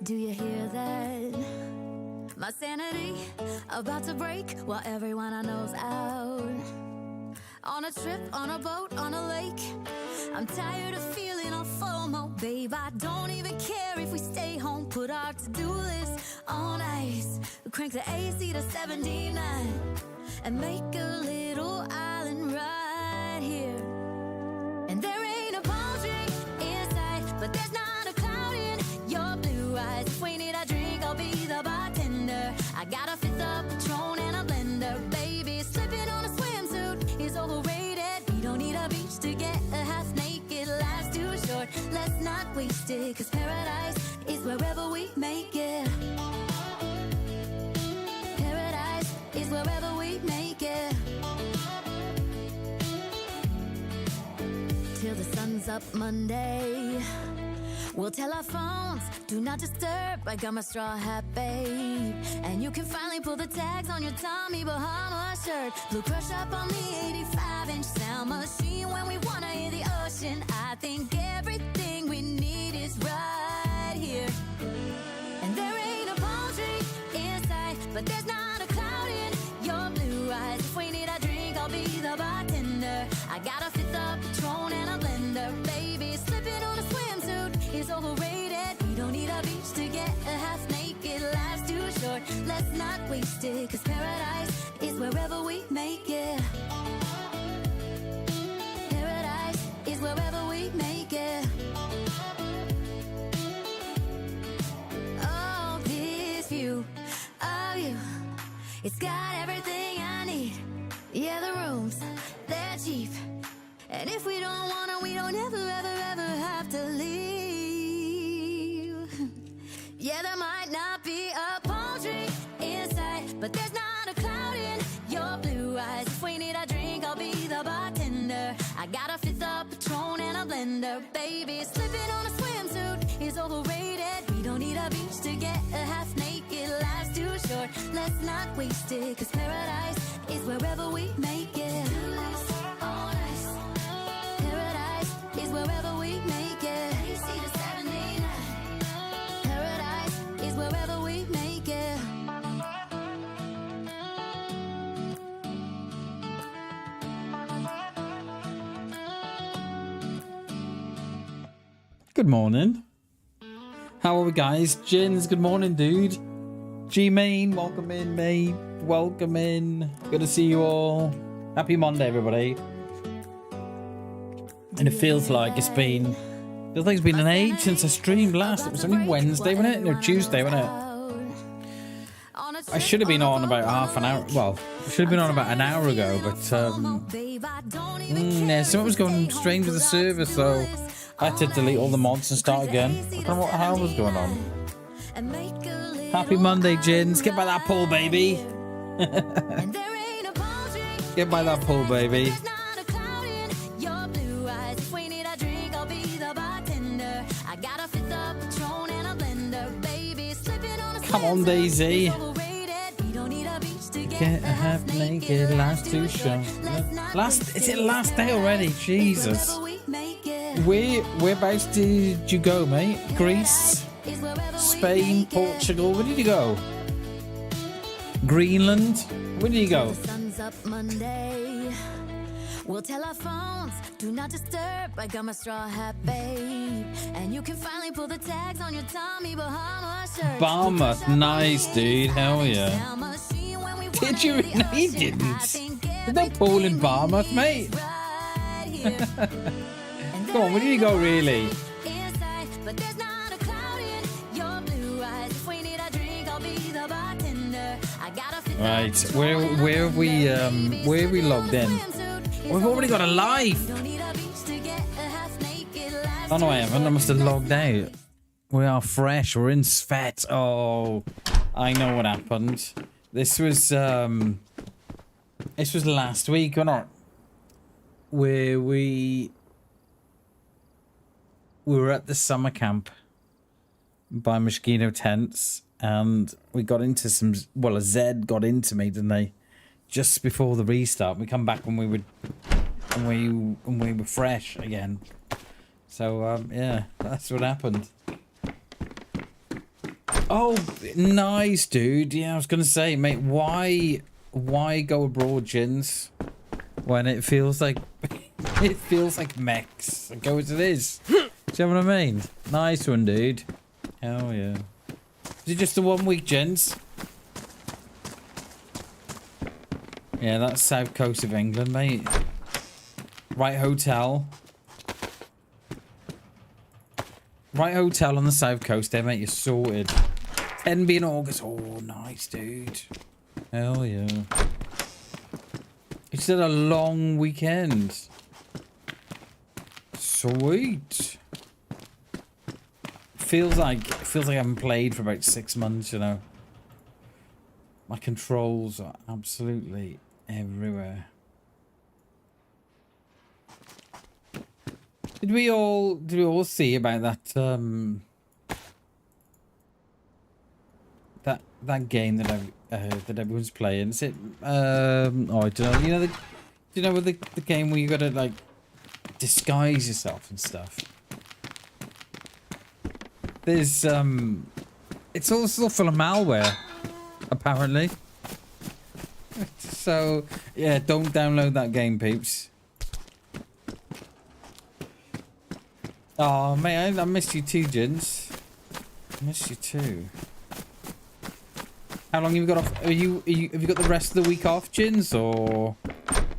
Do you hear that? My sanity about to break while everyone I know's out. On a trip, on a boat, on a lake. I'm tired of feeling all FOMO, babe. I don't even care if we stay home. Put our to-do list on ice. Crank the AC to 79 and make a little island right here. And there ain't a palm tree in sight, but there's not a cloud in your blue eyes. If we need a drink, I'll be the bartender. I got a fifth of Patron and a blender, baby. Slipping on a swimsuit is overrated. We don't need a beach to get a half naked. Life's too short, let's not waste it. Cause paradise is wherever we make it. Paradise is wherever we make it. Till the sun's up Monday. We'll tell our phones, do not disturb. I got my straw hat, babe. And you can finally pull the tags on your Tommy Bahama shirt. Blue crush up on the 85-inch sound machine. When we wanna hear the ocean, I think everything we need is right here. And there ain't a palm tree in sight, but there's not a cloud in your blue eyes. If we need a drink, I'll be the bartender. I got a fifth of Patron and a blender, baby. Slipping on a swimsuit is overrated. We don't need a beach to get a half naked. Life's too short, let's not waste it. Cause paradise is wherever we make it. Paradise is wherever we make it. Oh, this view of you, it's got everything I need. Yeah, the rooms, they're cheap. And if we don't want to, we don't ever, ever, ever have to leave. Yeah, there might not be a palm tree in sight, but there's not a cloud in your blue eyes. If we need a drink, I'll be the bartender. I got a fifth of Patron and a blender, baby. Slipping on a swimsuit is overrated. We don't need a beach to get a half naked. Life's too short, let's not waste it. Cause paradise is wherever we make it. Paradise is wherever we make it. Paradise is wherever we make it. Good morning. How are we, guys? Jins, good morning, dude. G-Main, welcome in, mate. Welcome in. Good to see you all. Happy Monday, everybody. And it feels like it's been an age since I streamed last. It was only Wednesday, wasn't it? No, Tuesday, wasn't it? I should have been on about half an hour. Well, I should have been on about an hour ago, but yeah, something was going strange with the server, so I had to delete all the mods and start again. I don't know what the hell was going on. Happy Monday, Jins. Get by that pool, baby. Get by that pool, baby. Come on, DayZ. Get a half naked, last too short. Is it last day already? Jesus. Whereabouts did you go, mate? Greece, Spain, Portugal. Where did you go? Greenland. Where did you go? We'll tell our phones, do not disturb. I got my straw hat, babe. And you can finally pull the tags on your Tommy Bahama shirt. Bahama, nice, dude. Hell yeah. Did you? No, you didn't. There's no pool in Barmouth, mate. Come on, where did you go, really? Right, where are we logged in? We've already got a live. Oh no, I haven't. I must have logged out. We are fresh. We're in Svet. Oh, I know what happened. This was last week, or not? Where we were at the summer camp by Mosquito Tents, and we got into some. Well, a Z got into me, didn't they? Just before the restart. We come back when we were fresh again. So yeah, that's what happened. Oh, nice, dude. Yeah, I was gonna say, mate, why go abroad, Jins, when it feels like it feels like mechs? Go as it is. Do you know what I mean? Nice one, dude. Hell yeah. Is it just a 1 week, Jins? Yeah, that's south coast of England, mate. Right hotel. Right hotel on the south coast there, mate. You're sorted. 10 being August. Oh, nice, dude. Hell yeah. It's had a long weekend. Sweet. Feels like I haven't played for about 6 months, you know. My controls are absolutely everywhere. Did we all see about that that game that that everyone's playing? Is it oh, I don't know. Do you know the game where you gotta like disguise yourself and stuff? There's it's all still full of malware, apparently. So yeah, don't download that game, peeps. Oh mate, I missed you too, Jins. I missed you too. How long have you got off? Have you got the rest of the week off, Jins, or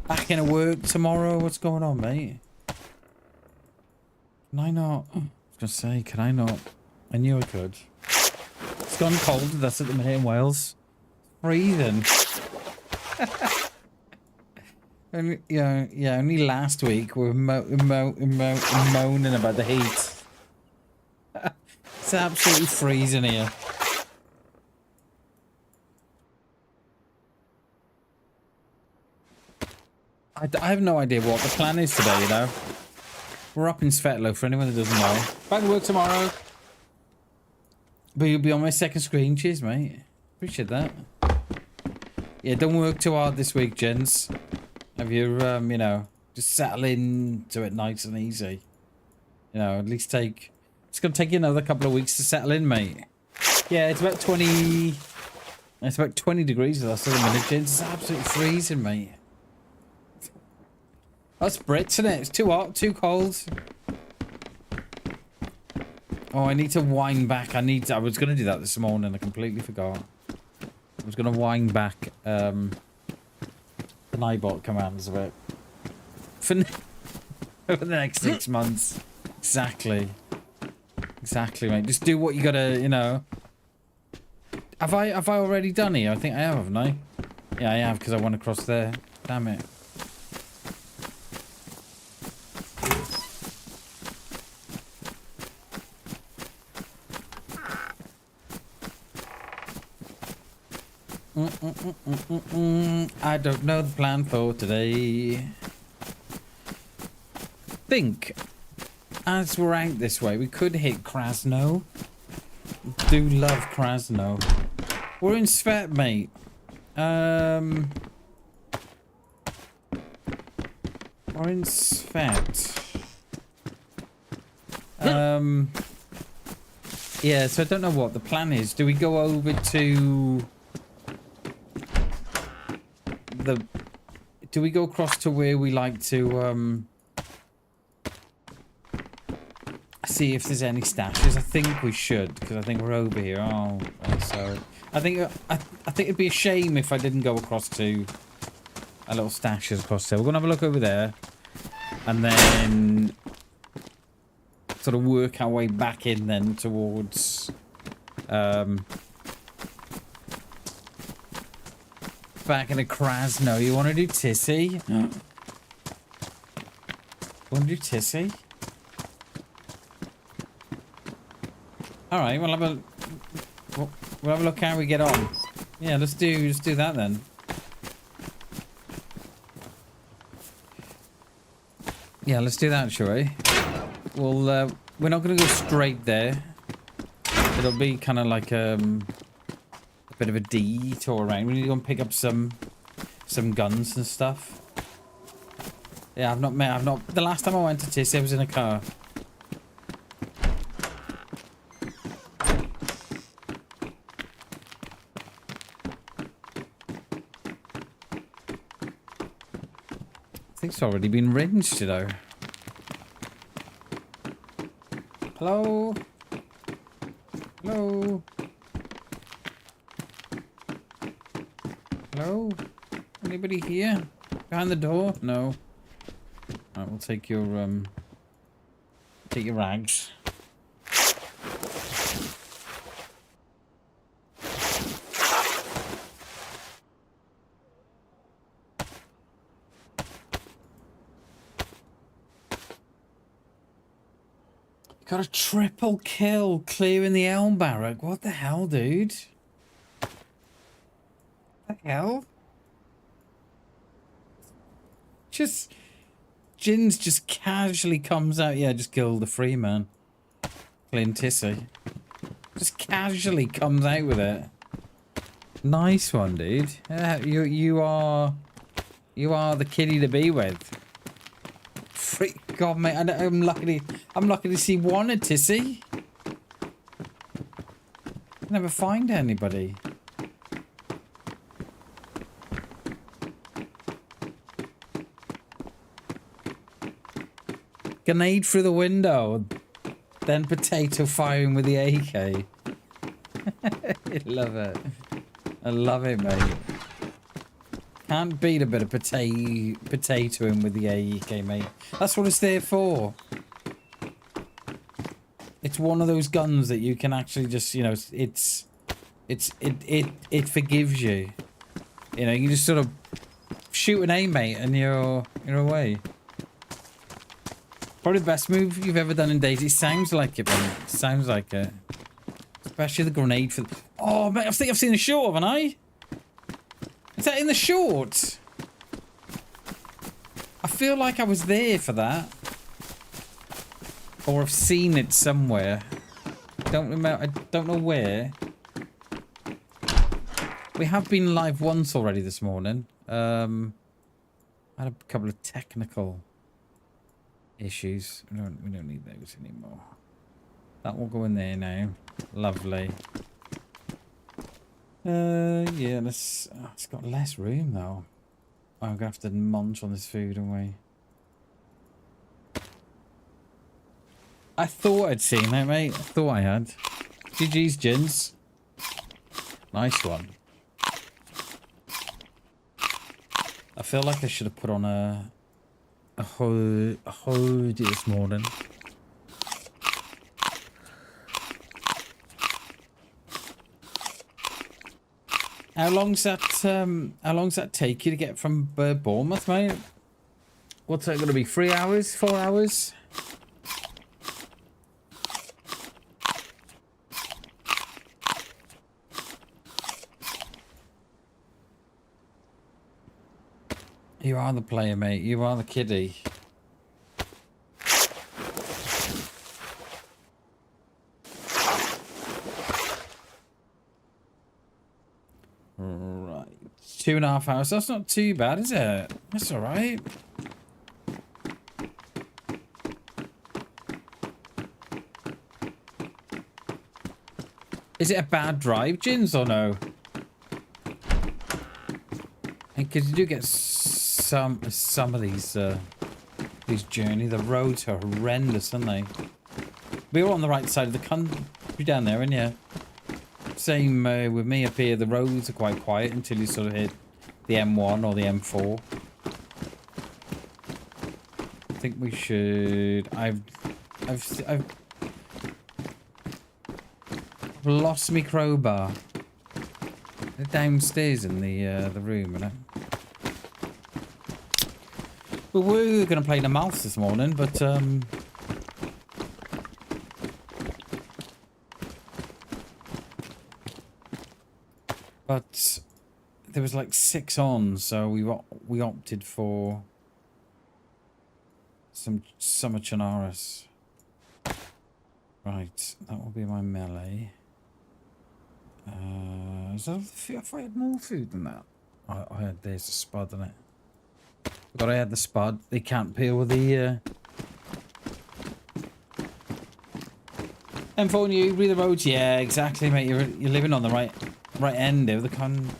back into work tomorrow? What's going on, mate? Can I not? I was gonna say, can I not? I knew I could. It's gone cold with us at the minute in Wales. Freezing. Only, yeah, only last week we were moaning about the heat. It's absolutely freezing here. I have no idea what the plan is today, you know. We're up in Svetlo, for anyone that doesn't know. Back to work tomorrow. But you'll be on my second screen. Cheers, mate. Appreciate that. Yeah, don't work too hard this week, gents. Have you, you know, just settle into it nice and easy. You know, at least take... It's going to take you another couple of weeks to settle in, mate. Yeah, it's about 20... It's about 20 degrees with us at the minute, gents. It's absolutely freezing, mate. That's Brits, isn't it? It's too hot, too cold. Oh, I need to wind back. I was going to do that this morning. I completely forgot. I was going to wind back the Nightbot commands a bit. For the next 6 months. Exactly. Exactly, mate. Just do what you got to, you know. Have I already done it? I think I have, haven't I? Yeah, I have, because I went across there. Damn it. I don't know the plan for today. Think, as we're out this way, we could hit Krasno. Do love Krasno. We're in Svet, mate. We're in Svet. Yeah, so I don't know what the plan is. Do we go over to... Do we go across to where we like to see if there's any stashes? I think we should, because I think we're over here. Oh, so I think it'd be a shame if I didn't go across to a little stashes across there. We're gonna have a look over there, and then sort of work our way back in then towards back in a Krasno. You want to do Tissy? Want to do Tissy? All right, we'll have a look how we get on. Yeah, let's do that then. Yeah, let's do that, shall we? Well, we're not going to go straight there. It'll be kind of like a bit of a detour around. We need to go and pick up some guns and stuff. Yeah, I've not. The last time I went to Tissy, I was in a car. think it's already been rinsed, you know. Hello? Hello? Hello? Anybody here? Behind the door? No. Alright, we'll take your rags. Got a triple kill clearing the elm barrack. What the hell, dude? What the hell? Just... Jins just casually comes out. Yeah, just killed the free man. Clint Tissy. Just casually comes out with it. Nice one, dude. You are the kitty to be with. God, mate, I'm lucky to see one at Tissy. Never find anybody. Grenade through the window, then potato firing with the AK. I love it. I love it, mate. Can't beat a bit of potatoing with the AK, mate. That's what it's there for. It's one of those guns that you can actually just, you know, it forgives you. You know, you just sort of shoot an aim, mate, and you're away. Probably the best move you've ever done in DayZ. It sounds like it, man. It sounds like it. Especially the grenade for the... Oh, mate, I think I've seen the short, haven't I? Is that in the short? I feel like I was there for that. Or I've seen it somewhere. Don't remember. I don't know where. We have been live once already this morning. I had a couple of technical issues. We don't need those anymore. That will go in there now. Lovely. Yeah, let's... Oh, it's got less room, though. I'm going to have to munch on this food, aren't we? I thought I'd seen that, mate. I thought I had. GG's, Jins. Nice one. I feel like I should have put on a hoodie this morning. How long's that take you to get from Bournemouth, mate? What's that going to be? 3 hours? 4 hours? You are the player, mate. You are the kiddie. Right. 2.5 hours. That's not too bad, is it? That's alright. Is it a bad drive, Jins, or no? Because you do get some of these journey. The roads are horrendous, aren't they? We were on the right side of the country down there, and yeah. Same with me up here. The roads are quite quiet until you sort of hit the M1 or the M4. I think we should. I've lost my crowbar. They're downstairs in the room, you know. We were going to play the mouse this morning, but there was like 6 on, so we opted for some Summer Chinaris. Right, that will be my melee. If I had more food than that, I had there's a spud in it. But I had the spud. They can't peel with the M4 New, read the roads. Yeah, exactly, mate. You're living on the right end of the country.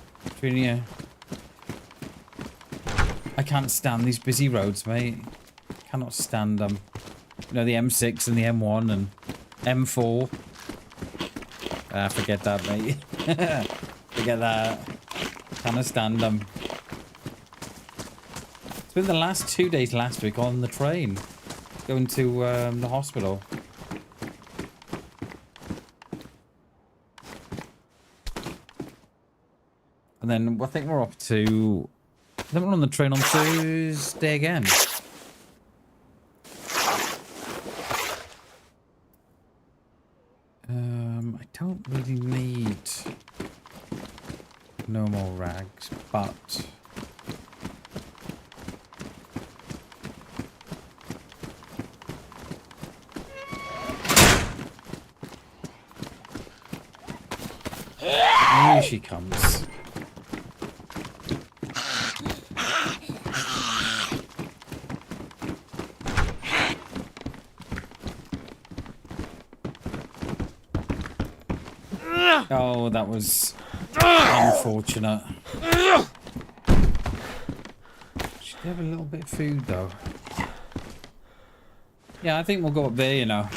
Yeah. I can't stand these busy roads, mate. Cannot stand them. You know, the M6 and the M1 and M4. Ah, forget that, mate. Forget that. Cannot stand them. It's been the last 2 days last week on the train. Going to the hospital. And then I think we're up to... Then we're on the train on Thursday again. I don't really need no more rags, but... Here she comes. Oh, that was unfortunate. Should have a little bit of food, though. Yeah, I think we'll go up there, you know.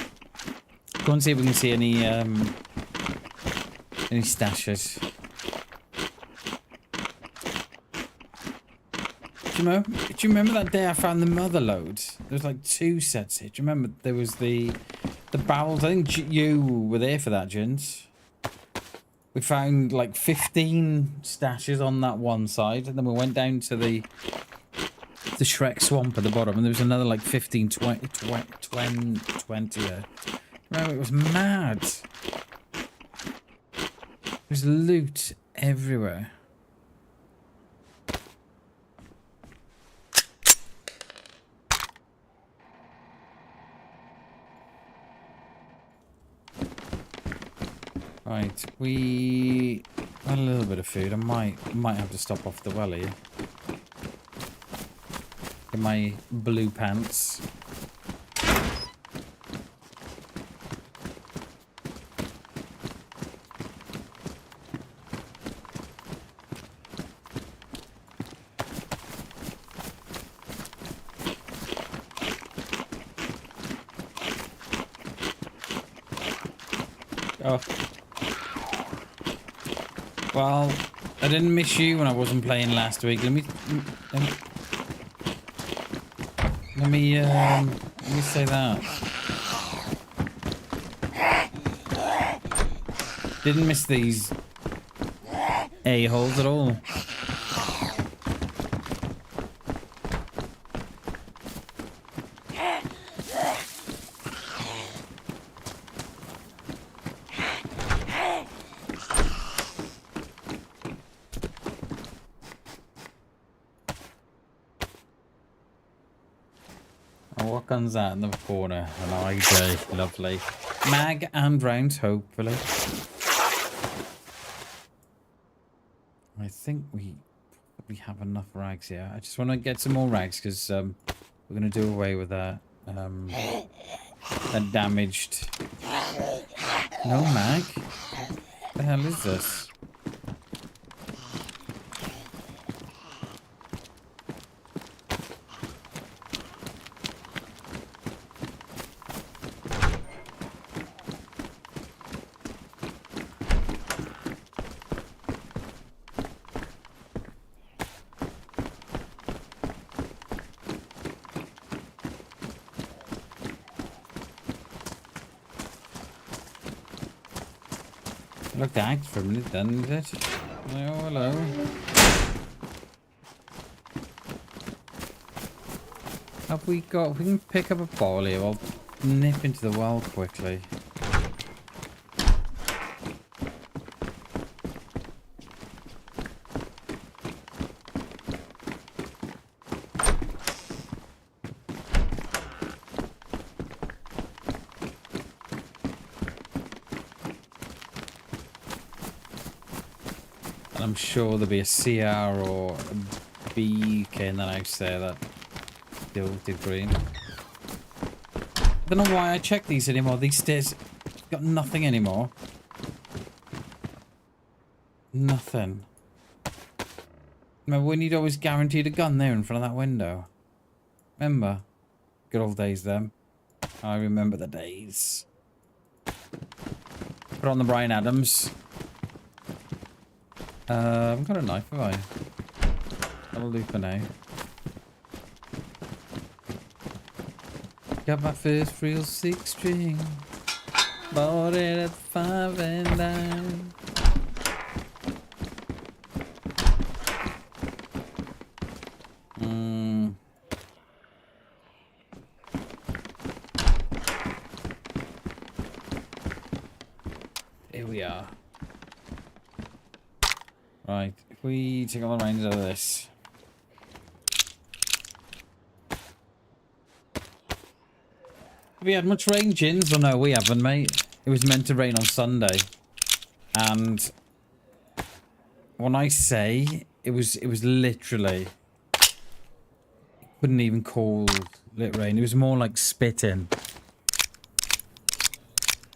Go and see if we can see any stashes. Do you remember that day I found the mother loads? There was like 2 sets here. Do you remember there was the barrels? I think you were there for that, Jins. We found like 15 stashes on that one side, and then we went down to the Shrek swamp at the bottom, and there was another like 15, 20 there. Remember, it was mad. There's loot everywhere. Right, we had a little bit of food. I might have to stop off the welly. Get my blue pants. Oh. Well, I didn't miss you when I wasn't playing last week. Let me say that. Didn't miss these a-holes at all. What gun's that in the corner? An IJ, lovely. Mag and rounds, hopefully. I think we probably have enough rags here. I just want to get some more rags because we're going to do away with that damaged. No mag. What the hell is this? Looked act for a minute, didn't it? Oh, hello. Have we got... We can pick up a ball here. I'll nip into the well quickly. I'm sure there'll be a CR or a BK in the house there that did green. I don't know why I check these anymore. These stairs got nothing anymore. Nothing. Remember when you'd always guaranteed a gun there in front of that window? Remember? Good old days then. I remember the days. Put on the Bryan Adams. I've got a knife, have I? That'll do for now. Got my first real 6-string. Bought it at 5 and 9. Here we are. Right, if we take all the reins out of this. Have we had much rain, Gins? Oh no, we haven't, mate. It was meant to rain on Sunday. And when I say it was literally, couldn't even call it rain. It was more like spitting.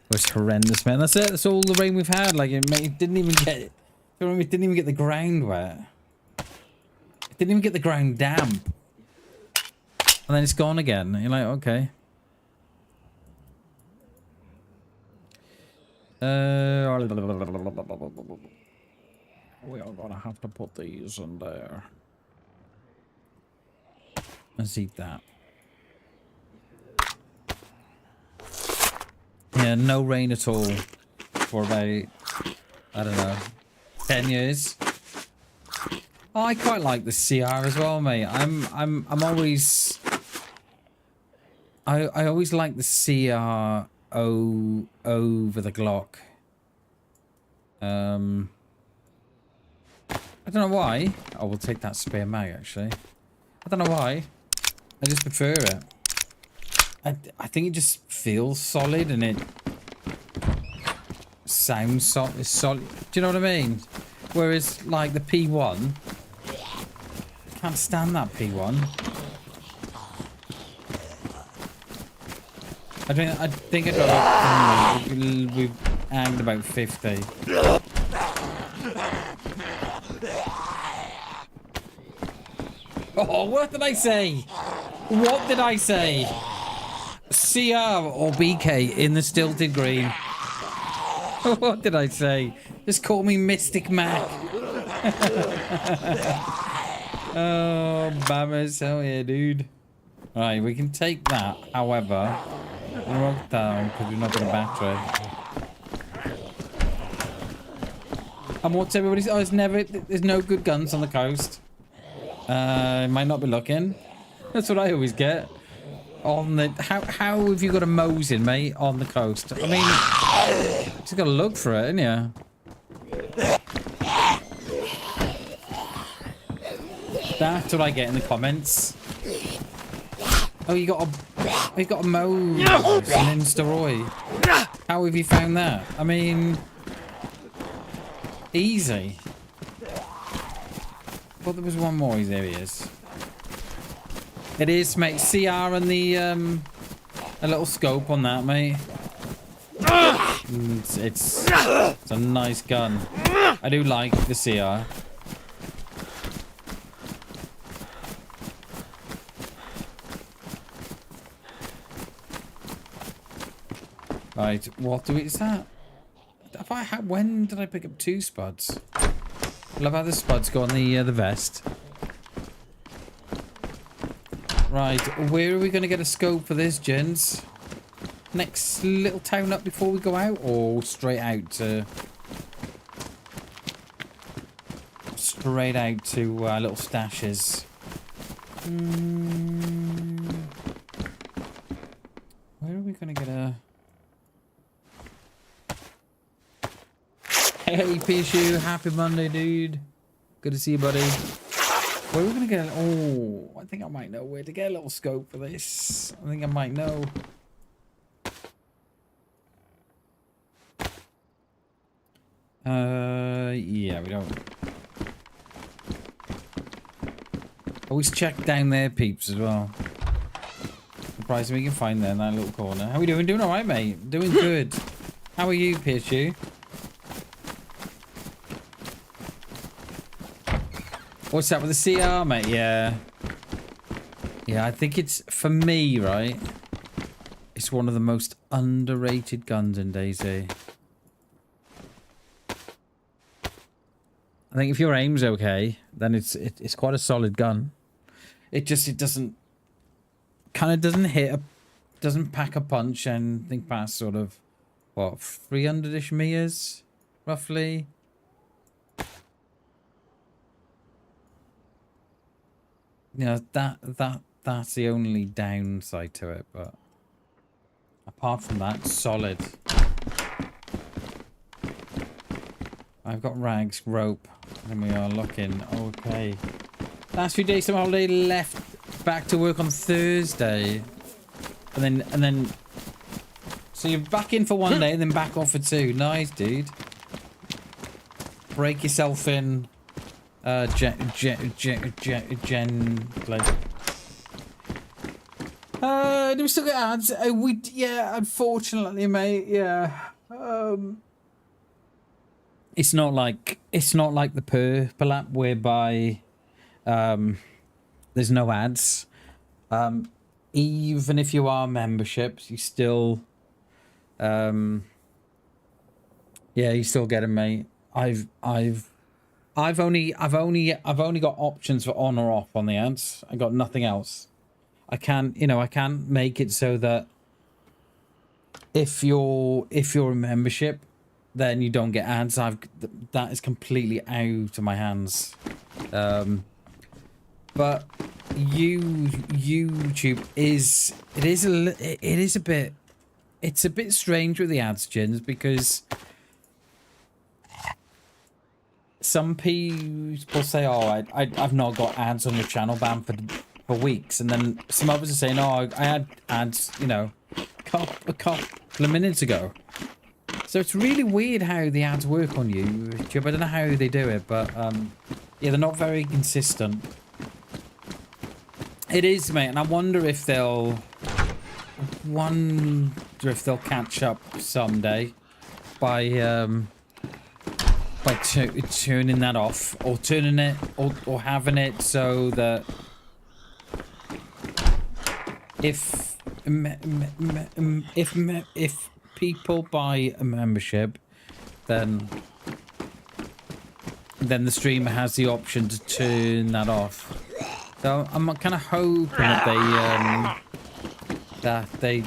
It was horrendous, man. That's it. That's all the rain we've had. Like it didn't even get. It didn't even get the ground wet. It didn't even get the ground damp. And then it's gone again. You're like, okay. We are gonna have to put these in there. Let's eat that. Yeah, no rain at all for about, I don't know, 10 years. Oh, I quite like the CR as well, mate. I'm always, I always like the CR over the Glock. I don't know why. Oh, we'll take that spare mag actually. I don't know why. I just prefer it. I think it just feels solid and it sounds solid. Do you know what I mean? Whereas like the P1, I can't stand that P1. I think I got we've anged about 50. Oh, what did I say? What did I say? CR or BK in the stilted green. What did I say? Just call me Mystic Mac. Oh, bammers, hell yeah, dude. Right, we can take that, however. Rock down, because we're not got a battery. And what's everybody's... Oh, there's no good guns on the coast. Might not be looking. That's what I always get. On the... How have you got a Mosin, mate, on the coast? I mean, you just got to look for it, ain't you? That's what I get in the comments. Oh, you got a Mosin in Insta-Roy. How have you found that? I mean, easy. But there was one more. There he is. It is, mate. CR and the a little scope on that, mate. It's a nice gun. I do like the CR. Right, what is that? When did I pick up 2 spuds? I love how the spuds go on the vest. Right, where are we going to get a scope for this, gents? Next little town up before we go out, or straight out to... Straight out to little stashes? Where are we going to get a... Hey, Pishu, happy Monday, dude. Good to see you, buddy. Where are we going to get... Oh, I think I might know where to get a little scope for this. I think I might know. Yeah, we don't... Always check down there, peeps, as well. Surprised we can find there in that little corner. How are we doing? Doing alright, mate. Doing good. How are you, Pishu? What's that with the CR, mate? Yeah. Yeah, I think it's, for me, right? It's one of the most underrated guns in DayZ. I think if your aim's okay, then it's quite a solid gun. It doesn't doesn't pack a punch and think past sort of what 300-ish meters, roughly. You know, that's the only downside to it, but apart from that, solid. I've got rags, rope, and we are looking okay. Last few days, some holiday left, back to work on Thursday, and then. So you're back in for one day, and then back off for two. Nice, dude. Break yourself in. Like. Do we still get ads? Yeah, unfortunately, mate. Yeah. It's not like the Purple app whereby there's no ads. Even if you are memberships, you still you still get them, mate. I've only got options for on or off on the ads. I got nothing else. I can't make it so that if you're a membership, then you don't get ads. That is completely out of my hands. But YouTube is a bit strange with the ads, Jins, because some people say, "Oh, I've not got ads on your channel, Bam, for weeks," and then some others are saying, "Oh, I had ads, a couple of minutes ago." So it's really weird how the ads work on YouTube. I don't know how they do it, but yeah, they're not very consistent. It is, mate, and I wonder if they'll catch up someday by turning that off, or turning it, or having it so that if people buy a membership, then the streamer has the option to turn that off. So I'm kind of hoping that they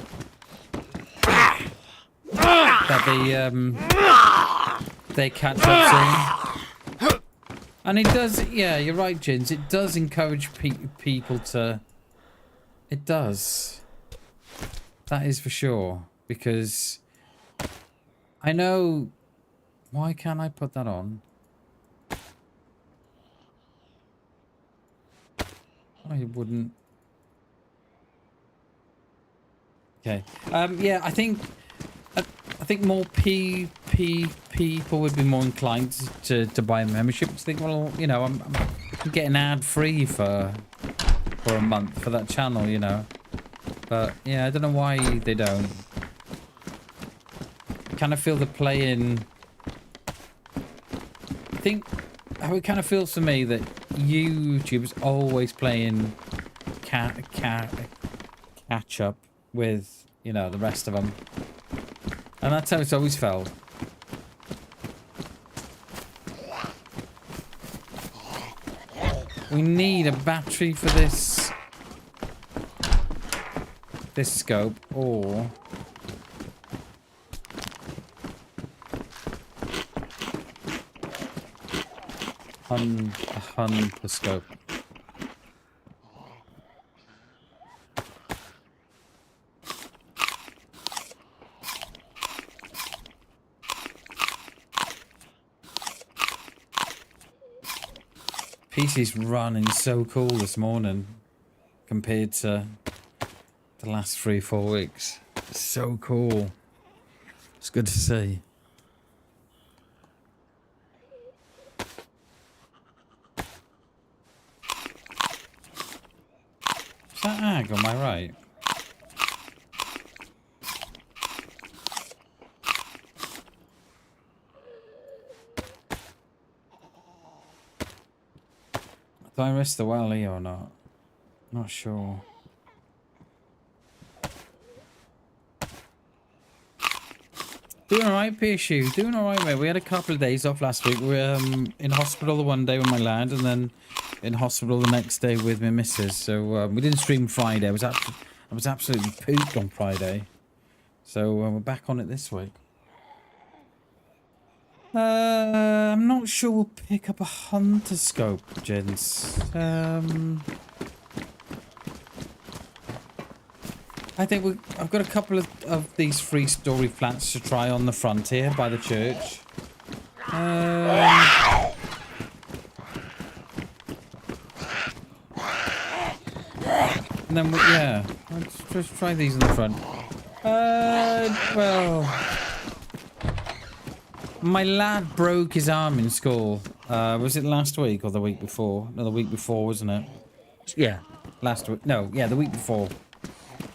catch up soon. And it does, yeah, you're right, Jins. It does encourage people to. It does. That is for sure, because I know. Why can't I put that on? I wouldn't. Okay. Yeah, I think more people would be more inclined to buy a membership. To think, well, I'm getting ad free for a month for that channel, But yeah, I don't know why they don't. I kind of feel they're playing. I think how it kind of feels to me that YouTube is always playing catch up with the rest of them, and that's how it's always felt. We need a battery for this scope, or a hun per scope. PC's running so cool this morning compared to the last 3-4 weeks. It's so cool. It's good to see. Is that ag on my right? Do I risk the welly or not? Not sure. Doing alright, PSU. Doing alright, mate. We had a couple of days off last week. We were in hospital the one day with my lad, and then in hospital the next day with my missus. So we didn't stream Friday. I was absolutely pooped on Friday. So we're back on it this week. I'm not sure we'll pick up a hunter scope, gents. I think I've got a couple of these 3-story flats to try on the front here by the church. And then, yeah, let's just try these in the front. Well, my lad broke his arm in school. Was it last week or the week before? No, the week before, wasn't it? Yeah, last week. No, yeah, the week before.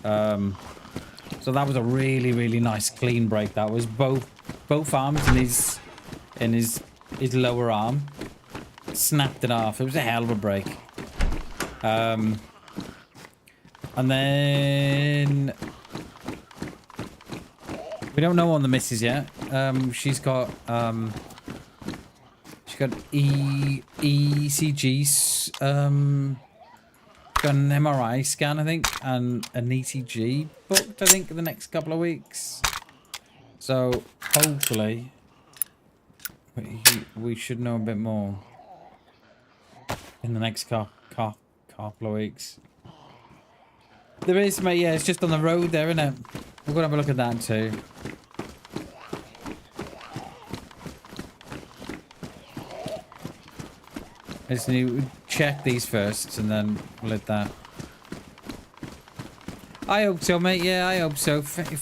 So that was a really nice clean break. That was both arms in his lower arm snapped it off. It was a hell of a break. And then we don't know on the missus yet. She's got ECGs, got an MRI scan, I think, and an ECG booked, I think, in the next couple of weeks. So hopefully we should know a bit more in the next couple of weeks. There is, mate. Yeah, it's just on the road there, isn't it? We're gonna have a look at that too. I just need to check these first, and then we'll hit that. I hope so, mate. Yeah, I hope so. Fingers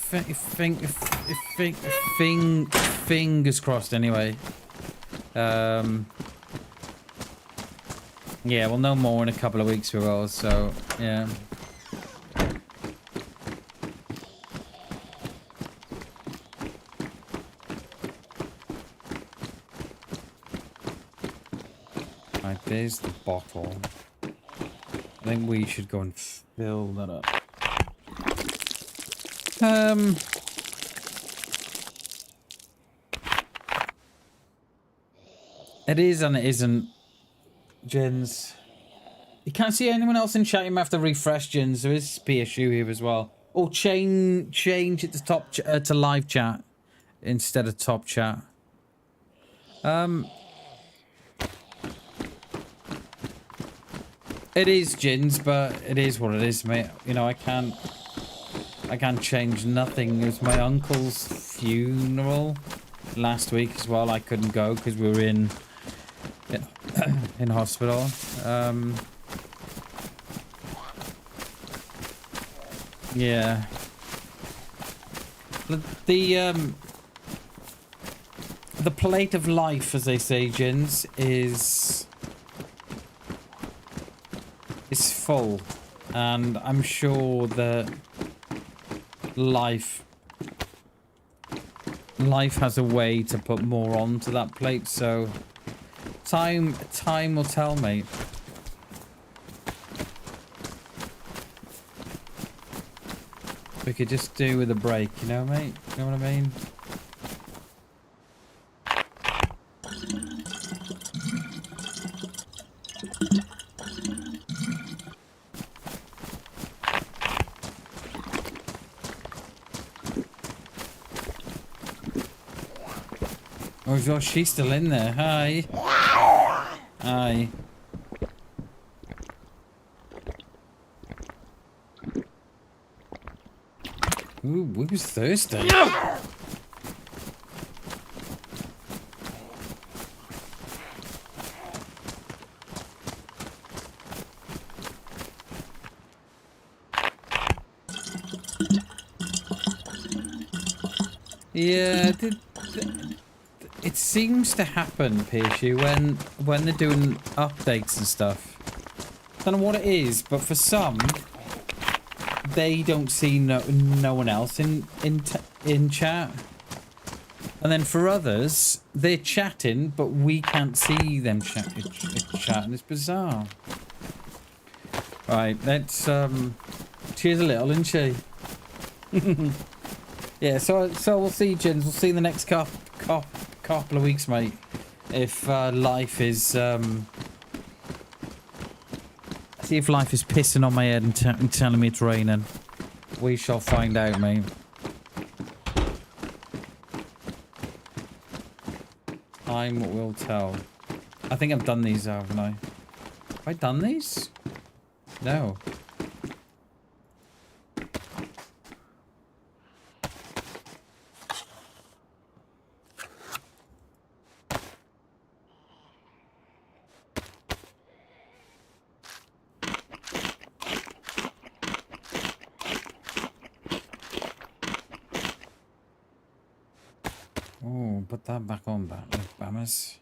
crossed, anyway. Yeah, we'll know more in a couple of weeks, we will. So, yeah. Right, there's the bottle. I think we should go and fill that up. It is and it isn't, Jins. You can't see anyone else in chat. You might have to refresh, Jins. There is PSU here as well. Or change it to top to live chat instead of top chat. It is, Jins, but it is what it is, mate. You know, I can't change nothing. It was my uncle's funeral last week as well. I couldn't go because we were in hospital. Yeah. The plate of life, as they say, Jins, is full, and I'm sure that life has a way to put more onto that plate, so time will tell, mate. We could just do with a break, you know, mate? You know what I mean? Oh gosh, she's still in there. Hi. Hi. Ooh, we was thirsty. Yeah, it seems to happen, PSU, when they're doing updates and stuff. Don't know what it is, but for some, they don't see no one else in chat. And then for others, they're chatting, but we can't see them chatting. It's bizarre. Right, let's cheers a little, isn't she? Yeah, so we'll see, Jins. We'll see in the next couple of weeks, mate. If life is see if life is pissing on my head and telling me it's raining. We shall find out, mate. Time will tell. I think I've done these, haven't I? Have I done these? No. Oh, put that back on, Bammers.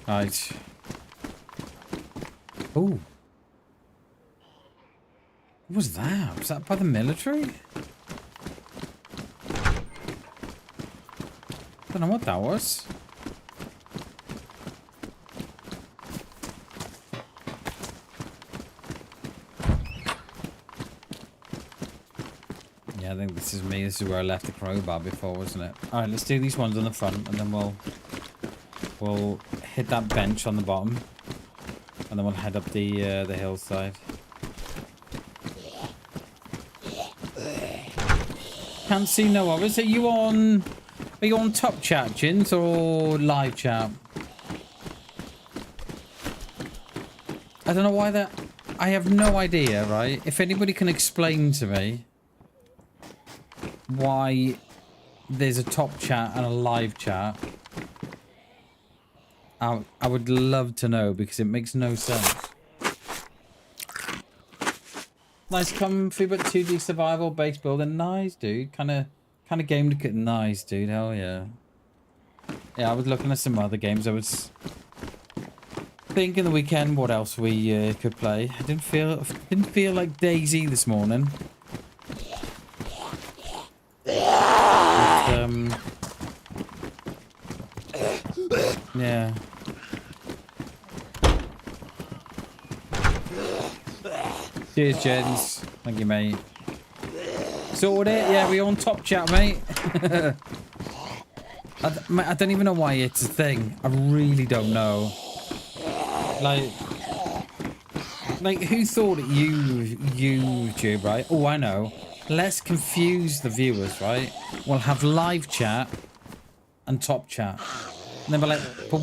Right. Oh. What was that? Was that by the military? I don't know what that was. Yeah, I think this is me. This is where I left the crowbar before, wasn't it? Alright, let's do these ones on the front and then we'll hit that bench on the bottom. And then we'll head up the hillside. Can't see no others. Are you on top chat, Jins, or live chat? I don't know why that... I have no idea, right? If anybody can explain to me why there's a top chat and a live chat, I would love to know, because it makes no sense. Nice comfy but 2D survival base building. Nice, dude. Kind of game to get nice, dude. Hell yeah. Yeah, I was looking at some other games. I was thinking the weekend what else we could play. I didn't feel like DayZ this morning. But, yeah. Cheers, Jens. Thank you, mate. Sorted it? Yeah, we on top chat, mate. I don't even know why it's a thing. I really don't know. Like who thought it? YouTube, right? Oh, I know. Let's confuse the viewers, right? We'll have live chat and top chat. And then we're like, but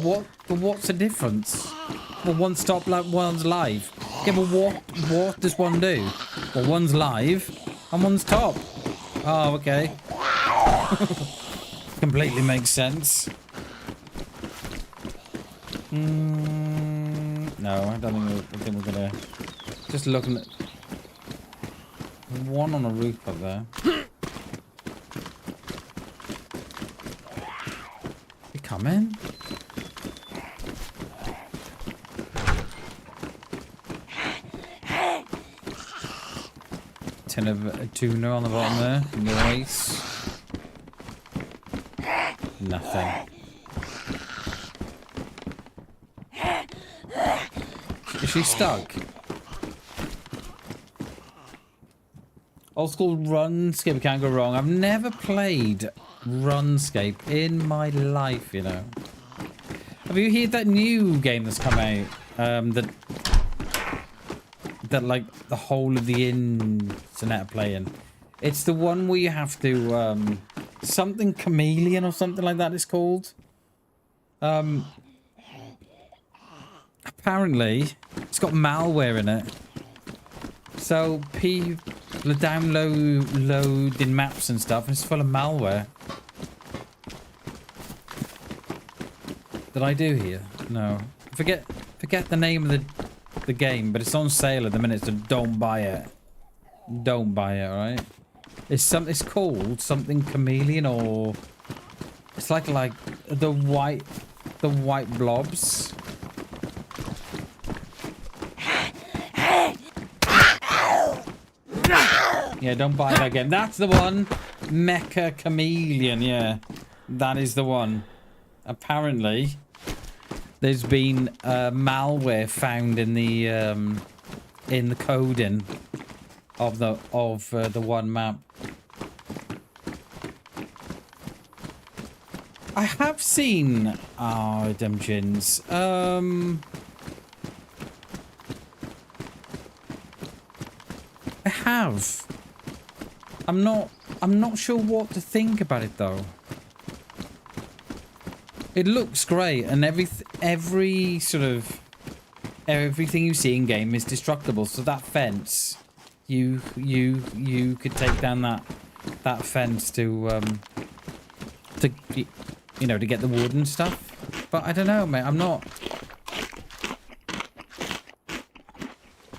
what's the difference? Well, one's top, like one's live. Yeah, but what does one do? Well, one's live and one's top. Oh, okay. Completely makes sense. No, I don't think we're gonna... Just looking at... One on a roof up there. You coming? Tin of a tuna on the bottom there. Nice. Nothing. Is she stuck? Old school RuneScape, can't go wrong. I've never played RuneScape in my life, you know. Have you heard that new game that's come out? That like the whole of the internet are playing. It's the one where you have to something chameleon or something like that it's called. Apparently it's got malware in it. So people are downloading maps and stuff and it's full of malware. Did I do here? No. Forget the name of the game, but it's on sale at the minute, so don't buy it. Don't buy it, alright? It's called something chameleon or It's like the white blobs. Yeah, don't buy that game. That's the one. Mecha Chameleon, yeah. That is the one. Apparently, there's been malware found in the coding of the one map. I have seen them gins. I have. I'm not sure what to think about it though. It looks great, and every sort of everything you see in game is destructible. So that fence, you could take down that fence to you know, to get the wood and stuff. But I don't know, mate. I'm not.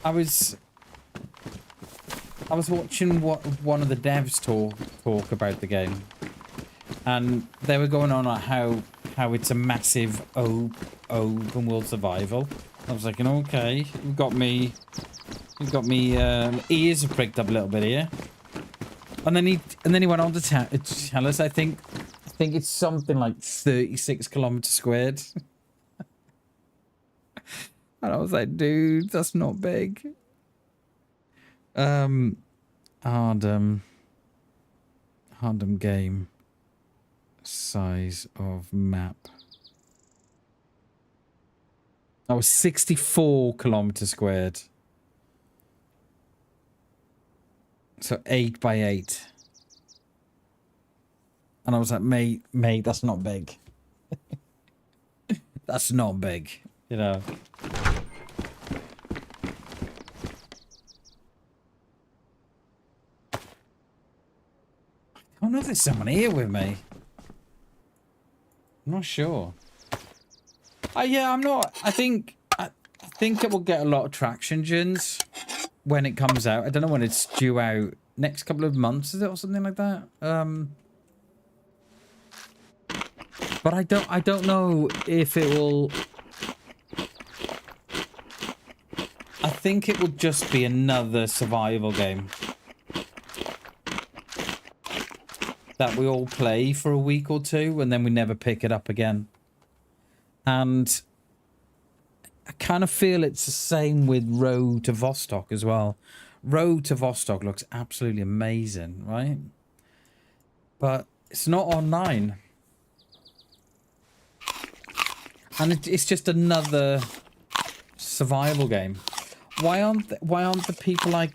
I was watching one of the devs talk about the game, and they were going on like how it's a massive open world survival. I was like, okay, you've got me ears are pricked up a little bit here. And then he went on to tell us, I think it's something like 36 kilometers squared. And I was like, dude, that's not big. Hardem game size of map. Oh, 64 kilometers squared. So 8 by 8. And I was like, mate, that's not big. That's not big, you know. I don't know if there's someone here with me. I'm not sure. Yeah, I'm not. I think it will get a lot of traction, Jins, when it comes out. I don't know when it's due out. Next couple of months, is it, or something like that? But I don't know if it will. I think it will just be another survival game that we all play for a week or two, and then we never pick it up again. And I kind of feel it's the same with Road to Vostok as well. Road to Vostok looks absolutely amazing, right? But it's not online. And it's just another survival game. Why aren't the people like...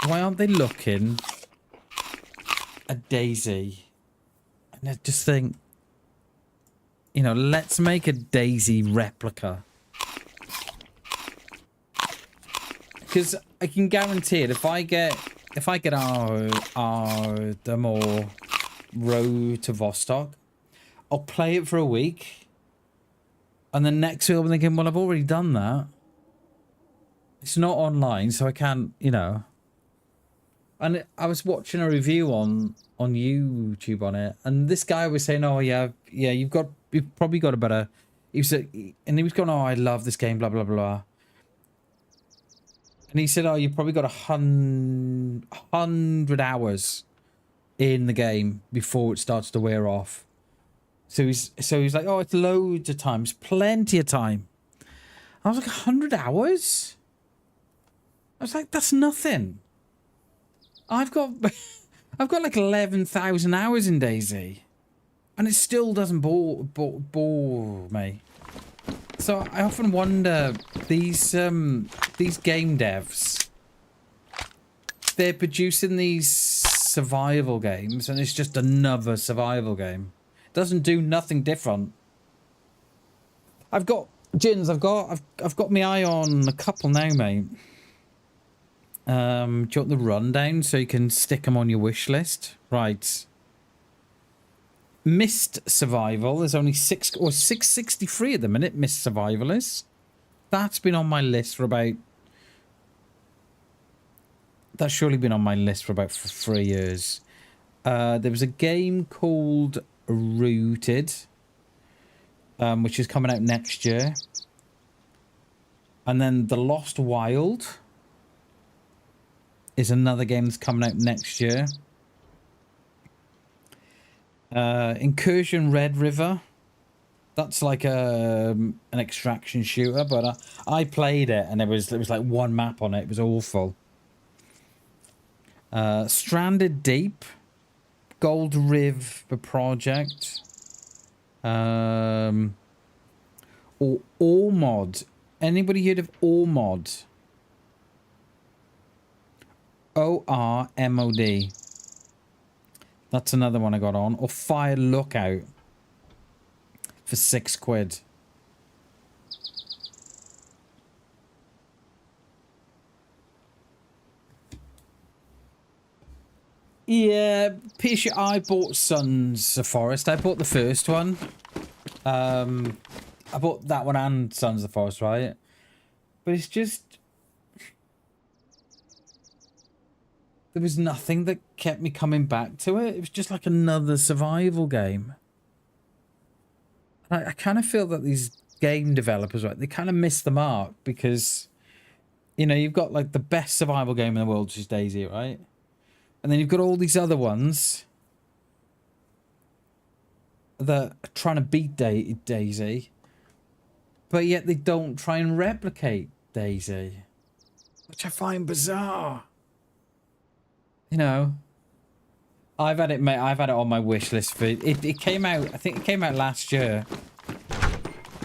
Why aren't they looking at DayZ? And I just think... You know, let's make a DayZ replica. Because I can guarantee it, if I get Ardem or Road to Vostok, I'll play it for a week, and the next week I'm thinking, well, I've already done that. It's not online, so I can't, you know. And I was watching a review on YouTube on it, and this guy was saying, "Oh yeah, you've probably got a better." He said, and he was going, "Oh, I love this game, blah blah blah." And he said, "Oh, you've probably got 100 hours in the game before it starts to wear off." So he's like, "Oh, it's loads of times, plenty of time." I was like, 100 hours? I was like, that's nothing. I've got like 11,000 hours in DayZ, and it still doesn't bore me. So I often wonder, these game devs, they're producing these survival games, and it's just another survival game. It doesn't do nothing different. I've got my eye on a couple now, mate. Do you want the rundown so you can stick them on your wish list? Right. Mist Survival. There's only 663 at the minute. Mist Survival is. That's been on my list for about... That's surely been on my list for about 3 years. There was a game called Rooted, which is coming out next year. And then The Lost Wild is another game that's coming out next year. Incursion Red River. That's like an extraction shooter, but I played it and there was like one map on it. It was awful. Stranded Deep, Gold River Project, or Ormod. Anybody heard of Ormod? ORMOD. That's another one I got on. Or Fire Lookout for £6. Yeah, Pisha, I bought Sons of Forest. I bought the first one. I bought that one and Sons of Forest, right? But it's just... there was nothing that kept me coming back to it. It was just like another survival game. I kind of feel that these game developers, right, they kind of miss the mark because, you know, you've got like the best survival game in the world, which is DayZ, right? And then you've got all these other ones that are trying to beat DayZ, but yet they don't try and replicate DayZ, which I find bizarre. You know, I've had it on my wish list for it. It came out, I think it came out last year.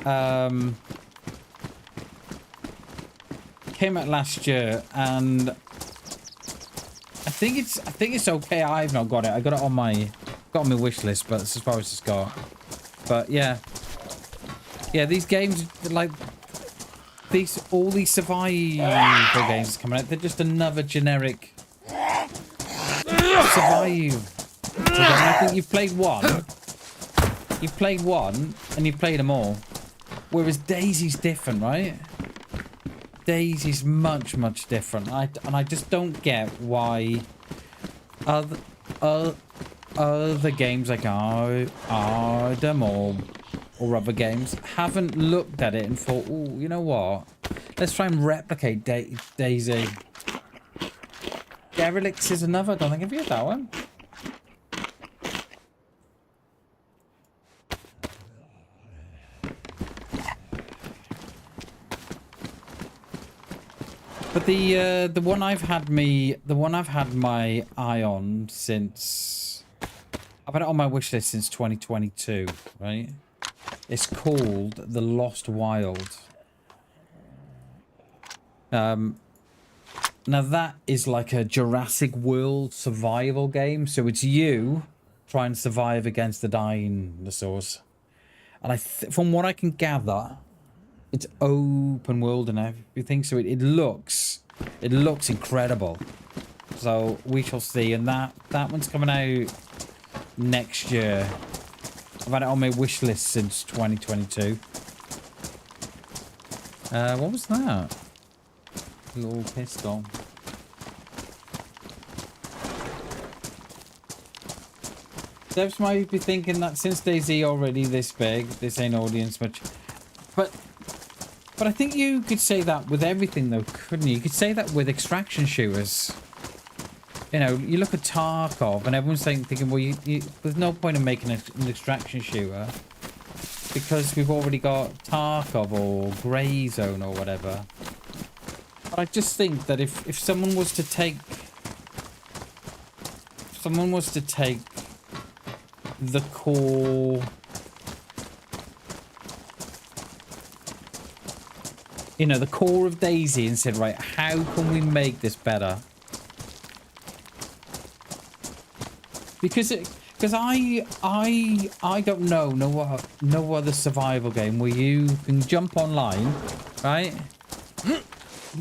Came out last year, and I think it's okay. I've not got it. I got it on my wish list, but that's as far as it's got. But yeah, these games, like all these survival games coming out, they're just another generic survive. I think you've played one, and you've played them all. Whereas DayZ's different, right? DayZ's much different. I just don't get why other games like Arden or other games haven't looked at it and thought, oh, you know what? Let's try and replicate DayZ. Derelicts is another. I don't think I've used that one. But the one I've had my eye on since I've had it on my wish list since 2022, right? It's called The Lost Wild. Now that is like a Jurassic World survival game, so it's you trying to survive against the dinosaurs. And from what I can gather, it's open world and everything, so it looks incredible. So we shall see, and that one's coming out next year. I've had it on my wish list since 2022. What was that? Little pistol. Devs might be thinking that since DayZ already this big, this ain't audience much. But I think you could say that with everything though, couldn't you? You could say that with extraction shooters. You know, you look at Tarkov and everyone's thinking, well, there's no point in making an extraction shooter because we've already got Tarkov or Grey Zone or whatever. But I just think that if someone was to take the core, you know, the core of DayZ and said, right, how can we make this better? Because I don't know no other survival game where you can jump online, right?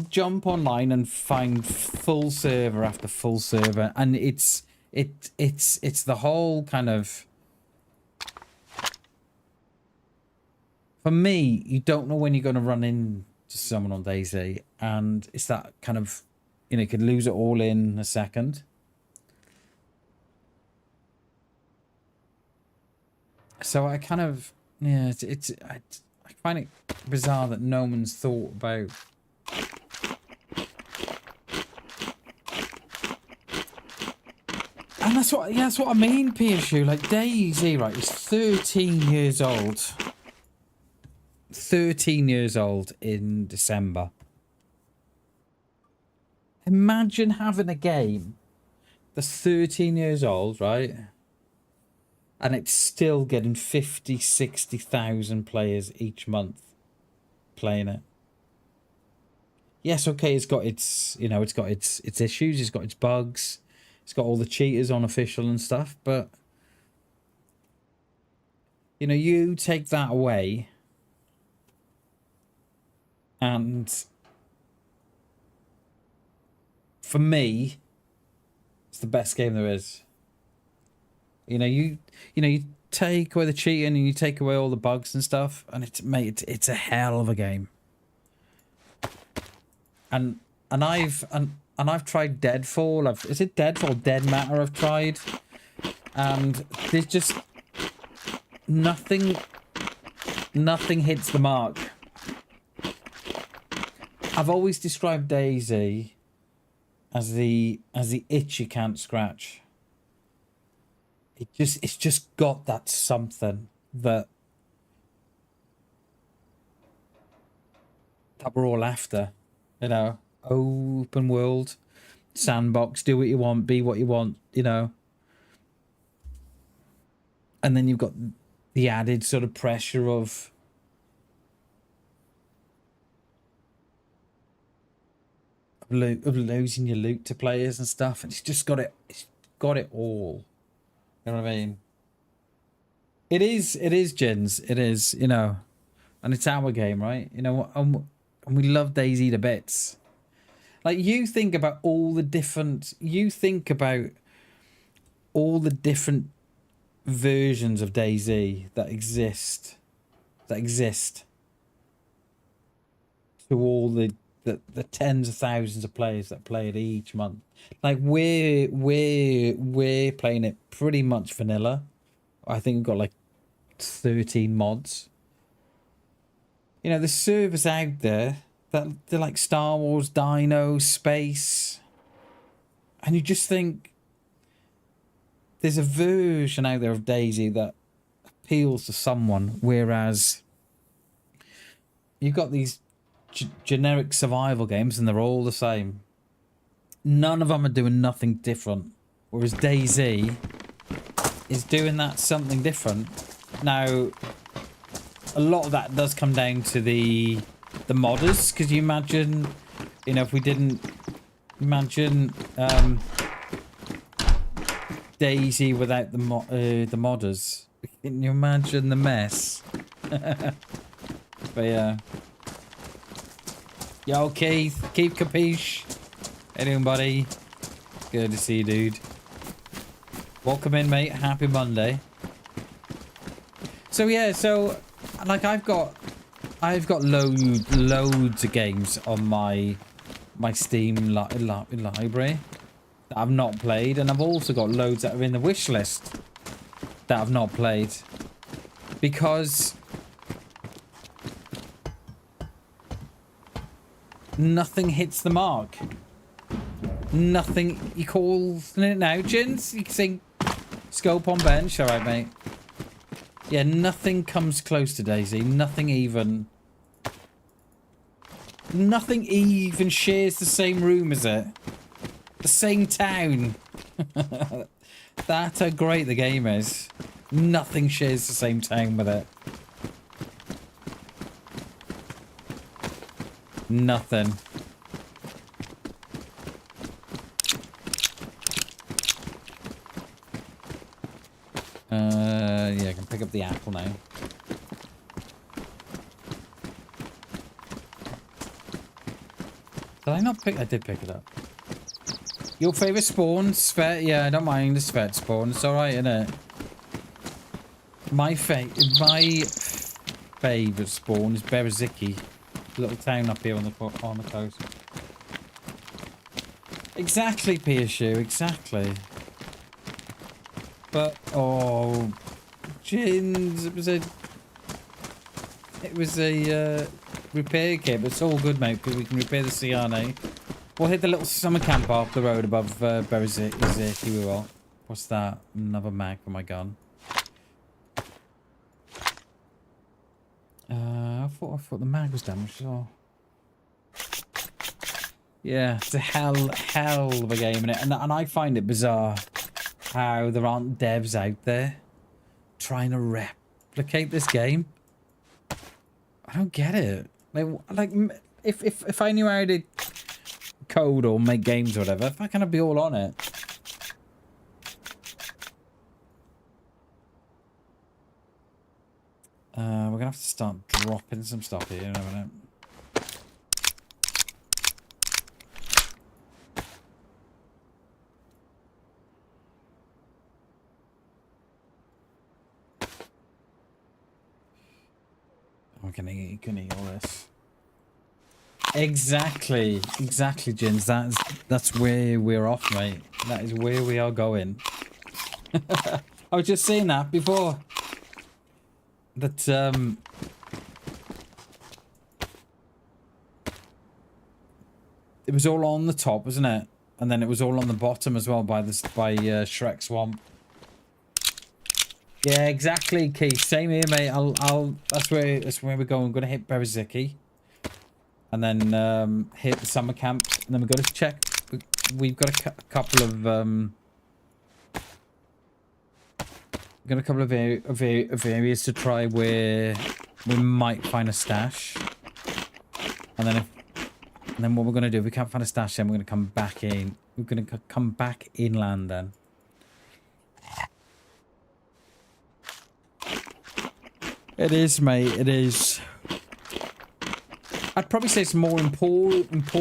Jump online and find full server after full server, and it's the whole kind of, for me, you don't know when you're going to run into someone on DayZ, and it's that kind of, you know, you could lose it all in a second. So I kind of, yeah, I find it bizarre that no one's thought about. And that's what I mean, PSU. Like DayZ, right, is 13 years old. 13 years old in December. Imagine having a game that's 13 years old, right? And it's still getting 50, 60,000 players each month playing it. Yes, okay, it's got its, you know, it's got its issues, it's got its bugs, it's got all the cheaters on official and stuff, but you know, you take that away and for me, it's the best game there is. You know, you take away the cheating and you take away all the bugs and stuff, and it's a hell of a game. And I've tried Deadfall. Is it Deadfall? Dead Matter I've tried, and there's just nothing hits the mark. I've always described DayZ as the itch you can't scratch. It's just got that something that we're all after, you know. Open world, sandbox, do what you want, be what you want, you know. And then you've got the added sort of pressure of losing your loot to players and stuff, and it's got it all. You know what I mean? It is, Jins. It is, you know, and it's our game, right? You know, and we love DayZ to bits. Like, you think about all the different versions of DayZ that exist to all the tens of thousands of players that play it each month. Like, we're playing it pretty much vanilla. I think we've got like 13 mods. You know, there's servers out there that they're like Star Wars, Dino, Space, and you just think there's a version out there of DayZ that appeals to someone, whereas you've got these generic survival games and they're all the same. None of them are doing nothing different, whereas DayZ is doing that something different. Now, a lot of that does come down to the modders, because you imagine, you know, if we didn't imagine DayZ without the modders, can you imagine the mess? But yeah. Yo, Keith, keep capiche. How you doing, buddy? Good to see you, dude. Welcome in, mate. Happy Monday. So yeah, so like I've got loads of games on my Steam library that I've not played, and I've also got loads that are in the wish list that I've not played because nothing hits the mark. Nothing. You calling it now, Jins? You can sing Scope on Bench. All right, mate. Yeah, nothing comes close to DayZ. Nothing even shares the same room as it. The same town. That's how great the game is. Nothing shares the same town with it. Nothing. Yeah, I can pick up the apple now. Did I not pick? I did pick it up. Your favourite spawn? Svet? Yeah, I don't mind the Svet spawn. It's alright, innit? My favourite spawn is Bereziki. Little town up here on the coast. Exactly, PSU, exactly. But, oh, Jins. It was a repair kit, but it's all good, mate, because we can repair the CRNA. We'll hit the little summer camp off the road above Berziki, we will. What's that? Another mag for my gun. I thought the mag was damaged. Oh. Yeah, it's a hell of a game, innit? And I find it bizarre how there aren't devs out there trying to replicate this game. I don't get it. Like if I knew how to code or make games or whatever, if I kind of be all on it. We're gonna have to start dropping some stuff here in a minute. I'm gonna eat all this. Exactly, Jins. That's where we're off, mate. That is where we are going. I was just saying that before. That it was all on the top, wasn't it? And then it was all on the bottom as well by Shrek Swamp. Yeah, exactly, Keith. Same here, mate. That's where we're going. We're gonna hit Berziki. And then hit the summer camp, and then we've got to check. We've got a couple of areas to try where we might find a stash. And then what we're gonna do? If we can't find a stash, then we're gonna come back in. We're gonna come back inland then. It is, mate. It is. I'd probably say it's more important,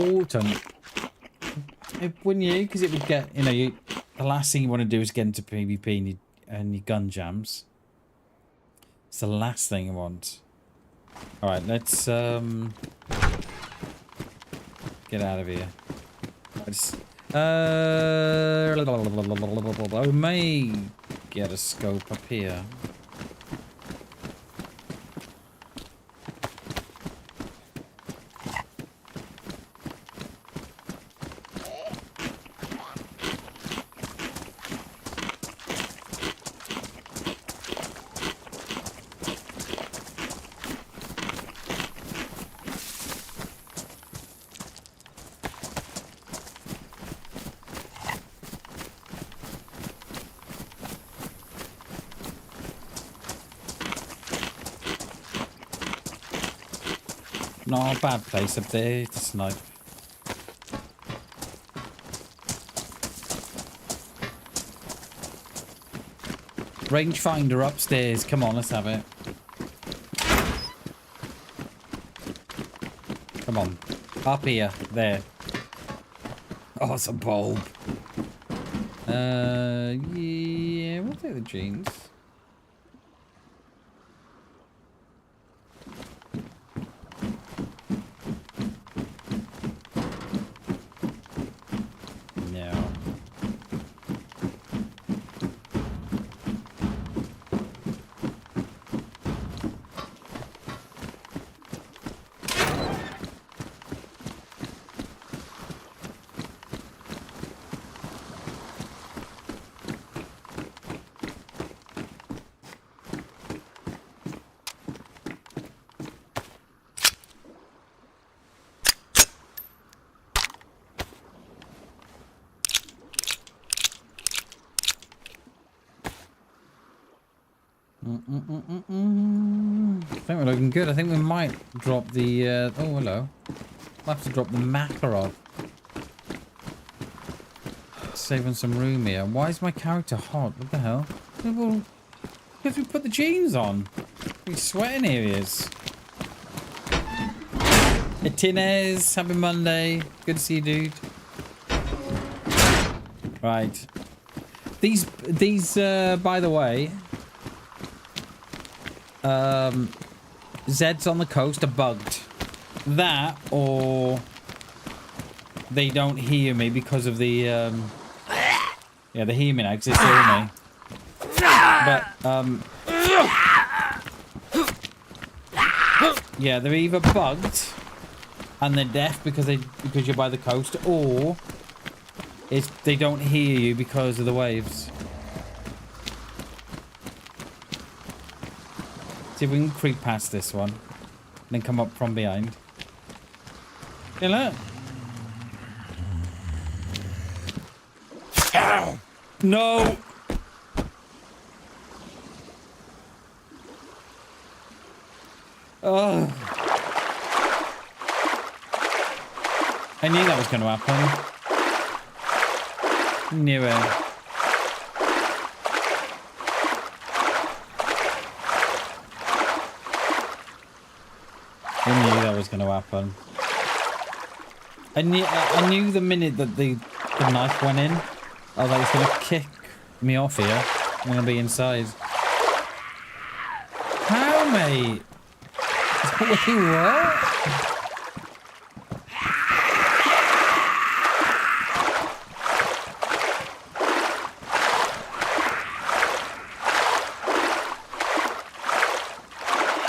wouldn't you? Because it would get, the last thing you want to do is get into PvP and your gun jams. It's the last thing you want. All right, let's get out of here. I may get a scope up here. Not a bad place up there to snipe. Rangefinder upstairs. Come on, let's have it. Come on. Up here. There. Oh, it's a bulb. Yeah, we'll take the jeans. I think we're looking good. I think we might drop the oh hello. We'll have to drop the Makarov. Saving some room here. Why is my character hot? What the hell? Well, because we put the jeans on. He's sweating here, he is. Etinez, happy Monday. Good to see you, dude. Right. These by the way, Zeds on the coast are bugged. That, or they don't hear me because of the yeah, they hear me now because they hear me. But Yeah, they're either bugged and they're deaf because you're by the coast, or they don't hear you because of the waves. See if we can creep past this one, and then come up from behind. Yeah, look. No. Oh. I knew that was going to happen. Knew it. I knew that was going to happen. I knew the minute that the knife went in, I was like, it's going to kick me off here. I'm going to be inside. How, mate? Wait, what?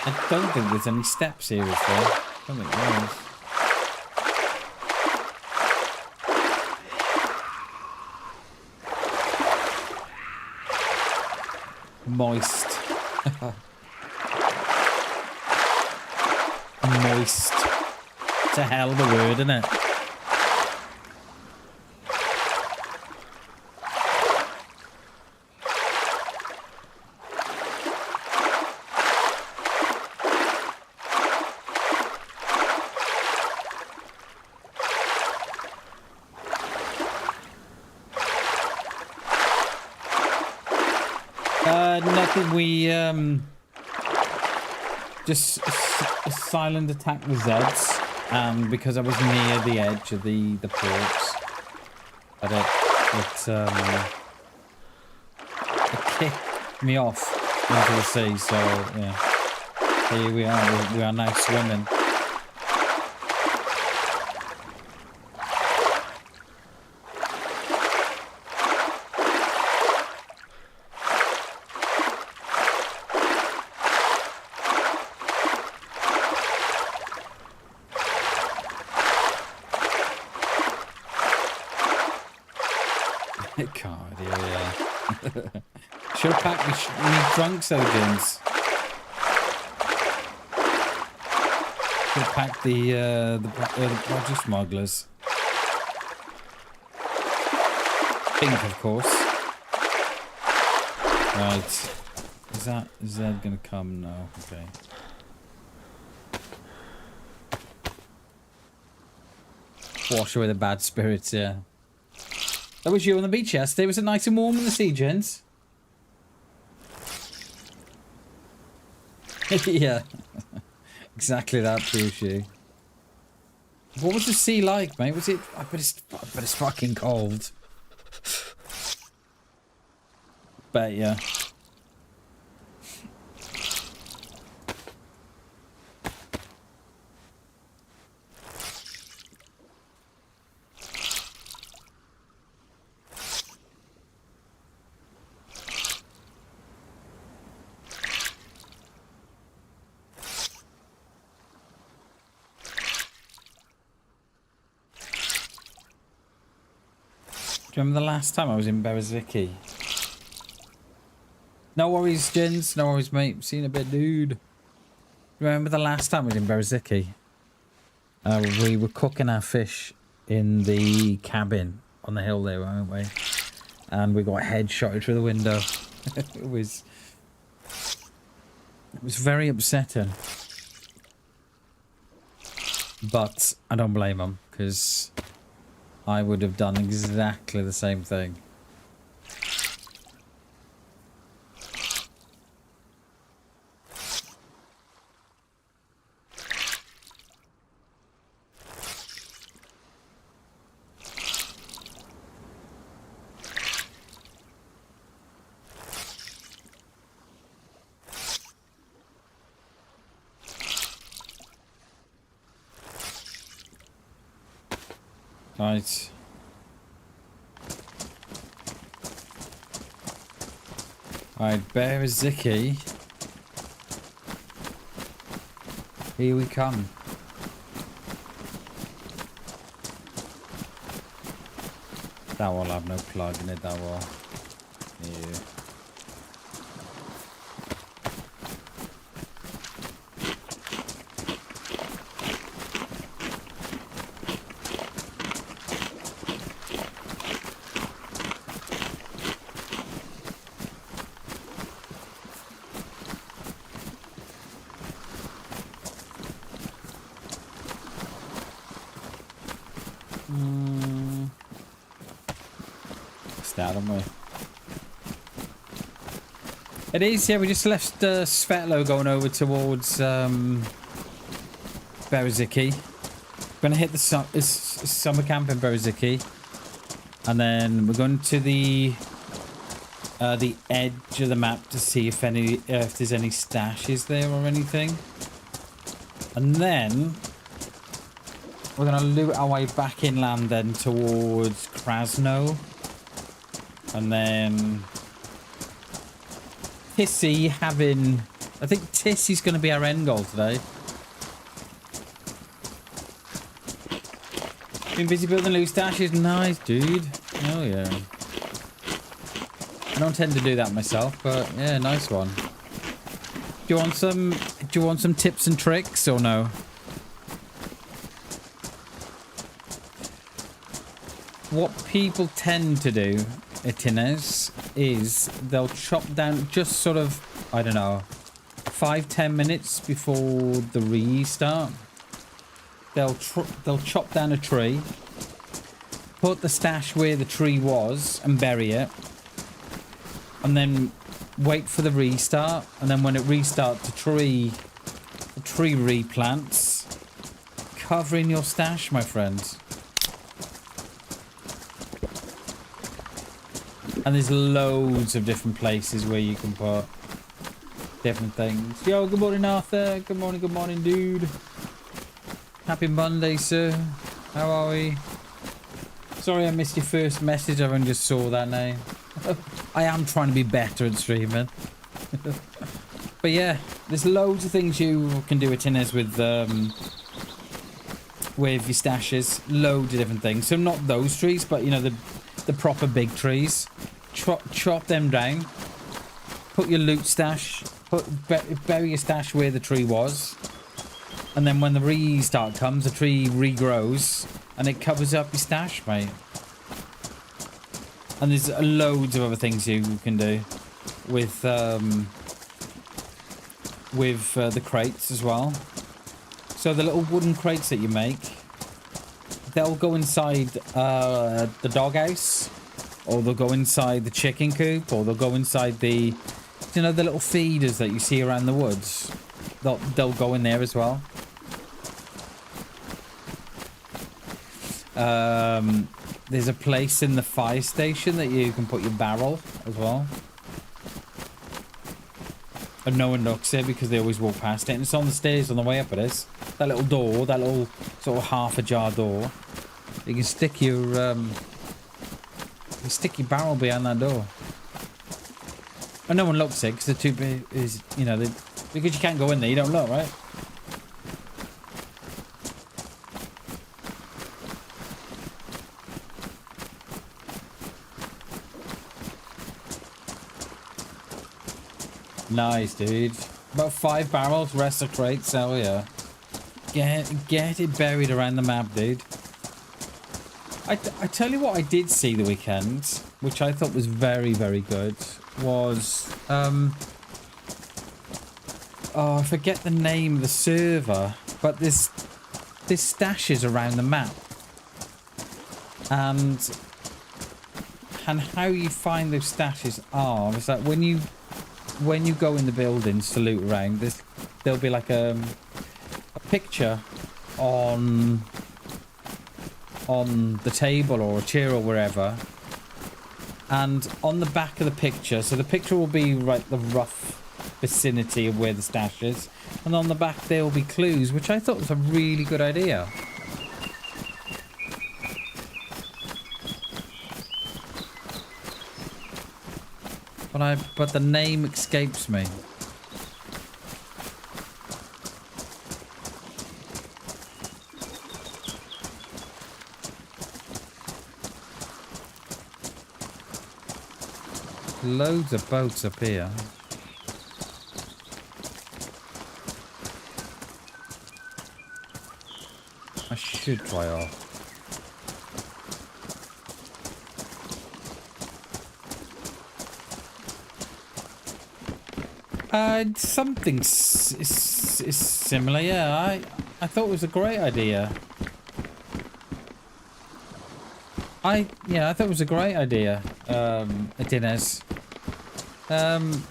I don't think there's any steps here, is there? I don't think there is. Moist. Moist. It's a hell of a word, isn't it? Nothing. We just silent attack the Zeds, because I was near the edge of the ports. But it kicked me off into the sea. So yeah, here we are. We are now swimming. God, yeah. Should have packed me drunk surgeons. Should have packed the produce smugglers. Pink, of course. Right. Is Zed gonna come? No. Okay. Wash away the bad spirits, yeah. That was you on the beach yesterday. Was it nice and warm in the sea, gents? Yeah. Exactly that, Pushy. What was the sea like, mate? Was it... I bet it's fucking cold. Bet, yeah. Do you remember the last time I was in Berziki? No worries, gents. No worries, mate. Seen a bit, dude. Remember the last time I was in Berziki? We were cooking our fish in the cabin on the hill there, weren't we? And we got headshotted through the window. It was very upsetting. But I don't blame them, because I would have done exactly the same thing. Right. Alright, Berziki Here we come. That will have no plug in it, that will. Yeah. Haven't we? It is, yeah. We just left Svetlo going over towards Bereziki. Gonna hit the summer camp in Bereziki, and then we're going to the edge of the map to see if there's any stashes there or anything, and then we're gonna loot our way back inland then towards Krasno. And then Tissy having... I think Tissy's going to be our end goal today. Been busy building loot stashes. Nice, dude. Oh, yeah. I don't tend to do that myself, but yeah, nice one. Do you want some tips and tricks or no? What people tend to do... Itines is they'll chop down just sort of, I don't know, 5-10 minutes before the restart. They'll chop down a tree, put the stash where the tree was and bury it, and then wait for the restart. And then when it restarts, the tree replants, covering your stash, my friends. And there's loads of different places where you can put different things. Yo, good morning, Arthur. Good morning, dude. Happy Monday, sir. How are we? Sorry I missed your first message. I only just saw that name. I am trying to be better at streaming. But yeah, there's loads of things you can do at Innes with your stashes. Loads of different things. So not those trees, but you know, the proper big trees. Chop them down, put your loot stash, bury your stash where the tree was, and then when the restart comes, the tree regrows and it covers up your stash, mate. And there's loads of other things you can do with the crates as well. So the little wooden crates that you make, they'll go inside the doghouse. Or they'll go inside the chicken coop, or they'll go inside the, you know, the little feeders that you see around the woods. They'll go in there as well. There's a place in the fire station that you can put your barrel as well. And no one looks there because they always walk past it. And it's on the stairs on the way up it is. That little door, that little sort of half a jar door. You can stick your barrel behind that door. And no one looks it because they're too big. You know, because you can't go in there, you don't look, right? Nice, dude. About 5 barrels, rest of crates. Hell yeah. Get it buried around the map, dude. I tell you what I did see the weekend, which I thought was very, very good, was... oh, I forget the name of the server, but there's stashes around the map. And how you find those stashes are, is that when you go in the buildings to loot around, there'll be like a picture on the table or a chair or wherever, and on the back of the picture, so the picture will be right the rough vicinity of where the stash is, and on the back there will be clues, which I thought was a really good idea. But the name escapes me. Loads of boats up here. I should dry off. Something is similar, yeah. I thought it was a great idea. I thought it was a great idea. At dinners. And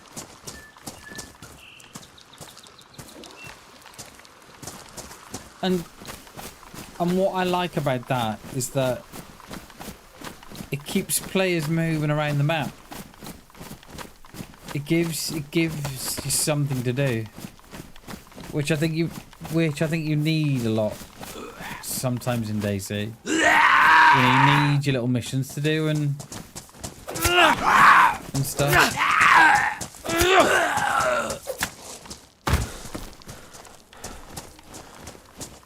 what I like about that is that it keeps players moving around the map. It gives you something to do, which I think you need a lot sometimes in DayZ. You need your little missions to do and stuff.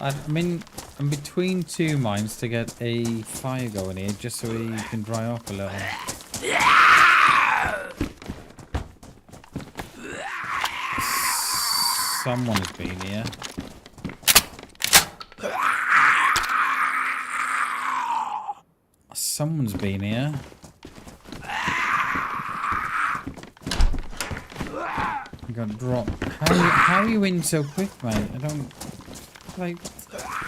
I mean, I'm between two mines to get a fire going here, just so we can dry off a little. Someone has been here. Someone's been here. I got dropped. How are you in so quick, mate? I don't... Like,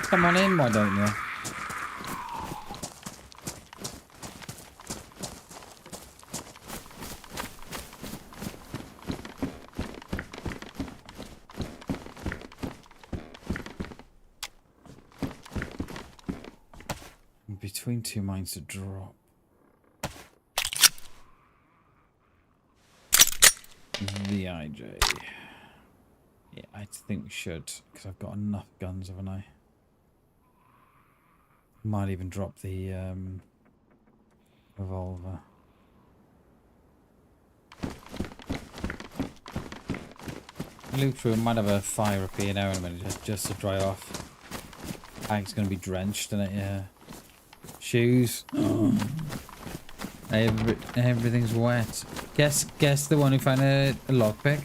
come on in, why don't you? Between two mines to drop. The IJ. Yeah, I think we should, because I've got enough guns, haven't I? Might even drop the revolver. Look through, might have a fire up here now in a minute, just to dry off. I think it's going to be drenched in it, yeah. Shoes. Oh. Everything's wet. Guess the one who found a lockpick.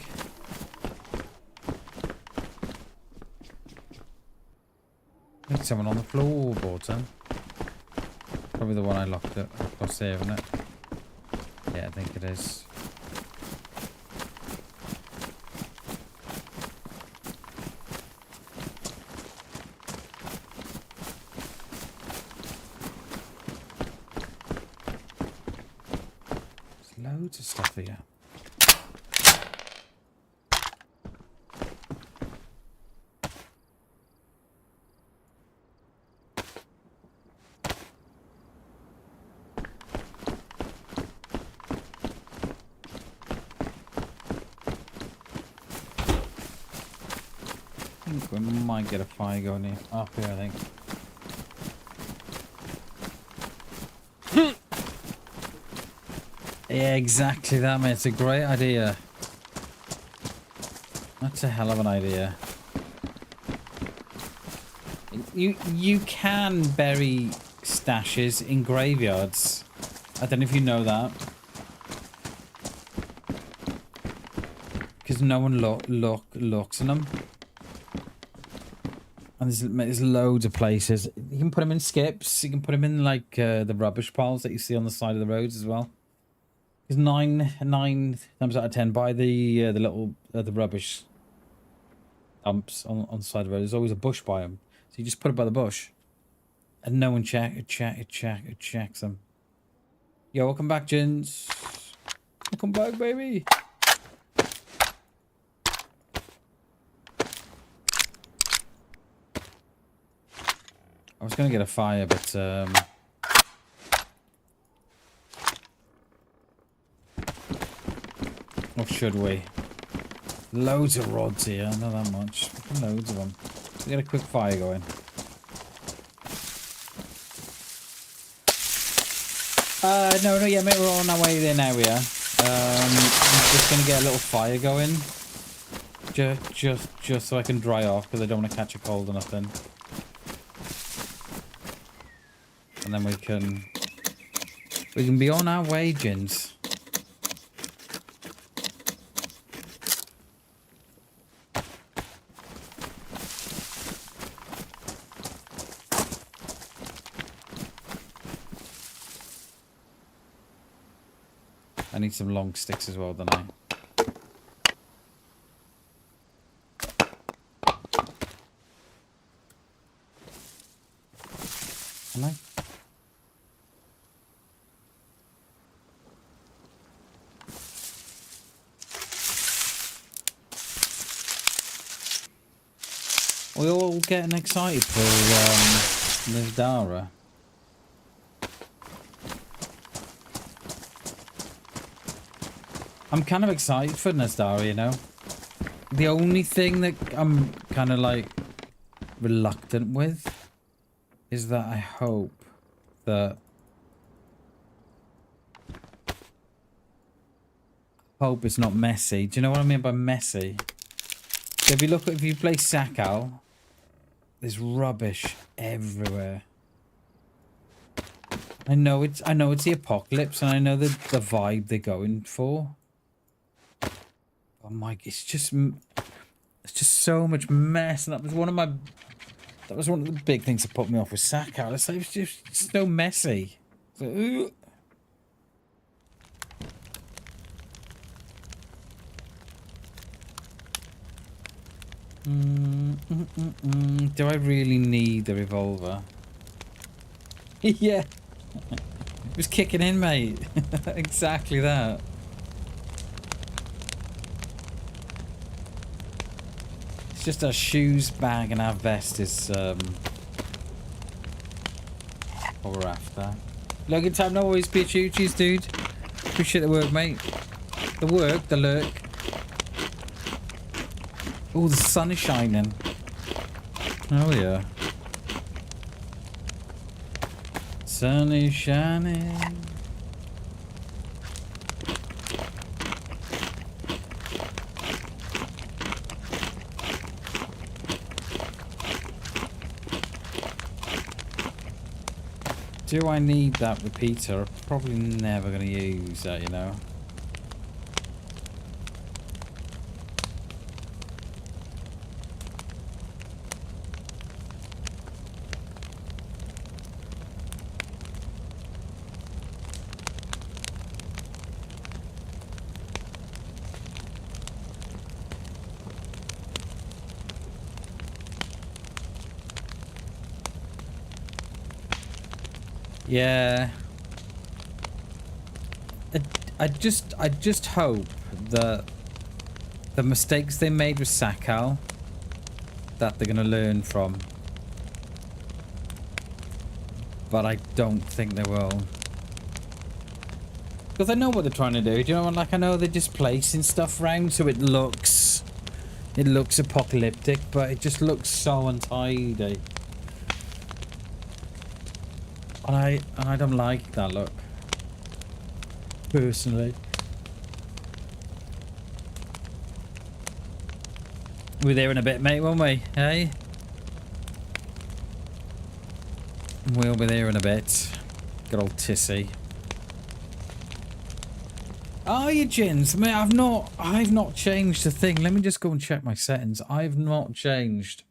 There's someone on the floorboard, son. Probably the one I locked up across there, isn't it? Yeah, I think it is. Loads of stuff here. I think we might get a fire going here. Up here, I think. Yeah, exactly that, mate. It's a great idea. That's a hell of an idea. You can bury stashes in graveyards. I don't know if you know that. Because no one looks in them. And there's loads of places. You can put them in skips. You can put them in like the rubbish piles that you see on the side of the roads as well. Because 9 times out of 10 by the little the rubbish dumps on the side of the road. There's always a bush by them, so you just put it by the bush, and no one checks them. Yo, welcome back, gents. Welcome back, baby. I was gonna get a fire, but or should we? Loads of rods here, not that much. Loads of them. Let's get a quick fire going. No, yeah, mate, we're on our way there now, yeah. I'm just gonna get a little fire going. Just so I can dry off, because I don't want to catch a cold or nothing. And then we can be on our way, gents. I need some long sticks as well, don't I? Am I? We're all getting excited for Ms. Dara. I'm kind of excited for Nazdara, you know. The only thing that I'm kind of like reluctant with is that I hope that it's not messy. Do you know what I mean by messy? So if you play Sakal, there's rubbish everywhere. I know it's the apocalypse, and I know the vibe they're going for. Oh my, it's just so much mess, and that was one of the big things that put me off with Sakal. It's like it's just so messy. It's like, ooh. Do I really need the revolver? Yeah. It was kicking in, mate. Exactly that. It's just our shoes, bag, and our vest is what we're after. Logan time, no always be choochies, dude. Appreciate the work, mate. The work, the lurk. Oh, the sun is shining. Oh yeah. Sun is shining. Do I need that repeater? I'm probably never going to use that, you know. Yeah. I just hope that the mistakes they made with Sakal, that they're gonna learn from. But I don't think they will. Because I know what they're trying to do. Do you know what? Like, I know they're just placing stuff around so it looks apocalyptic, but it just looks so untidy. And I don't like that look. Personally. We're there in a bit, mate, won't we? Hey? We'll be there in a bit. Good old Tissy. Are you, Jins? Mate, I've not changed a thing. Let me just go and check my settings. I've not changed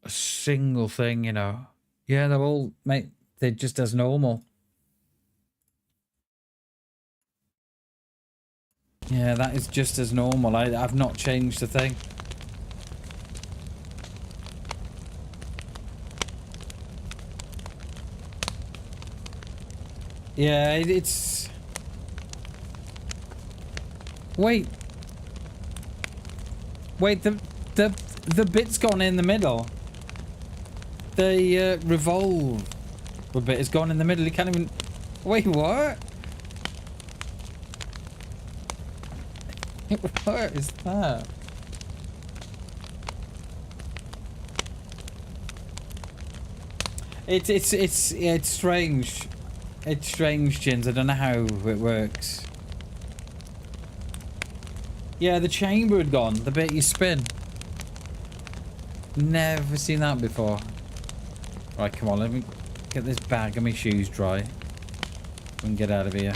a single thing, you know. Yeah, they're all, mate, they're just as normal. Yeah, that is just as normal. I've not changed a thing. Yeah, it's... Wait. Wait, the bit's gone in the middle. The revolve bit has gone in the middle. You can't even... Wait, what? What is that? It's strange. It's strange, Jins. I don't know how it works. Yeah, the chamber had gone. The bit you spin. Never seen that before. Right, come on. Let me get this bag of my shoes dry. We can get out of here.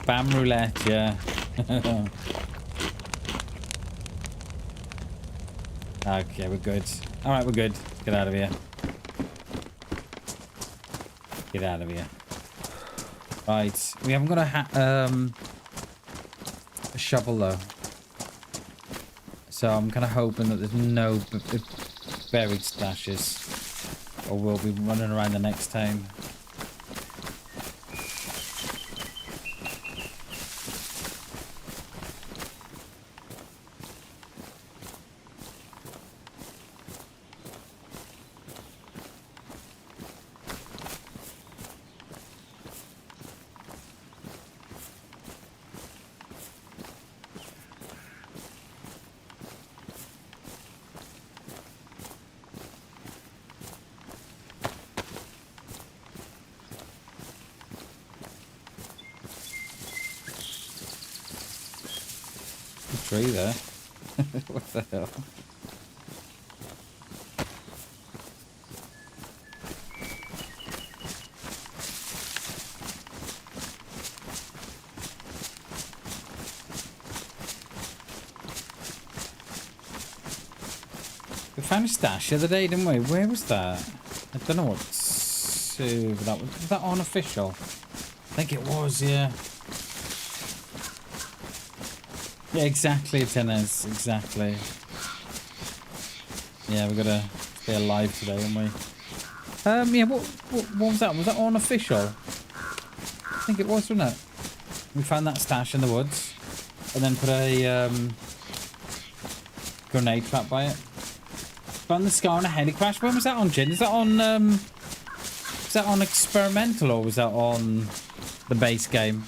Bam roulette, yeah. Okay, we're good. Alright, we're good. Get out of here. Get out of here. Right. We haven't got a shovel, though. So I'm kind of hoping that there's no buried stashes. Or we'll be running around the next town. Tree there. What the hell? We found a stash the other day, didn't we? Where was that? I don't know what that was that unofficial? I think it was, yeah. Yeah, exactly, Tennis. Exactly. Yeah, we gotta stay alive today, haven't we? Yeah, what was that? Was that unofficial? I think it was, wasn't it? We found that stash in the woods. And then put a grenade trap by it. Found the scar on a heli crash. When was that on, Jin? Is that on experimental or was that on the base game?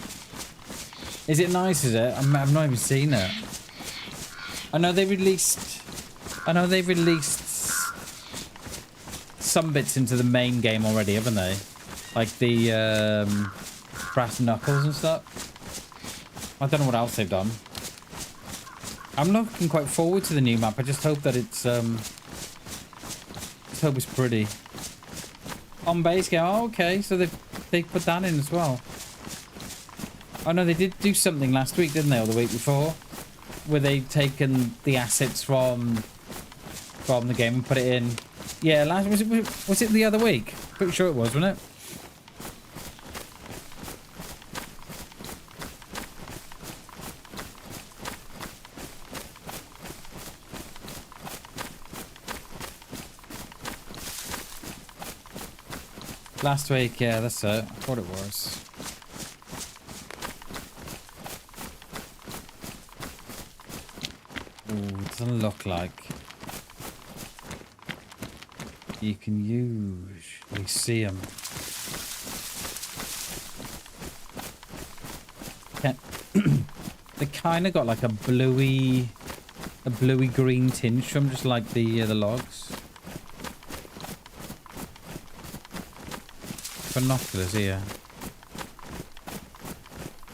Is it nice, is it? I've not even seen it. I know they released some bits into the main game already, haven't they? Like the brass knuckles and stuff. I don't know what else they've done. I'm looking quite forward to the new map. I just hope that it's just hope it's pretty. On base game, oh, okay, so they put that in as well. Oh no, they did do something last week, didn't they, or the week before, where they'd taken the assets from the game and put it in. Yeah, was it the other week? Pretty sure it was, wasn't it? Last week, yeah, that's it. I thought it was. Ooh, it doesn't look like you can usually see them. They kind of got like a bluey green tinge from just like the logs. Binoculars here.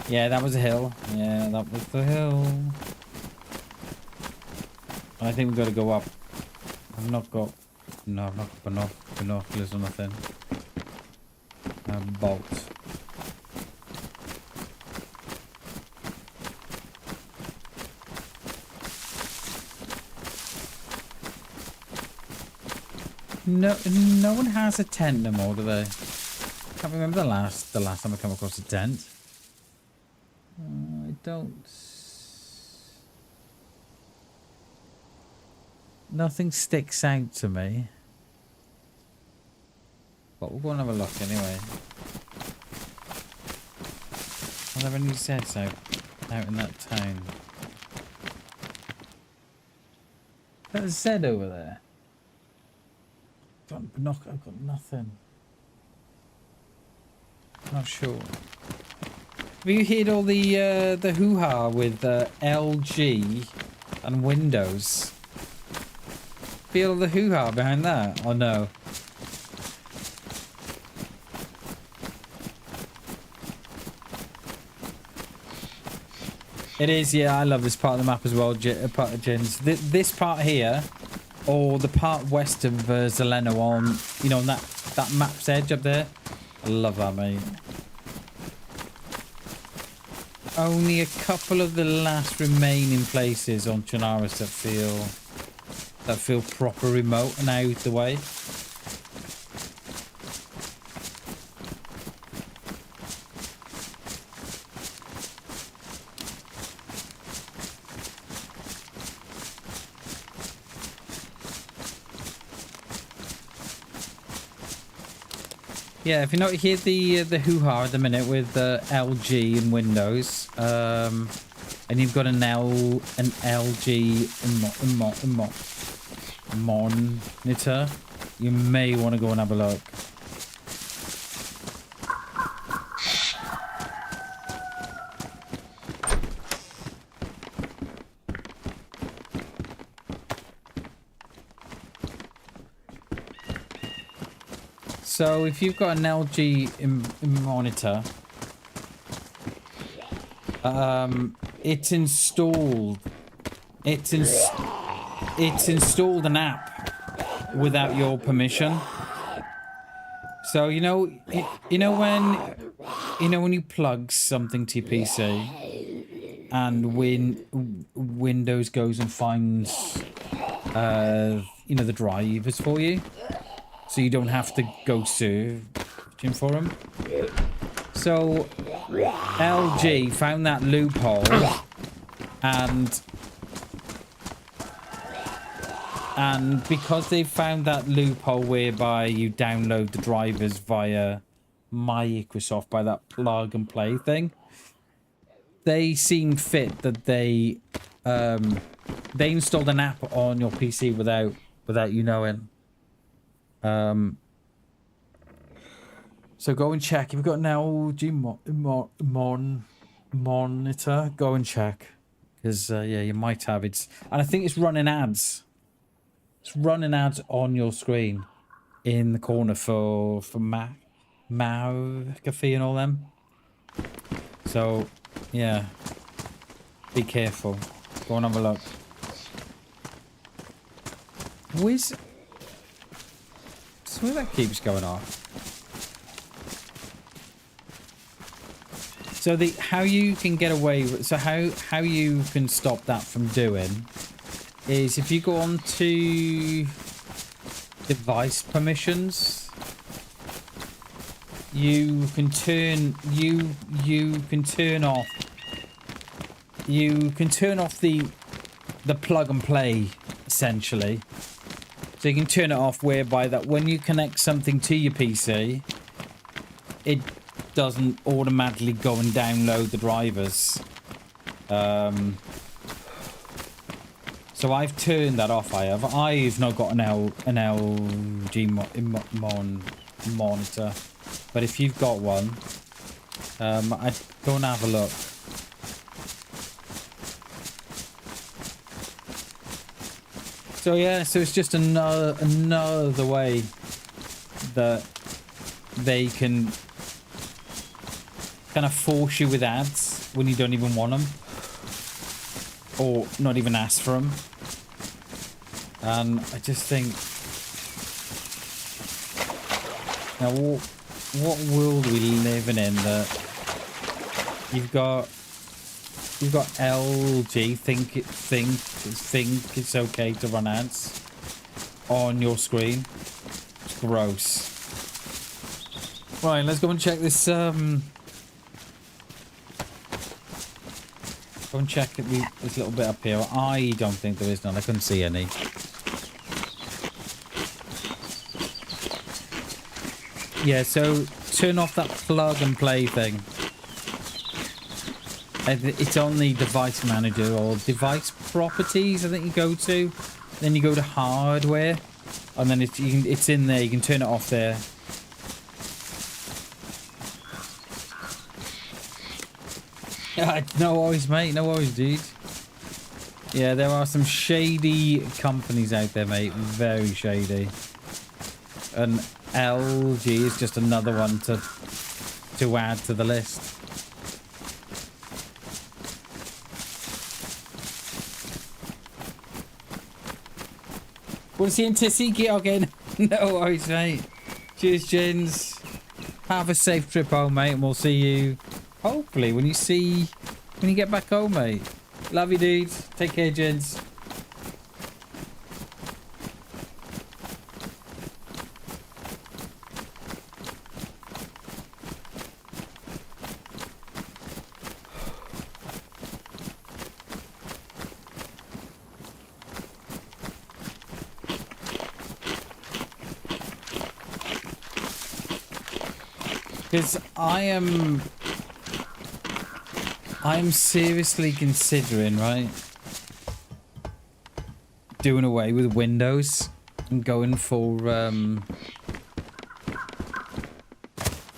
Yeah, that was a hill. Yeah, that was the hill. And I think we've got to go up. I've not got binoculars or nothing. Bolt. No one has a tent no more, do they? Can't remember the last time I come across a tent. I don't. Nothing sticks out to me. But we'll go and have a look anyway. Are there any Zeds out in that town? Is that a Zed over there? I've got nothing. Not sure. Have you heard all the hoo-ha with LG and Windows? Feel the hoo-ha behind that, or no? It is, yeah. I love this part of the map as well, part of Jins. This part here, or the part west of Zeleno on, you know, on that map's edge up there. I love that, mate. only a couple of the last remaining places on Chernarus that feel proper remote and out the way. Yeah, if you not hear the hoo-ha at the minute with LG and Windows, and you've got an LG monitor, you may want to go and have a look. So if you've got an LG monitor, it's installed. It's installed an app without your permission. So you know when you plug something to your PC, and when Windows goes and finds the drivers for you. So you don't have to go searching for them. So LG found that loophole, and because they found that loophole whereby you download the drivers via Microsoft by that plug and play thing, they seemed fit that they installed an app on your PC without you knowing. So go and check. If you've got an LG monitor, go and check. Because, yeah, you might have. And I think it's running ads. It's running ads on your screen in the corner for McAfee and all them. So, yeah. Be careful. Go and have a look. So that keeps going off. So how you can get away with, so how you can stop that from doing is if you go on to device permissions, you can turn off the plug and play essentially. So you can turn it off whereby that when you connect something to your PC, it doesn't automatically go and download the drivers. So I've turned that off. I've not got an LG monitor, but if you've got one, I'd go and have a look. So yeah, so it's just another way that they can kind of force you with ads when you don't even want them, or not even ask for them. And I just think, now what world are we living in that you've got LG think it's okay to run ads on your screen? It's gross. Right, let's go and check this. Go and check this little bit up here. I don't think there is none. I couldn't see any. Yeah, so turn off that plug and play thing. It's on the device manager or device properties, I think you go to. Then you go to hardware, and then it's in there. You can turn it off there. No worries, mate. No worries, dude. Yeah, there are some shady companies out there, mate. Very shady. And LG is just another one to add to the list. Want to see him Tissy? Get again. No worries, mate. Cheers, Jins. Have a safe trip home, mate, and we'll see you hopefully when you see when you get back home, mate. Love you, dudes. Take care, gents. Because I am seriously considering, right, doing away with Windows and going for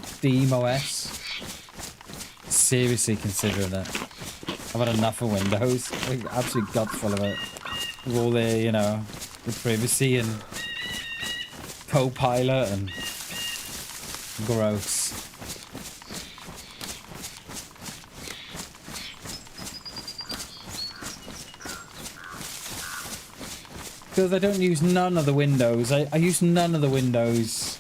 Steam OS. Seriously considering it. I've had enough of Windows. I'm absolutely gut full of it. With all their, you know, the privacy and Copilot and gross. Because I don't use none of the Windows. I use none of the Windows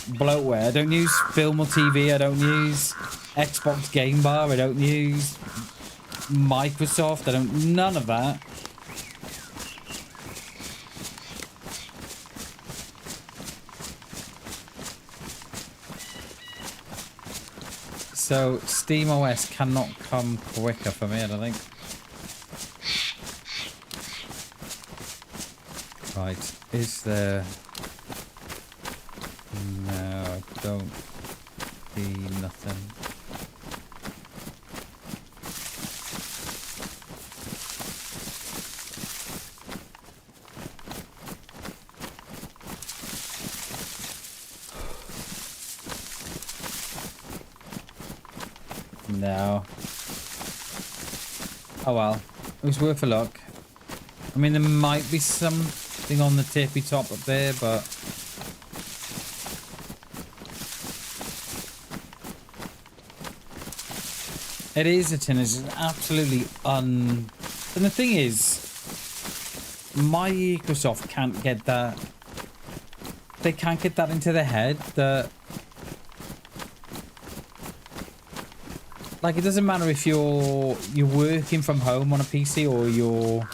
bloatware. I don't use Film or TV. I don't use Xbox Game Bar. I don't use Microsoft. I don't... None of that. So Steam OS cannot come quicker for me, I don't think. Right, is there... No, I don't see nothing. No. Oh well, it was worth a look. I mean, there might be something on the tippy top up there, but it is a tin. It's absolutely And the thing is, Microsoft can't get that. They can't get that into their head that. Like, it doesn't matter if you're working from home on a PC or you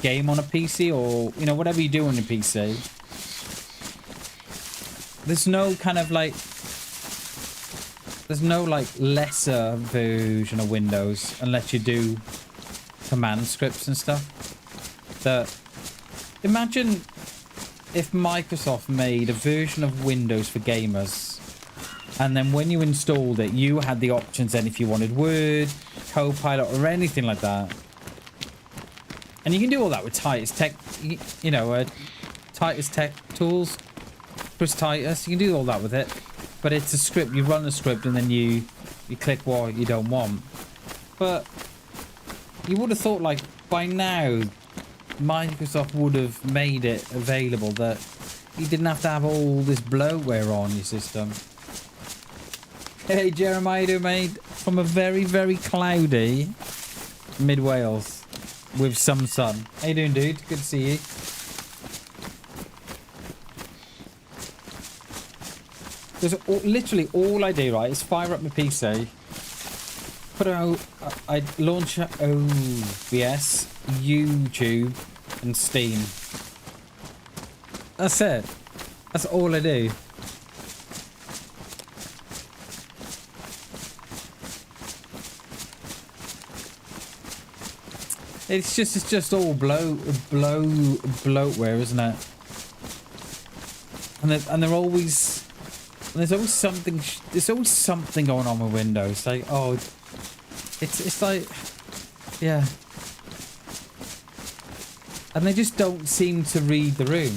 game on a PC or, you know, whatever you do on your PC. There's no kind of like... There's no like lesser version of Windows unless you do command scripts and stuff. That imagine if Microsoft made a version of Windows for gamers. And then when you installed it, you had the options then if you wanted Word, Copilot, or anything like that. And you can do all that with Titus Tech, you know, Titus Tech tools. Chris Titus, you can do all that with it. But it's a script. You run a script and then you click what you don't want. But you would have thought, like, by now, Microsoft would have made it available that you didn't have to have all this bloatware on your system. Hey Jeremiah, mate, from a very, very cloudy mid Wales with some sun. How you doing, dude? Good to see you. Because literally all I do, right, is fire up my PC, put out, I launch OBS, YouTube, and Steam. That's it. That's all I do. It's just all bloatware, isn't it? And there's always something. There's always something going on with Windows. Like, oh, it's like, yeah. And they just don't seem to read the room.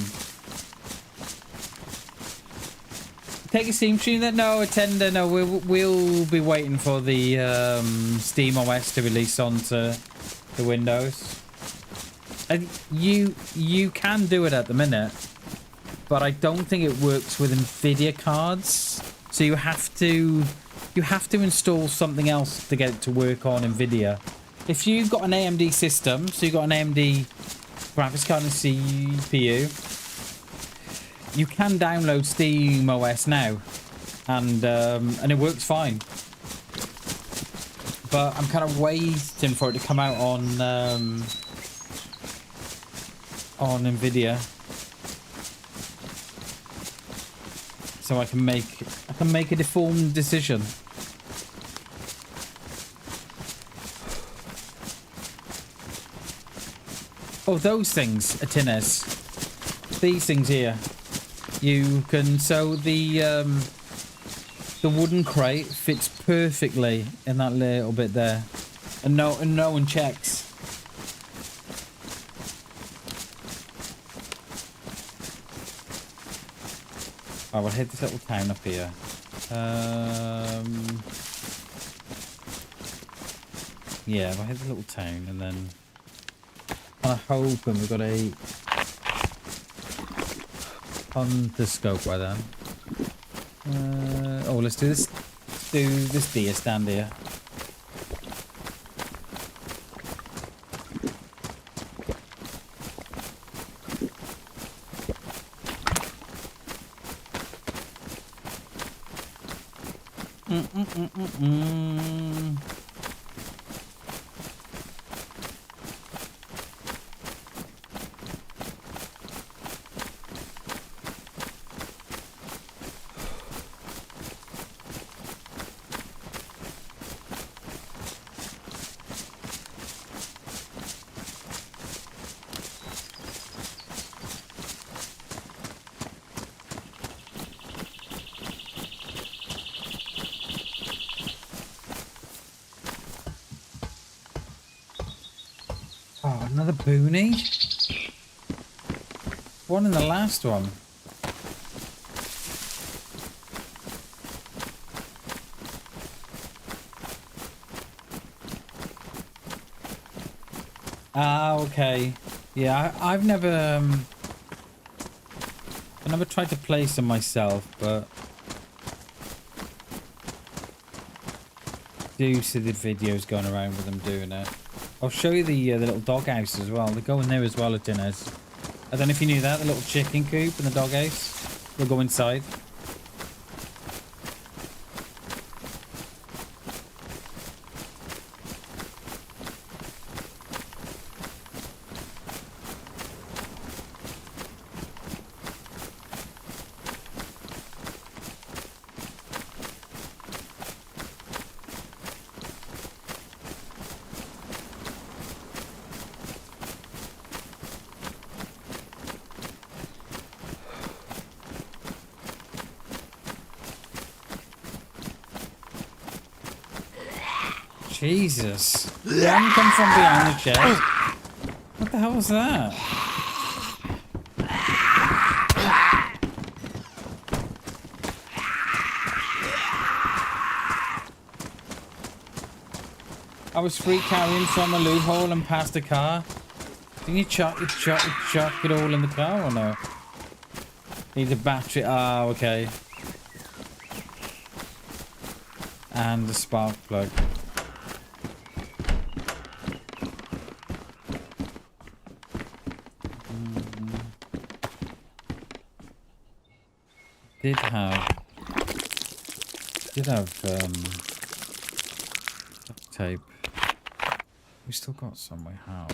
Take a Steam stream then? No, attender. No, we'll be waiting for the Steam OS to release onto the Windows. And you can do it at the minute, but I don't think it works with Nvidia cards. So you have to install something else to get it to work on Nvidia. If you've got an AMD system, so you've got an AMD graphics card and CPU, you can download Steam OS now, and it works fine. But I'm kind of waiting for it to come out on Nvidia, so I can make a deformed decision. Oh, those things, Atines. These things here. You can sew the wooden crate fits perfectly in that little bit there, and no one checks. I will hit this little town up here. Yeah, I'll hit the little town, and then I'm hoping we've got a underscope by then. Oh, let's do this. Do this deer stand here. Oh, another boonie? One in the last one. Ah, okay. Yeah, I've never tried to place them myself, but do see the videos going around with them doing it. I'll show you the little dog house as well. They go in there as well, Atines. I don't know if you knew that, the little chicken coop and the dog house. They'll go inside. Jesus. One come from behind the shed. What the hell was that? I was free carrying from a loophole and past a car. Didn't you chuck it all in the car or no? Need a battery. Ah, okay. And the spark plug. Did have duct tape. We still got some. We have.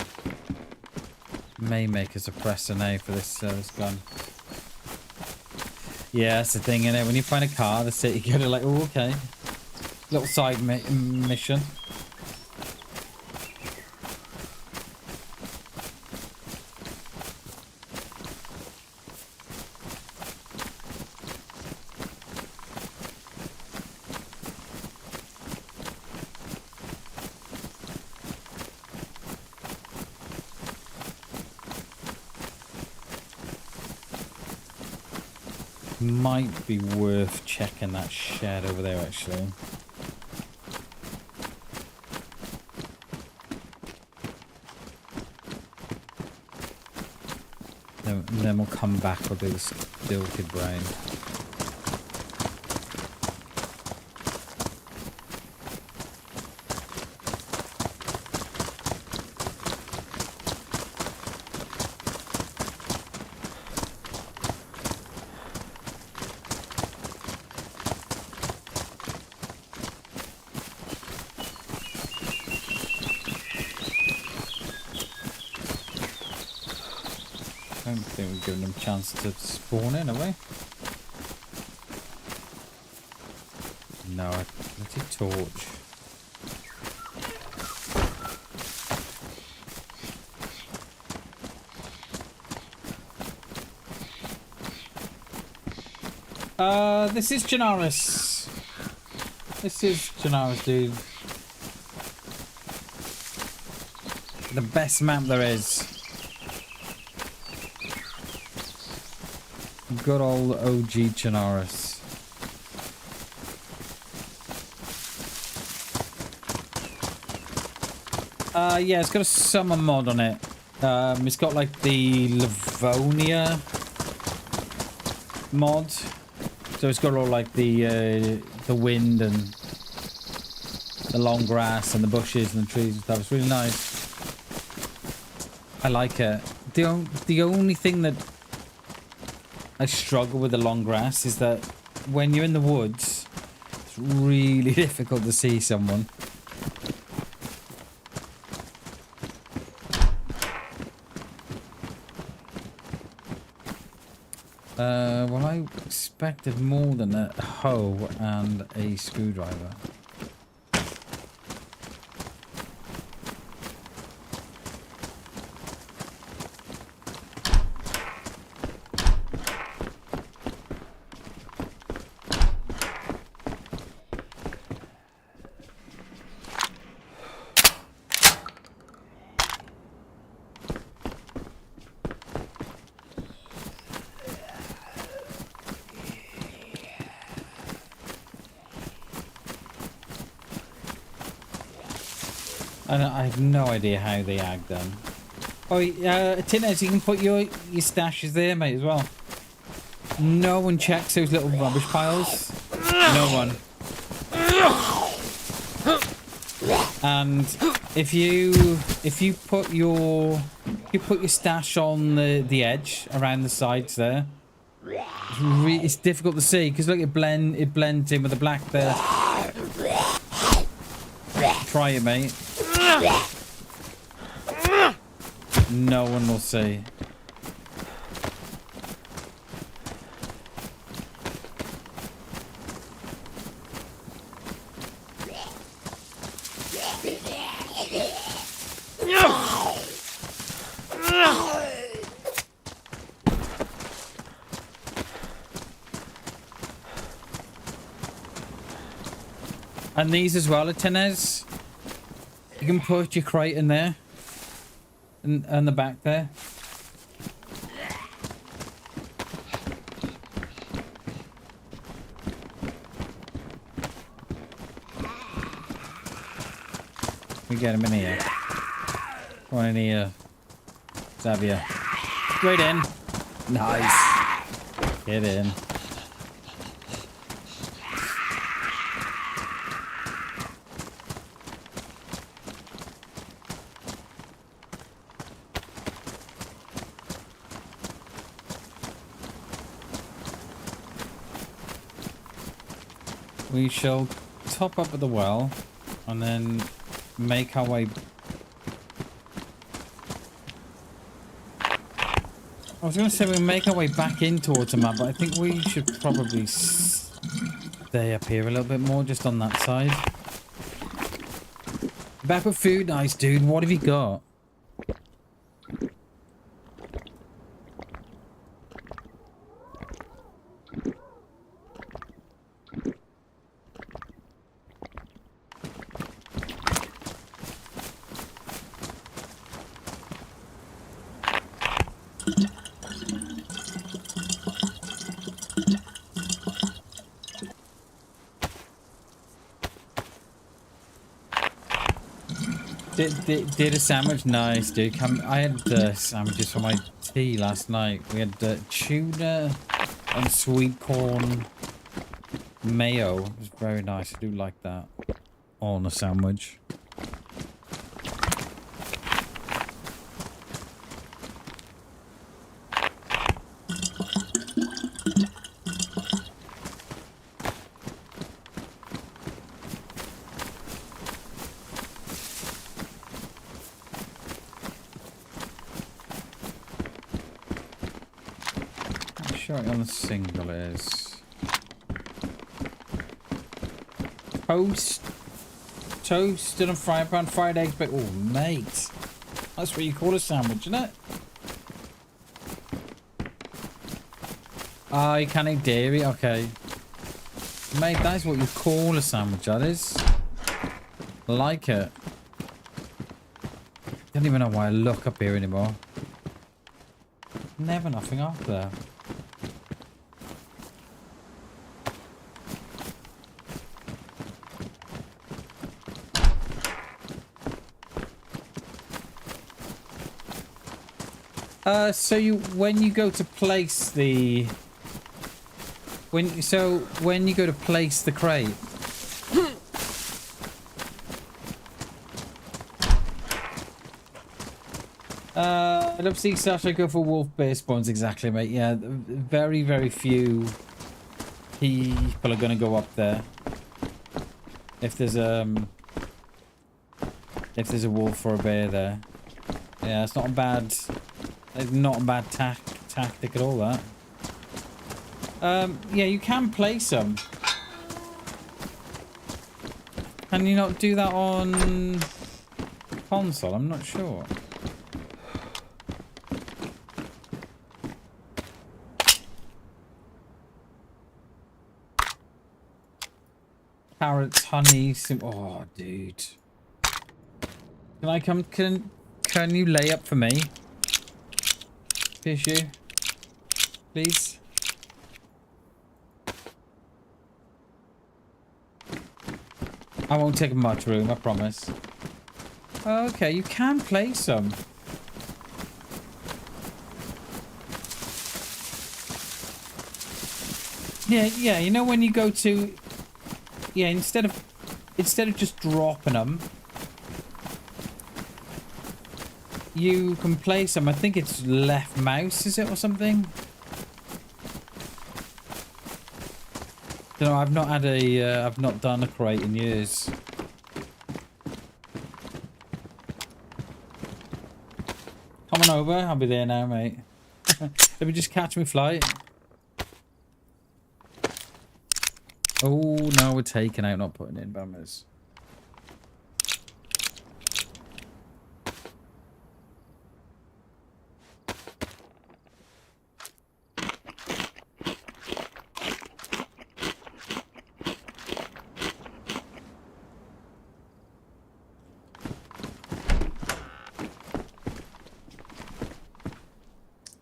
May make us a suppressor now for this this gun. Yeah, that's the thing, innit? When you find a car, that's it. You go to like, oh, okay, little side mission. Might be worth checking that shed over there, actually. And then we'll come back. We'll do the stilted brain. I don't think we've given them a chance to spawn in, have we? No, let's see torch. This is Janaris. This is Janaris, dude. The best map there is. Good old OG Janaris. Yeah, it's got a summer mod on it. It's got like the Livonia mod. So it's got all like the wind and the long grass and the bushes and the trees and stuff. It's really nice. I like it. The only thing that I struggle with the long grass is that when you're in the woods, it's really difficult to see someone. Well, I expected more than a hoe and a screwdriver. I have no idea how they ag them. Oh, Tinez, you can put your stashes there, mate, as well. No one checks those little rubbish piles. No one. And if you put your stash on the edge around the sides there, it's difficult to see because look, it blends in with the black there. Try it, mate. No one will see. And these as well are Tenez. You can put your crate in there. And the back there. We get him in here. Come on in here. Xavier. Straight in. Nice. Get in. We shall top up at the well and then make our way. I was going to say we make our way back in towards the map, but I think we should probably stay up here a little bit more, just on that side. Back with food, nice dude. What have you got? Did a sandwich? Nice, dude. I had sandwiches for my tea last night. We had tuna and sweet corn mayo. It was very nice. I do like that on a sandwich. Short on the single is toasted on frying pan, fried eggs, but oh mate, that's what you call a sandwich, isn't it? Oh, you can't eat dairy, okay. Mate, that's what you call a sandwich, that is. I like it. Don't even know why I look up here anymore. Never nothing up there. So when you go to place the when you go to place the crate, I love seeing Sasha go for wolf bear spawns, exactly, mate. Yeah, very, very few people are gonna go up there. If there's a wolf or a bear there. Yeah, it's not a bad tactic at all, that. Yeah, you can place them. Can you not do that on console? I'm not sure. Carrots, honey, oh, dude. Can I come? Can you lay up for me? Issue, please. I won't take much room, I promise. Okay, you can place them. Yeah, you know when you go to... Yeah, instead of just dropping them, you can place them. I think it's left mouse, is it, or something? No, I've not had a, I've not done a crate in years. Come on over, I'll be there now, mate. Let me just catch my flight. Oh, no, we're taking out, not putting in, bammers.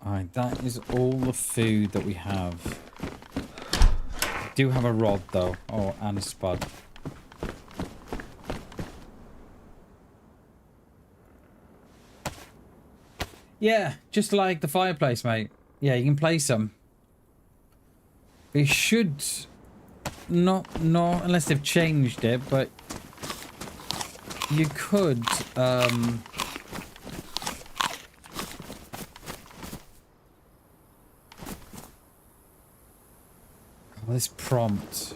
Alright, that is all the food that we have. I do have a rod though. Oh, and a spud. Yeah, just like the fireplace, mate. Yeah, you can place them. They should not unless they've changed it, but you could this prompt.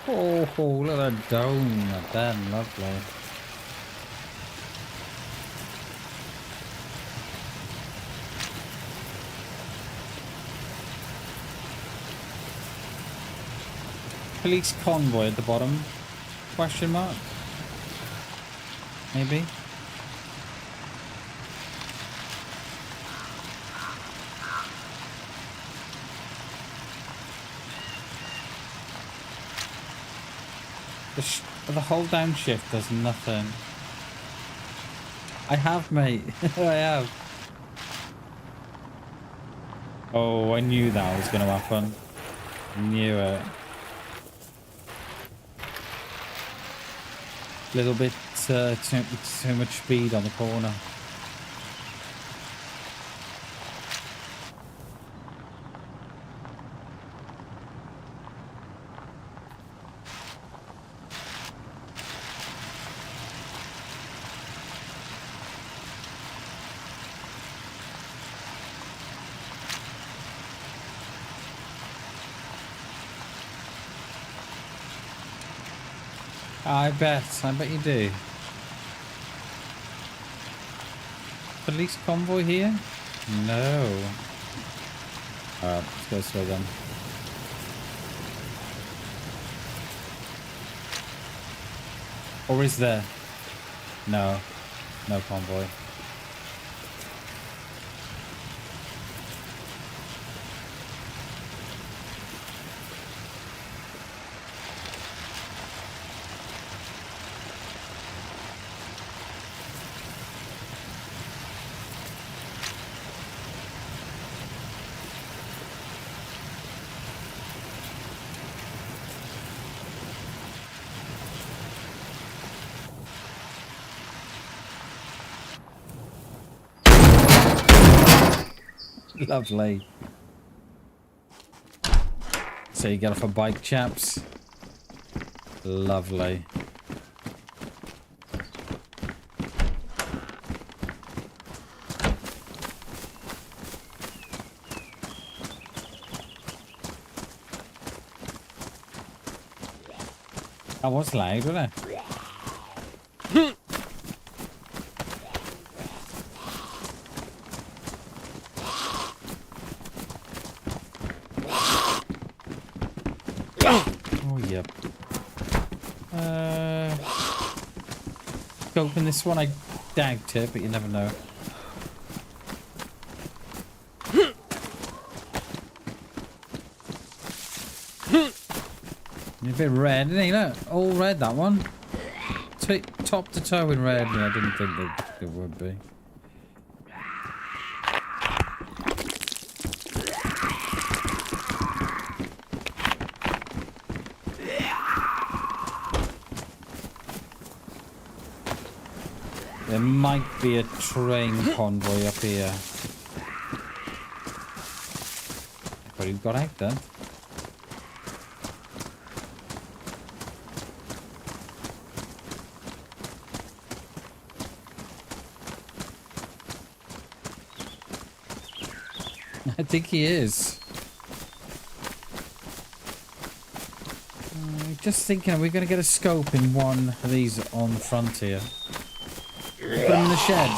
Oh, look at that dome. That's lovely. Police convoy at the bottom. Question mark? Maybe. The hold down shift does nothing. I have, mate. I have. Oh, I knew that was going to happen. Knew it. Little bit too much speed on the corner. I bet you do. Police convoy here? No. Alright, let's go this way then. Or is there? No. No convoy. Lovely. So you get off a bike, chaps. Lovely. That was loud, wasn't it? Oh, yep. Open this one, I doubt it, but you never know. A bit red, isn't he? Look, all red, that one. Top to toe in red. Yeah, I didn't think that it would be. There might be a train convoy up here. But he got out then. I think he is. Just thinking, are we going to get a scope in one of these on the front here? Put him in the shed.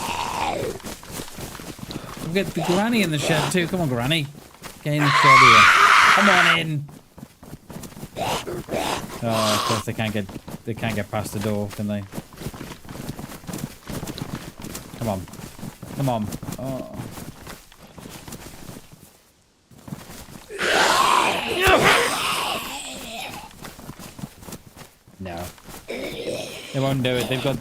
We'll get the granny in the shed too. Come on, granny. Get in the shed here. Come on in. Oh, of course they can't get past the door, can they? Come on. Come on. Oh. No. They won't do it. They've got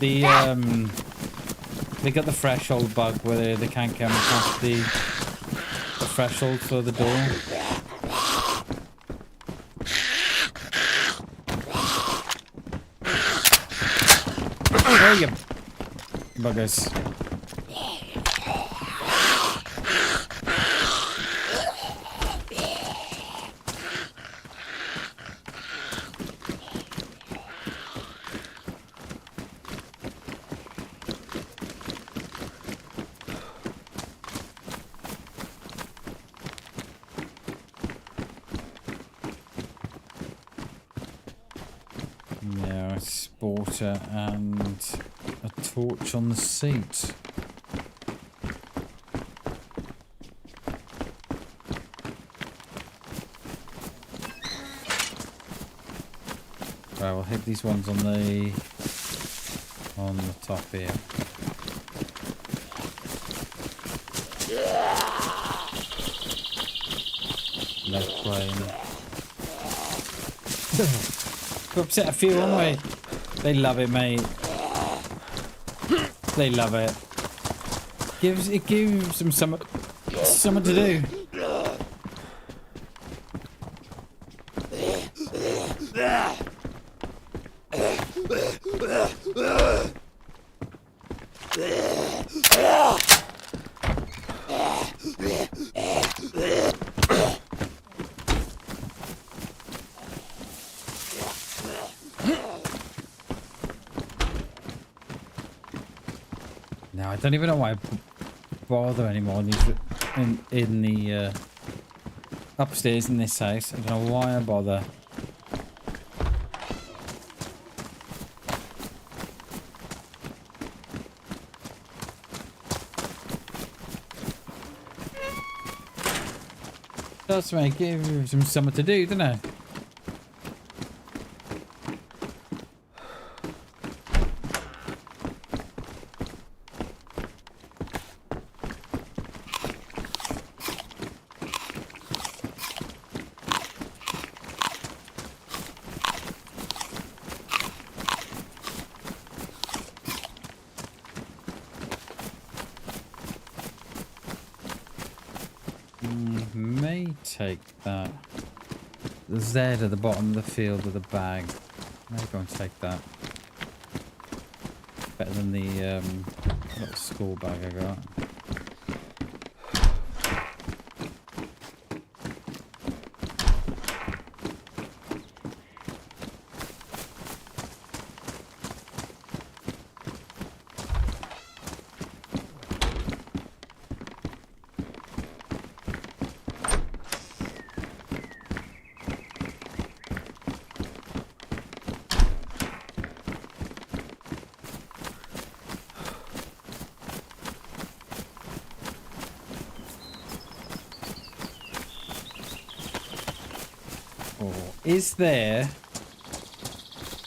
the threshold bug where they can't come past the threshold for the door. There you go. Buggers. Yeah, a sporter and a torch on the seat. Right, we'll hit these ones on the top here. Left plane. We upset a few, won't we? They love it, mate. They love it. It gives them something to do. No, I don't even know why I bother anymore in the upstairs in this house. I don't know why I bother. Does make it some something to do, doesn't it? May take that. The Z at the bottom of the field with a bag. May go and take that. Better than the little school bag I got. Is there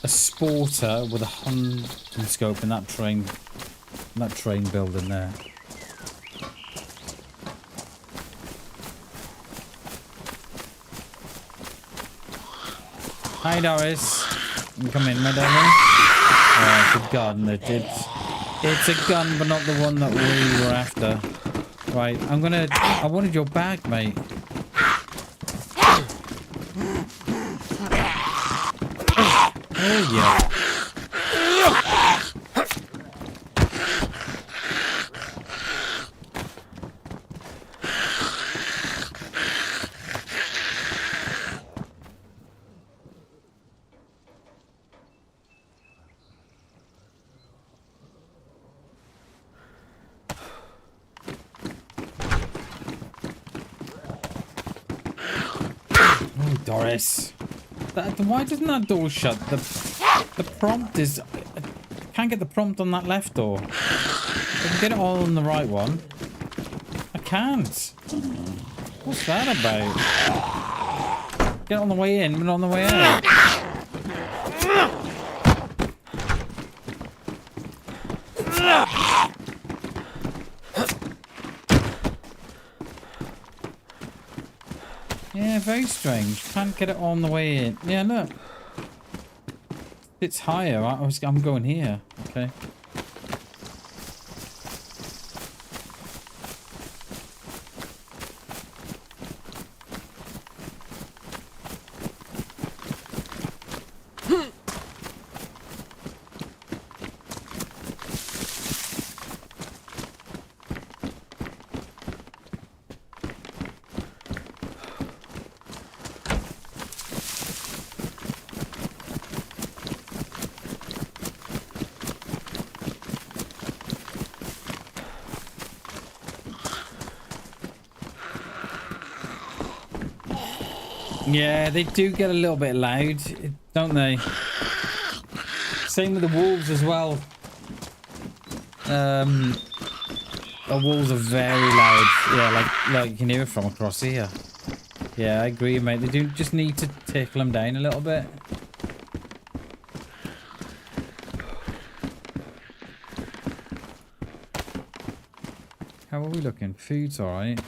a sporter with a hunting scope in that train building there? Hi Doris. Come in, my darling. Oh, it's a gun. It's a gun, but not the one that we were after. Right, I wanted your bag, mate. Oh yeah. Oh, Doris. Why doesn't that door shut? The prompt is... I can't get the prompt on that left door. I can get it all on the right one. I can't. What's that about? Get it on the way in, but not on the way out. Yeah, very strange. Can't get it on the way in. Yeah, look. It's higher. I'm going here. Okay. Yeah, they do get a little bit loud, don't they? Same with the wolves as well. The wolves are very loud. Yeah, like you can hear it from across here. Yeah, I agree, mate. They do just need to tickle them down a little bit. How are we looking? Food's alright.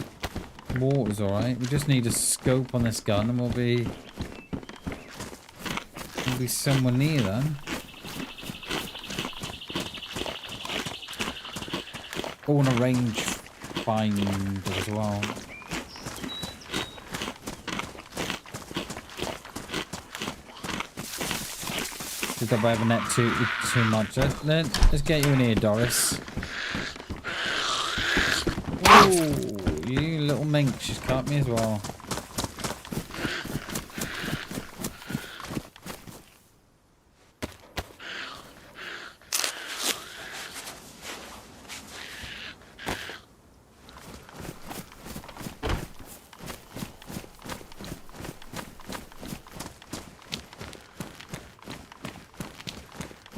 Water's alright. We just need a scope on this gun and we'll be somewhere near then. Oh, and a range finder as well. Did that have a net too much? Let's get you in here, Doris. Oh, you little mink, she's caught me as well.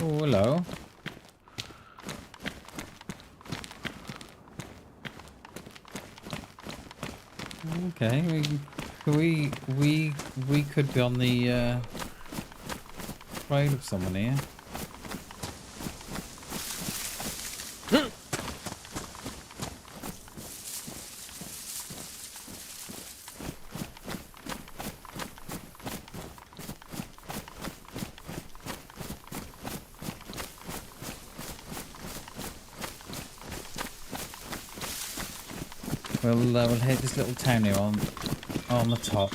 Oh, hello. Okay, we could be on the trail of someone here. We'll hit this little town here on the top,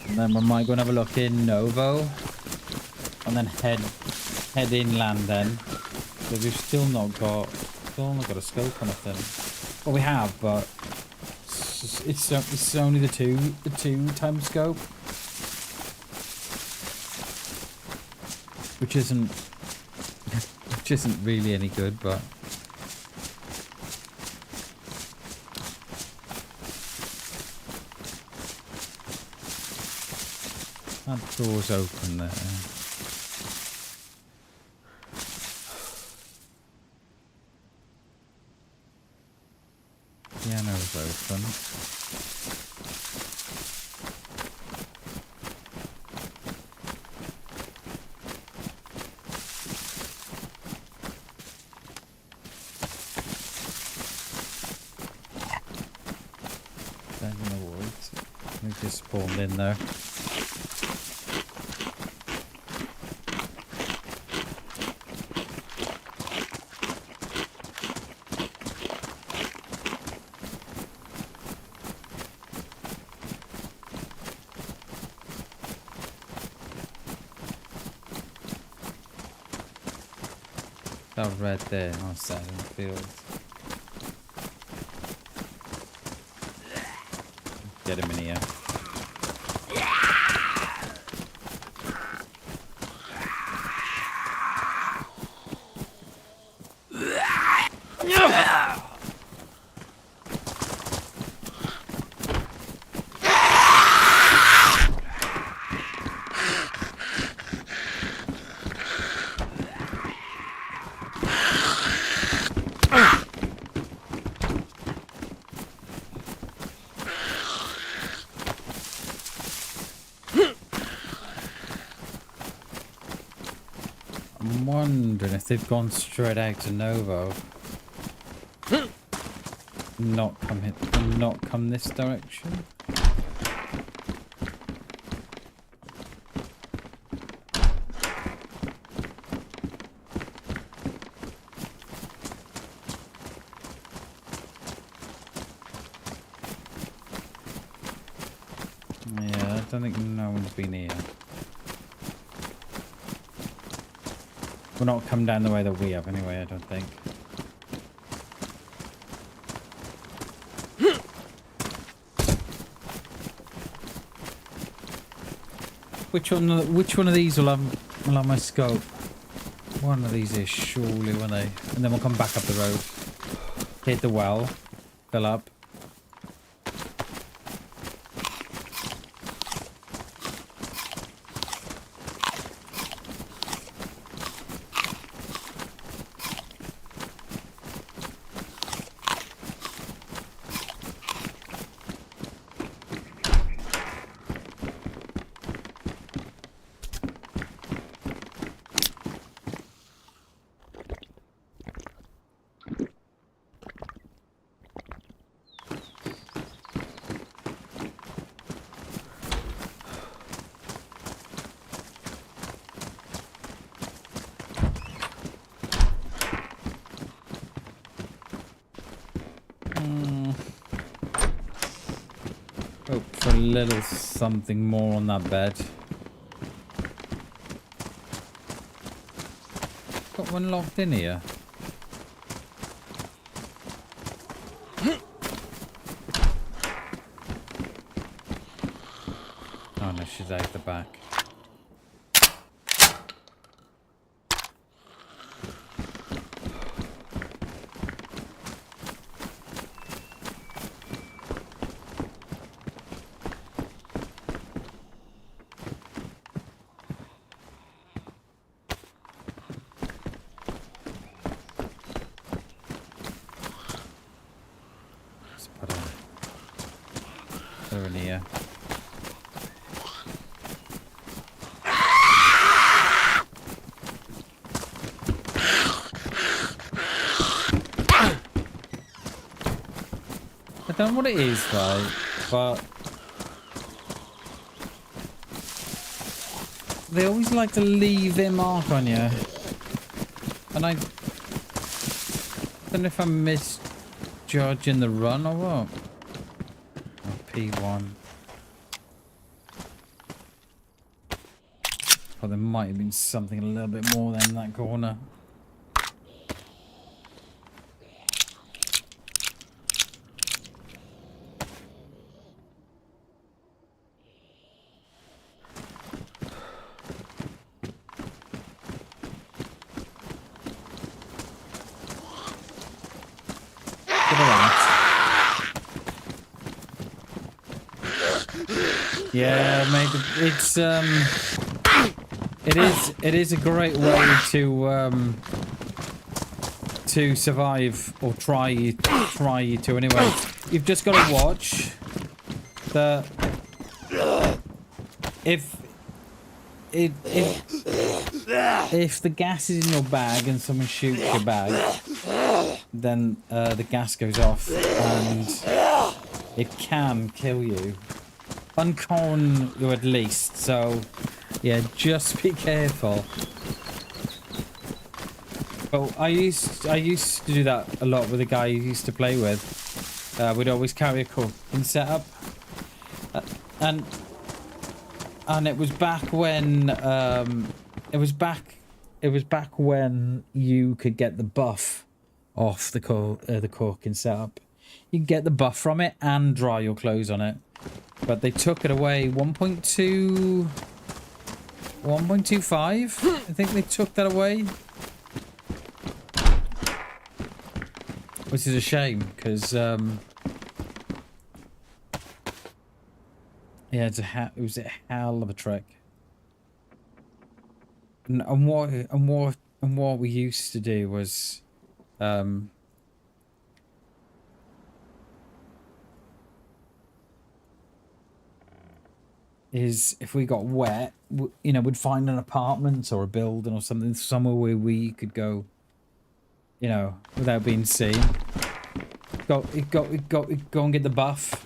and then we might go and have a look in Novo, and then head inland then. Because we've still not got a scope on anything. Well, we have, but it's only the two time scope, which isn't really any good, but. That door's open there. Piano's open. Down in the woods. We just spawned in there. That red there, outside in the field. Get him in here. I'm wondering if they've gone straight out to Novo. Not come this direction. Yeah, I don't think no one's been here. We're not come down the way that we have anyway, I don't think. Which one of these will have my scope? One of these is surely, won't they? And then we'll come back up the road. Hit the well. Fill up. Hope for a little something more on that bed. Got one locked in here. Oh no, she's out the back. Let's put ladder in here. I don't know what it is, right? But they always like to leave their mark on you. And I don't know if I'm misjudging the run or what. Oh, P1. Oh, there might have been something a little bit more than that corner. Yeah, mate, it's it is a great way to survive, or try to anyway. You've just got to watch the if the gas is in your bag and someone shoots your bag, then the gas goes off and it can kill you. Uncommon you at least, so yeah, just be careful. Oh, I used to do that a lot with a guy who used to play with. We'd always carry a cooking setup, and it was back when it was back when you could get the buff off the cooking setup. You can get the buff from it and dry your clothes on it. But they took it away 1.25. I think they took that away, which is a shame because yeah, it was a hell of a trick. And what we used to do was is if we got wet, you know, we'd find an apartment or a building or something, somewhere where we could go, you know, without being seen. Go and get the buff.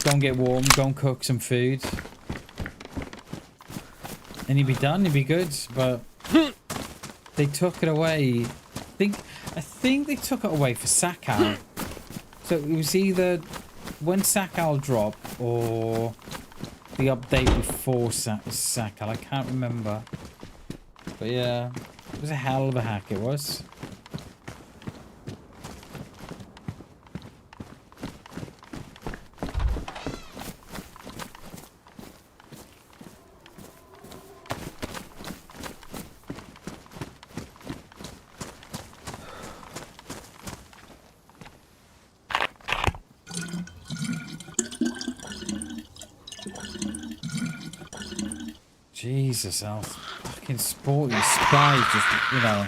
Go and get warm. Go and cook some food. And you'd be done. You'd be good. But they took it away. I think they took it away for Sakal. So it was either when Sakal dropped or the update before Sakal. I can't remember. But yeah, it was a hell of a hack, it was. Jesus, how fucking sporty spies just, you know,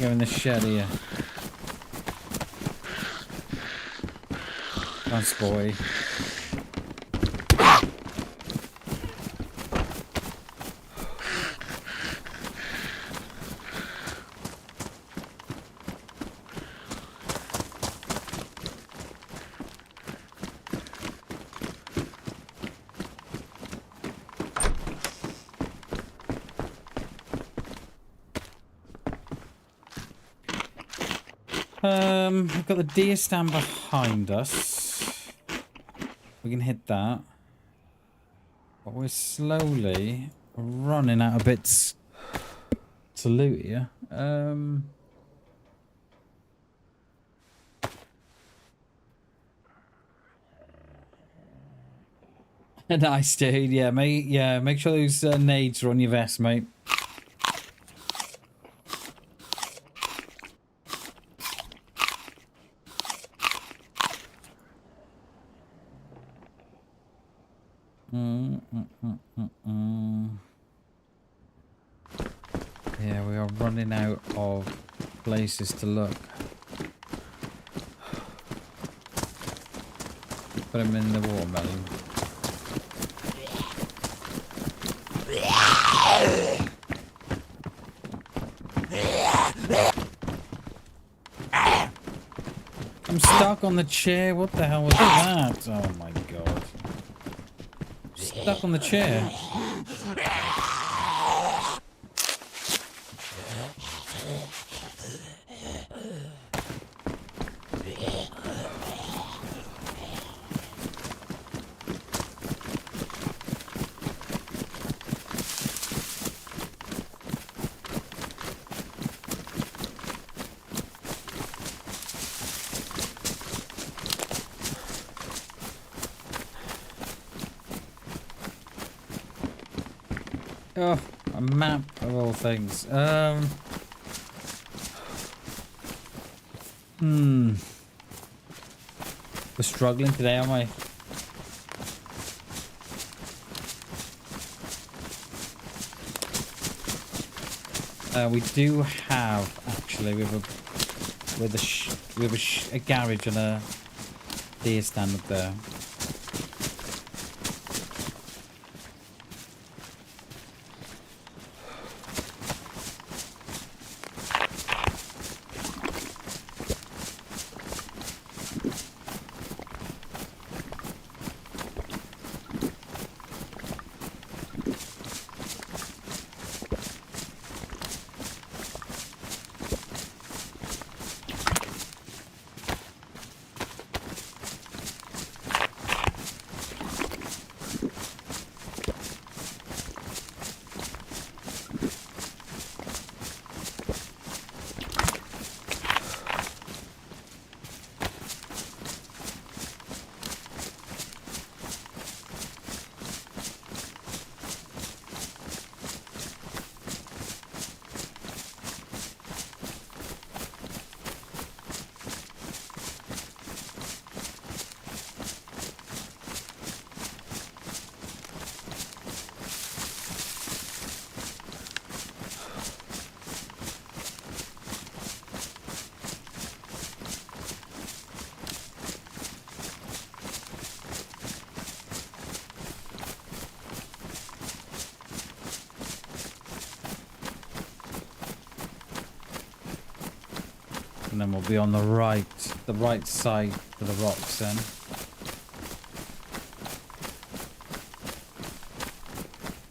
go in the shed here. Come on, sporty. We've got the deer stand behind us. We can hit that. But we're slowly running out of bits to loot here. Nice, dude. Yeah, mate. Yeah, make sure those nades are on your vest, mate. Yeah, we are running out of places to look. Put him in the watermelon. I'm stuck on the chair. What the hell was that? Oh my god. Stuck on the chair. Oh, a map of all things. We're struggling today, aren't we? We do have actually. We have a garage and a deer stand up there. And then we'll be on the right side of the rocks then.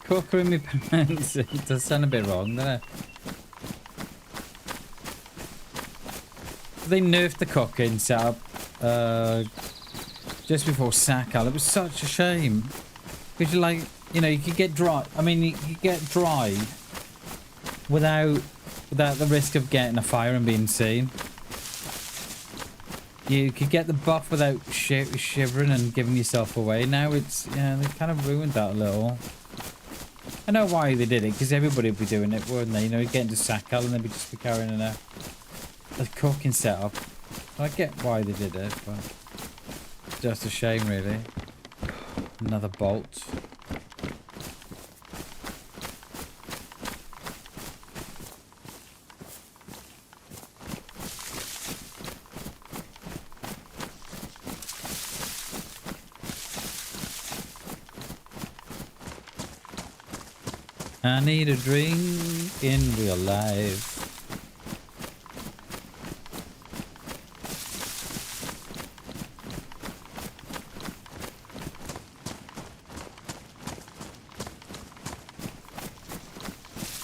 Cooking me pants. It does sound a bit wrong, doesn't it? They nerfed the cooking setup just before Sakal. It was such a shame. Because you could get dry. I mean, you could get dry without the risk of getting a fire and being seen. You could get the buff without shivering and giving yourself away. Now it's, yeah, they kind of ruined that a little. I know why they did it, because everybody would be doing it, wouldn't they? You know, you'd get into Sakal and they'd just be carrying a cooking setup. I get why they did it, but it's just a shame, really. Another bolt. I need a drink in real life.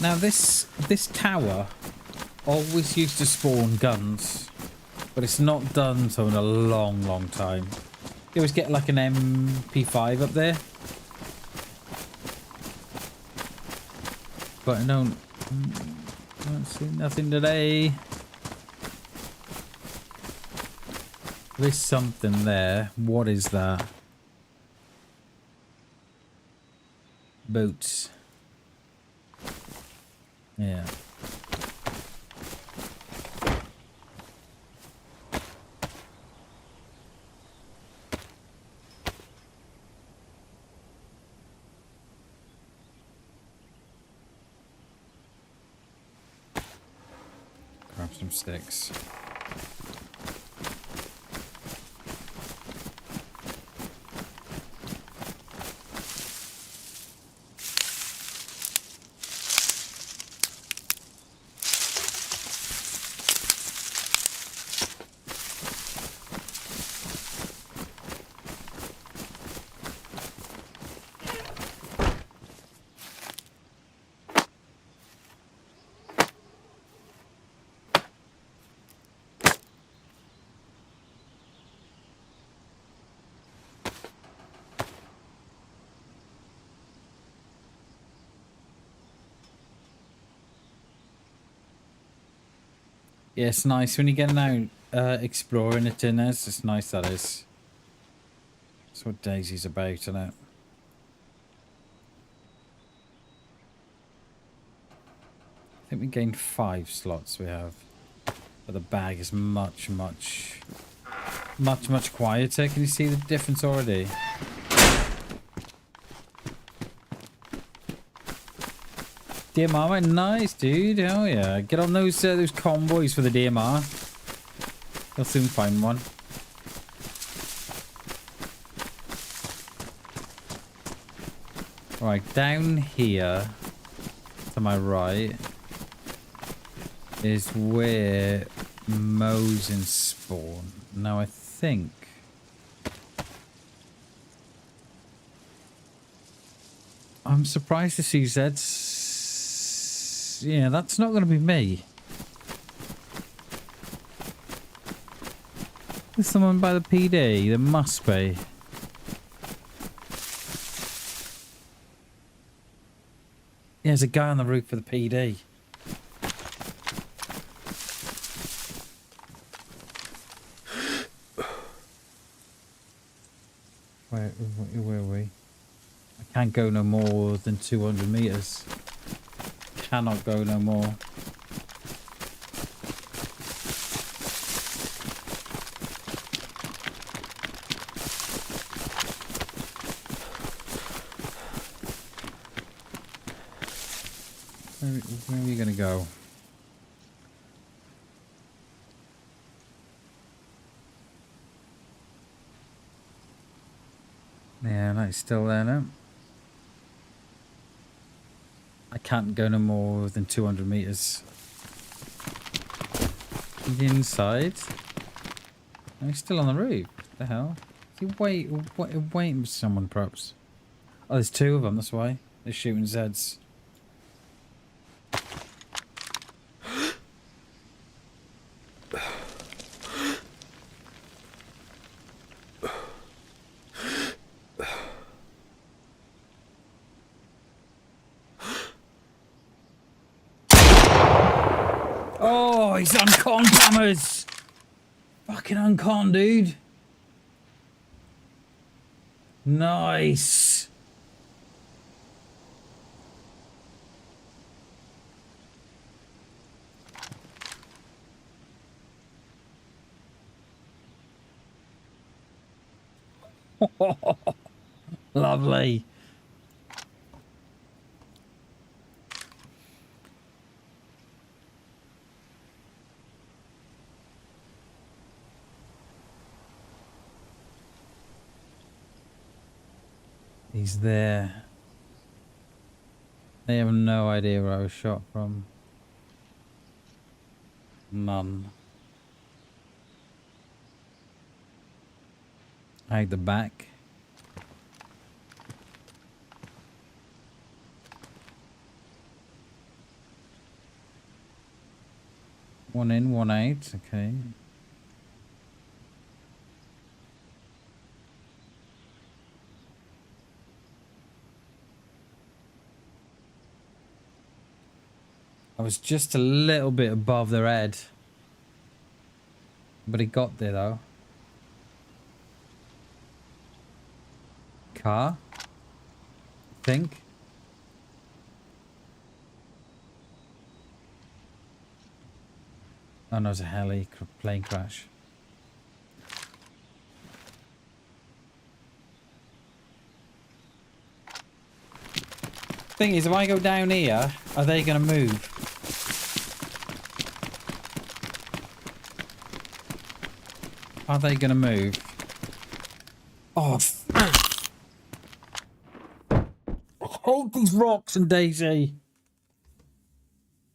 Now this tower always used to spawn guns, but it's not done so in a long time. You always get like an MP5 up there. But I don't see nothing today. There's something there. What is that? Boots. Yeah. Grab some sticks. Yeah, it's nice when you're getting out exploring it in there. It's nice, that is. That's what DayZ's about, isn't it? I think we gained 5 slots we have. But the bag is much quieter. Can you see the difference already? DMR, right? Nice, dude. Hell yeah. Get on those convoys for the DMR. You'll soon find one. Right, down here to my right is where Mosin spawn. Now I think I'm surprised to see Zed's. Yeah, that's not going to be me. There's someone by the PD. There must be. Yeah, there's a guy on the roof for the PD. Where are we? I can't go no more than 200 meters. Cannot go no more. Where are you gonna go? Yeah, that's still there now. I can't go no more than 200 meters. The inside. Oh, he's still on the roof. What the hell? Is he waiting for someone, perhaps? Oh, there's 2 of them. That's why they're shooting Zeds. Oh, he's uncon cameras. Fucking uncon, dude. Nice. Lovely. He's there. They have no idea where I was shot from. None. Out the back. One in, one out. Okay. I was just a little bit above their head. But he got there though. Car? I think. Oh no, it's a plane crash. Thing is, if I go down here, are they going to move? Are they going to move? Oh, I hate these rocks and DayZ.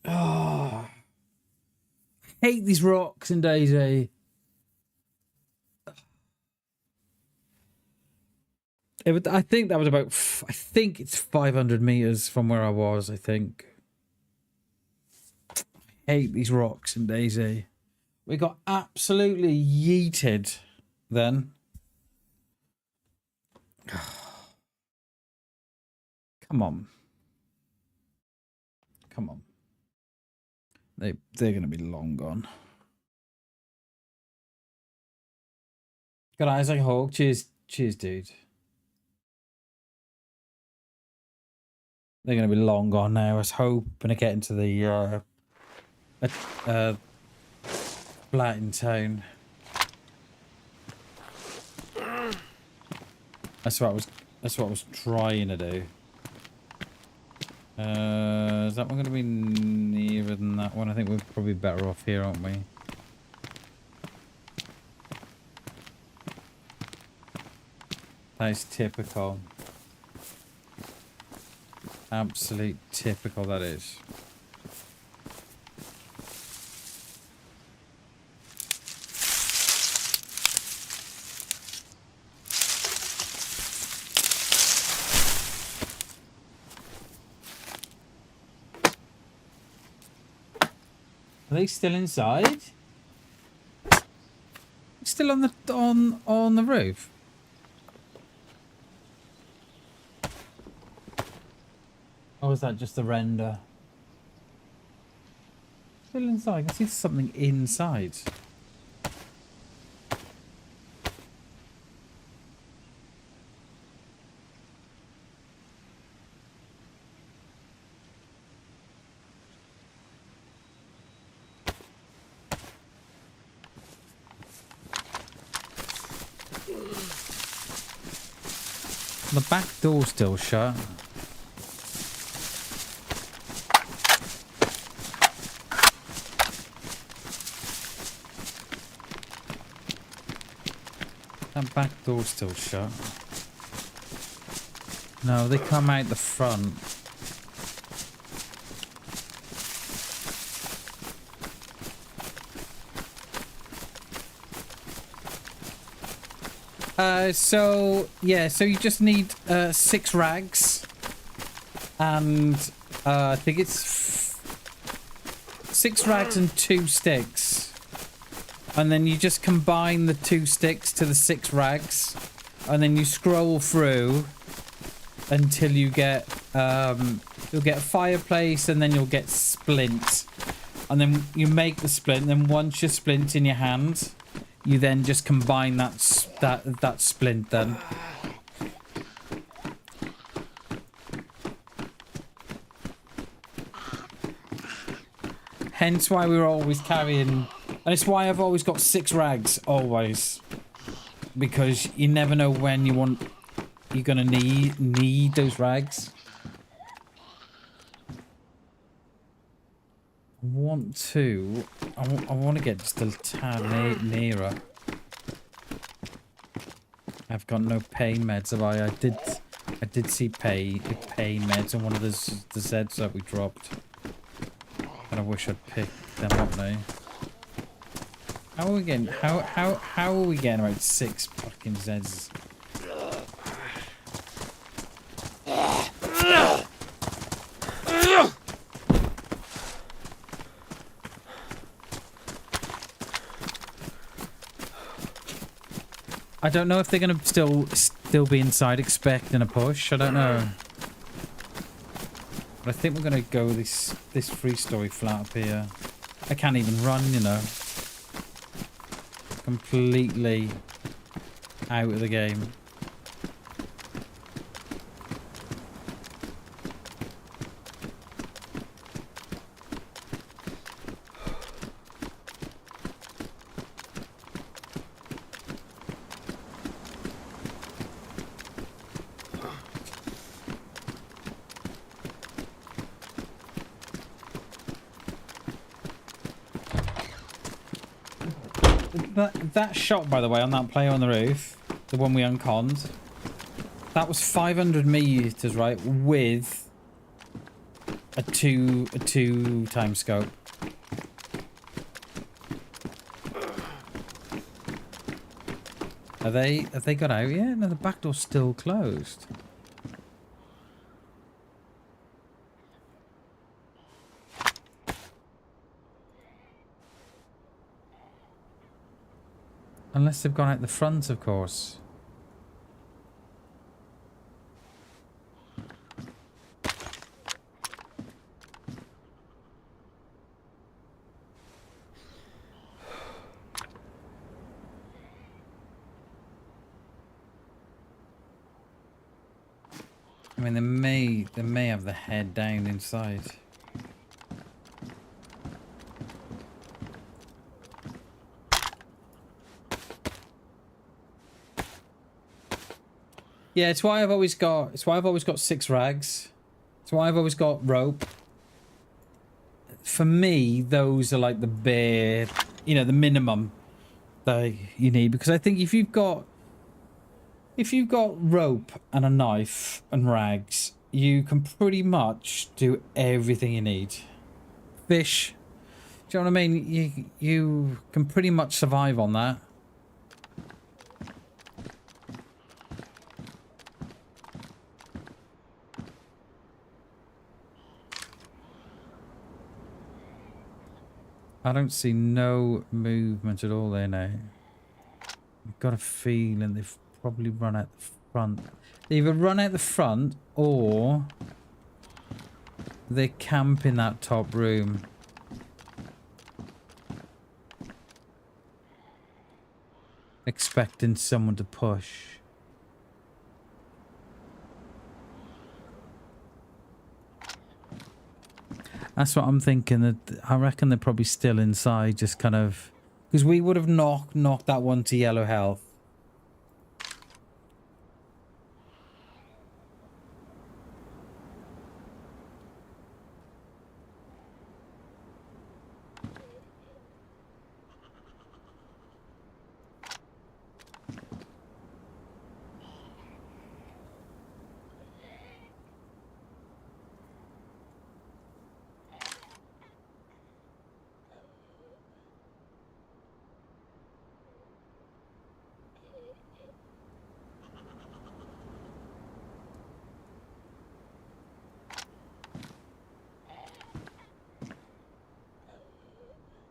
Oh, I hate these rocks and DayZ. I think that was about. I think it's 500 meters from where I was. I think. I hate these rocks and DayZ. We got absolutely yeeted then. Come on. Come on. They're going to be long gone. Got eyes like a hawk. Cheers, cheers, dude. They're gonna be long gone now. I was hoping to get into the flat in town. That's what I was trying to do. Is that one gonna be nearer than that one? I think we're probably better off here, aren't we? That is typical. Absolute typical, that is. Are they still inside? Still on the roof? Or is that just the render? Still inside. I can see something inside. The back door's still shut. That back door's still shut. No, they come out the front. So you just need 6 rags, and I think it's 6 rags and 2 sticks, and then you just combine the 2 sticks to the 6 rags, and then you scroll through until you get you'll get a fireplace, and then you'll get splint, and then you make the splint. And then once you're splint in your hand, you then just combine that splint then. Hence why we were always carrying, and it's why I've always got 6 rags, always. Because you never know when you're gonna need those rags. I want to get just a tad nearer. I've got no pain meds, have I? I did see pain meds on one of the Zeds that we dropped. And I wish I'd picked them up now. How are we getting? How are we getting about 6 fucking Zeds? I don't know if they're gonna still be inside expecting a push. I don't know. But I think we're gonna go this 3-story flat up here. I can't even run, you know. Completely out of the game. That shot, by the way, on that player on the roof, the one we unconned, that was 500 meters, right, with a two time scope. Have they got out yet? No, the back door's still closed. Unless they've gone out the front, of course. I mean, they may have the head down inside. Yeah, it's why I've always got. It's why I've always got 6 rags. It's why I've always got rope. For me, those are like the bare, you know, the minimum that you need. Because I think if you've got rope and a knife and rags, you can pretty much do everything you need. Fish, do you know what I mean? You can pretty much survive on that. I don't see no movement at all there now. I've got a feeling they've probably run out the front. They either run out the front or they camp in that top room. Expecting someone to push. That's what I'm thinking. That I reckon they're probably still inside, just kind of, because we would have knocked that one to yellow health.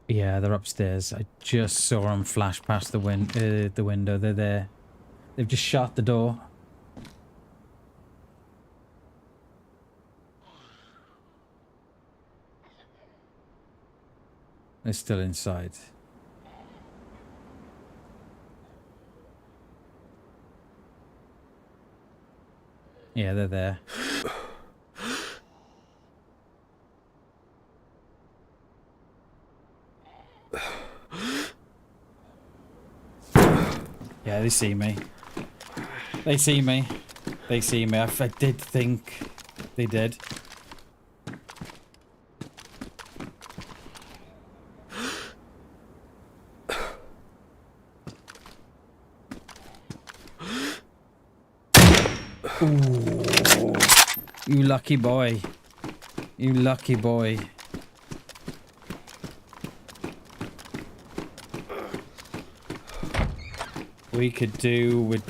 Yeah, they're upstairs. I just saw them flash past the window. They're there. They've just shut the door. They're still inside. Yeah, they're there. Yeah, they see me. They see me. They see me. I did think they did. Ooh. You lucky boy. You lucky boy. We could do with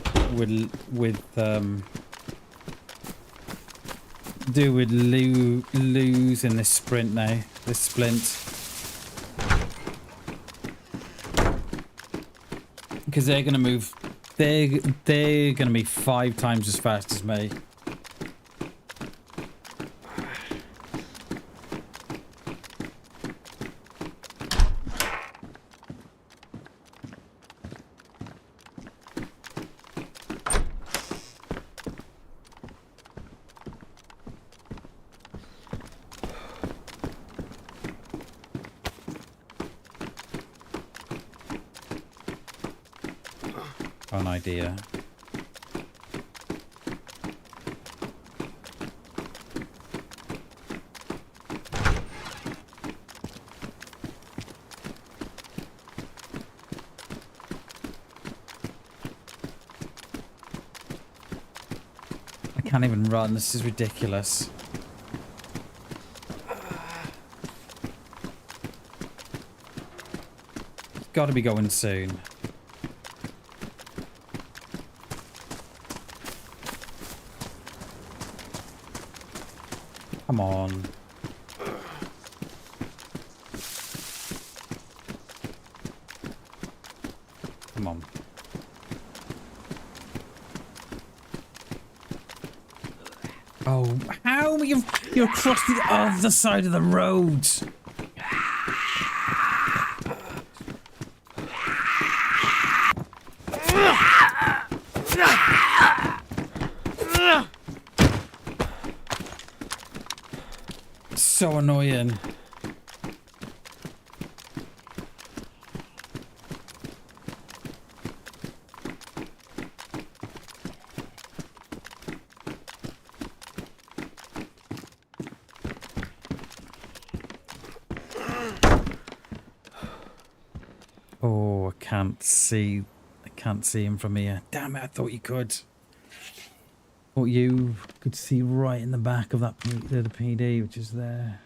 losing this sprint now. This splint. Because they're gonna move. They're gonna be 5 times as fast as me. An idea. I can't even run. This is ridiculous. It's got to be going soon. Come on. Come on. Oh, how you're across the other side of the road. so annoying. Oh, I can't see him from here. Damn it, I thought you could. Thought you could see right in the back of that the PD, which is there.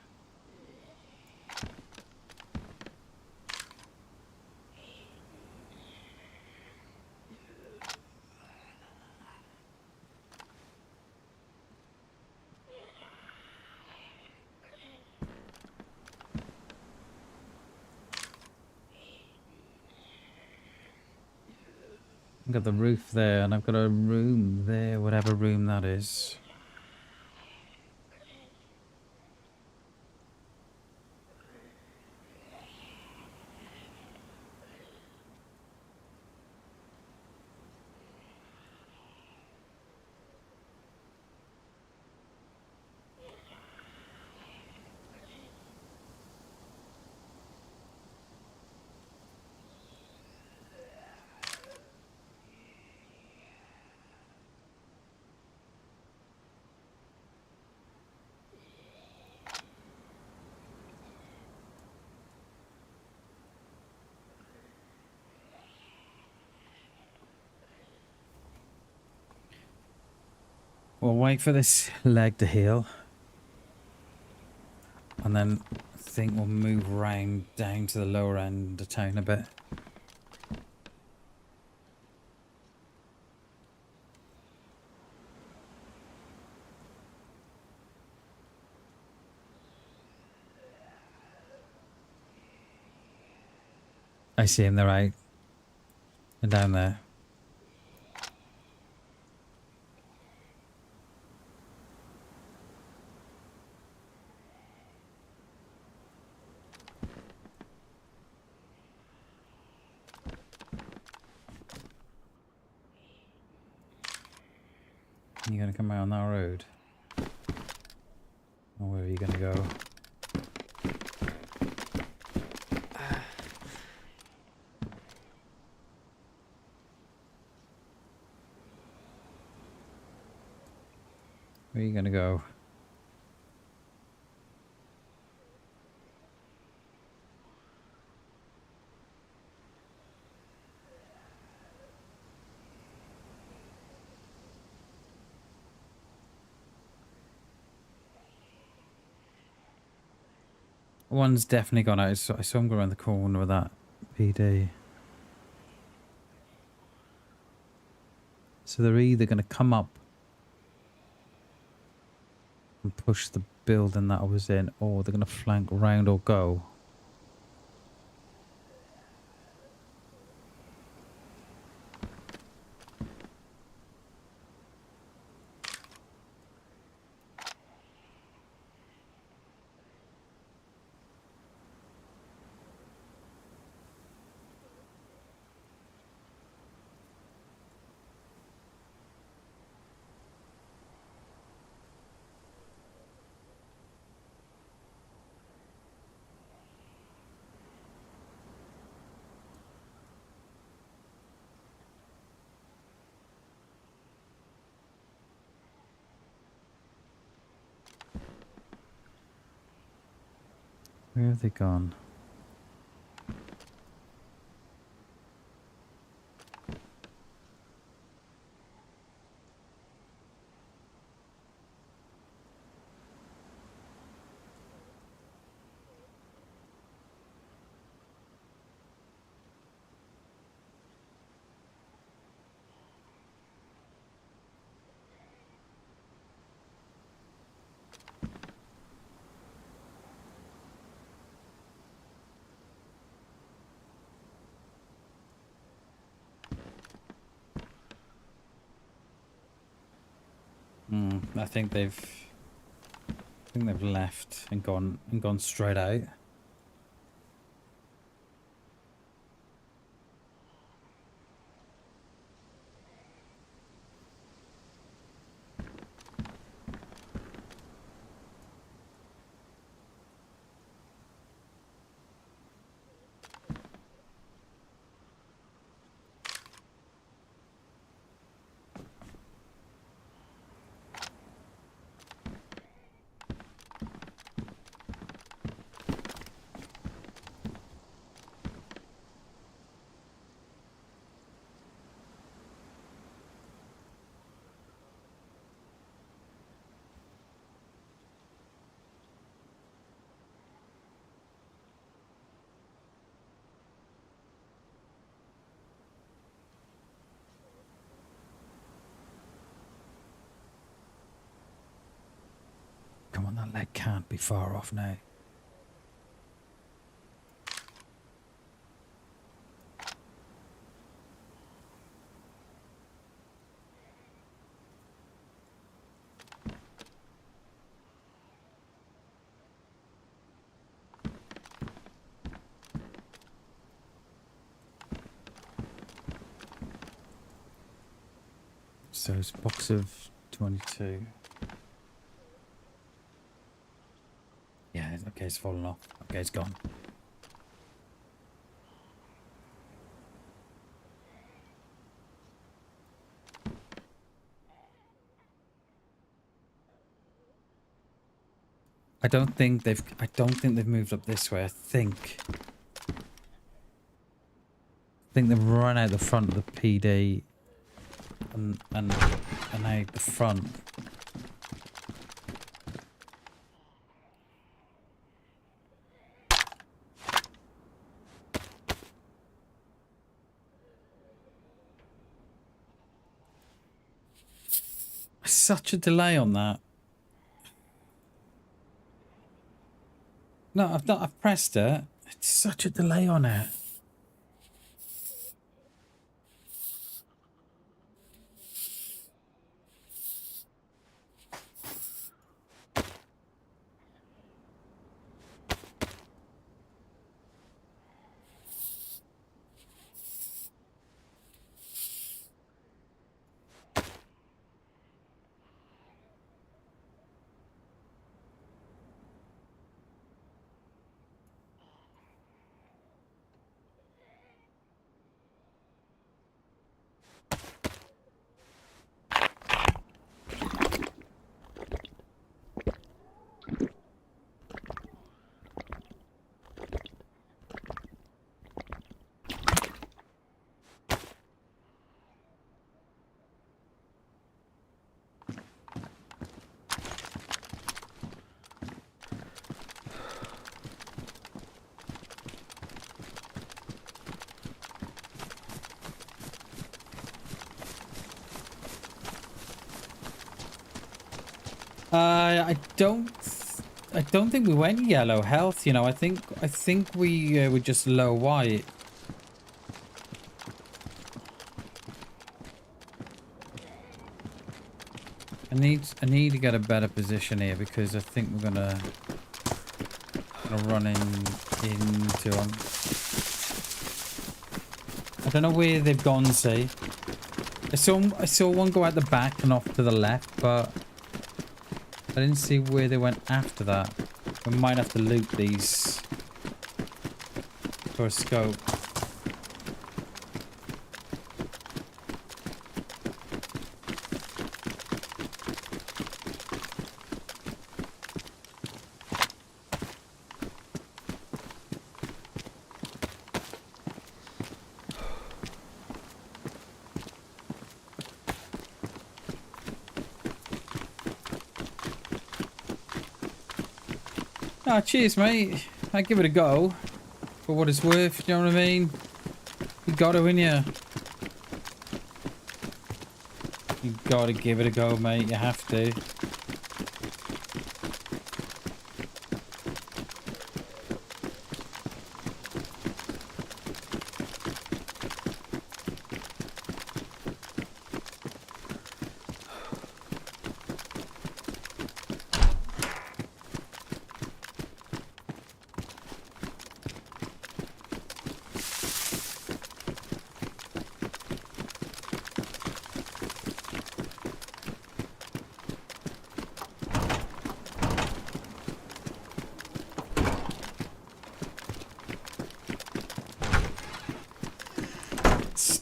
I've got the roof there, and I've got a room there, whatever room that is. We'll wait for this leg to heal. And then I think we'll move round down to the lower end of town a bit. I see him, they're out. And down there. You're gonna come out on that road? Or where are you gonna go? Where are you gonna go? One's definitely gone out. I saw him go around the corner with that PD. So they're either going to come up and push the building that I was in, or they're going to flank round or go. Where have they gone? I think they've left and gone straight out. That leg can't be far off now. So it's a box of 22. Yeah, okay, it's fallen off. Okay, it's gone. I don't think they've moved up this way. I think they've run out the front of the PD and out the front. Such a delay on that. No, I've pressed it. It's such a delay on it. I don't think we went yellow health. You know, I think we were just low white. I need to get a better position here because I think we're gonna run into them. I don't know where they've gone. See, I saw one go out the back and off to the left, but I didn't see where they went after that. We might have to loot these for a scope. Ah, cheers, mate. I give it a go for what it's worth. You know what I mean? You got to, innit? You got to give it a go, mate. You have to.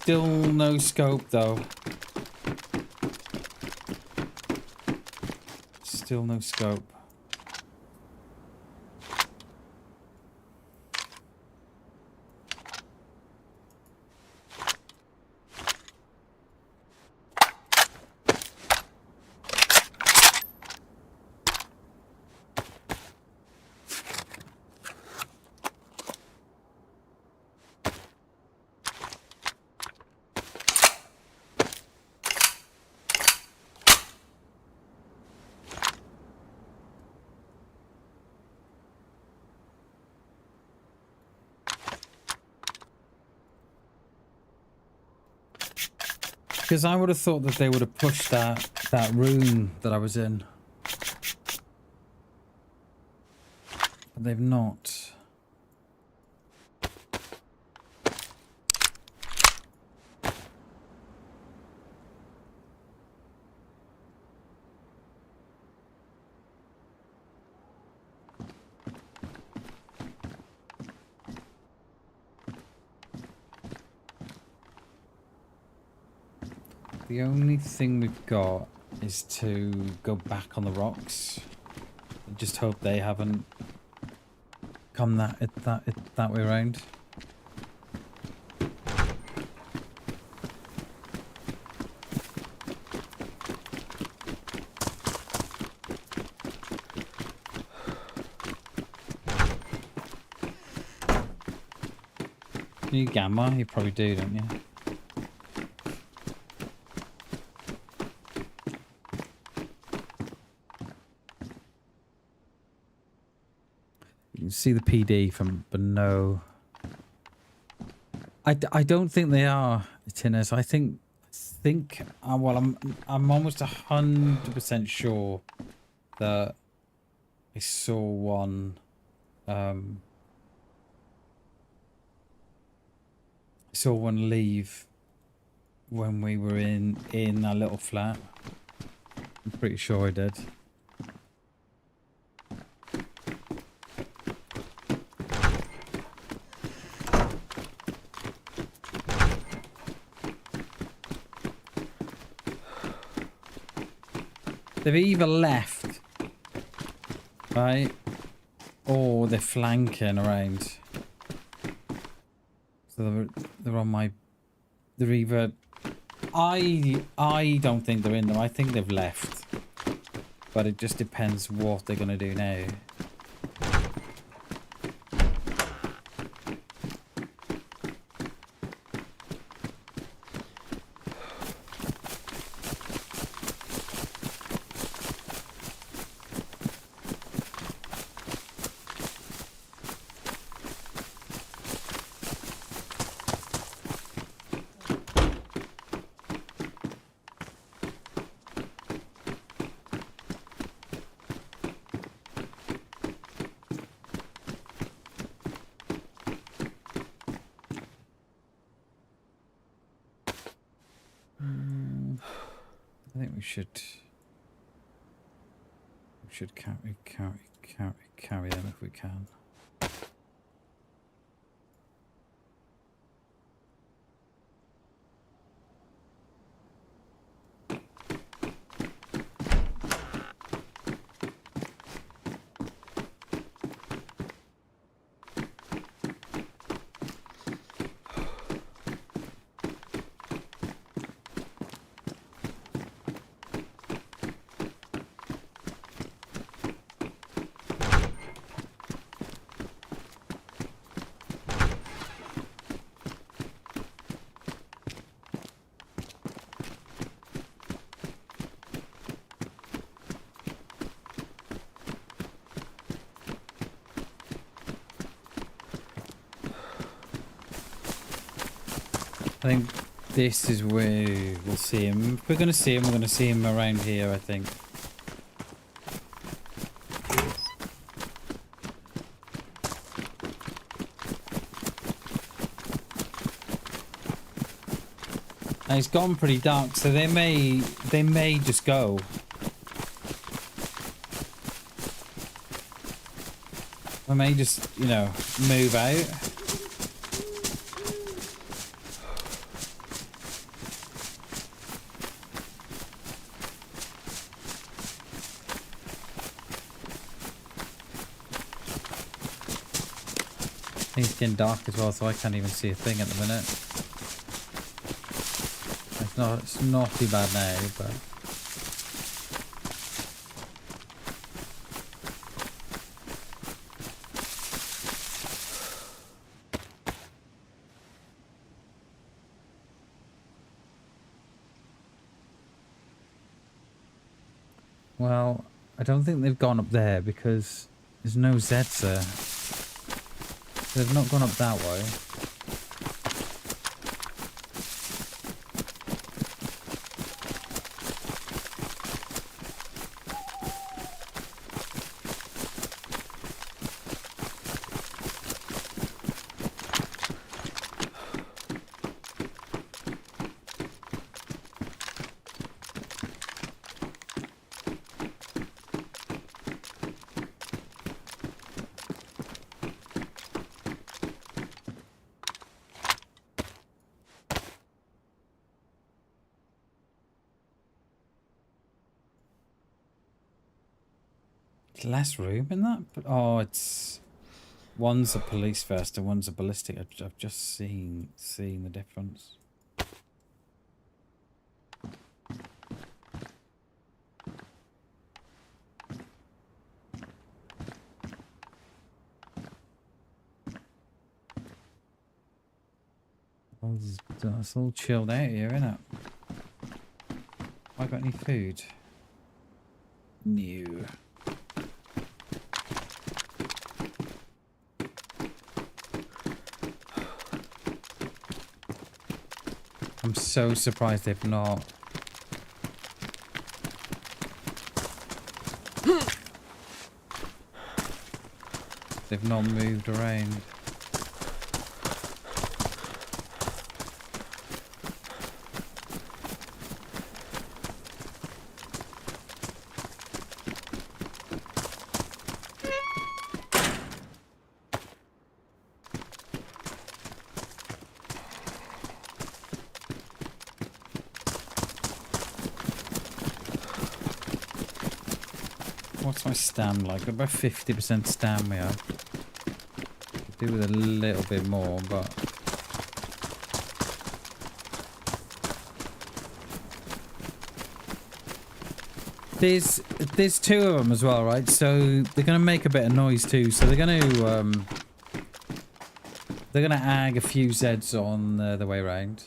Still no scope, though. Still no scope. Because I would have thought that they would have pushed that room that I was in. But they've not. The only thing we've got is to go back on the rocks. I just hope they haven't come that way around. You gamma, you probably do, don't you? You can see the PD from below. I don't think they are Tinners. I think well, I'm almost 100% sure that I saw one. I saw one leave when we were in our little flat. I'm pretty sure I did. They've either left, right, or they're flanking around. So they're on my. They're either. I don't think they're in them. I think they've left, but it just depends what they're gonna do now. I think we should carry them if we can. I think this is where we'll see him. If we're going to see him, we're going to see him around here, I think. Now it's gone pretty dark, so they may just go. They may just, you know, move out. I think it's getting dark as well, so I can't even see a thing at the minute. It's not too bad now, but well, I don't think they've gone up there because there's no Zeds there. They've not gone up that way. There's less room in that? But, oh, it's... One's a police vest and one's a ballistic. I've just seen the difference. It's all chilled out here, isn't it? I got any food? No. I'm so surprised they've not. They've not moved around. What's my stam like? About 50% stam we have. Could do with a little bit more, but... There's two of them as well, right? So they're gonna make a bit of noise too. So they're gonna ag a few Zeds on the way around.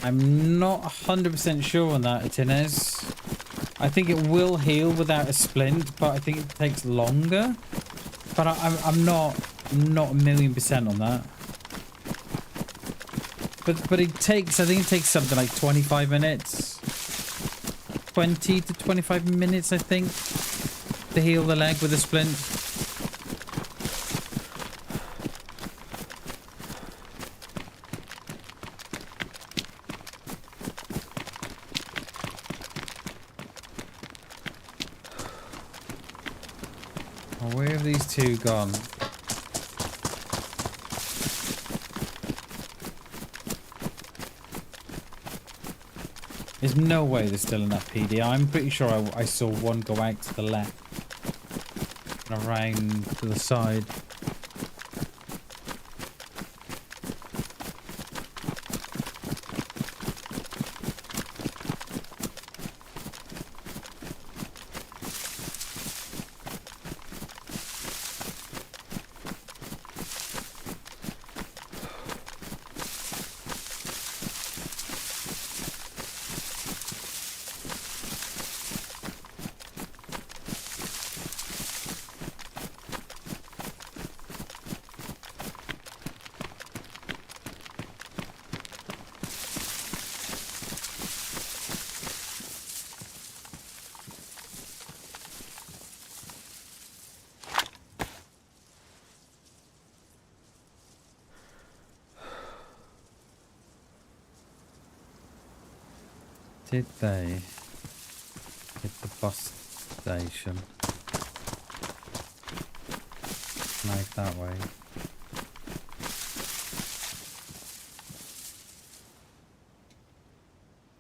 I'm not 100% sure on that, Tinez. I think it will heal without a splint, but I think it takes longer. But I'm not a million percent on that. But it takes, I think it takes something like 25 minutes. 20 to 25 minutes, I think, to heal the leg with a splint. Where have these two gone? There's no way there's still enough PD. I'm pretty sure I saw one go out to the left and around to the side. Did they hit the bus station? Like that way.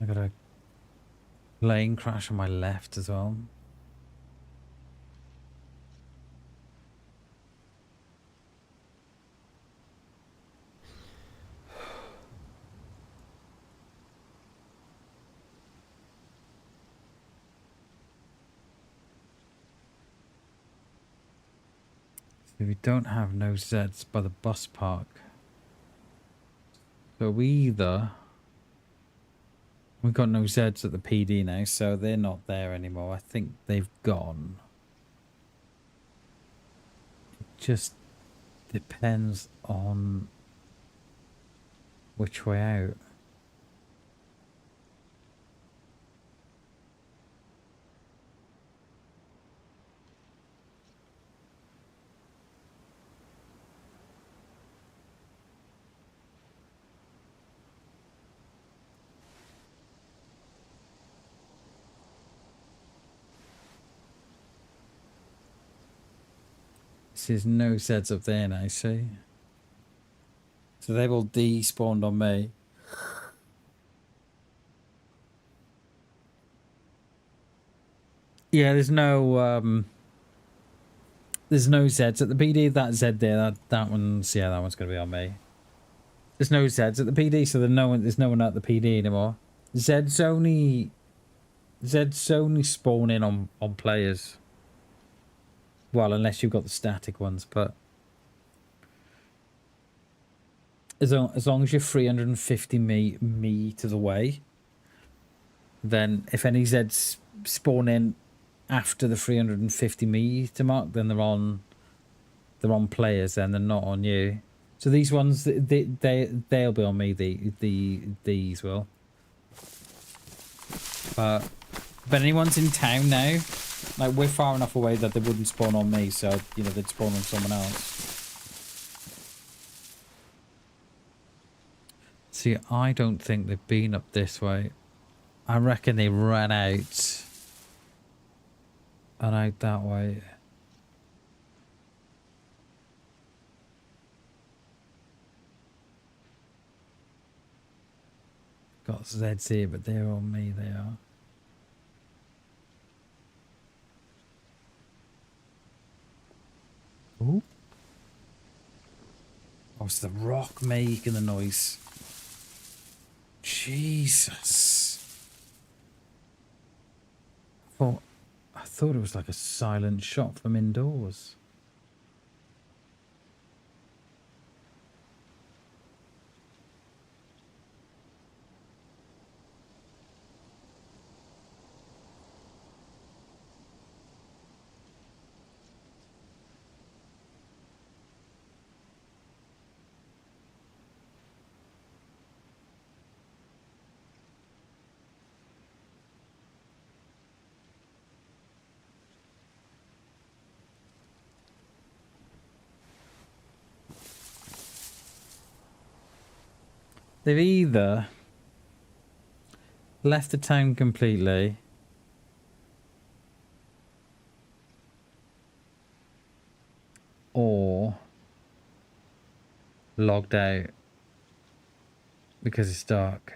I got a plane crash on my left as well. We don't have no Zeds by the bus park. So we either We've got no Zeds at the PD now, so they're not there anymore. I think they've gone. It just depends on which way out. There's no Zeds up there now, see? So they've all despawned on me. Yeah, there's no Zeds at the PD. That Z there, that one's that one's gonna be on me. There's no Zeds at the PD, so there's no one at the PD anymore. Zeds only spawn in on players. Well, unless you've got the static ones, but as long as you're 350 meters away, then if any Zeds spawn in after the 350 meter mark, then they're on players, then they're not on you. So these ones, they'll be on me. These will. But anyone's in town now, like we're far enough away that they wouldn't spawn on me, so they'd spawn on someone else. See, I don't think they've been up this way. I reckon they ran out and out that way. Got Zeds here, but they're on me, they are. Ooh. Oh, it's the rock making the noise. Jesus. I thought it was like a silent shot from indoors. They've either left the town completely or logged out because it's dark.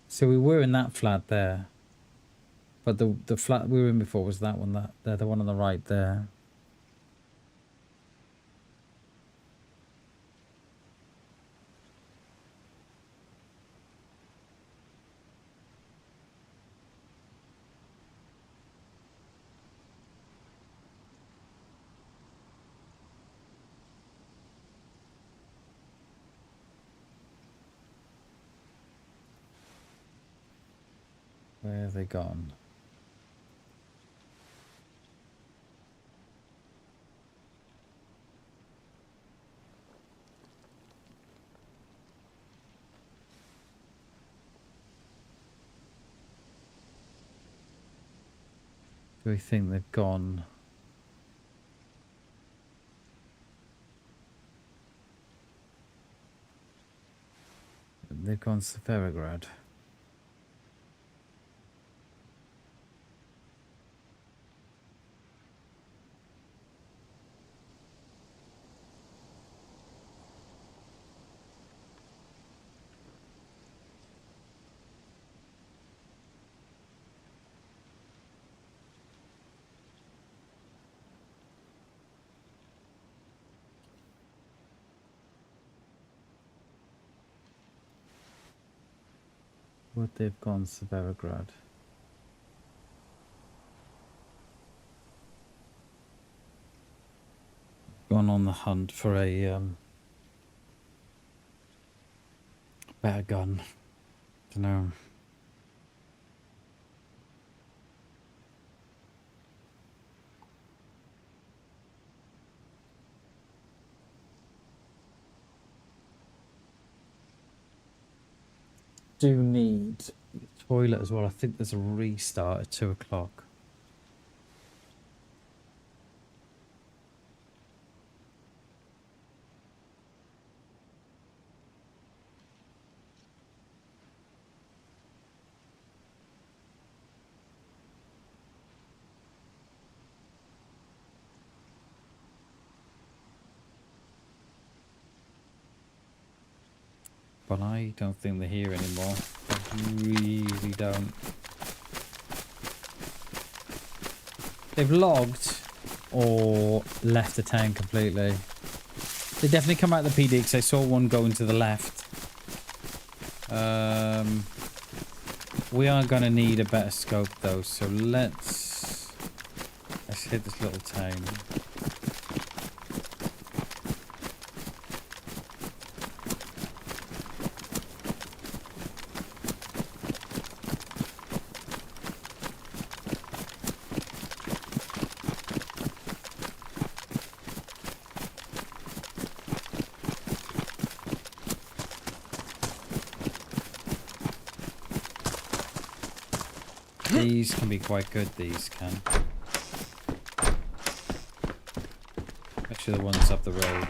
So we were in that flat there. But the flat we were in before was that one, the one on the right there. Where have they gone? Do we think they've gone? They've gone to Ferrograd. Would they've gone to Ferrograd? gone on the hunt for a better gun. Don't know. Do need the toilet as well. I think there's a restart at 2 o'clock. But I don't think they're here anymore. I really don't. They've logged or left the town completely. They definitely come out of the PD because I saw one going to the left. We are going to need a better scope though, so let's hit this little town. These can be quite good, these can. Especially the ones up the road.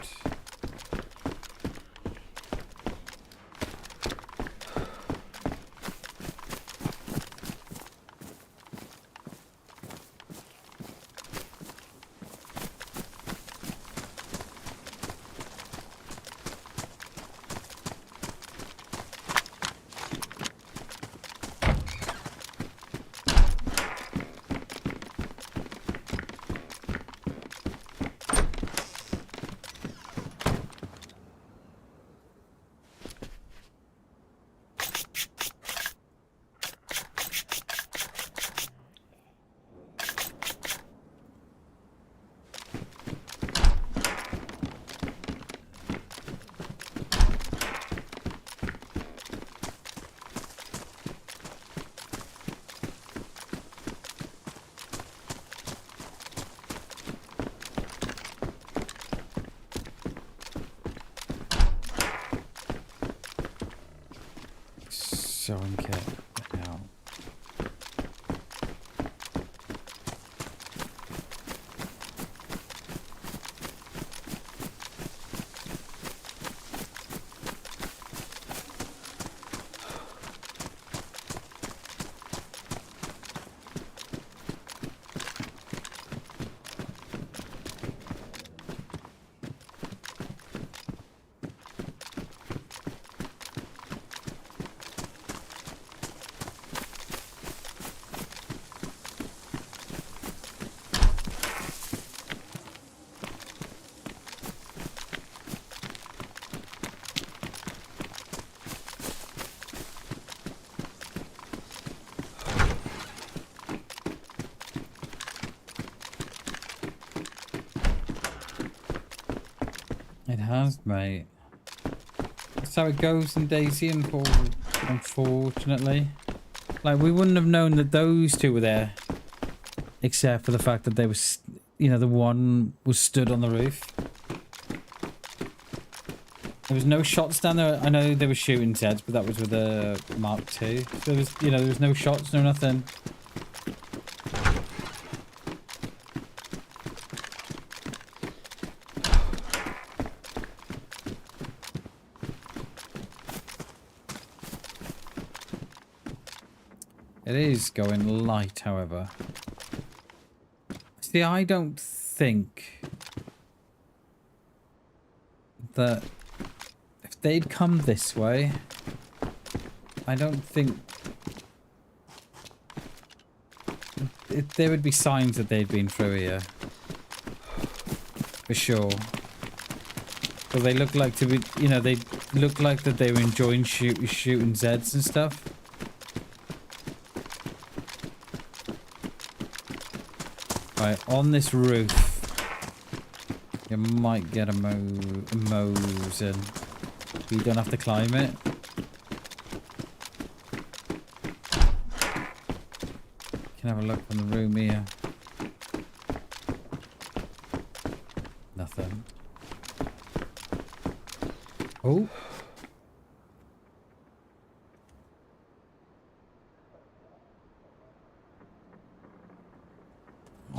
So okay. Now. It has, mate. That's how it goes in DayZ, unfortunately. Like, we wouldn't have known that those two were there. Except for the fact that they were, you know, the one was stood on the roof. There was no shots down there. I know they were shooting Zeds, but that was with a Mark II. So there was, you know, there was no shots, no nothing. It is going light, however. See, I don't think that if they'd come this way, I don't think there would be signs that they'd been through here. For sure. But they look like to be, you know, they look like that they were enjoying shooting Zeds and stuff. Right, on this roof, You might get a Mose in. You don't have to climb it. Can have a look in the room here. Nothing. Oh.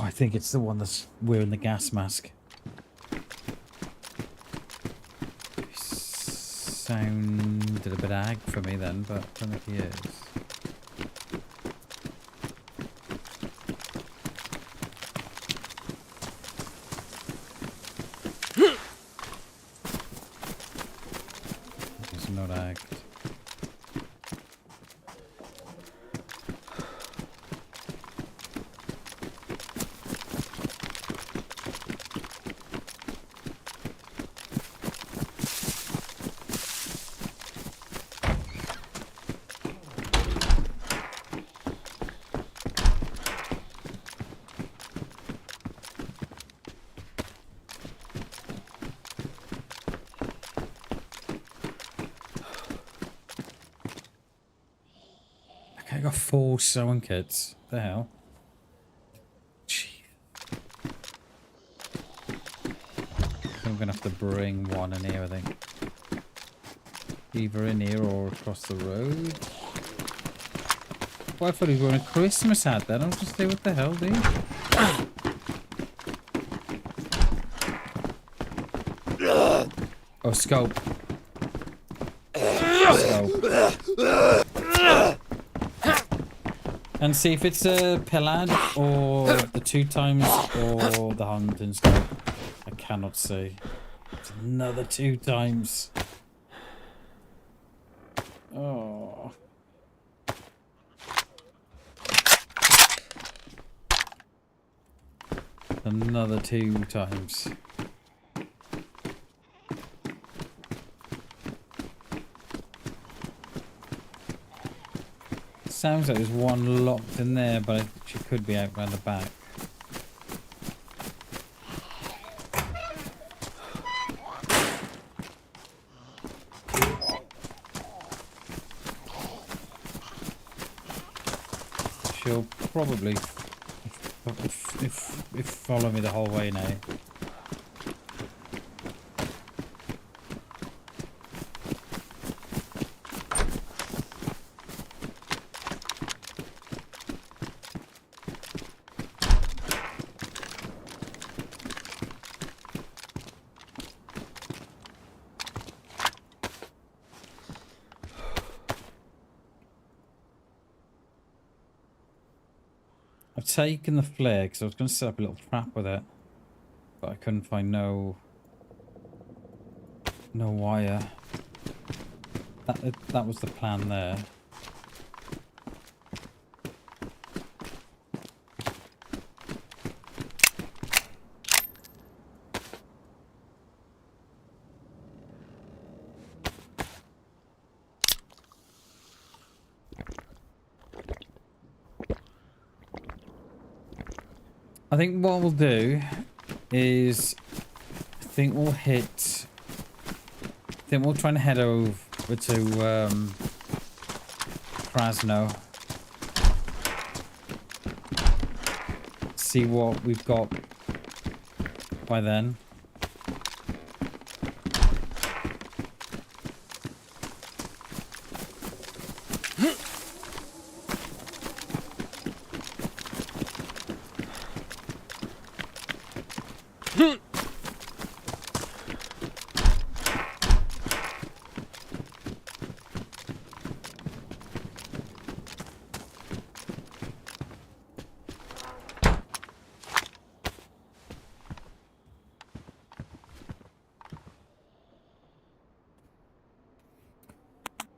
I think it's the one that's wearing the gas mask. Sounded a bit ag for me then, but I don't think he is. He's not ag. I got 4 sewing kits. What the hell? Gee. I'm gonna have to bring one in here, I think. Either in here or across the road. Well, I thought he was wearing a Christmas hat then. I was just say, what the hell, dude? Oh, scope. Scope. And see if it's a Pillad or the 2 times or the hunting scope. I cannot see. It's another 2 times. Oh. Another 2 times. Sounds like there's one locked in there, but she could be out round the back. She'll probably if follow me the whole way now. I've taken the flare because I was going to set up a little trap with it, but I couldn't find no wire. That was the plan there. I think what we'll do is, I think we'll try and head over to Krasno. See what we've got by then.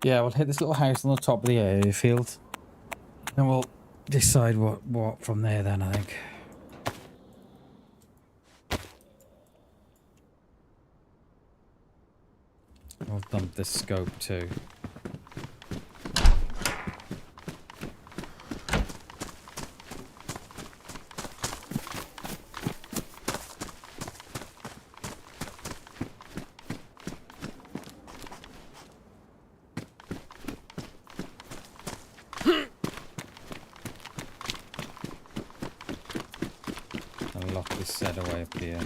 Yeah, we'll hit this little house on the top of the airfield. And we'll decide what from there then, I think. I'll dump this scope too. this set away up here.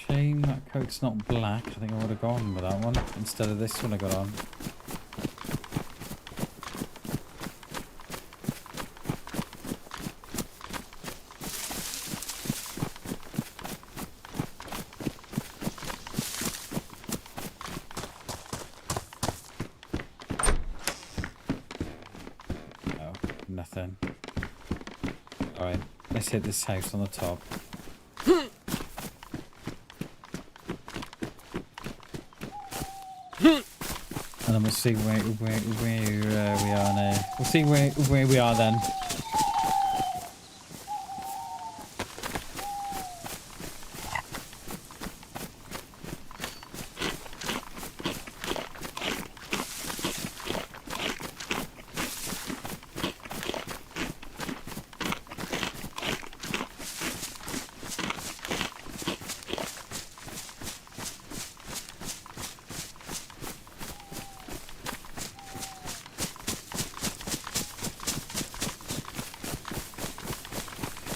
Shame that coat's not black. I think I would have gone with that one instead of this one I got on. Oh, nothing. Alright, let's hit this house on the top. And then we'll see where we are now. We'll see where we are then.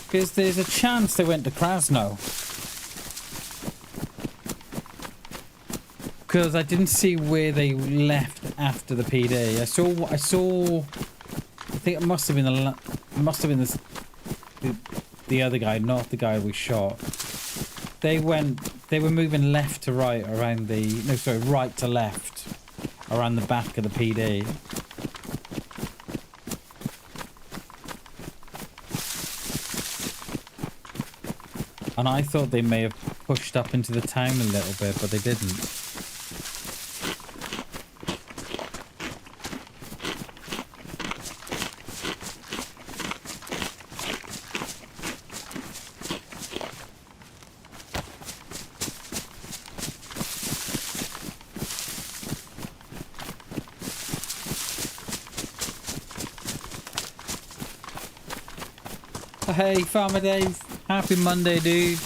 Because there's a chance they went to Krasno. Because I didn't see where they left after the PD. I saw. I think it must have been the other guy, not the guy we shot. They were moving left to right around the. No, sorry, right to left around the back of the PD. And I thought they may have pushed up into the town a little bit, but they didn't. Hey, Farmer Dave. Happy Monday, dude.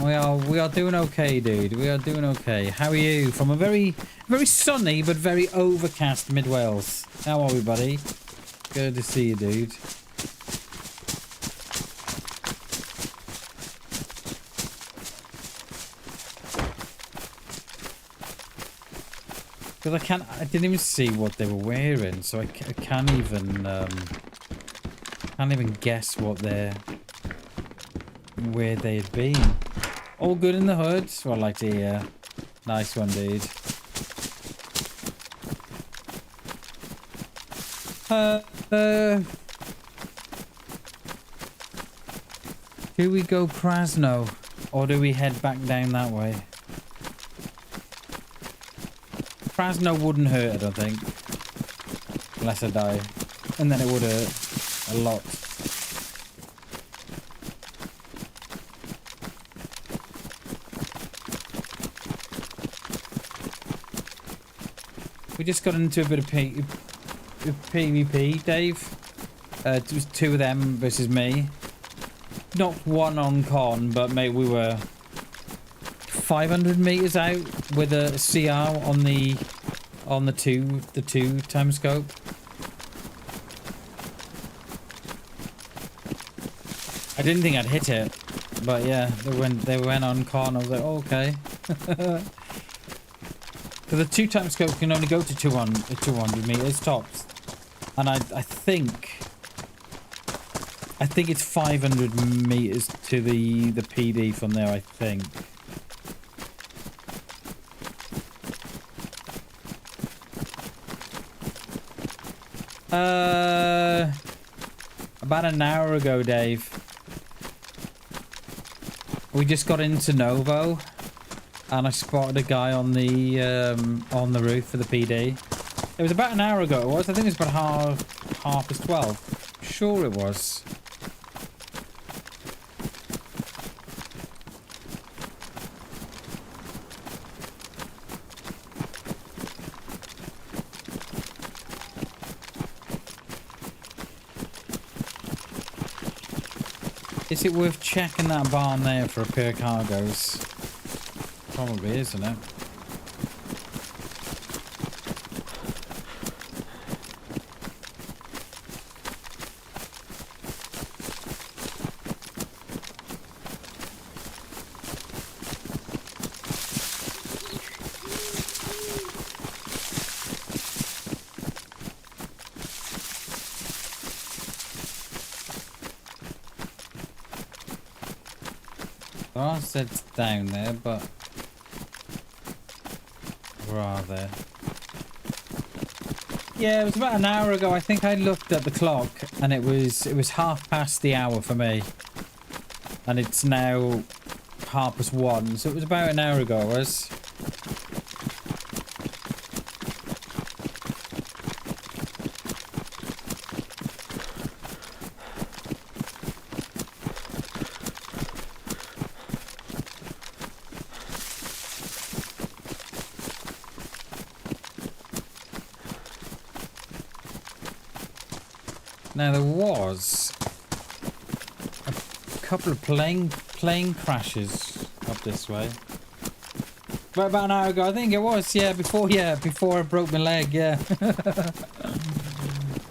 We are doing okay, dude. We are doing okay. How are you? From a very sunny but very overcast Mid Wales. How are we, buddy? Good to see you, dude. Because I didn't even see what they were wearing, so I can't even guess where they had been. All good in the hood. Well, I like to hear. Nice one, dude. Do we go Krasno, or do we head back down that way? Krasno wouldn't hurt, I don't think, unless I die, and then it would hurt a lot. We just got into a bit of PvP, Dave. It was 2 of them versus me. Not one on con, but mate, we were 500 meters out with a CR on the two time scope. I didn't think I'd hit it, but yeah, they went on con. I was like, oh, okay. So the 2 time scope can only go to 200 meters tops, and I think it's 500 meters to the PD from there. I think. About an hour ago, Dave. We just got into Novo. And I spotted a guy on the roof for the PD. It was about an hour ago. It was. I think it was about half past 12. Sure, it was. Is it worth checking that barn there for a pair of cargoes? Probably, isn't it? There are sets down there, but where are they? Yeah, it was about an hour ago. I think I looked at the clock and it was 1/2 the hour for me, and it's now 1:30. So it was about an hour ago. It was. Now there was a couple of plane crashes up this way. But about an hour ago, I think it was. Yeah, before I broke my leg. Yeah,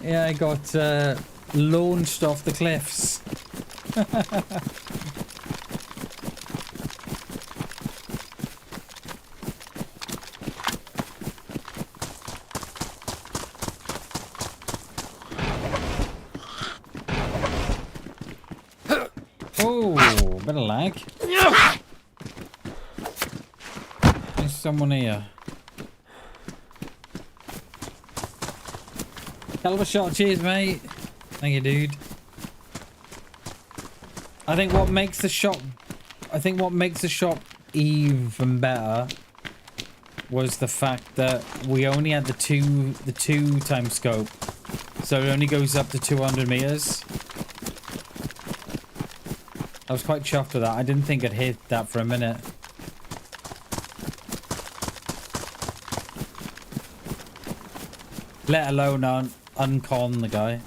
yeah, I got launched off the cliffs. Bit of lag. There's someone here. Hell of a shot, cheers mate. Thank you, dude. I think what makes the shot even better was the fact that we only had the two time scope, so it only goes up to 200 meters. I was quite chuffed with that. I didn't think I'd hit that for a minute. Let alone uncon the guy.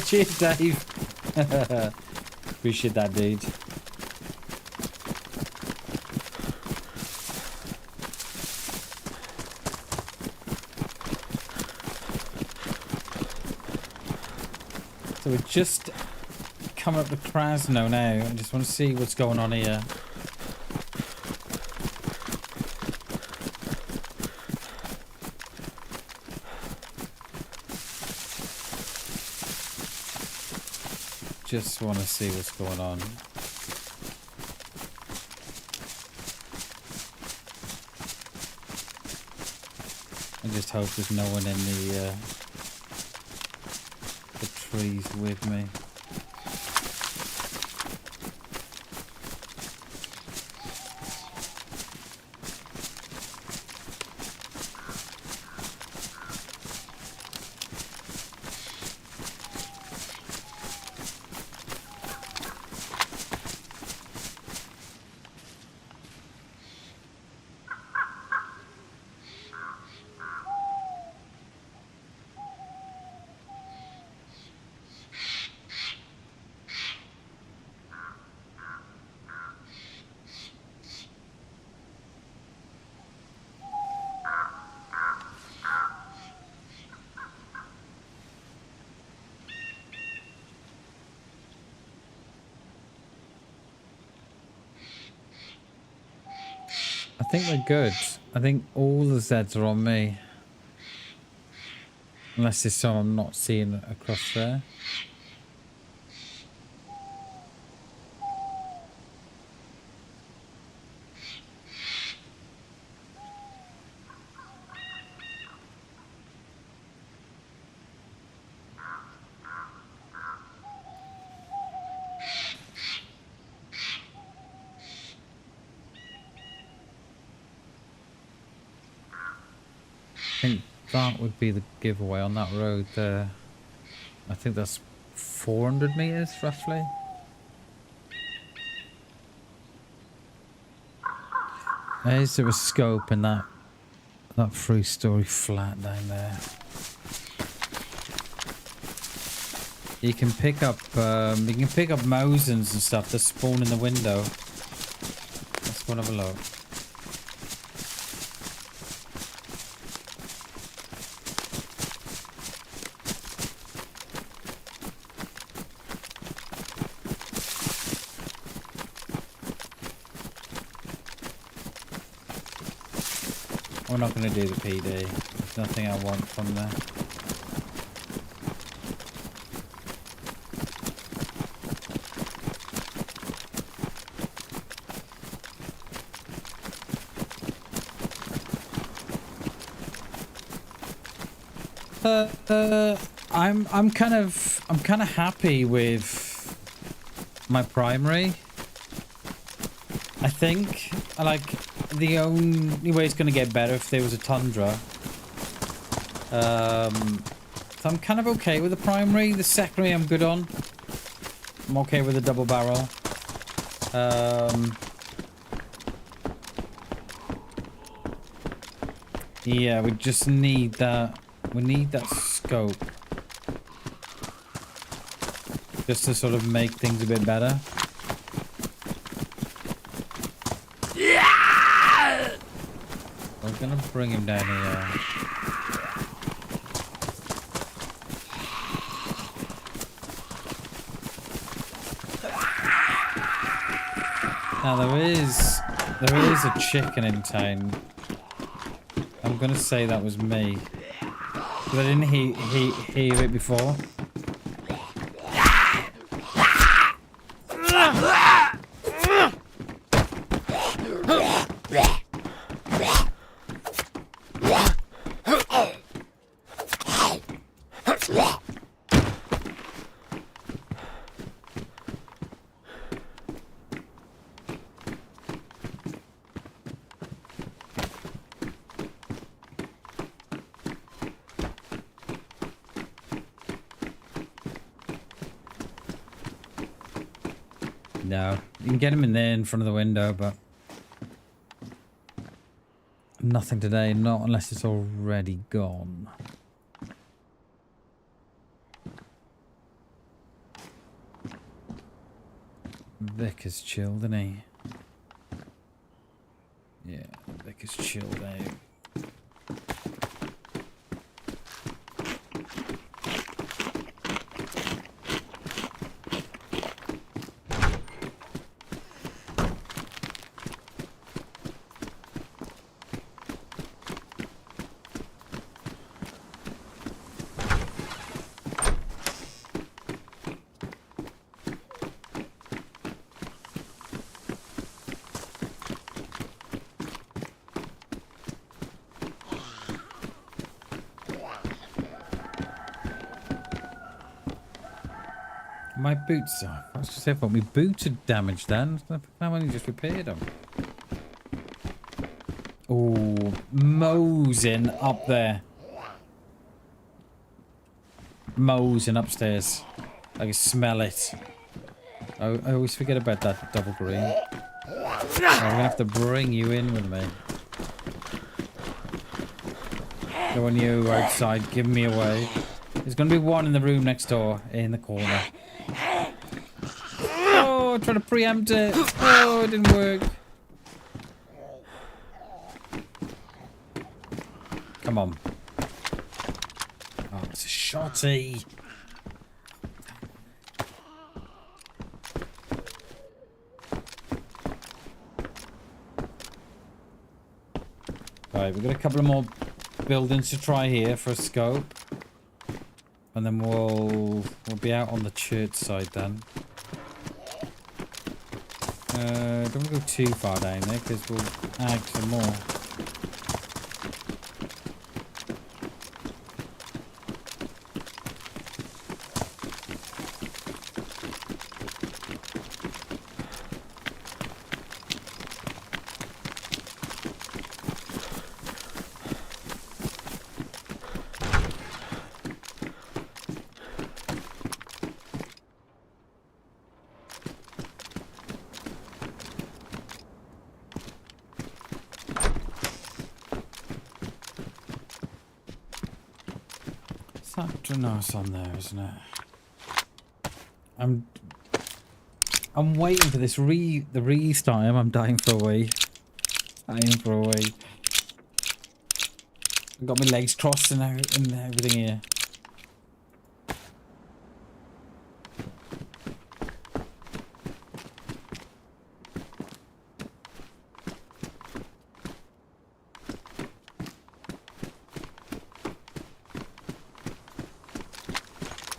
Cheers, Dave. Appreciate that, dude. So we're just coming up to Krasno now. I just want to see what's going on here. Just want to see what's going on. I just hope there's no one in the trees with me. I think we're good. I think all the Zeds are on me. Unless there's some I'm not seeing across there. I think that would be the giveaway on that road there. I think that's 400 meters roughly. Is there a scope in that That 3-story flat down there. You can pick up Mosins and stuff that spawn in the window. Let's go and have a look. We're not going to do the PD. There's nothing I want from there. I'm kind of happy with my primary. I think the only way it's going to get better if there was a tundra. So I'm kind of okay with the primary. The secondary I'm good on. I'm okay with the double barrel. Yeah, we just need that. We need that scope. Just to sort of make things a bit better. We're gonna bring him down here. Now there is a chicken in town. I'm gonna say that was me. But I didn't hear it before. No, you can get him in there in front of the window, but nothing today, not unless it's already gone. Vic is chilled, isn't he? Yeah, Vic is chilled out. My boots are. I was just saying, my boots are damaged then. I've only just repaired them. Oh, mosing up there. Mosing upstairs. I can smell it. I always forget about that double green. Oh, I'm gonna have to bring you in with me. Go on you outside, give me away. There's gonna be one in the room next door, in the corner. Oh, trying to preempt it. Oh, it didn't work. Come on. Oh, it's a shotty. Right, we've got a couple of more buildings to try here for a scope. And then we'll be out on the church side then. Don't go too far down there because we'll ag some more. No, it's on there, isn't it? I'm waiting for this the restart. I'm dying for a wee. Dying for a wee. I've got my legs crossed and everything here.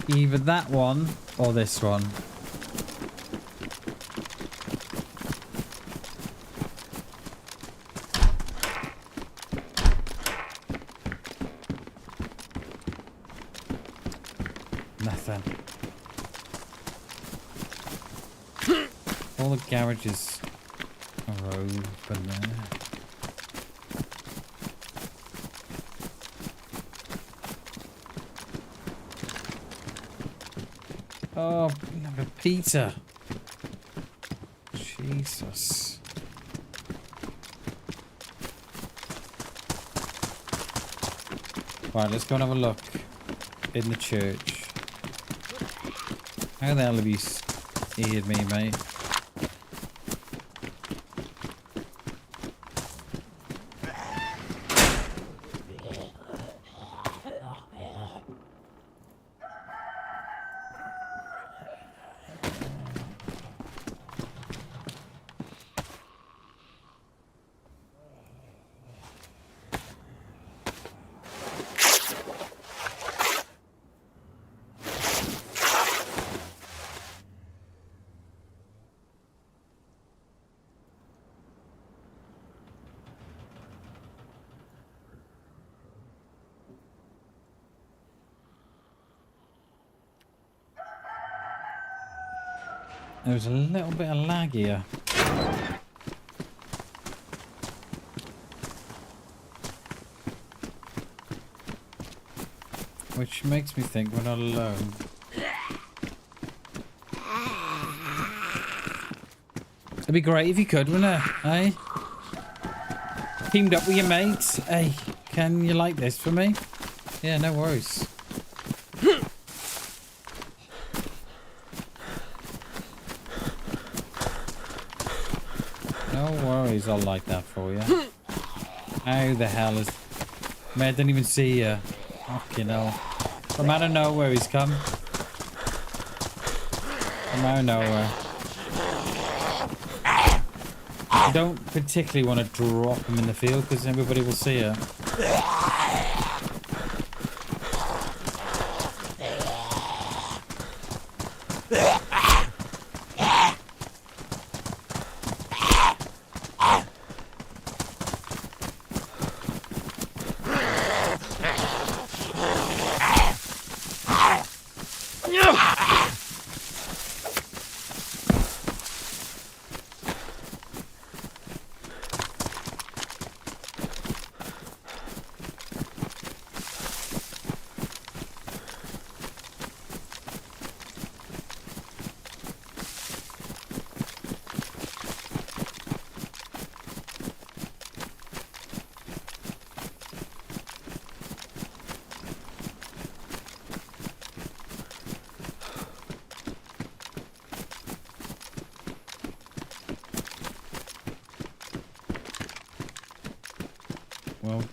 Either that one or this one. Nothing. All the garages are open there. Oh, another Peter. Jesus. Right, let's go and have a look in the church. How the hell have you eared me, mate? There's a little bit of lag here. Which makes me think we're not alone. It'd be great if you could, wouldn't it? Hey? Teamed up with your mates. Hey, can you like this for me? Yeah, no worries. No worries, I'll like that for you. How the hell is... Man, I didn't even see you. Fucking hell. From out of nowhere he's come. From out of nowhere. I don't particularly want to drop him in the field because everybody will see it.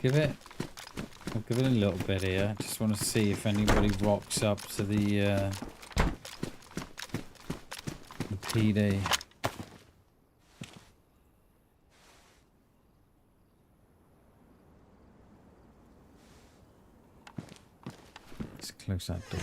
We'll give it a little bit here. Just want to see if anybody rocks up to the PD. Let's close that door.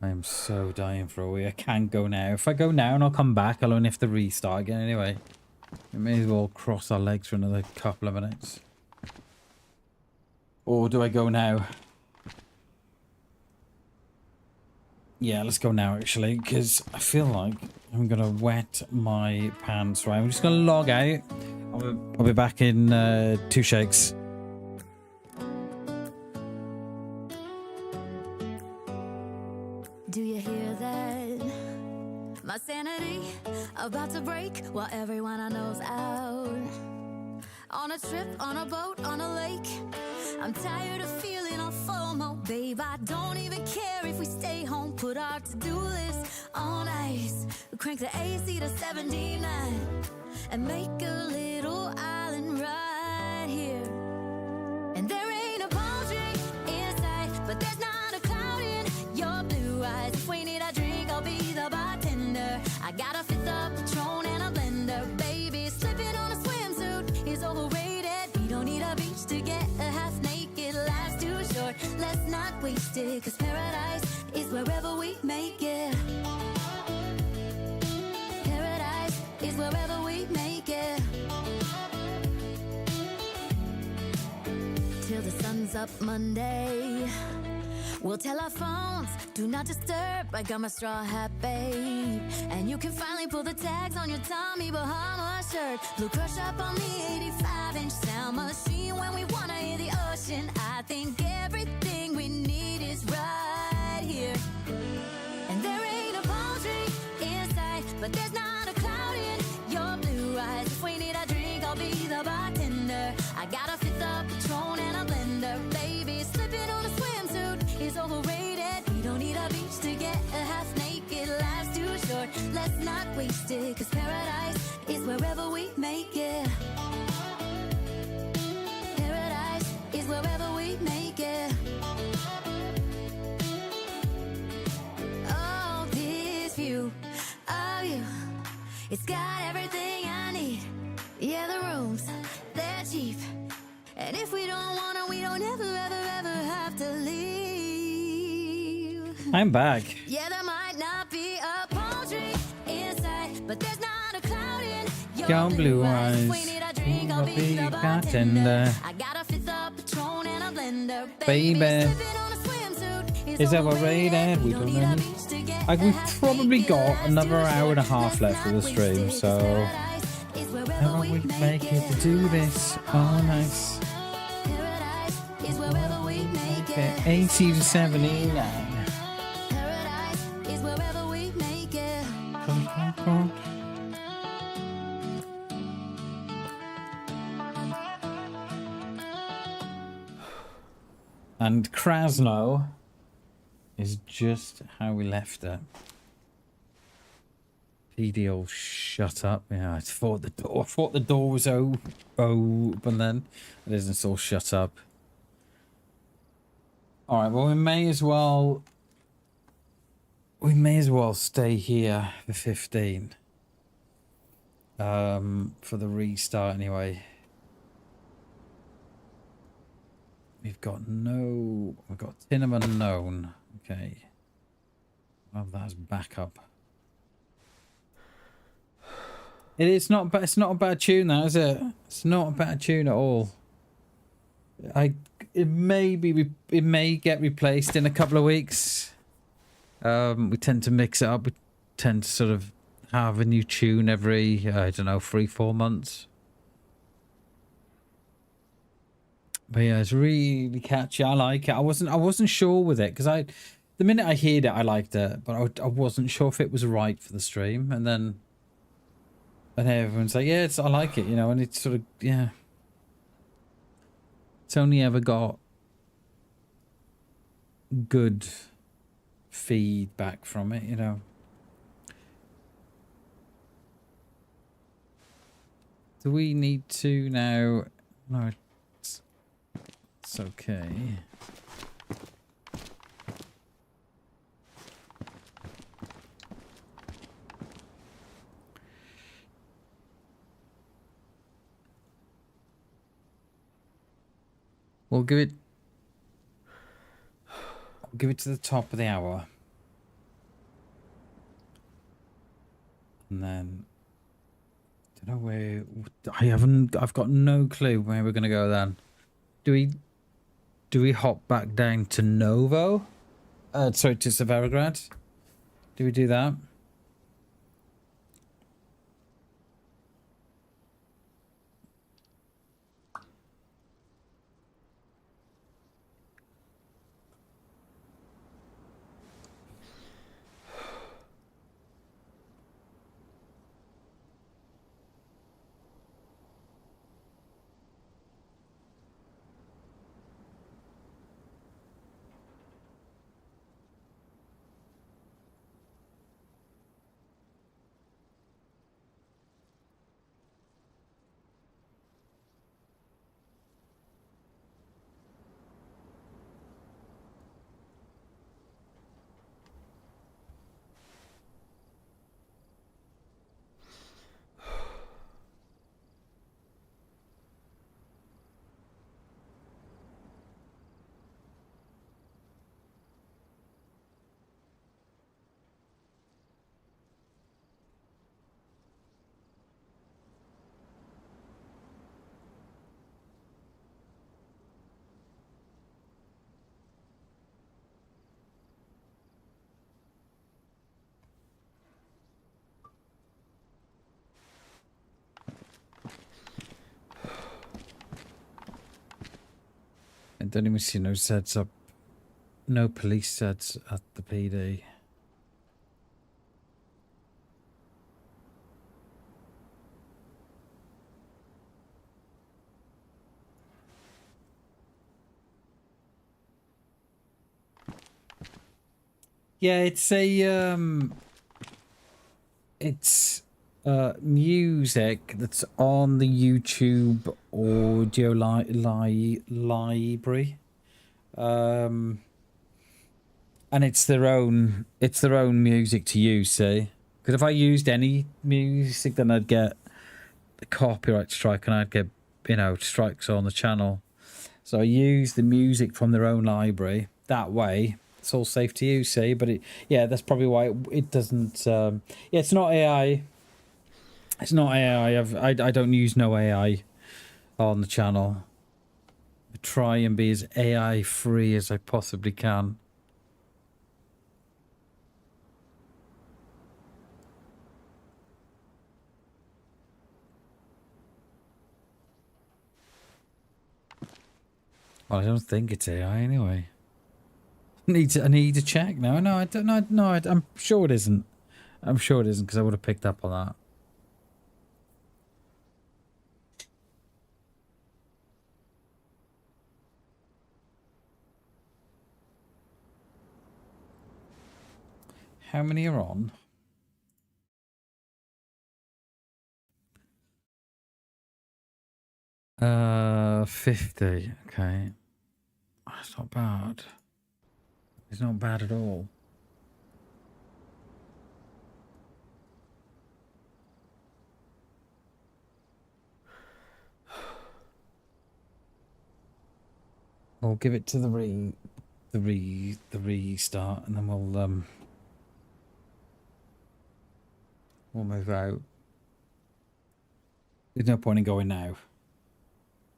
I am so dying for a wee. I can't go now. If I go now and I'll come back, I'll only have to restart again anyway. We may as well cross our legs for another couple of minutes. Or do I go now? Yeah, let's go now actually, because I feel like I'm going to wet my pants. Right, I'm just going to log out. I'll be back in 2 shakes. Do you hear that? My My sanity about to break while everyone I know's out. On a trip, on a boat, on a lake. I'm tired of feeling all FOMO, babe. I don't even care if we stay home. Put our to-do list on ice. Crank the AC to 79 and make a little island right here. And there ain't a palm tree in sight, but there's not a cloud in your blue eyes. If we need a drink, I'll be the bartender. I got a fifth of Patron and a blender, baby. Slipping on a swimsuit is overrated. We don't need a beach to get a half naked. Life's too short, let's not waste it. Cause paradise is wherever we make it. Paradise is wherever we make it. Till the sun's up Monday, we'll tell our phones, do not disturb. I got my straw hat, babe. And you can finally pull the tags on your Tommy Bahama shirt. Blue crush up on the 85-inch sound machine. When we wanna hear the ocean, I think everything we need is right here. And there ain't a palm tree in sight, but there's not a cloud in your blue eyes. If we need a drink, I'll be the bartender. I got a fifth of Patron and a blender, baby. Slipping on a swimsuit is overrated. We don't need a beach to get a half naked. Life's too short, let's not waste it. Cause paradise is wherever we make it. Paradise is wherever we make it. Oh, this view of you, it's got everything I need. Yeah, the rooms, they're cheap. And if we don't wanna, we don't ever, ever, ever have to leave. I'm back. Yeah, there might not be a palm tree inside, but there's not a cloud in Your blue eyes. If we need a drink, I'll be the bartender. I got a fifth of Patron and a blender, Baby. Slipping on a swimsuit Is overrated. We don't know. Like, we've probably got another hour and a half left of the stream, so how we make it to do this. Oh, nice. 80 to 79. Paradise is wherever we make it. And Krasno is just how we left it. PD all shut up. Yeah, I thought the door was open then. It isn't, it's all shut up. Alright, well we may as well stay here for 15. For the restart anyway. We've got Tin of Unknown. Okay. Well, that's backup. It's not a bad tune, that is it? It's not a bad tune at all. It may get replaced in a couple of weeks. We tend to mix it up. We tend to sort of have a new tune every, I don't know, 3-4 months. But yeah, it's really catchy. I like it. I wasn't sure with it because the minute I heard it, I liked it, but I wasn't sure if it was right for the stream. And then everyone's like, yeah, I like it, you know, and it's sort of, yeah. It's only ever got good feedback from it, you know. Do we need to now? No, it's okay. We'll give it to the top of the hour. And then don't know where I've got no clue where we're gonna go then. Do we hop back down to Novo? Sorry, to Severograd? Do we do that? don't even see no sets up. No police sets at the PD. Yeah, it's a it's music that's on the YouTube audio library. And it's their own music to use, see? Because if I used any music, then I'd get a copyright strike and I'd get, you know, strikes on the channel. So I use the music from their own library. That way, it's all safe to use, see? But yeah, that's probably why it doesn't. Yeah, it's not AI. It's not AI. I don't use no AI on the channel. I try and be as AI free as I possibly can. Well, I don't think it's AI anyway. I need to check now. No, I don't know. No, I'm sure it isn't. I'm sure it isn't because I would have picked up on that. How many are on? Uh, 50. Okay. That's not bad. It's not bad at all. We'll give it to the restart, and then we'll move out. There's no point in going now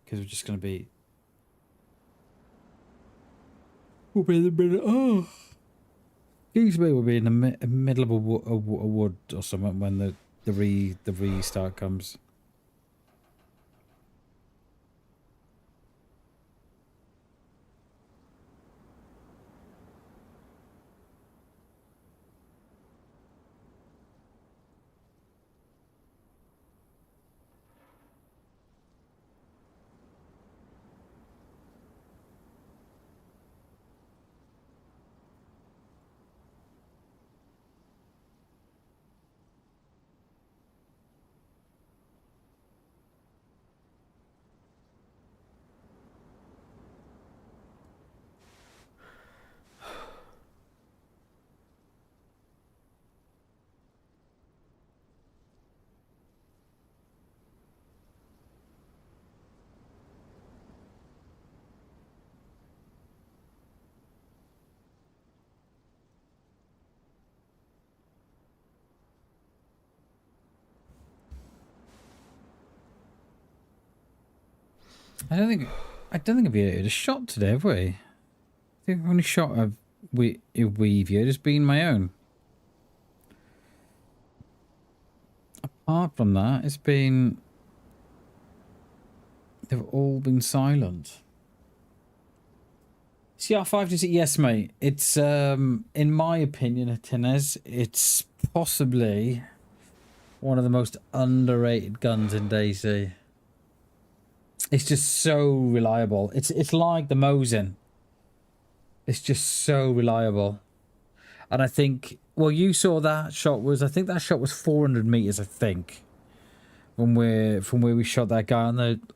because we're just going to be. We'll be in the middle. Oh, usually we'll be in the middle of a wood or something when the restart comes. I don't think I've viewed a shot today, have we? I think the only shot we viewed has been my own. Apart from that, it's been. They've all been silent. CR5 does it? Yes, mate. It's in my opinion, Tinez, it's possibly one of the most underrated guns in DayZ. It's just so reliable. It's like the Mosin. It's just so reliable. And I think, well, you saw that shot was, I think that shot was 400 meters, I think. From where we shot that guy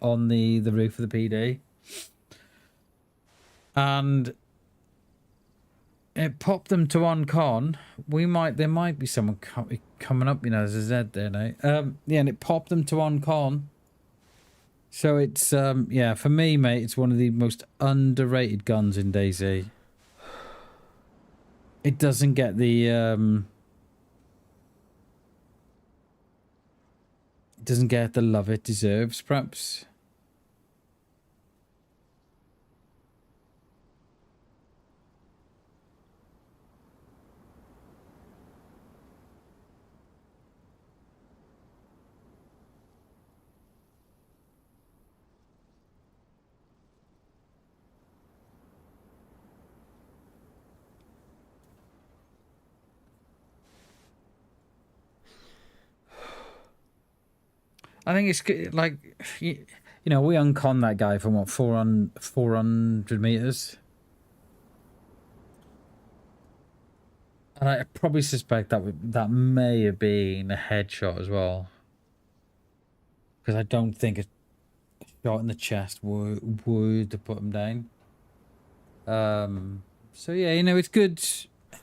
on the roof of the PD. And it popped them to one con. There might be someone coming up, you know, there's a Z there now. Yeah, and it popped them to one con. So it's, yeah, for me, mate, it's one of the most underrated guns in DayZ. It doesn't get the, it doesn't get the love it deserves, perhaps. I think it's good, like, you know, we unconned that guy from what, 400 meters. And I probably suspect that may have been a headshot as well. Because I don't think a shot in the chest would have put him down. So yeah, you know, it's good.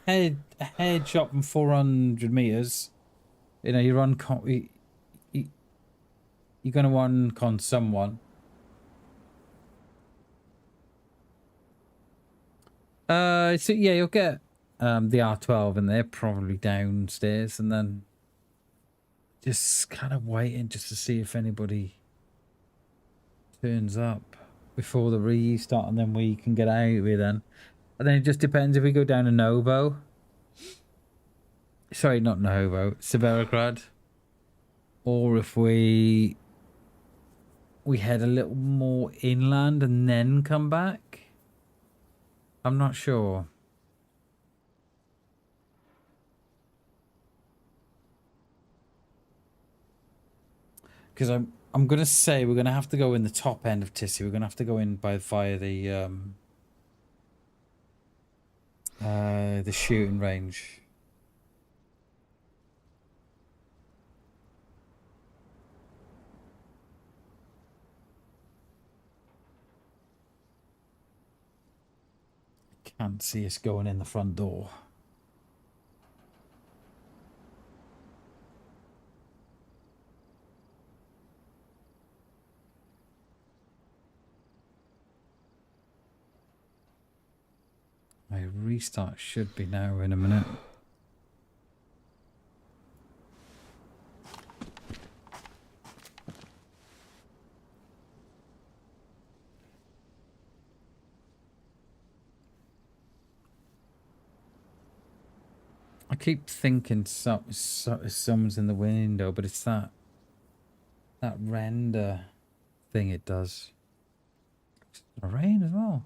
A headshot from 400 meters. You know, you're going to uncon someone. So yeah, you'll get the R12 in there, probably downstairs, and then just kind of waiting just to see if anybody turns up before the restart, and then we can get out of here then. And then it just depends if we go down to Novo. Sorry, not Novo, Severograd. Or if we head a little more inland and then come back. I'm not sure. Because I'm gonna say we're gonna have to go in the top end of Tissy. We're gonna have to go in via the shooting range. Can't see us going in the front door. My restart should be now in a minute. I keep thinking someone's in the window, but it's that render thing it does. It's gonna rain as well.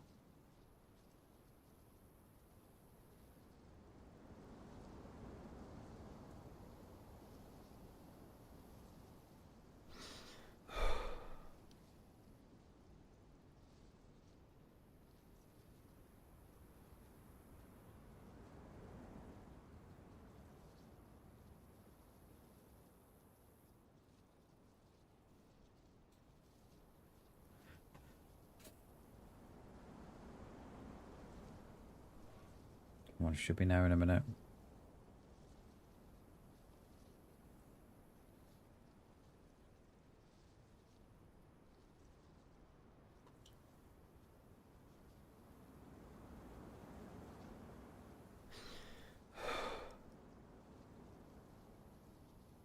Come on, it should be now in a minute.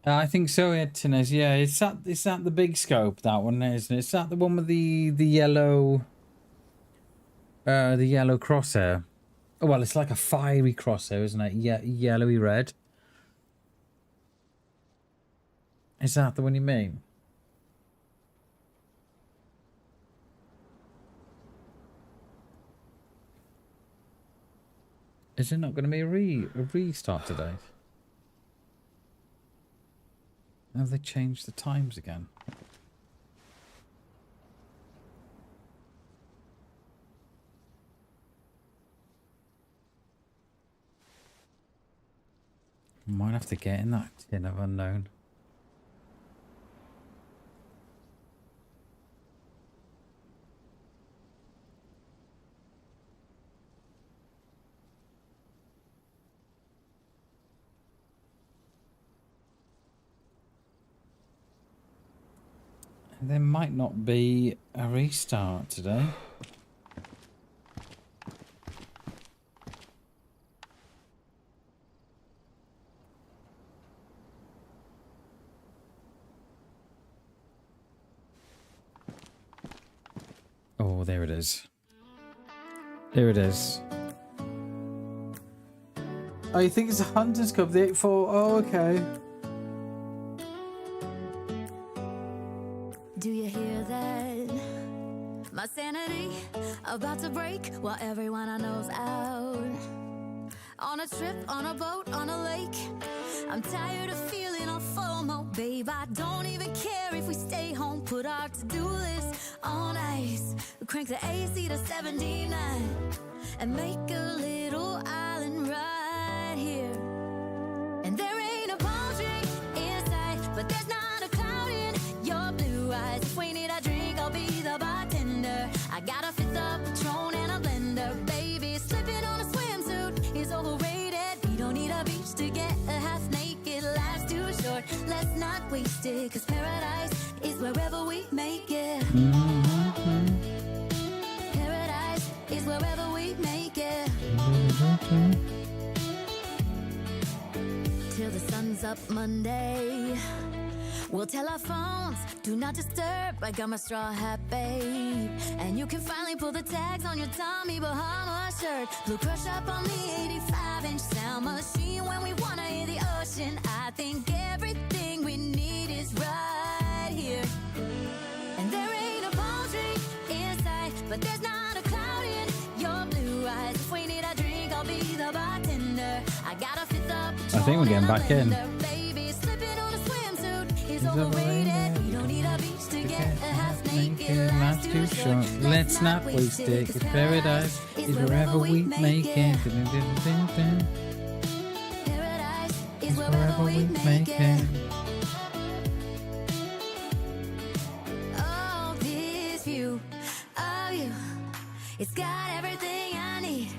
I think so, Tinez. Yeah, it's that the big scope, that one, isn't it? Is that the one with the yellow crosshair? Oh, well, it's like a fiery crosshair, isn't it? Yeah, yellowy red. Is that the one you mean? Is it not going to be a restart today? Have they changed the times again? Might have to get in that tin of unknown. There might not be a restart today. Oh, there it is. There it is. Oh, you think it's a Hunter's Cup, the 8-4? Oh, okay. Do you hear that? My sanity about to break while everyone I know's out. On a trip, on a boat, on a lake. I'm tired of feeling feeling all FOMO. Babe, I don't even care if we stay home. Put our to-do list on ice. Crank the AC to 79 and make a little island right here. And there ain't a palm tree in sight, but there's not a cloud in your blue eyes. If we need a drink, I'll be the bartender. I got a fifth of Patron and a blender. Baby, slipping on a swimsuit is overrated. We don't need a beach to get a half naked. Life's too short, let's not waste it. Cause paradise is wherever we make it. Paradise is wherever we make it. Till the sun's up Monday, we'll tell our phones, do not disturb. I got my straw hat, babe. And you can finally pull the tags on your Tommy Bahama shirt. Blue crush up on the 85-inch sound machine. When we wanna hear the ocean, I think everything we need is right here. And there ain't a palm tree in sight, but there's not a cloud in your blue eyes. If we need a drink, I'll be the bartender. I got a fifth up. I think we're getting back in. Baby, slipping on a swimsuit is overrated. We don't need a beach to get a half naked. Life's too short, let's not waste it. Cause paradise is wherever we make it. Paradise is Wherever we make it. Oh, this view of you, it's got everything I need.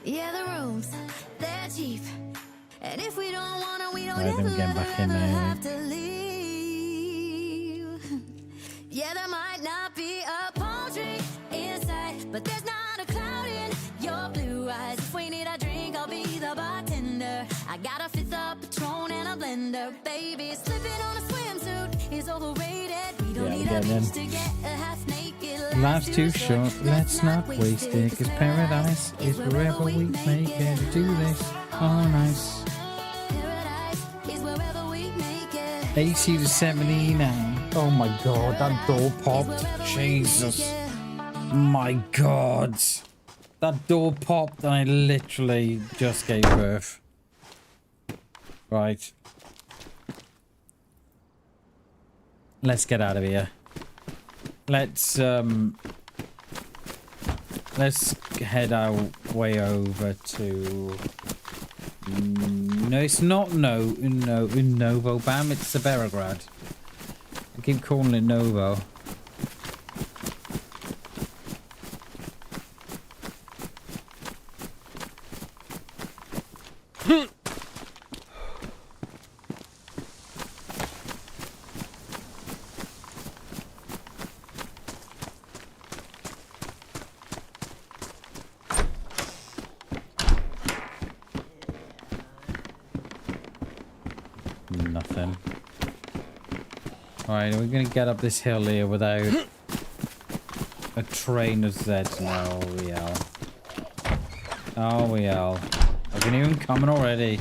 Yeah, the rooms, they're cheap. And if we don't wanna, we don't Right, then we're getting back in there. have to leave. Yeah, there might not be a palm tree in sight, but there's not a cloud in your blue eyes. If we need a drink, I'll be the bartender. I got a fifth of Patron and a blender. Baby, slipping on a swimsuit is overrated. We don't need a beach to get a half naked. Life's too short, let's not waste it. Cause paradise is wherever we make it. Do this all nice. Paradise is wherever we make it. AC to 79. Oh my god, that door popped. Jesus. My god. That door popped and I literally just gave birth. Right. Let's get out of here. Let's head our way over to... No, it's not Novo Bam, it's Seberograd. I keep calling it Novo. Nothing. Alright, we're gonna get up this hill here without a train of Zeds. No, we are. Oh, we are. I can hear him coming already.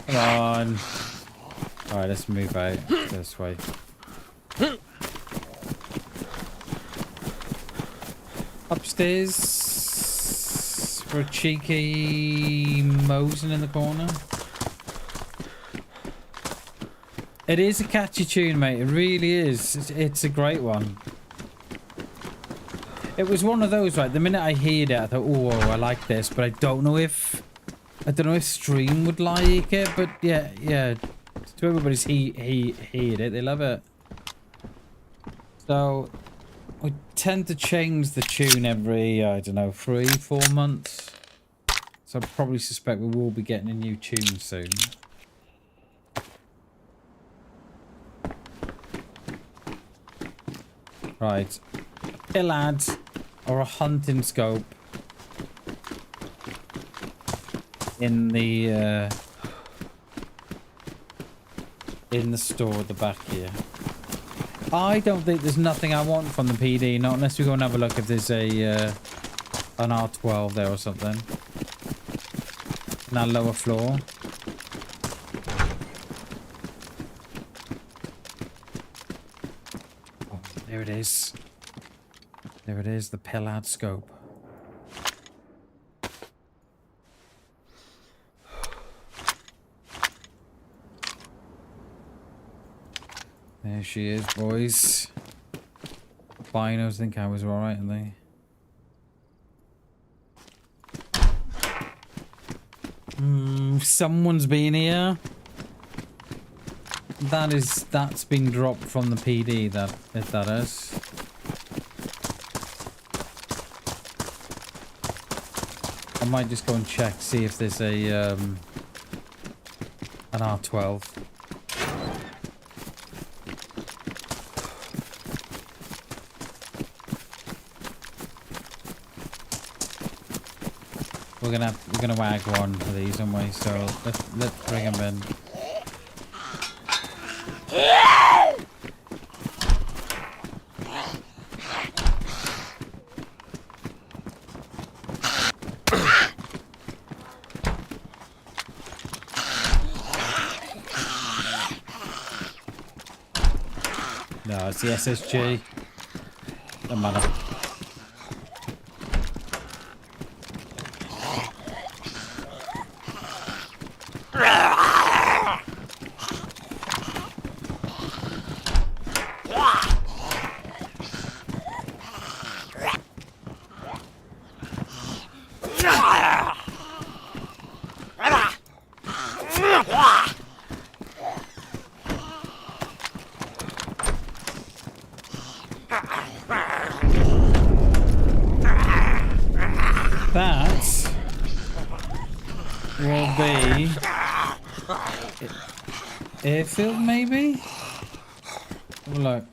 Come on. Alright, let's move out this way. Upstairs for a cheeky mosing in the corner. It is a catchy tune, mate. It really is. It's a great one. It was one of those, right? The minute I heard it, I thought, oh, I like this, but I don't know if stream would like it. But yeah. To everybody's he heard it. They love it. So I tend to change the tune every, I don't know, 3-4 months. So I probably suspect we will be getting a new tune soon. Right. Pillad or a hunting scope in the store at the back here. I don't think there's nothing I want from the PD, not unless we go and have a look if there's a an R12 there or something. In that lower floor. Oh, there it is. There it is, the Pillad scope. There she is, boys. Binos think I was alright, and they. Someone's been here. That's been dropped from the PD. That is. I might just go and check, see if there's a an R12. We're gonna wag one of these, aren't we? So let's bring them in. No, it's the SSG. Doesn't matter. Airfield, maybe? Have a look.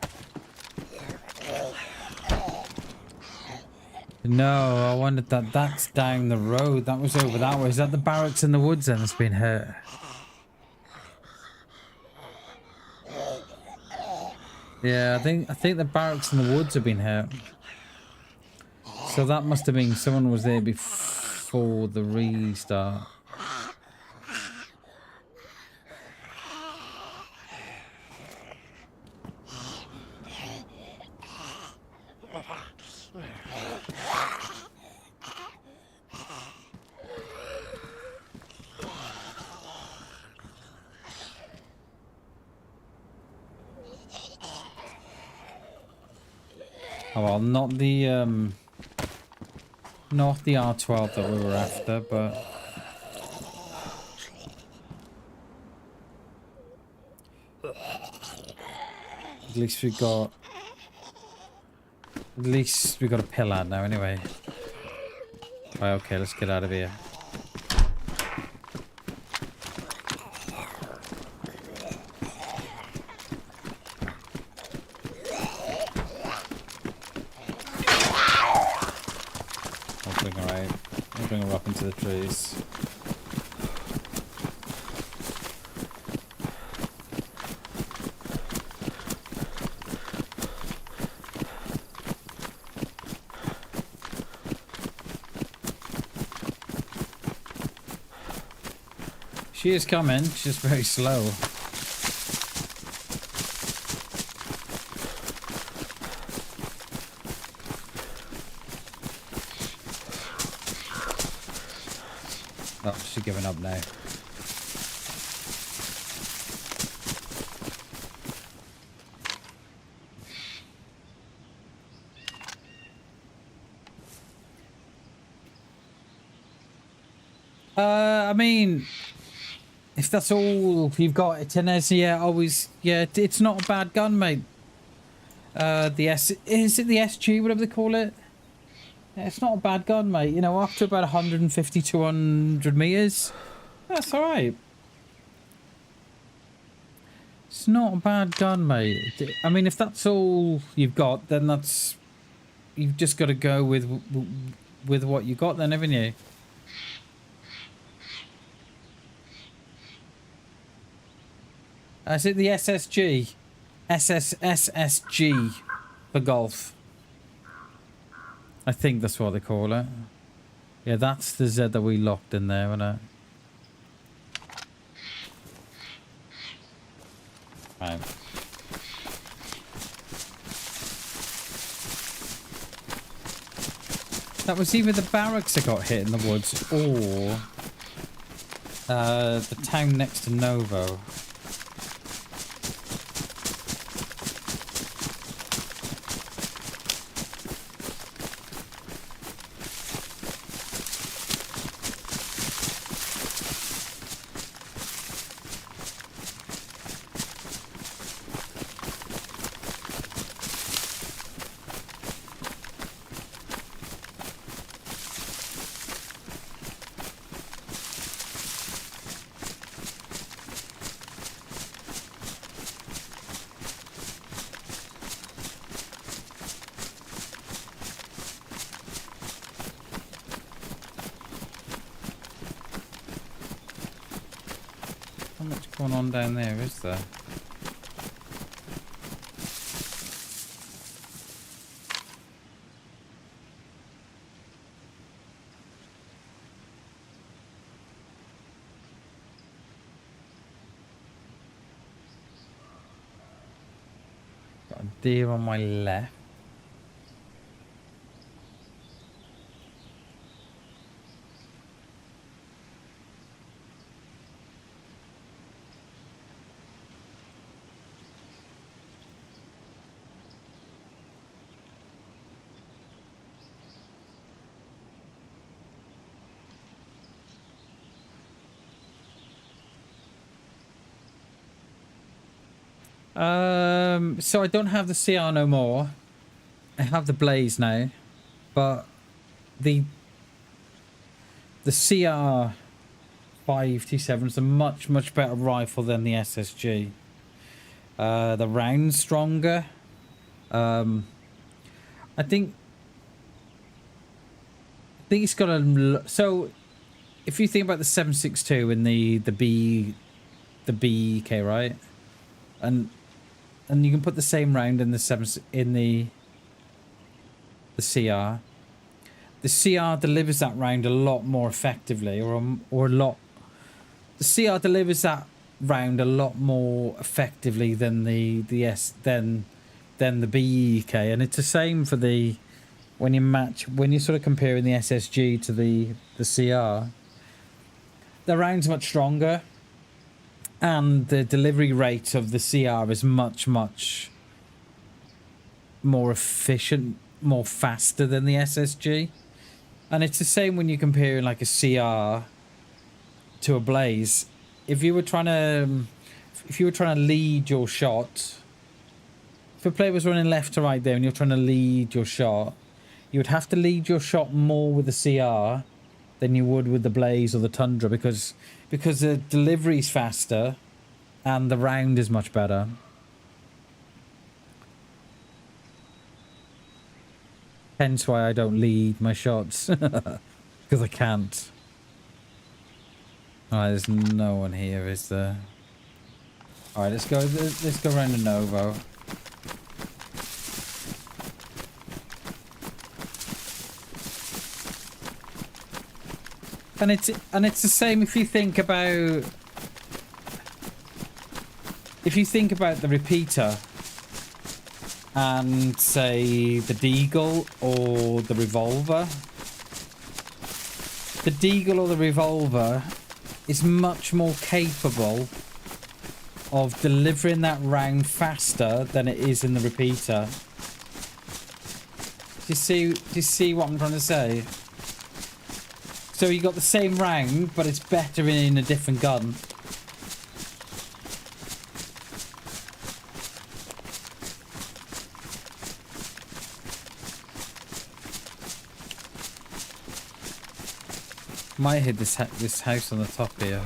No, I wondered that. That's down the road. That was over that way. Is that the barracks in the woods then that's been hurt? Yeah, I think the barracks in the woods have been hurt. So that must have been someone was there before the restart. Oh well, not the R12 that we were after, but at least we got a pillar now anyway. Right, okay, let's get out of here. Bring her up into the trees. She is coming, she's just very slow. Oh, she's giving up now. I mean, if that's all you've got, it's an it's not a bad gun, mate. Is it the SG, whatever they call it? It's not a bad gun, mate. You know, up to about 150, 200 meters. That's alright. It's not a bad gun, mate. I mean, if that's all you've got, then that's... You've just got to go with what you got then, haven't you? Is it the SSG? SSG for golf. I think that's what they call it. Yeah, that's the Z that we locked in there, isn't it? Right. That was either the barracks that got hit in the woods or the town next to Novo. Not much going on down there, is there? Got a deer on my left. So I don't have the CR no more. I have the Blaze now, but the CR 5T7 is a much better rifle than the SSG. The round's stronger. I think it's got a. So if you think about the 7.62 and the BK, right, and you can put the same round in the CR. The CR delivers that round a lot more effectively, or a lot. The CR delivers that round a lot more effectively than the BK, and it's the same for the when you're sort of comparing the SSG to the CR. The round's much stronger. And the delivery rate of the CR is much more efficient, more faster than the SSG. And it's the same when you're comparing like a CR to a Blaze. If you were trying to lead your shot, if a player was running left to right there and you're trying to lead your shot, you would have to lead your shot more with the CR than you would with the Blaze or the Tundra because the delivery's faster and the round is much better. Hence why I don't lead my shots. Because I can't. Alright, there's no one here, is there? Alright, let's go around the Novo. And it's the same if you think about the repeater and say the Deagle or the revolver. The Deagle or the revolver is much more capable of delivering that round faster than it is in the repeater. Do you see what I'm trying to say? So you got the same round, but it's better in a different gun. Might hit this house on the top here.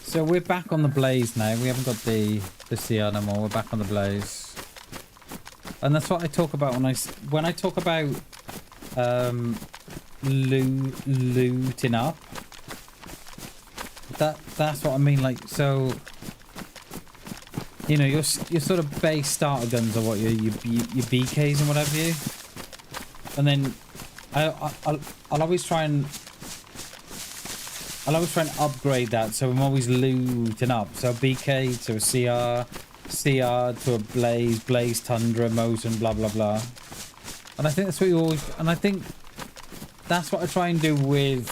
So we're back on the Blaze now. We haven't got the CR no more. We're back on the Blaze, and that's what I talk about when I talk about looting up. That's what I mean. Like, so you know, your sort of base starter guns are what your BKs and whatever you, and then I'll always try and upgrade that, so I'm always looting up. So BK to a CR to a Blaze Tundra, Mosin, blah blah blah. And I think that's what you always. And I think that's what I try and do with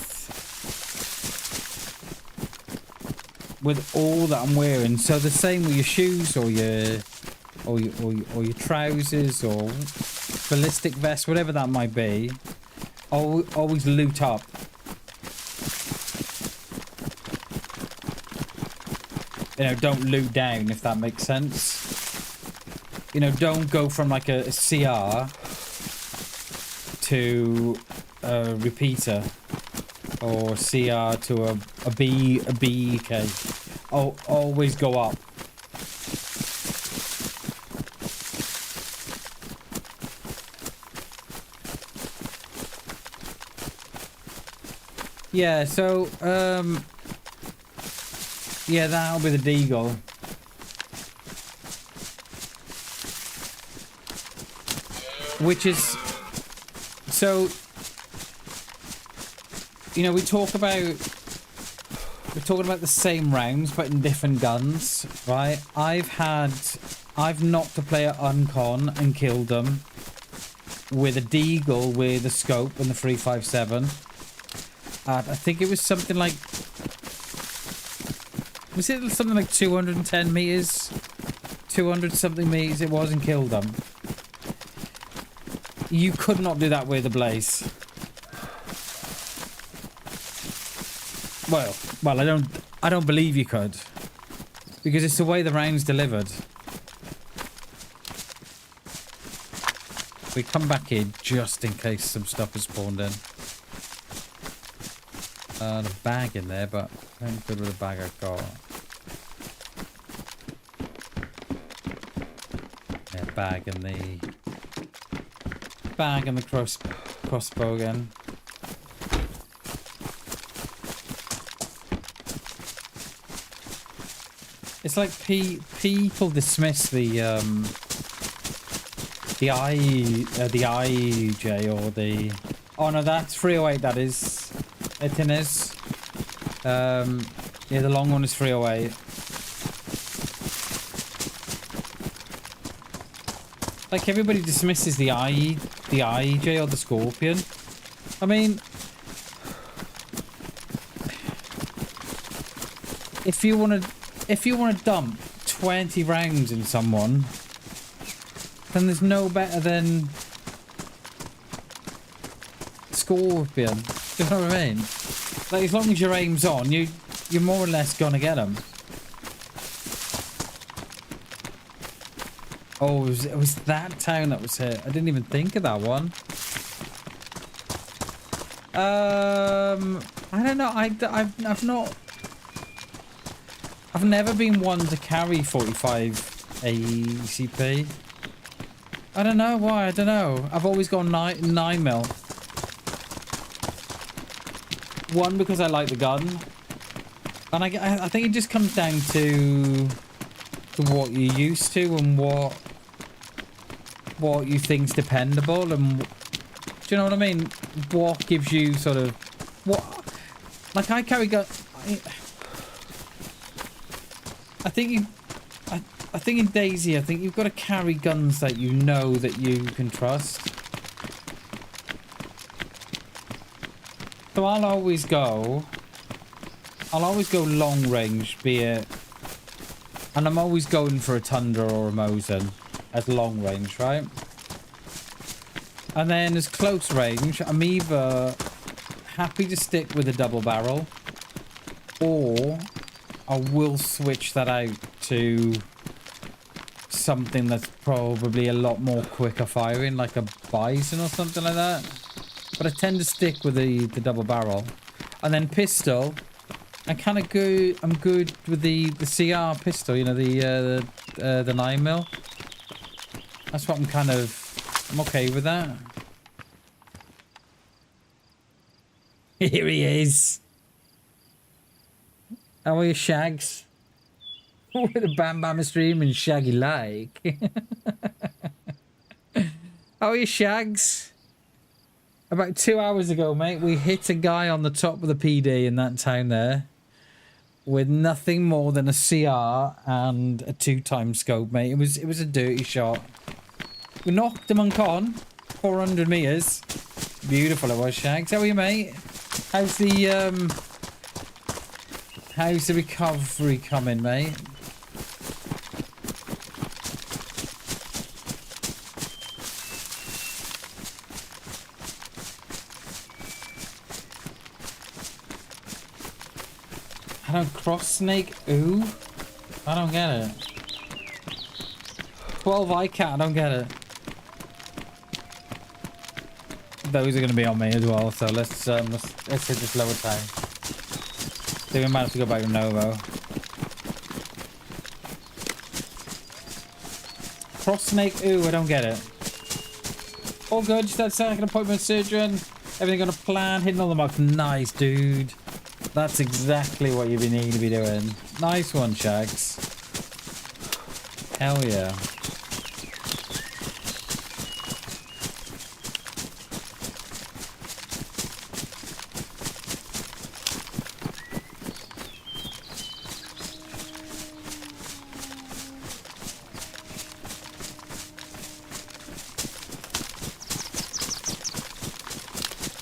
all that I'm wearing. So the same with your shoes or your trousers or ballistic vest, whatever that might be. Always loot up. you know, don't loot down, if that makes sense. You know, don't go from like a CR to a repeater, or CR to a BEK. Oh, always go up. Yeah, so yeah, that'll be the deagle. Which is, so, you know, we're talking about the same rounds, but in different guns, right? I've knocked a player uncon and killed them with a deagle with a scope and the 357. I think it was something like, was it something like 210 meters? 200 something meters it was, and killed them. You could not do that with a blaze. Well, I don't believe you could, because it's the way the round's delivered. We come back here just in case some stuff has spawned in. The bag in there, but I'm good with the bag I've got. Yeah, bag and the crossbow again. It's like people dismiss the IJ or the, oh no, that's 308. That is. It is. Yeah, the long one is 308. Like, everybody dismisses the IJ or the Scorpion. I mean, if you want to dump 20 rounds in someone, then there's no better than Scorpion. Do you know what I mean? Like, as long as your aim's on, you're more or less gonna get them. Oh, it was that town that was hit. I didn't even think of that one. I don't know. I've never been one to carry 45 ACP. I don't know why. I don't know. I've always gone 9mm. One, because I like the gun, and I think it just comes down to what you're used to and what you think's dependable, and do you know what I mean? What gives you sort of what? Like, I carry gun. I think in DayZ, I think you've got to carry guns that you know that you can trust. So I'll always go long range, be it, and I'm always going for a Tundra or a Mosin as long range, right? And then as close range, I'm either happy to stick with a double barrel, or I will switch that out to something that's probably a lot more quicker firing, like a Bison or something like that. But I tend to stick with the double barrel. And then pistol, I'm kind of good. I'm good with the CR pistol, you know, the 9mm. That's what I'm okay with that. Here he is. How are you, Shags? With a BamBam stream and Shaggy like. How are you, Shags? About 2 hours ago, mate, we hit a guy on the top of the PD in that town there with nothing more than a CR and a 2x scope, mate. It was a dirty shot. We knocked him on con, 400 meters. Beautiful it was, Shags. How are you, mate? How's the recovery coming, mate? I don't cross snake. Ooh. I don't get it. 12 iCat, I don't get it. Those are going to be on me as well, so let's hit this lower town. So we might have to go back to Novo. Cross snake, ooh, I don't get it. All good, just had second appointment surgeon. Everything on a plan, hitting all the marks. Nice, dude. That's exactly what you need to be doing. Nice one, Shags. Hell yeah.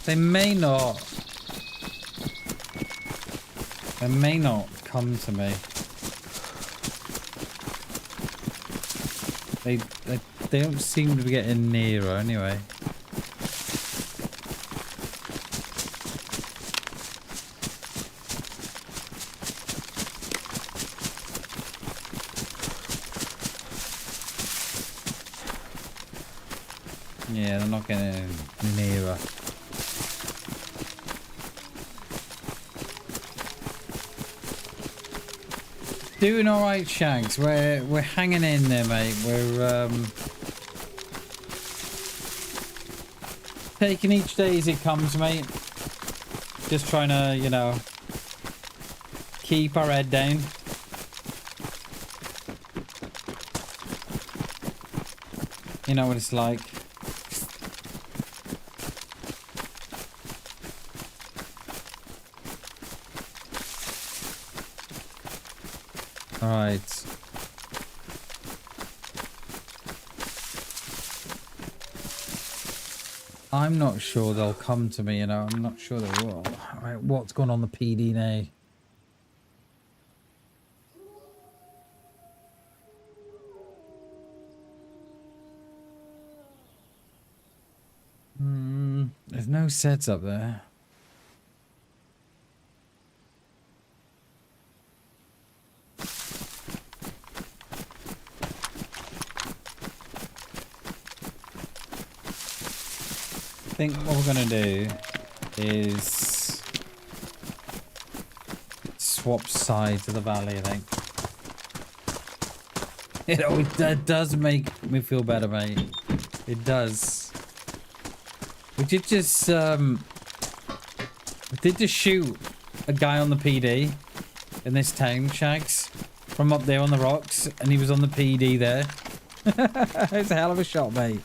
They may not come to me. They don't seem to be getting nearer anyway. Yeah, they're not getting nearer. Doing all right, Shags. We're hanging in there, mate. We're taking each day as it comes, mate. Just trying to, you know, keep our head down. You know what it's like. Right. I'm not sure they'll come to me, you know. I'm not sure they will. Right, what's going on the PD now? There's no sets up there. I think what we're gonna do is swap sides of the valley. I think it does make me feel better, mate. It does. We did just shoot a guy on the PD in this town, Shags, from up there on the rocks, and he was on the PD there. It's a hell of a shot, mate.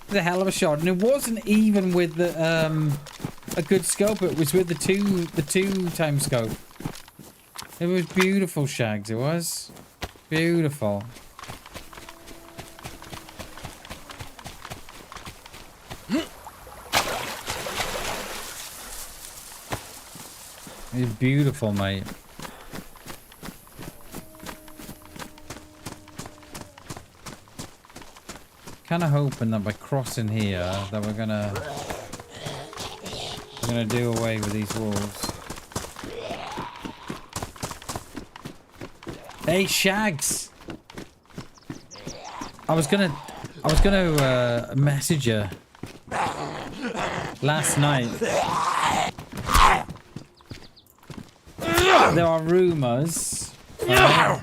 It's a hell of a shot, and it wasn't even with the a good scope. It was with the two time scope. It was beautiful, Shags. It was beautiful. It's beautiful, mate. Kind of hoping that by crossing here that we're gonna do away with these wolves. Hey, Shags! I was gonna message you last night. There are rumors. Right?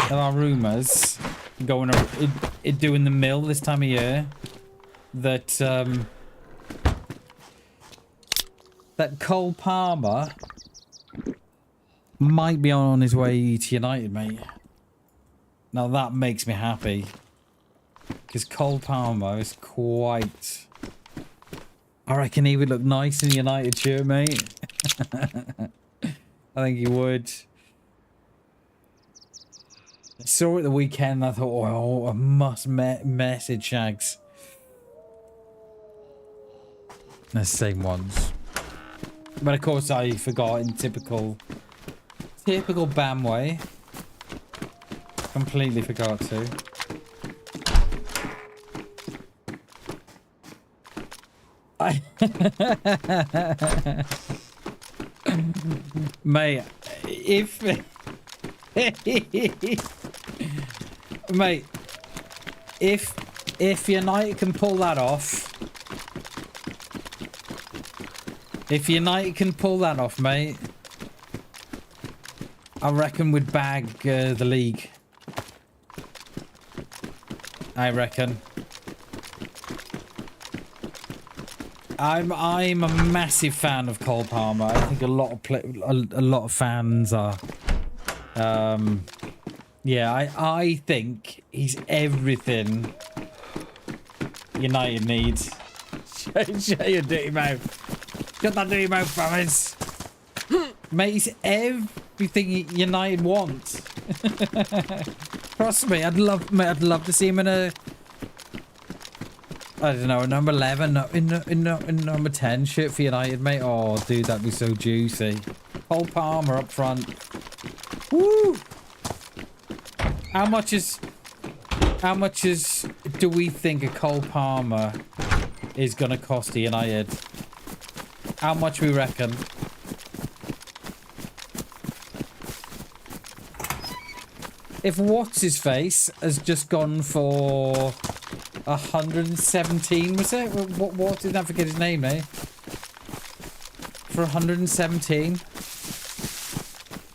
There are rumors going doing the mill this time of year that that Cole Palmer might be on his way to United, mate. Now that makes me happy because Cole Palmer is quite. I reckon he would look nice in a United shirt, mate. I think he would. I saw it the weekend and I thought, oh, I must message Shags. The same ones. But of course I forgot in typical BAM way. Completely forgot to. Mate, if mate, if United can pull that off, mate, I reckon we'd bag the league. I reckon. I'm a massive fan of Cole Palmer. I think a lot of fans are. Yeah, I think he's everything United needs. Shut your dirty mouth. Shut that dirty mouth, Bammers. Mate, he's everything United wants. Trust me, I'd love to see him in a, I don't know, number 11, in number 10 shirt for United, mate. Oh, dude, that'd be so juicy. Cole Palmer up front. Woo! How much do we think a Cole Palmer is gonna cost to United? How much we reckon? If what's his face has just gone for 117, was it? What did I forget his name, eh? For 117.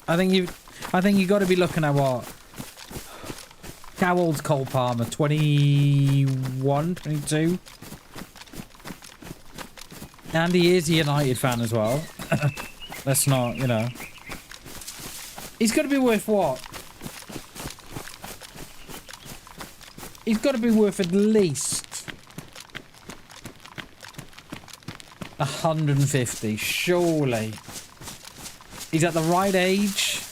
I think you got to be looking at what? How old's Cole Palmer? 21, 22? And he is a United fan as well. Let's not, you know. He's got to be worth what? He's got to be worth at least 150, surely. He's at the right age.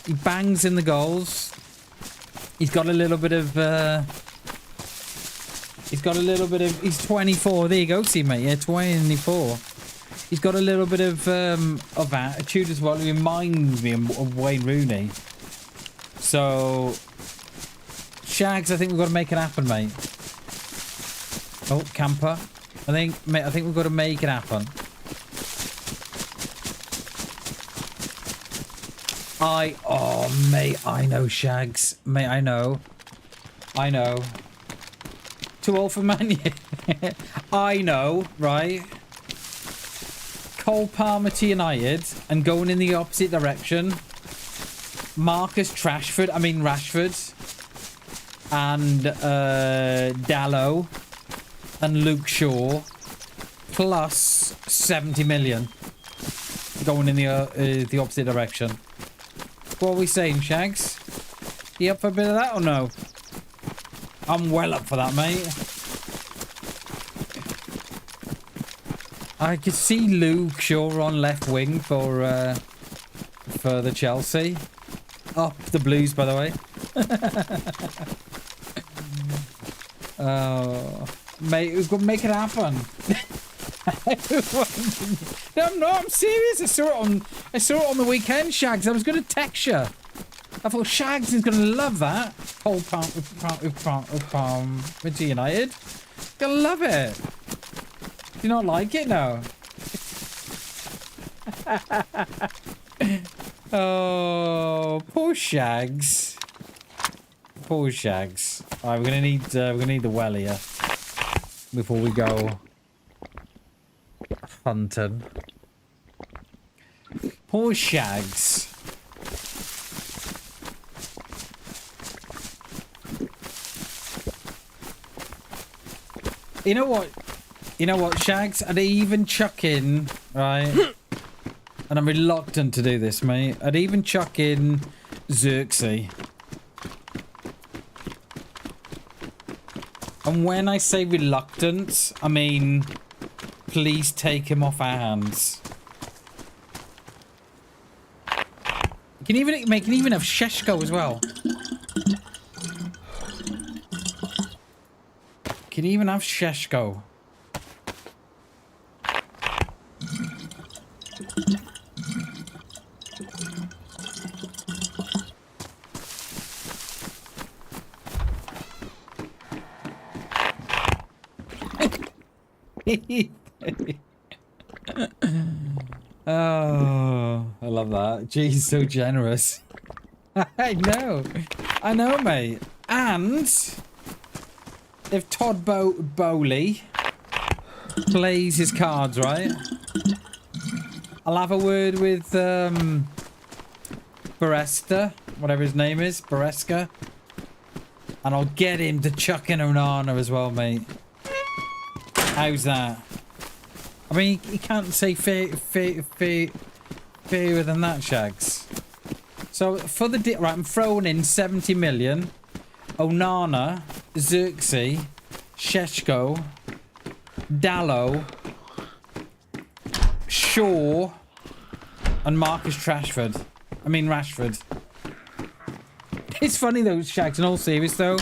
He bangs in the goals. He's got a little bit of... He's 24. There you go, see, mate. Yeah, 24. He's got a little bit of attitude as well. He reminds me of Wayne Rooney. So... Shags, I think we've got to make it happen, mate. Oh, camper. Mate, I think we've got to make it happen. Oh, mate, I know, Shags. Mate, I know. Too old for Man U. I know, right? Cole Palmer to United and going in the opposite direction. Rashford. And Dallo and Luke Shaw plus 70 million going in the opposite direction. What are we saying, Shags? You up for a bit of that or no? I'm well up for that, mate. I could see Luke Shaw on left wing for the Chelsea. Up the Blues, by the way. Oh, mate, we've got to make it happen. No, I'm serious. I saw it on the weekend, Shags. I was going to text you. I thought Shags is going to love that. Whole pump with United. You'll love it. Do you not like it? No. Oh, poor Shags. Poor Shags. Alright, we're gonna need the well here before we go hunting. Poor Shags. You know what? Shags? I'd even chuck in, right? And I'm reluctant to do this, mate. I'd even chuck in Xerxes. And when I say reluctant, I mean, please take him off our hands. You can even have Sheshko as well. Can even have Sheshko. Oh, I love that. Geez, so generous. I know, mate. And if Todd Bowley plays his cards right, I'll have a word with Baresta, whatever his name is, Bareska, and I'll get him to chuck in an honor as well, mate. How's that? I mean, you can't say fairer than that, Shags. So for the right, I'm throwing in 70 million. Onana, Xerxes, Sheshko, Dallo, Shaw, and Marcus Rashford. It's funny though, Shags, in all serious though.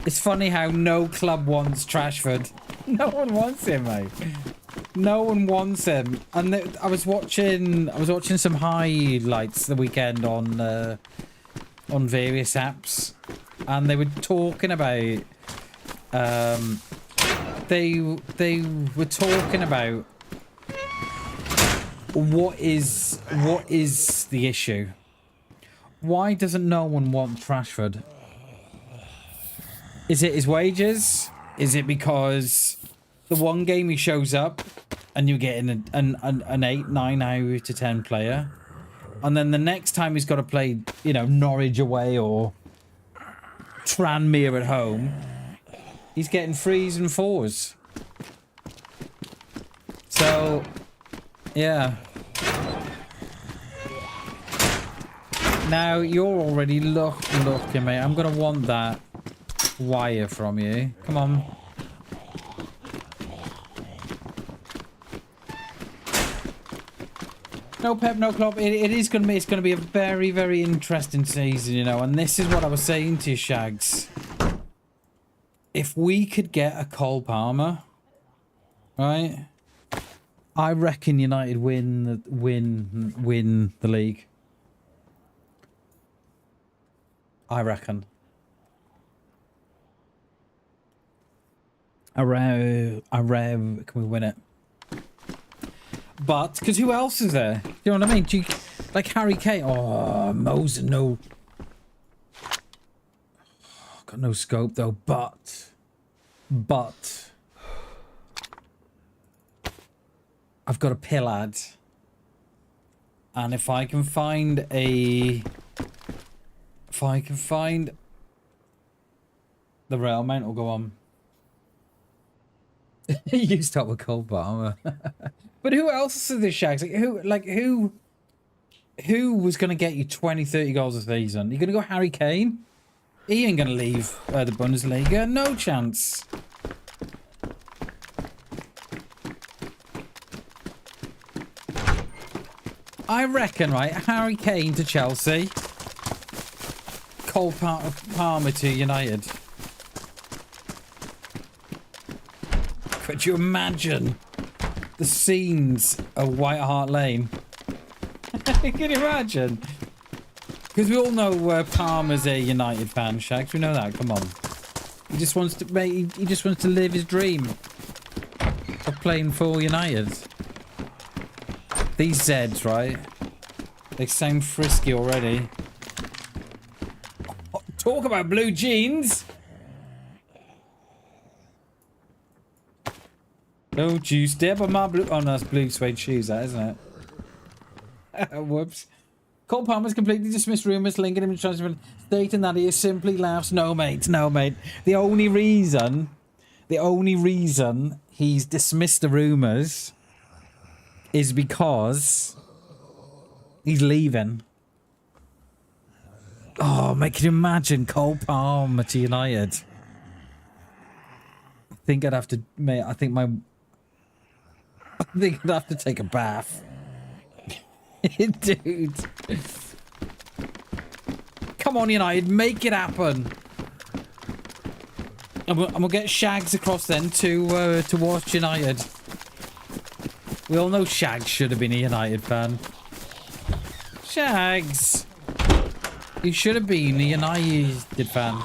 It's funny how no club wants Rashford. No one wants him, mate. No one wants him. And I was watching some highlights the weekend on various apps, and they were talking about they were talking about what is the issue? Why doesn't no one want Rashford? Is it his wages? Is it because the one game he shows up and you're getting an 8, 9 out of 10 player, and then the next time he's got to play, you know, Norwich away or Tranmere at home, he's getting 3s and 4s. So, yeah. Now you're already looking, mate. I'm gonna want that wire from you. Come on. No Pep, no Klopp. It's gonna be a very, very interesting season, you know. And this is what I was saying to you, Shags. If we could get a Cole Palmer, right? I reckon United win the league. I reckon. Can we win it? But, because who else is there? You know what I mean? Like Harry Kane. Oh, Moses, no. Got no scope, though. But. I've got a Pillad. And if I can find a... the railmount will go on. You start with Cole Palmer. But who else is this, Shags? Who was going to get you 20, 30 goals a season? You going to go Harry Kane? He ain't going to leave the Bundesliga. No chance. I reckon, right, Harry Kane to Chelsea. Cole Palmer to United. Could you imagine the scenes of White Hart Lane? Can you imagine? Because we all know Palmer's a United fan, Shags. We know that. Come on. He just wants to live his dream of playing for United. These Zeds, right? They sound frisky already. Talk about blue jeans. Don't you step on my blue... Oh, no, that's blue suede shoes, that, isn't it? Whoops. Cole Palmer's completely dismissed rumours linking him to transfer, stating that he simply laughs. No, mate. No, mate. The only reason he's dismissed the rumours is because he's leaving. Oh, mate, can you imagine Cole Palmer to United? I think I'd have to... Mate, I think I'd have to take a bath. Dude. Come on, United. Make it happen. And we'll get Shags across then to watch United. We all know Shags should have been a United fan. Shags. You should have been a United fan.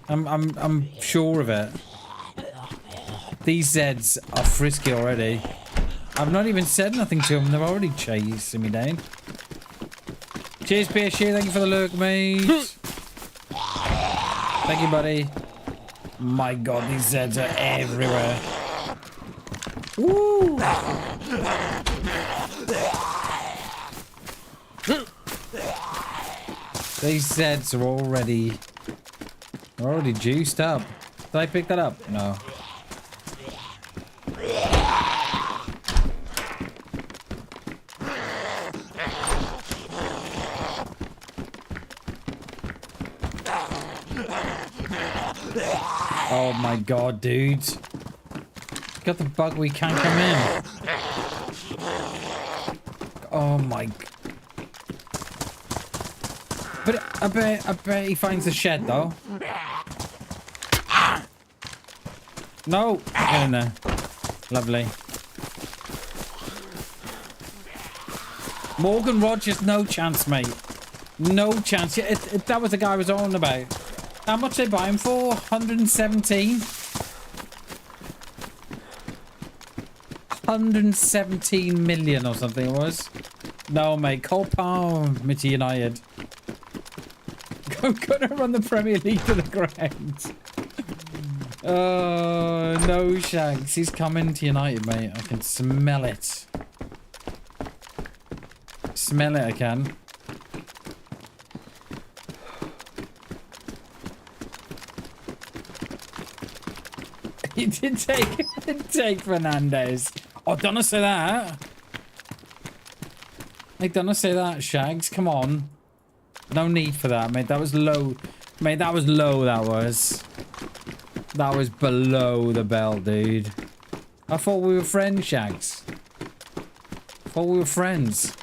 I'm sure of it. These Zeds are frisky already. I've not even said nothing to them. They're already chasing me down. Cheers, PSG. Thank you for the lurk, mate. Thank you, buddy. My God, these Zeds are everywhere. Woo! These Zeds are already juiced up. Did I pick that up? No. Oh my God, dude. Got the bug, we can't come in. Oh my. But I bet he finds the shed though. No! Get in there. Lovely. Morgan Rogers, no chance, mate. No chance. Yeah, that was the guy I was on about. How much they buy him for? 117? 117 million or something it was. No, mate. Cole Palmer to United. Gonna run the Premier League to the ground. Oh, no, Shags. He's coming to United, mate. I can smell it. Smell it, I can. He did take Fernandez. Oh, don't I say that? Like, don't I say that, Shags? Come on. No need for that, mate. That was low. Mate, that was low, that was. That was below the belt, dude. I thought we were friends, Shags. I thought we were friends.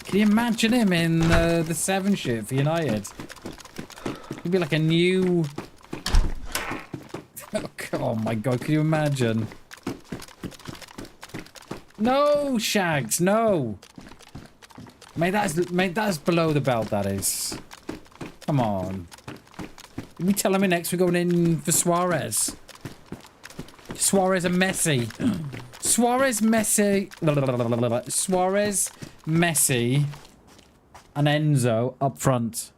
Can you imagine him in the 7 shirt for United? He'd be like a new... Oh my God, can you imagine? No, Shags, no. Mate, that's below the belt, that is. Come on. You telling me next we're going in for Suarez? Suarez and Messi. Suarez, Messi... Suarez, Messi, and Enzo up front.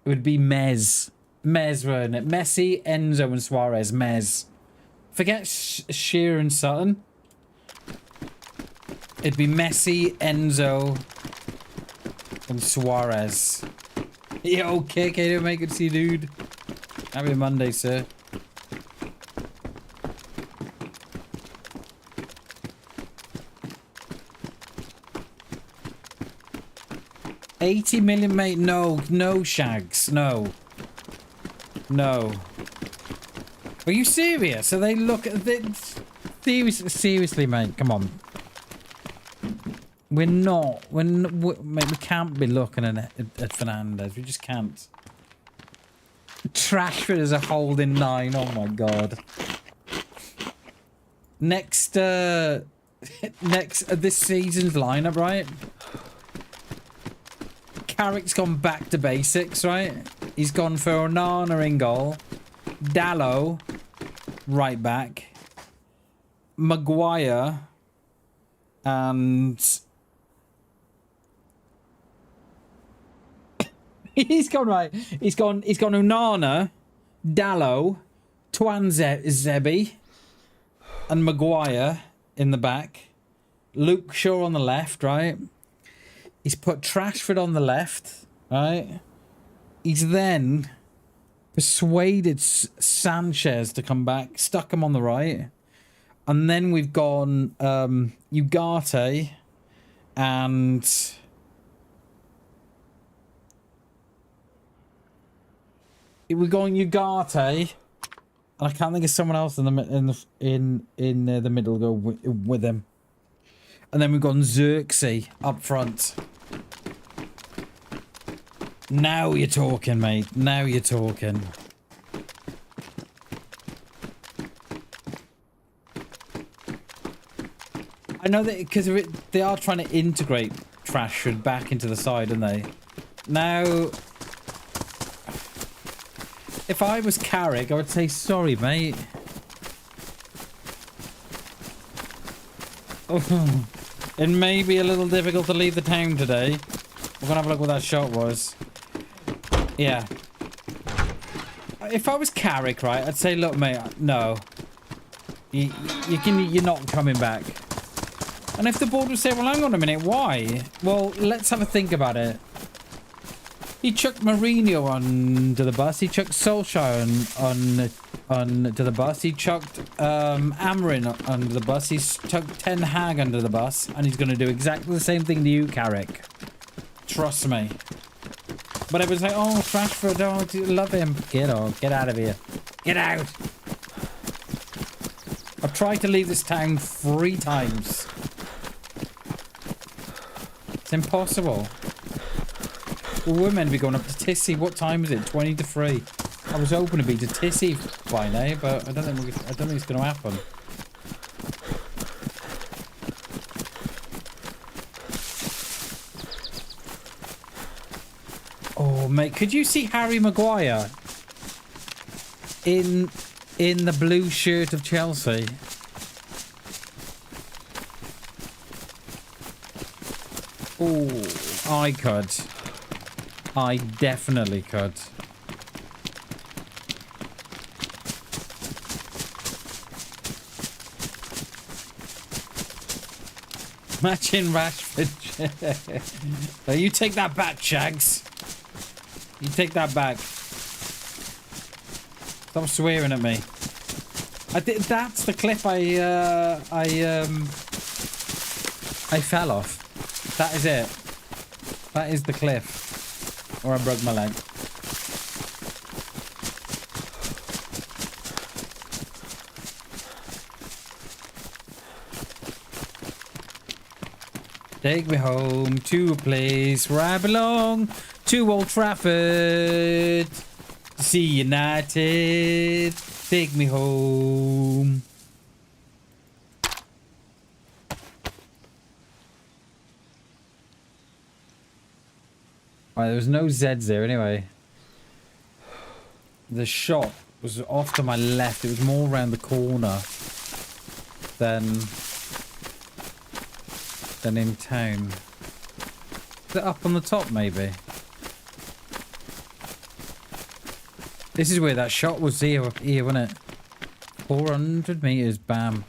It would be Mez. Mez, wouldn't it? Messi, Enzo, and Suarez. Mez. Forget Shearer and Sutton. It'd be Messi, Enzo, and Suarez. Yeah, okay, Kato, mate. Good to see you, dude. Happy Monday, sir. $80 million, mate. No, no, Shags. No. No. Are you serious? Are they look at this? Seriously, mate. Come on. We're not. Mate, we can't be looking at Fernandez. We just can't. Trashford is a holding 9. Oh my God. Next, this season's lineup, right? Carrick's gone back to basics, right? He's gone for Onana in goal. Dallo, right back. Maguire. And... he's gone right. He's gone Onana, Dallo, Zebi, and Maguire in the back. Luke Shaw on the left, right? He's put Trashford on the left, right? He's then persuaded Sanchez to come back, stuck him on the right. And then we've gone Ugarte and... we're going Ugarte, and I can't think of someone else in the middle go with him. And then we've gone Xerxes up front. Now you're talking, mate. Now you're talking. I know that because they are trying to integrate Trashford back into the side, aren't they? Now, If I was Carrick, I would say, sorry, mate. It may be a little difficult to leave the town today. We're gonna have a look what that shot was. Yeah. If I was Carrick, right, I'd say, look, mate, no. You're not coming back. And if the board would say, well, hang on a minute, why? Well, let's have a think about it. He chucked Mourinho onto the bus. He chucked Solskjaer onto the bus. He chucked Amarin under the bus. He's chucked Ten Hag under the bus. And he's going to do exactly the same thing to you, Carrick. Trust me. But it was like, oh, Rashford, oh, love him. Get out of here. Get out. I've tried to leave this town 3 times. It's impossible. Well, we're meant to be going up to Tissy. What time is it? 20 to 3. I was hoping to be to Tissy by now, but I don't think it's going to happen. Oh, mate, could you see Harry Maguire in the blue shirt of Chelsea? Oh, I could. I definitely could. Matching Rashford. No, you take that back, Shags. You take that back. Stop swearing at me. That's the cliff I fell off. That is it. That is the cliff. Or I broke my leg. Take me home to a place where I belong. To Old Trafford. To see United. Take me home. Alright, there was no Zeds there anyway. The shot was off to my left. It was more around the corner than in town. Is it up on the top, maybe? This is where that shot was here, wasn't it? 400 meters, bam.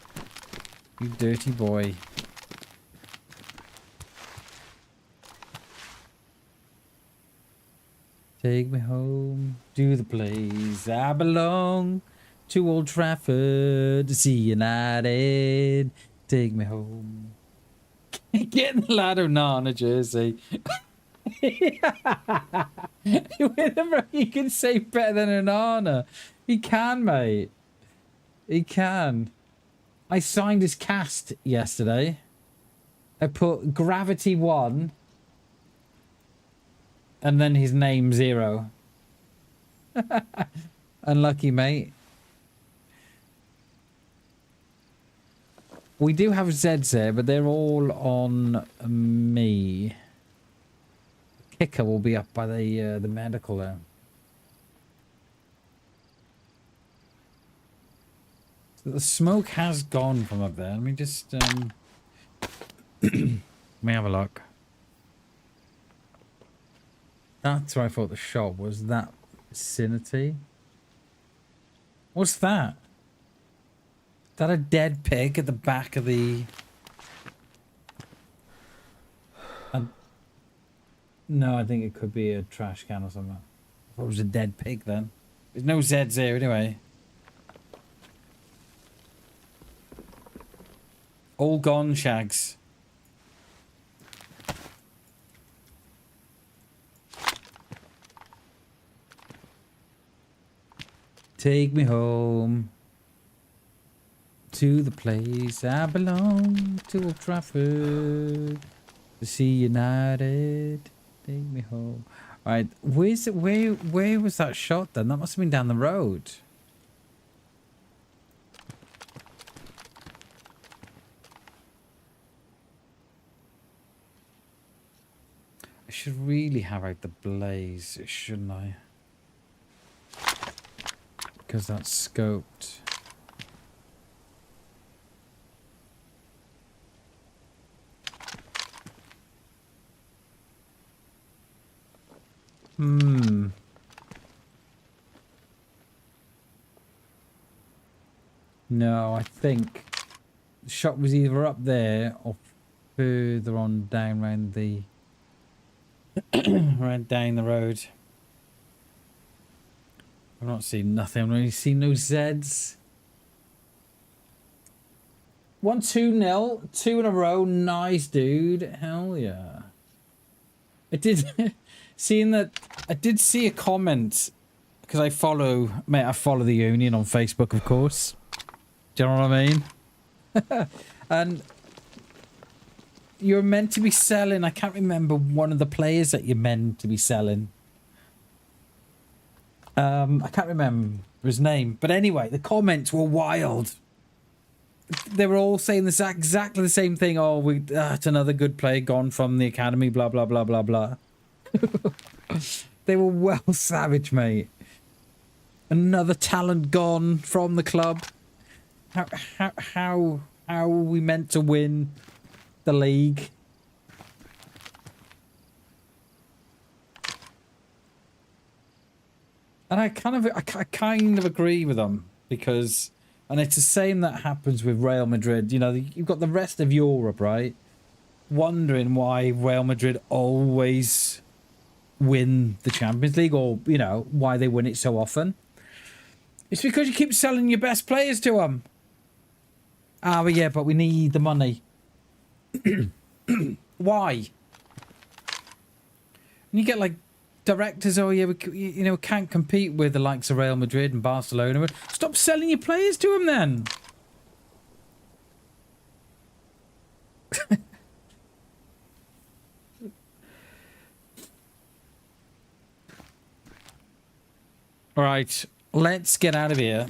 You dirty boy. Take me home to the place I belong. To Old Trafford to see United. Take me home. Get the lad on a jersey. He can say better than an Onana. He can, mate. He can. I signed his cast yesterday. I put Gravity 1. And then his name 0. Unlucky, mate. We do have Zeds there, but they're all on me. Kicker will be up by the medical there. So the smoke has gone from up there. Let me just let me have a look. That's where I thought the shot was, that vicinity. What's that? Is that a dead pig at the back of the... No, I think it could be a trash can or something. I thought it was a dead pig then. There's no Zeds there anyway. All gone, Shags. Take me home to the place I belong, to Old Trafford to see United. Take me home. All right, where's it? Where was that shot then? That must have been down the road. I should really have out the blaze, shouldn't I? because that's scoped. No, I think the shop was either up there or further on down around the right down the road. I've not seen nothing. I've only seen no Zeds. 1-2-0, 2 in a row. Nice, dude. Hell yeah. I did seeing that. I did see a comment because I follow the union on Facebook, of course. Do you know what I mean? And you're meant to be selling. I can't remember one of the players that you're meant to be selling. I can't remember his name, but anyway, the comments were wild. They were all saying this exactly the same thing. Oh, it's another good player gone from the academy. Blah blah blah blah blah. They were well savage, mate. Another talent gone from the club. How are we meant to win the league? And I kind of agree with them because, and it's the same that happens with Real Madrid. You know, you've got the rest of Europe, right? Wondering why Real Madrid always win the Champions League, or, you know, why they win it so often. It's because you keep selling your best players to them. Ah, well, yeah, but we need the money. Why? And you get like directors, oh yeah, we can't compete with the likes of Real Madrid and Barcelona. Stop selling your players to them then. All right, let's get out of here.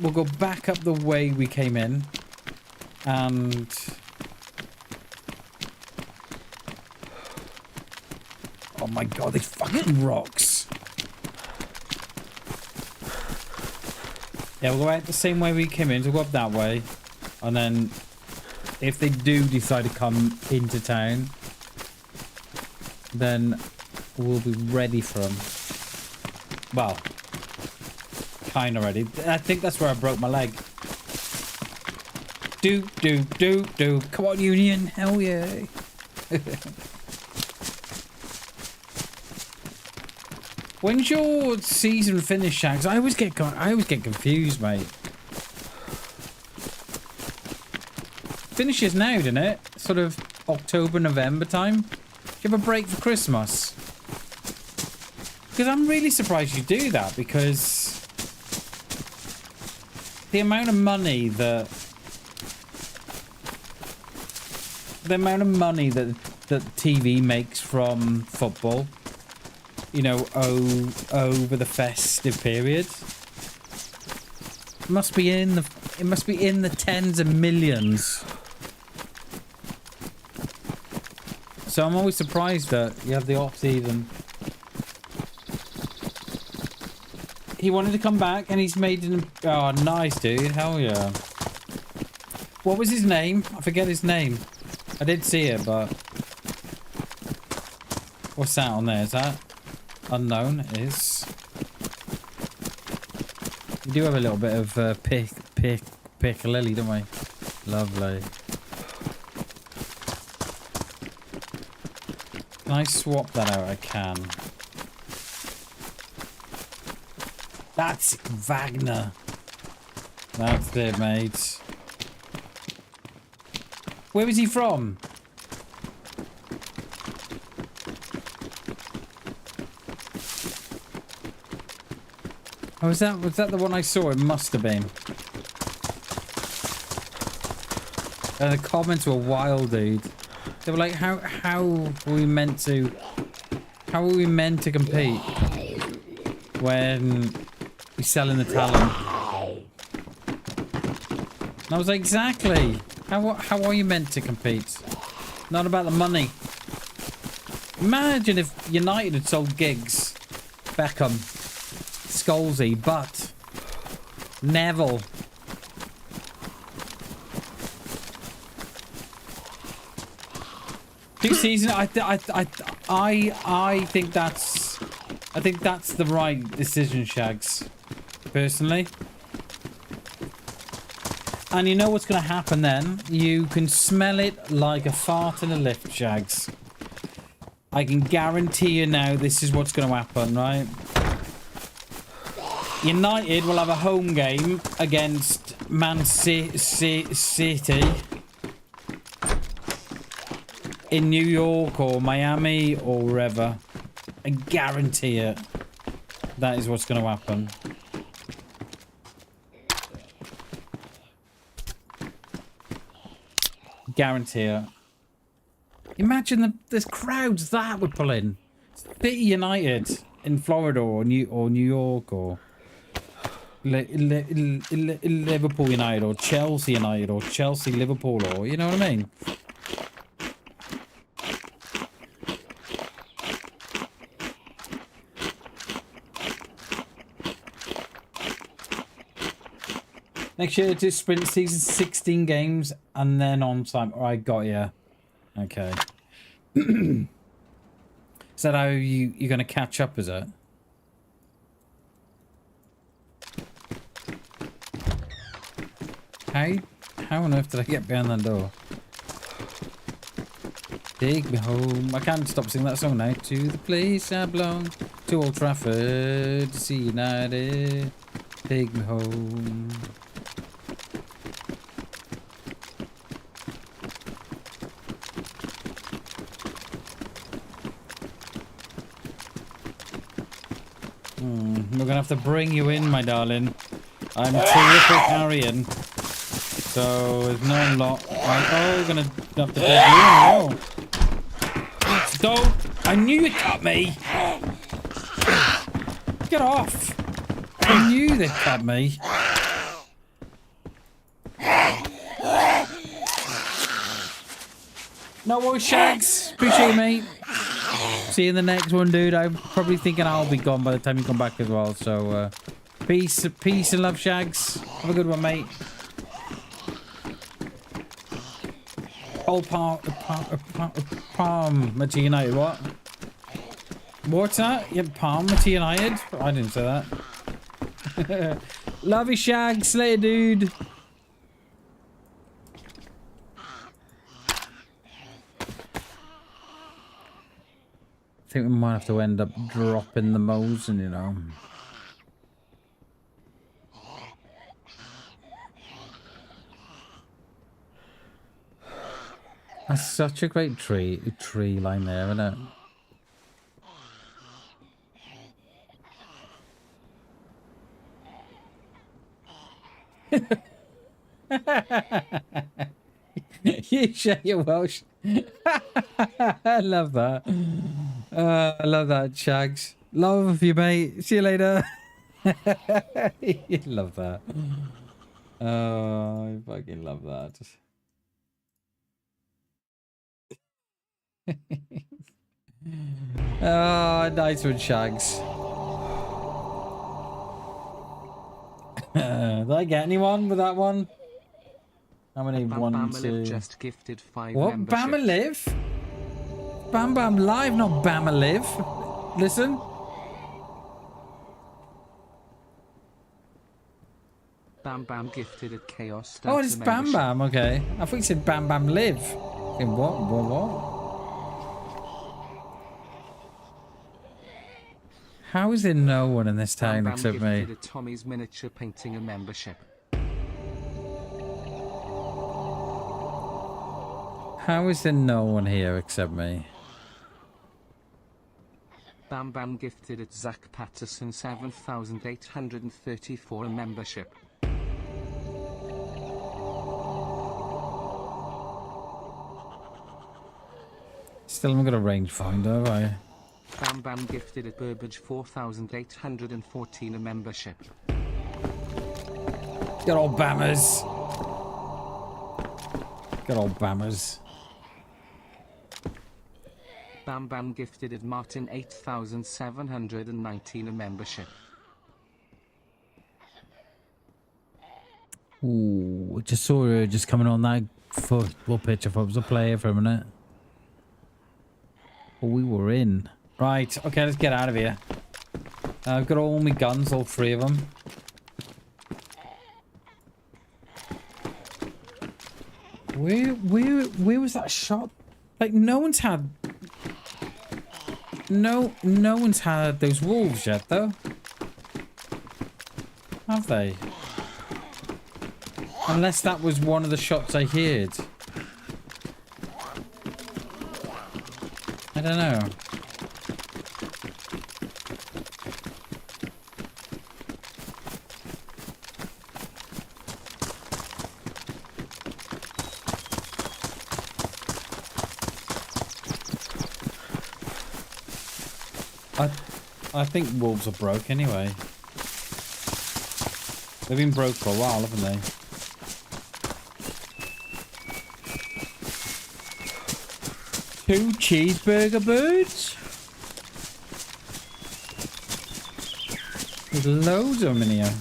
We'll go back up the way we came in, and oh my god, these fucking rocks. Yeah, we'll go out the same way we came in, so we'll go up that way. And then, if they do decide to come into town, then we'll be ready for them. Well, kind of ready. I think that's where I broke my leg. Do. Come on, Union. Hell yeah. When's your season finish, Shags? I always get confused, mate. Finishes now, doesn't it? Sort of October, November time. Do you have a break for Christmas? Because I'm really surprised you do that, because the amount of money that TV makes from football, you know, over the festive period, it must be in the tens of millions. So I'm always surprised that you have the off season. He wanted to come back and he's made an... Oh, nice, dude. Hell yeah. What was his name? I forget his name. I did see it, but... What's that on there? Is that... Unknown? It is. We do have a little bit of piccalilli, don't we? Lovely. Can I swap that out? I can. That's Wagner. That's it, mate. Where was he from? Oh, was that the one I saw? It must have been. And the comments were wild, dude. They were like, how were we meant to compete when we're selling the talent? And I was like, exactly. How are you meant to compete? Not about the money. Imagine if United had sold Giggs, Beckham, Scholesy, but Neville. Two seasons. I think that's the right decision, Shags. Personally. And you know what's going to happen then? You can smell it like a fart in a lift, Shags. I can guarantee you now this is what's going to happen, right? United will have a home game against Man City in New York or Miami or wherever. I guarantee it. That is what's going to happen. Guarantee it. Imagine there's crowds that would pull in. City United in Florida or New York or Liverpool United or Chelsea United or Chelsea Liverpool, or you know what I mean. Next year to sprint season 16 games and then on time. All right, got you. Okay. Is that how you're going to catch up, is it? How on earth did I get behind that door? Take me home. I can't stop singing that song now. To the place I belong. To Old Trafford. To see United. Take me home. We're gonna have to bring you in, my darling. I'm terrific carrying. So there's no lot. We're gonna have to bring you in. Don't! I knew you'd cut me! Get off! I knew they'd cut me. No more Shags. Appreciate you, mate. See you in the next one, dude. I'm probably thinking I'll be gone by the time you come back as well. So, peace and love, Shags. Have a good one, mate. Old Palm to United. What? What's that? Yeah, Palm to United. I didn't say that. Love you, Shags. Later, dude. I think we might have to end up dropping the Mosen, you know. That's such a great tree line there, isn't it? You share your Welsh. I love that. I love that, Shags. Love you, mate. See you later. You love that. Oh, I fucking love that. Oh, nice one, Shags. Did I get anyone with that one? How many? One, two. Just gifted 5 what? Bama live? BamBam live, not Bama live. Listen. BamBam gifted at Chaos. Oh, it's BamBam. Okay, I thought you said BamBam live. In what? How is there no one in this town except me? Gifted at Tommy's miniature painting a membership. How is there no one here except me? BamBam gifted at Zach Patterson 7,834 a membership. Still haven't got a rangefinder, have I? BamBam gifted at Burbage 4,814 a membership. Good old Bammers. Good old Bammers. BamBam gifted at Martin 8,719 a membership. Ooh, just saw her just coming on that football pitch. I thought it was a player for a minute. Oh, we were in. Right, okay, let's get out of here. I've got all my guns, all 3 of them. Where was that shot? Like, no one's had those wolves yet, though. Have they? Unless that was one of the shots I heard. I don't know. I think wolves are broke anyway. They've been broke for a while, haven't they? Two cheeseburger birds? There's loads of them in here.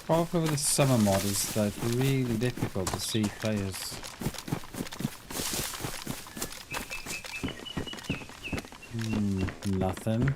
Problem with the summer mod is that it's really difficult to see players. Nothing.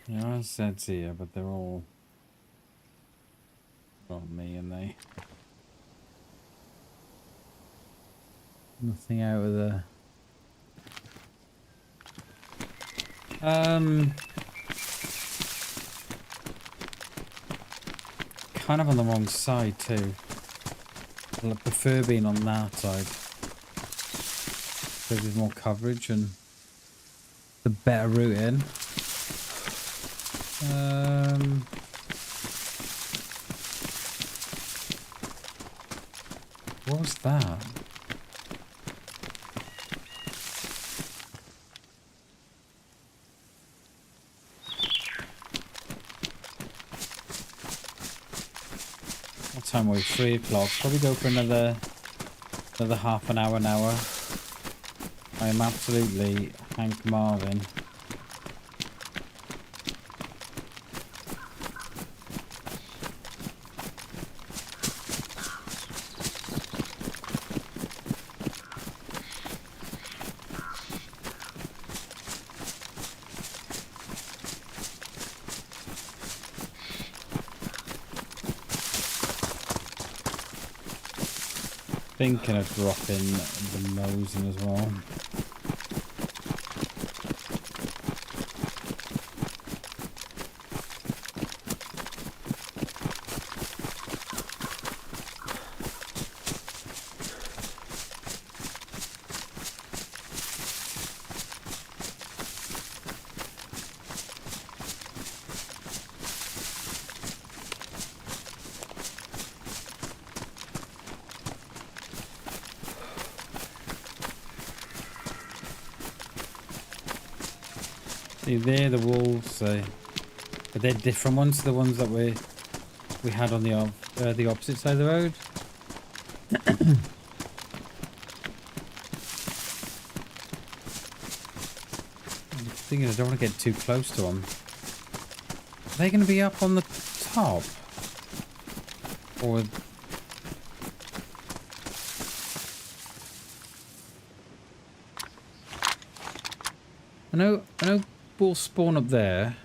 There are sets here, but they're all not me, and they nothing out of the kind of on the wrong side too. I prefer being on that side. So there's more coverage and the better route in. What was that? What time are we? 3 o'clock. Probably go for another half an hour now. I am absolutely Hank Marvin. Thinking of dropping the nose in as well. See, they're the wolves, but they're different ones to the ones that we had on the opposite side of the road. I'm thinking I don't want to get too close to them. Are they going to be up on the top? Or I know wolves spawn up there.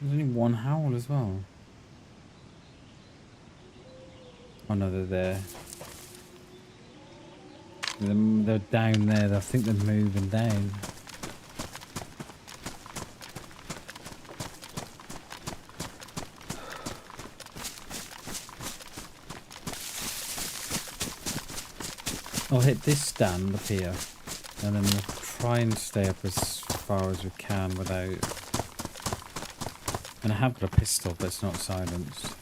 There's only one howl as well. Oh no, they're there. They're down there. I think they're moving down. I'll hit this stand up here, and then we'll try and stay up as far as we can without... And I have got a pistol, but it's not silenced.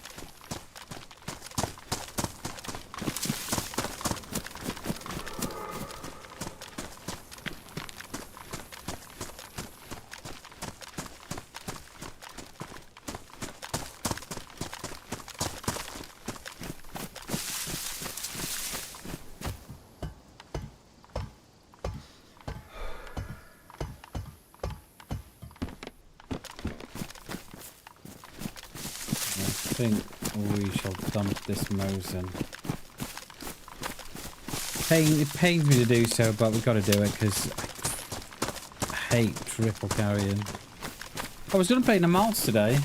I think we shall dump this Mosin. It pains me to do so, but we've got to do it because I hate triple carrying. I was going to play Namals today,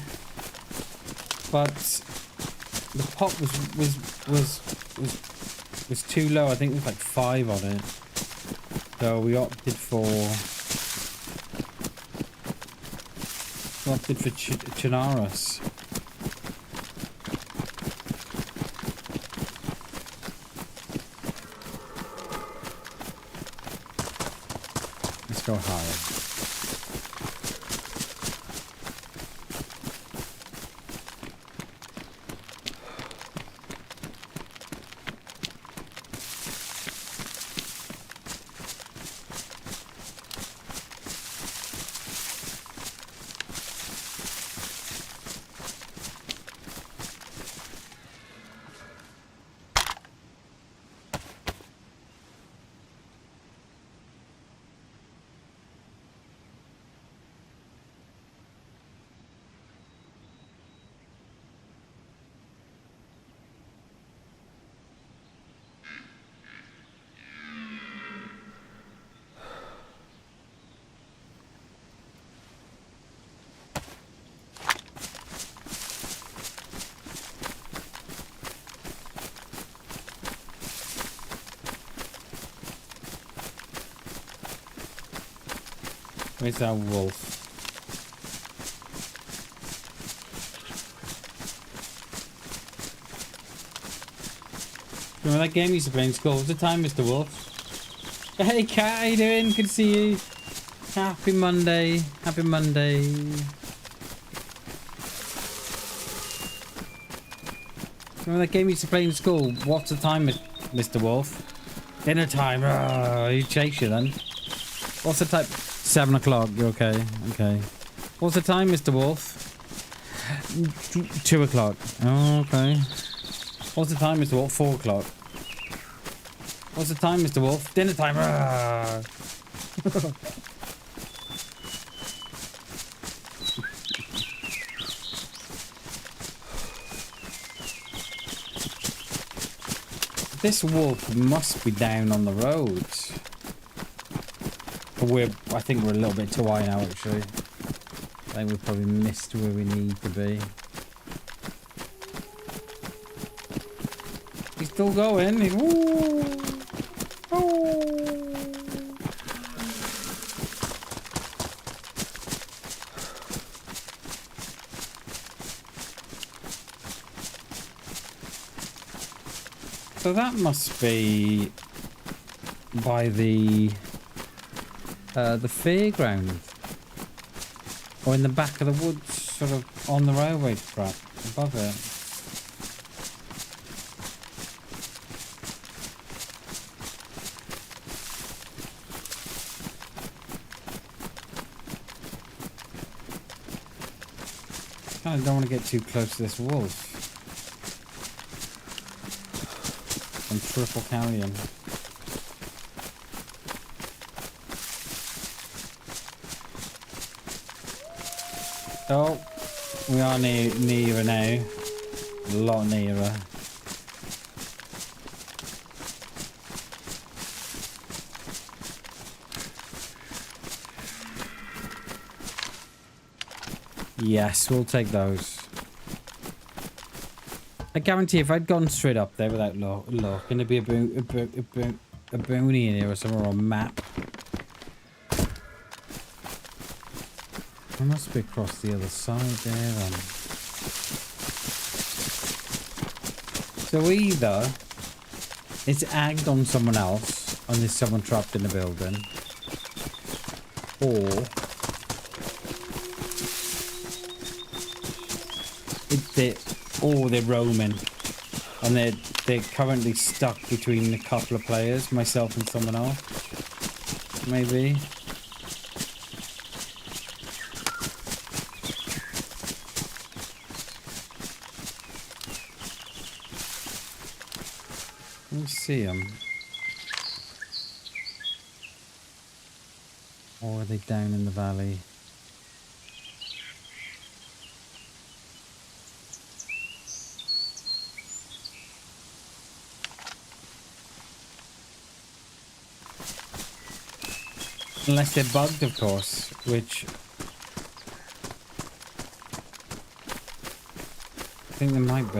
but the pot was too low. I think it was like 5 on it, so we opted for Chinaris. Go higher. Where's our wolf? Remember that game you used to play in school? What's the time, Mr. Wolf? Hey, Cat, how you doing? Good to see you. Happy Monday. Happy Monday. Remember that game you used to play in school? What's the time, Mr. Wolf? Dinner time. Oh, you chase you then. What's the time? 7 o'clock. You're okay. Okay. What's the time, Mr. Wolf? 2 o'clock. Oh, okay. What's the time, Mr. Wolf? 4 o'clock. What's the time, Mr. Wolf? Dinner time. This wolf must be down on the roads. I think we're a little bit too high now, actually. I think we've probably missed where we need to be. He's still going. Ooh. Ooh. So that must be by the the fairground. Or in the back of the woods, sort of on the railway track, above it. I don't want to get too close to this wolf. And triple carrion. Oh, we are nearer now. A lot nearer. Yes, we'll take those. I guarantee if I'd gone straight up there without looking, there'd be a bounty in here or somewhere on map. I must be across the other side there then. So either it's agged on someone else and there's someone trapped in the building, or they're roaming and they're currently stuck between a couple of players, myself and someone else, maybe. Let me see them. Or are they down in the valley? Unless they're bugged, of course, which I think they might be.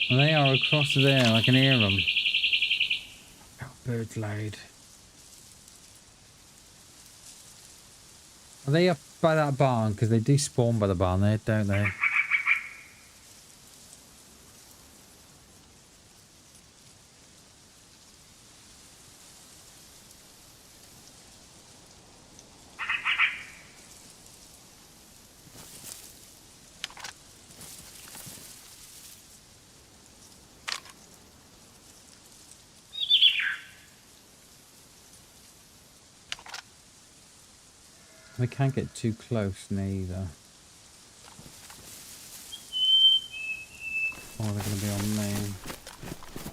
Well, they are across there, I can hear them. Oh, birds loud. Are they up by that barn? Because they do spawn by the barn there, don't they? We can't get too close neither. Oh, they're going to be on me.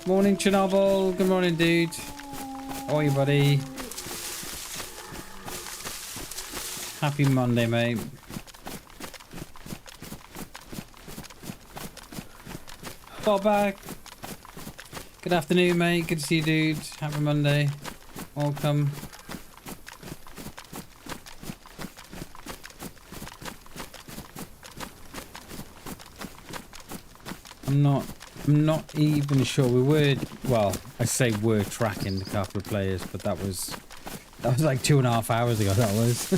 Morning, Chernobyl. Good morning, dude. How are you, buddy? Happy Monday, mate. Bob back. Good afternoon, mate. Good to see you, dude. Happy Monday. Welcome. I'm not even sure. We were, well, I say we're tracking a couple of players, but that was like 2.5 hours ago. That was.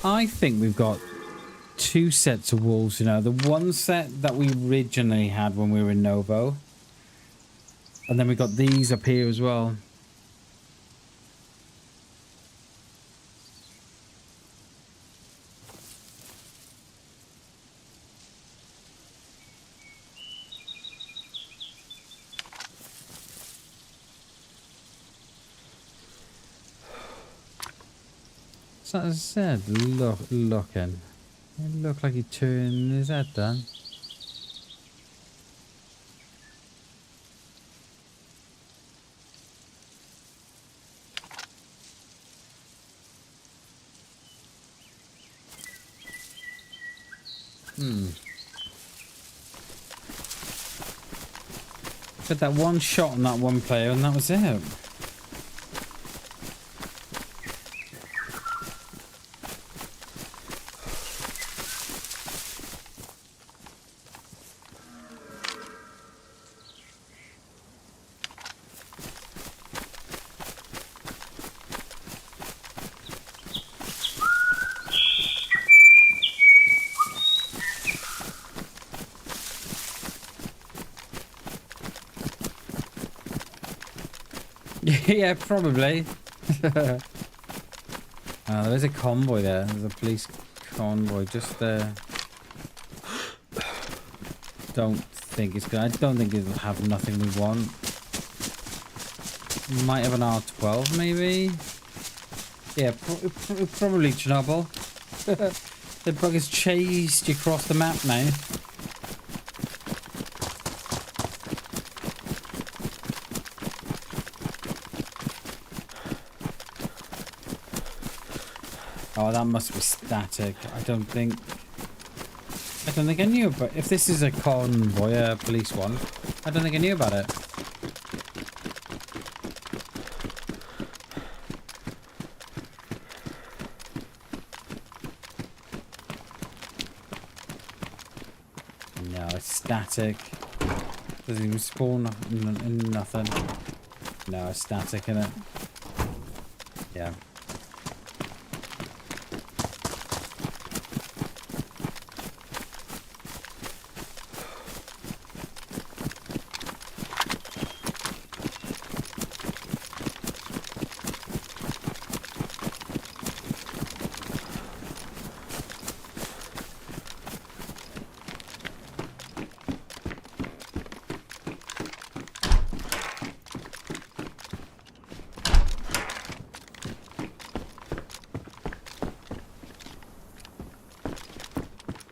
I think we've got 2 sets of wolves. You know, the one set that we originally had when we were in Novo, and then we got these up here as well. So as I said, looking. It looked like he turned his head down. Had that one shot on that one player and that was it. Yeah, probably. There is a convoy there. There's a police convoy just there. Don't think it's good. I don't think it'll have nothing we want. Might have an R12 maybe. Yeah, probably Chernobyl. The bug has chased you across the map now. Oh, that must be static. I don't think I knew about. If this is a convoy, a police one, I don't think I knew about it. No, it's static. Doesn't even spawn nothing. No, it's static, innit? Yeah.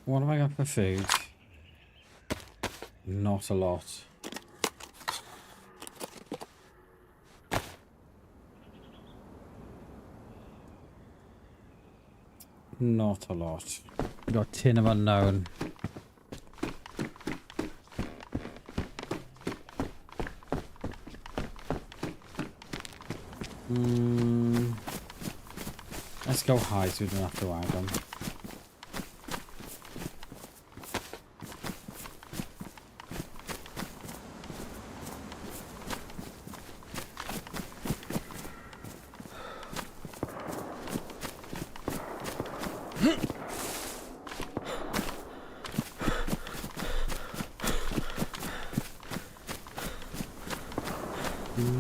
What have I got for food? Not a lot. Not a lot. Got tin of unknown. Let's go high so we don't have to add them.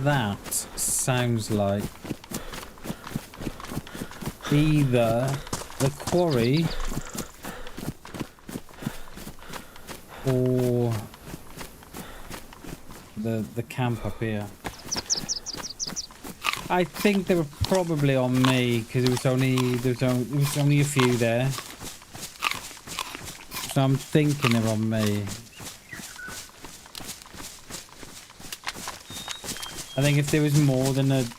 That sounds like either the quarry or the camp up here. I think they were probably on me because there was only a few there, so I'm thinking they're on me. I think if there was more than if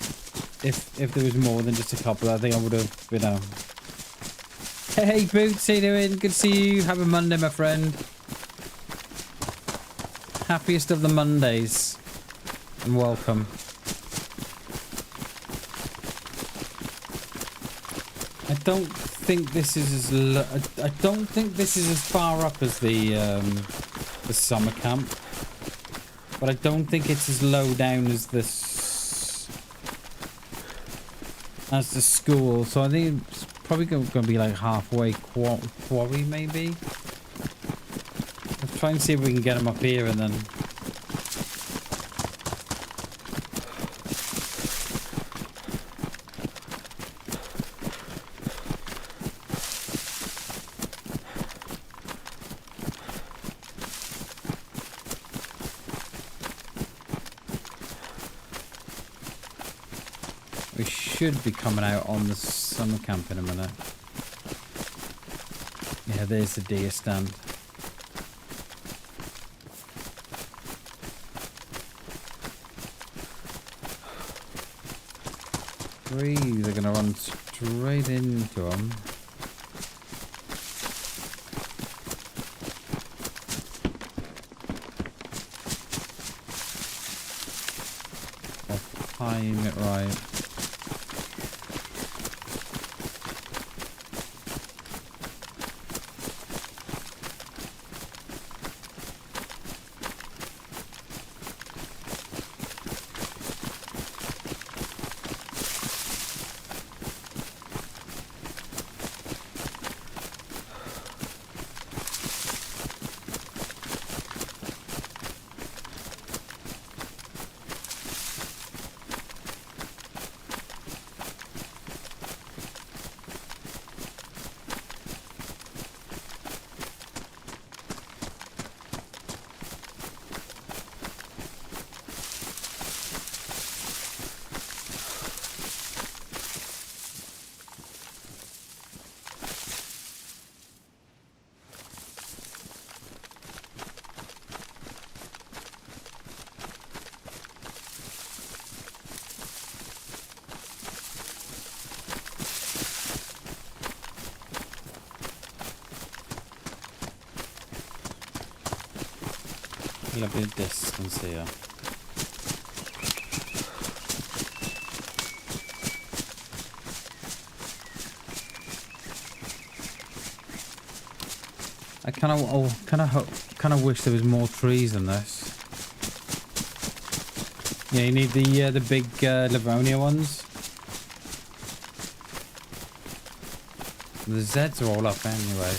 there was more than just a couple, I think I would have, you know. Hey Boots, how you doing? Good to see you. Happy Monday, my friend. Happiest of the Mondays, and welcome. I don't think this is I don't think this is as far up as the summer camp. But I don't think it's as low down as the school, so I think it's probably going to be like halfway quarry maybe. Let's try and see if we can get them up here and then. Should be coming out on the summer camp in a minute. Yeah, there's the deer stand. They're gonna run straight into them. I'll time it right. A little bit of distance here. I kind of wish there was more trees than this. Yeah, you need the big Livonia ones. The Zeds are all up anyway.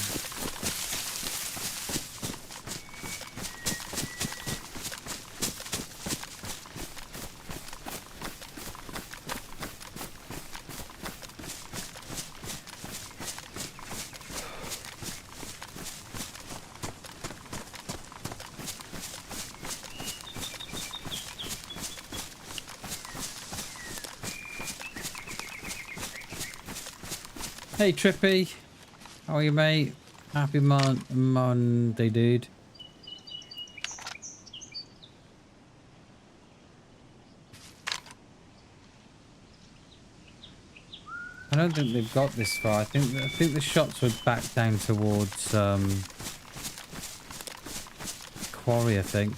Hey Trippy, how are you, mate? Happy Monday, dude. I don't think they've got this far. I think the shots were back down towards Quarry, I think.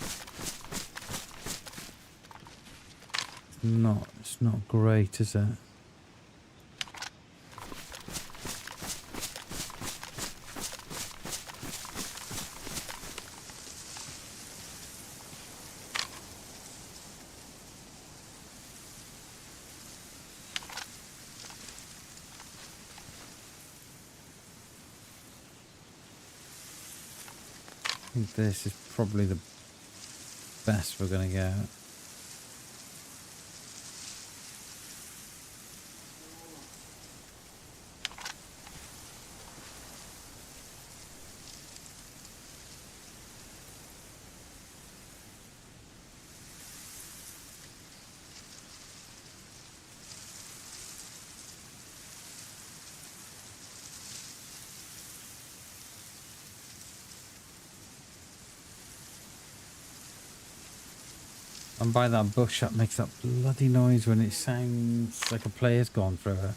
It's not great, is it? I think this is probably the best we're gonna get. And by that bush that makes that bloody noise when it sounds like a player's gone through it.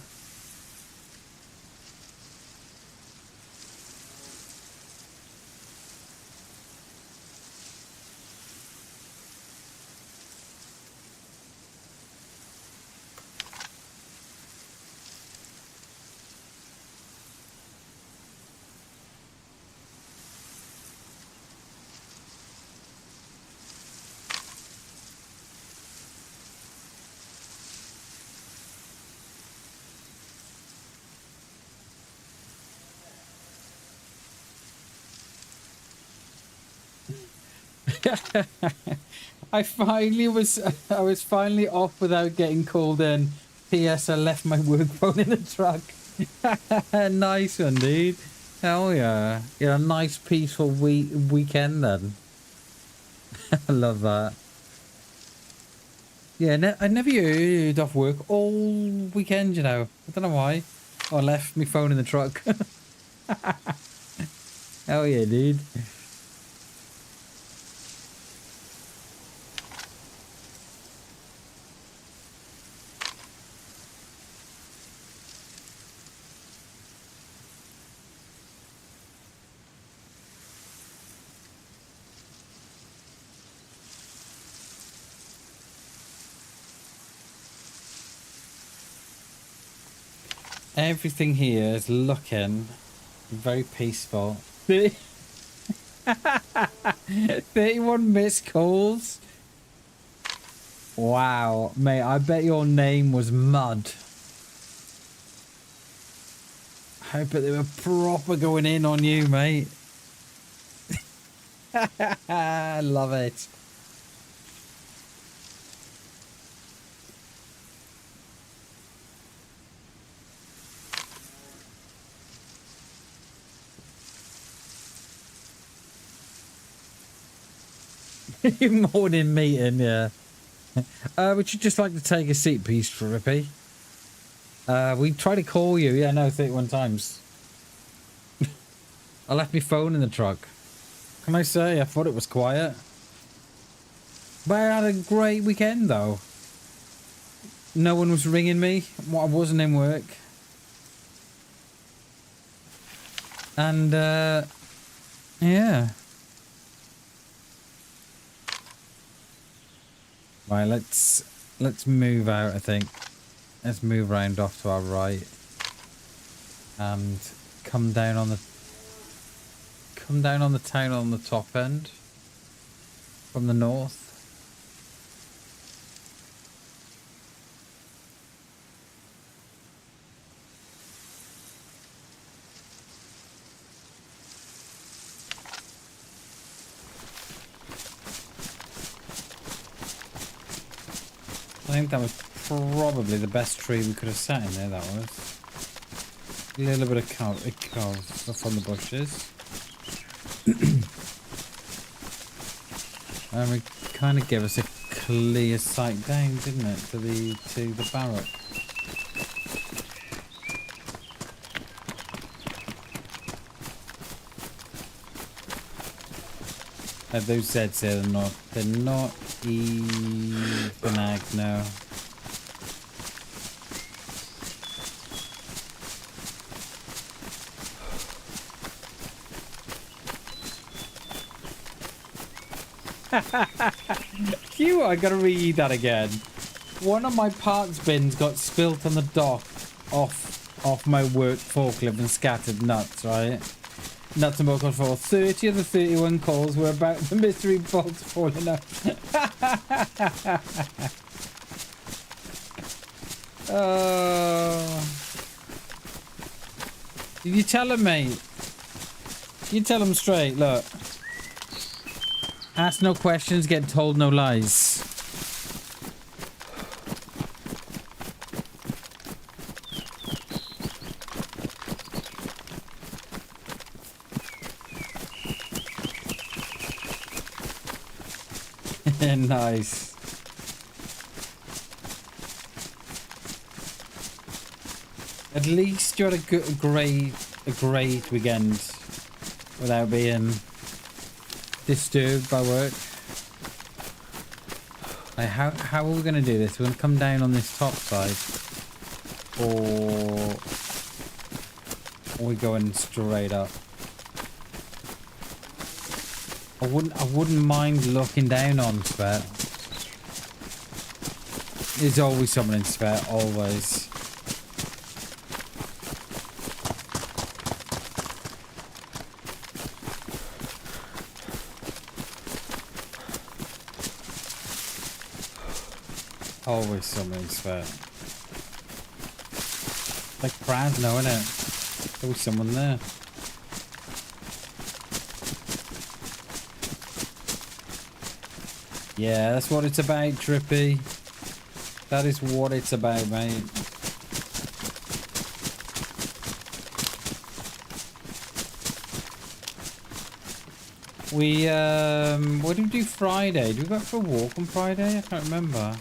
I was finally off without getting called in. P.S. I left my work phone in the truck. Nice one, dude. Hell yeah. Yeah, a nice peaceful weekend then. I love that. Yeah, I never heard off work all weekend, you know. I don't know why. Oh, I left my phone in the truck. Hell yeah, dude. Everything here is looking very peaceful. 31 missed calls. Wow, mate, I bet your name was Mud. I bet they were proper going in on you, mate. I love it. Morning meeting, yeah. Would you just like to take a seat, please, Trippy? We tried to call you, yeah, no, 31 times. I left my phone in the truck. Can I say, I thought it was quiet. But I had a great weekend, though. No one was ringing me. I wasn't in work. And, yeah. Right, let's move out, I think. Let's move round off to our right. And come down on the town on the top end. From the north. I think that was probably the best tree we could have sat in there, that was. A little bit of cover from the bushes. And it kind of gave us a clear sight down, didn't it, to the barrack. Those Zeds here, they're not even ag, no. Cute, I gotta read that again. One of my parts bins got spilt on the dock off my work forklift and scattered nuts, right? Nuts and bolts on 4. 30 of the 31 calls were about the mystery bolts falling out. Oh. Did you tell him, mate? You tell him straight, look. Ask no questions, get told no lies. Nice. At least you had a great weekend without being disturbed by work. Like how are we going to do this? We're going to come down on this top side, or are we going straight up? I wouldn't mind looking down on Svet. There's always someone in Svet, always. Always someone in Svet. Like Krasno, innit? Always someone there. Yeah, that's what it's about, Trippy. That is what it's about, mate. We, what did we do Friday? Did we go out for a walk on Friday? I can't remember.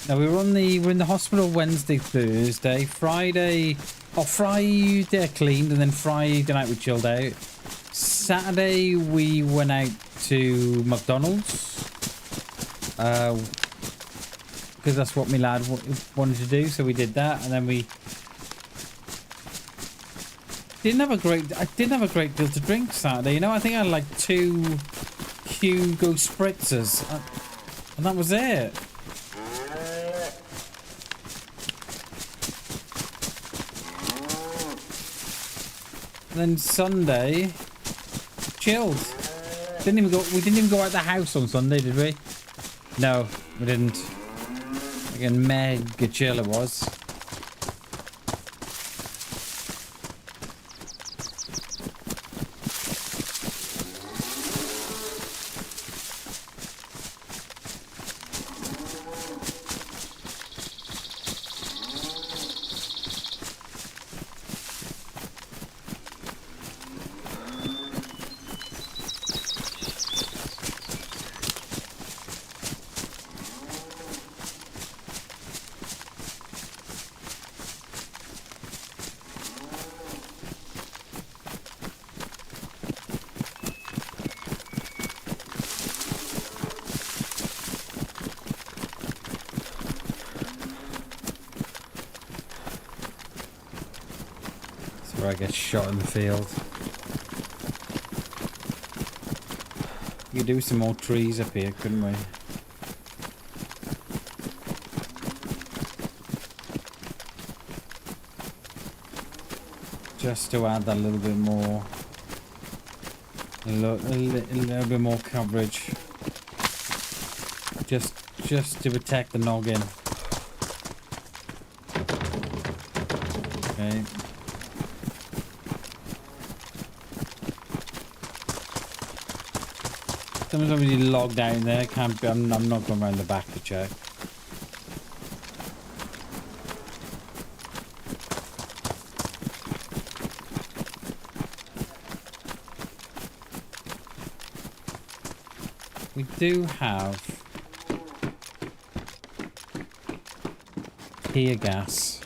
No, we're in the hospital Wednesday, Thursday. Friday I cleaned, and then Friday night we chilled out. Saturday we went out to McDonald's because that's what my lad wanted to do, so we did that, and then we didn't have a great deal to drink Saturday. You know, I think I had like 2 Hugo spritzers, and that was it. And then Sunday chilled. We didn't even go out the house on Sunday, did we? No, we didn't. Again, mega chill it was. I get shot in the field. We could do some more trees up here, couldn't we? just to add that little bit more, a little bit more coverage, just to protect the noggin. Okay. Someone's already logged out in there. Can't be, I'm not going around the back to check. We do have tear gas.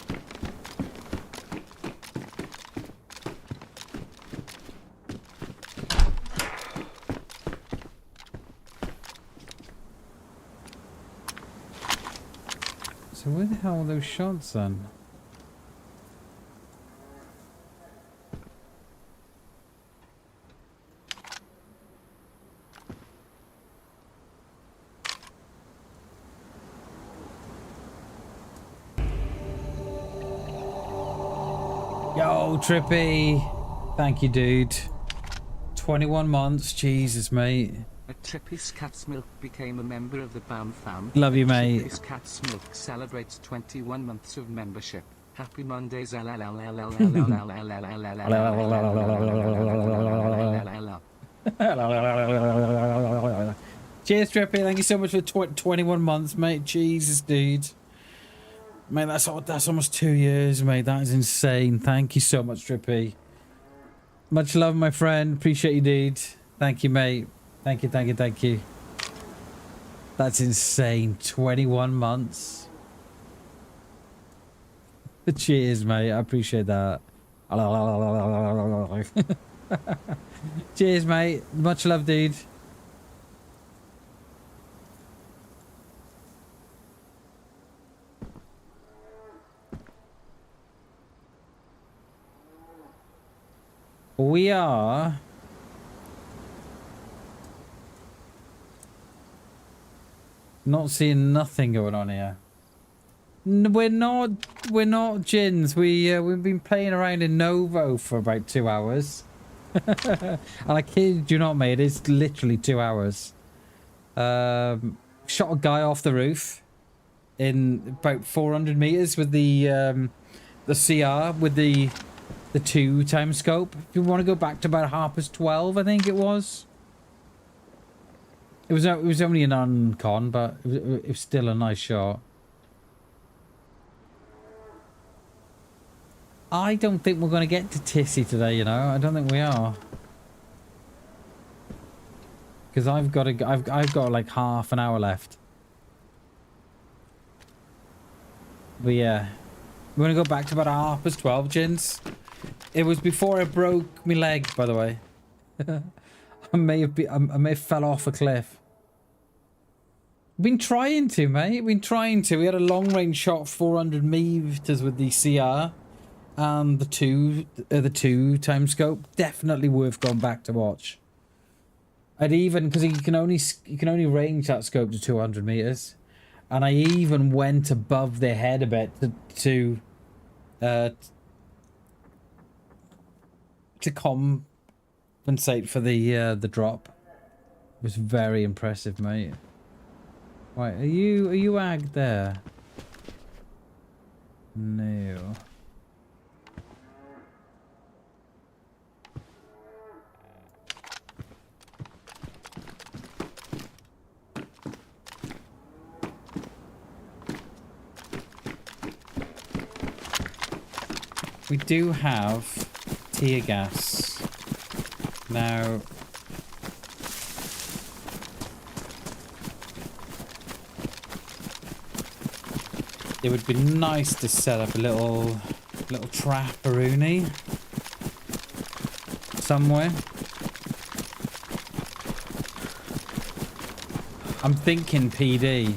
So where the hell are those shots then? Yo, Trippy. Thank you, dude. 21 months. Jesus, mate. Trippy's Cat's Milk became a member of the BAM fam. Love you, mate. Trippy's Cat's Milk celebrates 21 months of membership. Happy Mondays. Cheers, Trippy. Thank you so much for 21 months, mate. Jesus, dude. Mate, that's almost 2 years, mate. That is insane. Thank you so much, Trippy. Much love, my friend. Appreciate you, dude. Thank you, mate. Thank you, thank you, thank you. That's insane. 21 months. Cheers, mate. I appreciate that. Cheers, mate. Much love, dude. We are not seeing nothing going on here. We're not gins. We've been playing around in Novo for about 2 hours. And I kid you not, mate, it's literally 2 hours. Shot a guy off the roof in about 400 meters with the CR with the 2x scope. If you want to go back to about 12:30, I think it was. It was only an uncon, but it was still a nice shot. I don't think we're going to get to Tissy today, you know. I don't think we are. Because I've got like half an hour left. But yeah. We're going to go back to about 12:30, gins. It was before I broke my leg, by the way. I may have fell off a cliff. Been trying to, mate. Been trying to. We had a long range shot, 400 meters with the CR. And the 2x scope, definitely worth going back to watch. I'd even, because you can only range that scope to 200 meters, and I even went above their head a bit to compensate for the drop. It was very impressive, mate. Right, are you agged there? No. We do have tear gas. Now, it would be nice to set up a little trap-a-rooney somewhere. I'm thinking PD,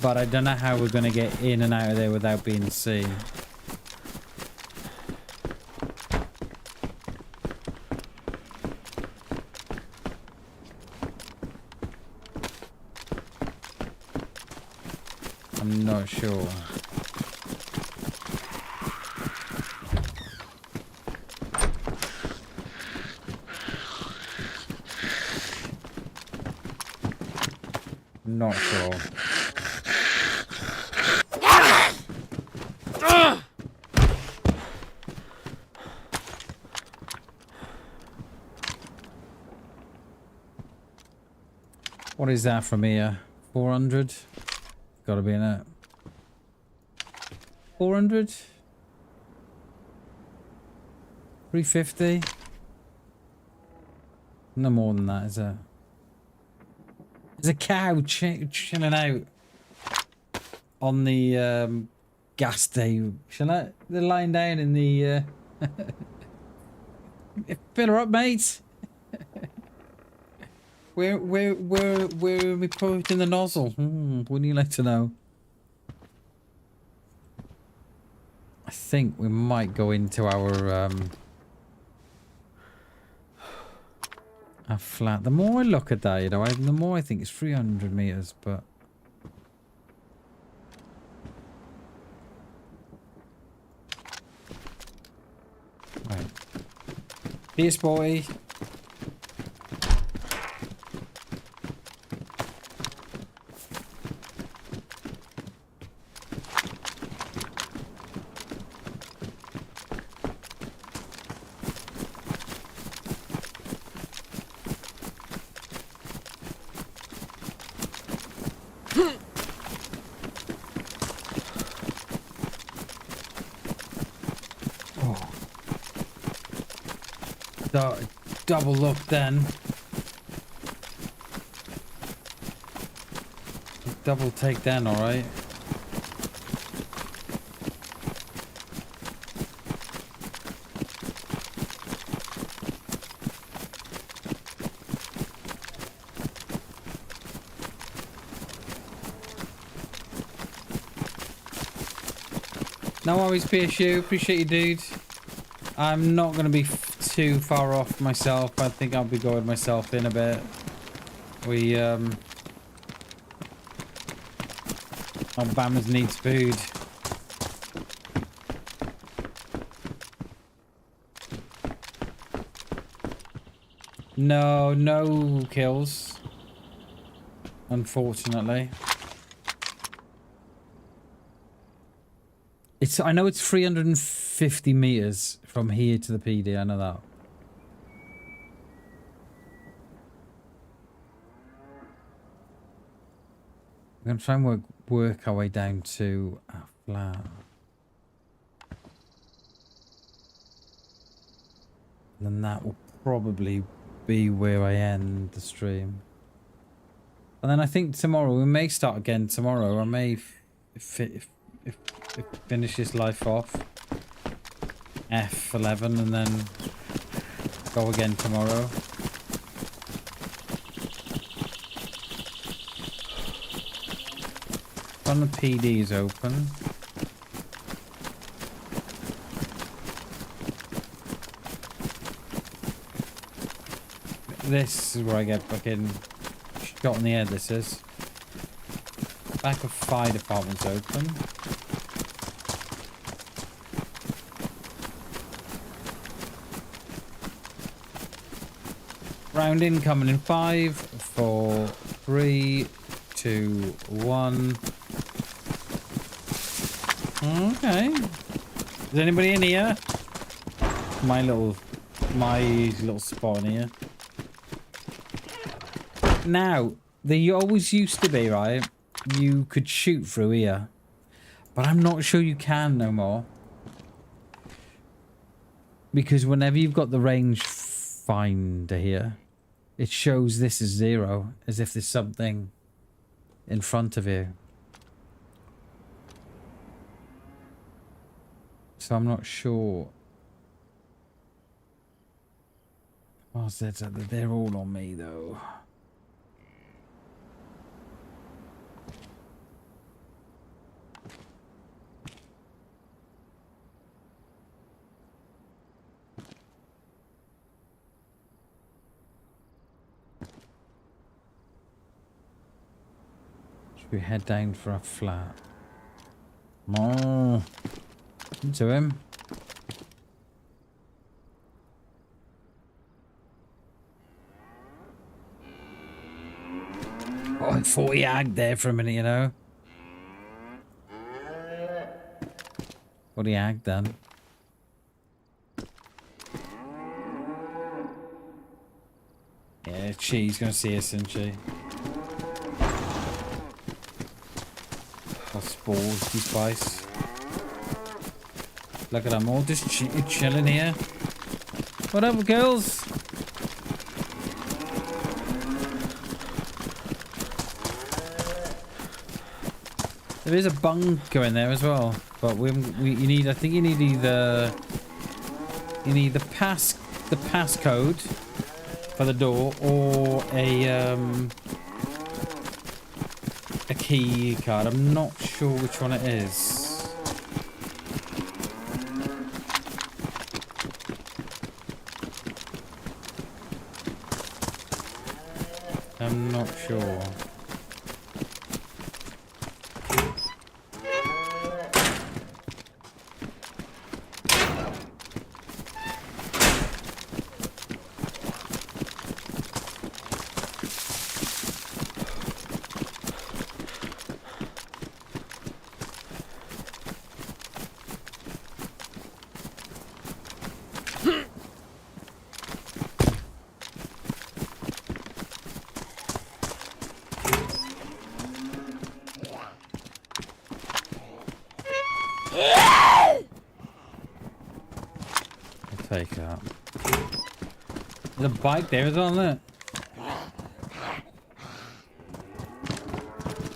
but I don't know how we're going to get in and out of there without being seen. I'm not sure. Not sure. What is that from here? 400? Gotta be in it. 400? 350? No more than that, is there? There's a cow chilling out on the gas day. They're lying down in the fill her up, mate. Where are we putting the nozzle? Wouldn't you like to know? I think we might go into our flat. The more I look at that, you know, the more I think it's 300 meters, but right. Peace, boy. Double look then. Double take then, alright. No worries, PSU. Appreciate you, dude. I'm not going to be too far off myself. I think I'll be going myself in a bit. We, our Bammers needs food. No kills. Unfortunately. I know it's 350 meters from here to the PD, I know that. We're going to try and work our way down to our flat. And then that will probably be where I end the stream. And then I think tomorrow, we may start again tomorrow. I may finish this life off. F11 and then go again tomorrow. When the PD is open. This is where I get fucking shot in the head, this is. Back of fire department's open. Round incoming in 5, 4, 3, 2, 1. Okay. Is anybody in here? My little spot in here. Now, there always used to be, right? You could shoot through here. But I'm not sure you can no more. Because whenever you've got the range finder here, it shows this as 0, as if there's something in front of you. So I'm not sure. Oh, they're all on me though. Should we head down for a flat? More. To him. Oh, I thought he agged there for a minute, you know. What he agged then? Yeah, she's gonna see us, isn't she? Got spores, spice. Look at them all just chilling here. What up, girls? There is a bunker in there as well, but you need. I think you need either the passcode for the door or a key card. I'm not sure which one it is. I'm not sure. Take that. There's a bike there as well, isn't it?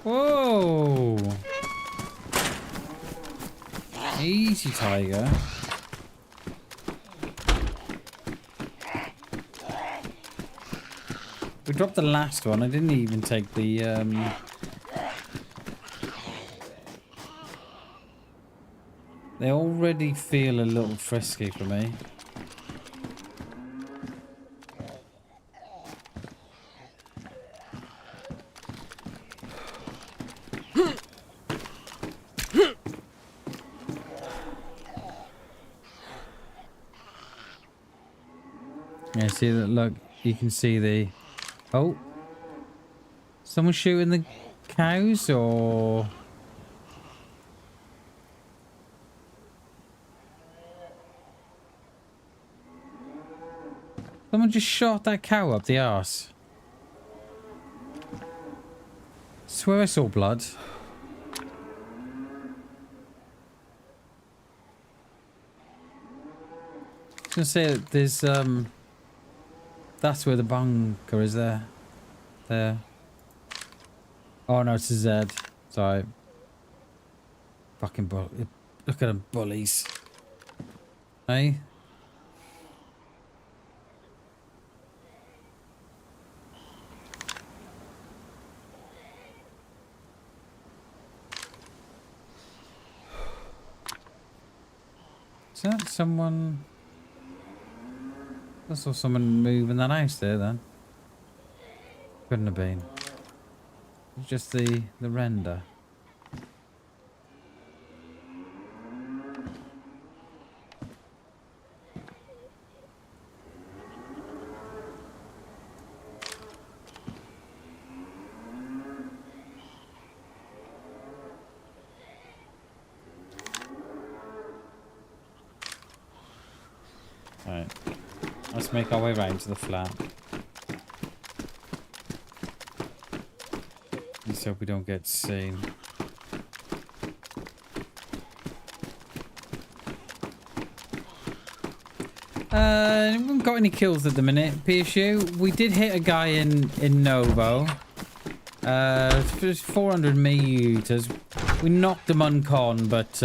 Whoa! Easy, tiger. We dropped the last one. I didn't even take the They already feel a little frisky for me. Yeah, see that? Look, you can see the... Oh! Someone shooting the cows, or... Someone just shot that cow up the arse. Swear I saw blood. I was gonna say that there's that's where the bunker is there. There. Oh no, it's a Z. Sorry. Fucking bull. Look at them bullies. Hey? Is that someone? I saw someone moving that house there then. Couldn't have been. It's just the render. Alright. Let's make our way round to the flat. Let's hope we don't get seen. We haven't got any kills at the minute, PSU. We did hit a guy in Novo. 400 meters. We knocked him uncon, but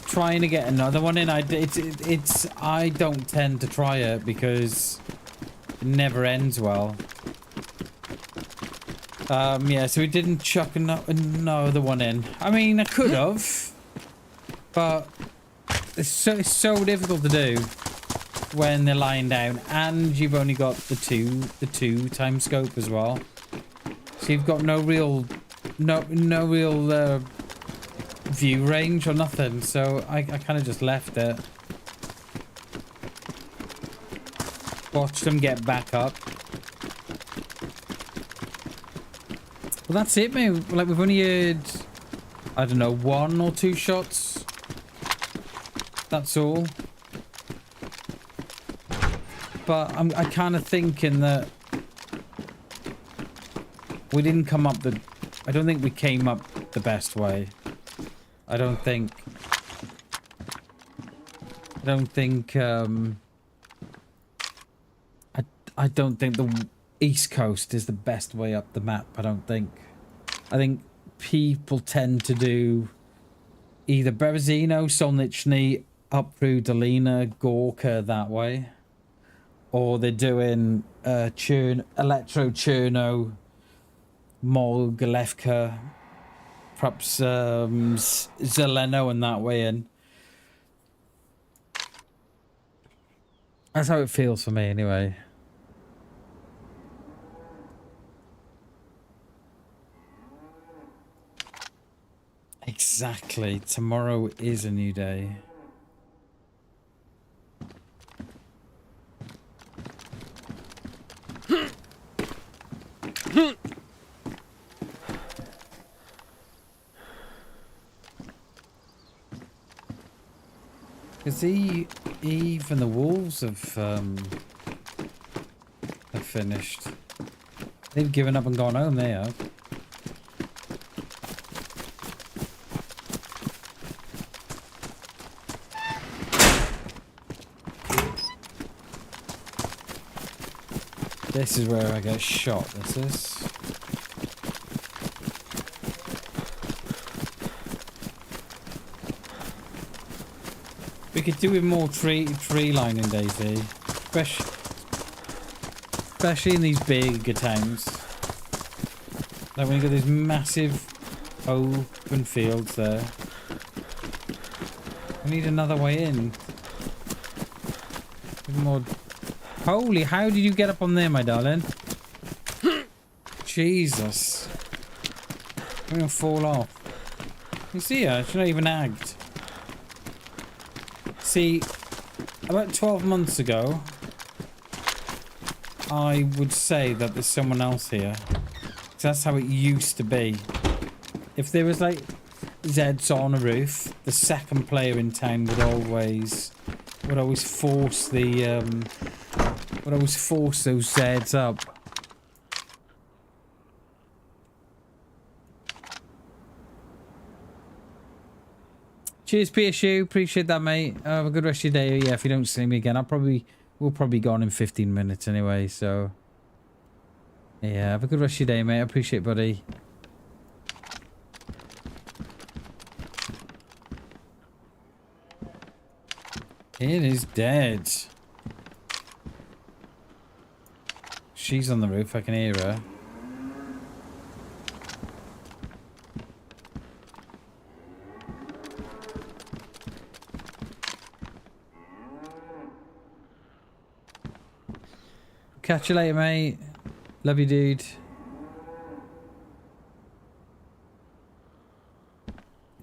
trying to get another one in. I don't tend to try it because it never ends well. Yeah, so we didn't chuck another one in. I mean, I could have, but it's so difficult to do when they're lying down, and you've only got the two time scope as well. So you've got no real view range or nothing. So I kind of just left it. Watched them get back up. Well, that's it, mate. Like, we've only heard, I don't know, 1 or 2 shots. That's all. But I kind of thinking that we didn't come up the... I don't think we came up the best way. I don't think... I don't think the East Coast is the best way up the map, I don't think. I think people tend to do either Berezino, Solnichny, up through Dolina, Gorka that way. Or they're doing Electro, Cherno, Moldgalevka, perhaps Zeleno and that way in. That's how it feels for me anyway. Exactly. Tomorrow is a new day. Because Eve and the Wolves have finished. They've given up and gone home, they have. This is where I get shot, this is. We could do with more tree line in DayZ. Especially in these bigger towns. Like when you got these massive open fields there. We need another way in. More. Holy, how did you get up on there, my darling? Jesus. I'm gonna fall off. You see her? She's not even agged. See, about 12 months ago, I would say that there's someone else here. That's how it used to be. If there was like Zeds on a roof, the second player in town would always force the those Zeds up. Cheers, PSU. Appreciate that, mate. Have a good rest of your day. Yeah, if you don't see me again, we'll probably be gone in 15 minutes anyway, so... Yeah, have a good rest of your day, mate. I appreciate it, buddy. It is dead. She's on the roof. I can hear her. Catch you later, mate. Love you, dude.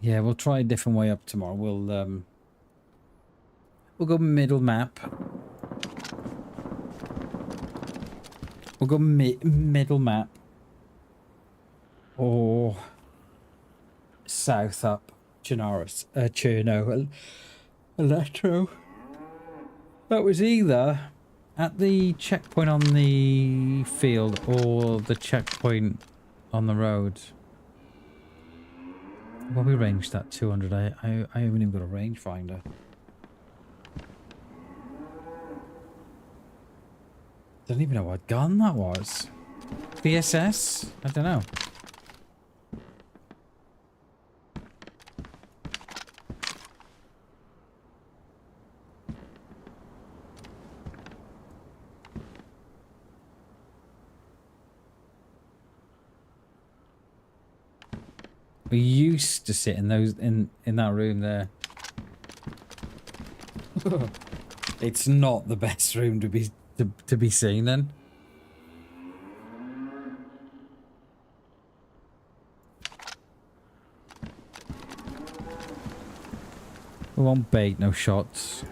Yeah, we'll try a different way up tomorrow. We'll go middle map. We'll go middle map. Or south up. Cherno. Electro. That was either at the checkpoint on the field or the checkpoint on the road. Well, we ranged that 200. I haven't even got a rangefinder. Don't even know what gun that was. VSS? I don't know. We used to sit in those in that room there. It's not the best room to be seen in. We won't bait no shots.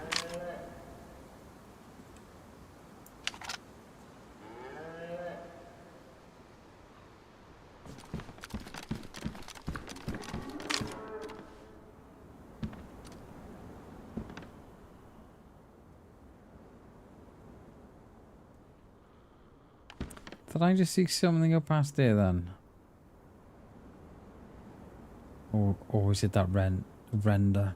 Did I just see something go past there then? Or is it that render?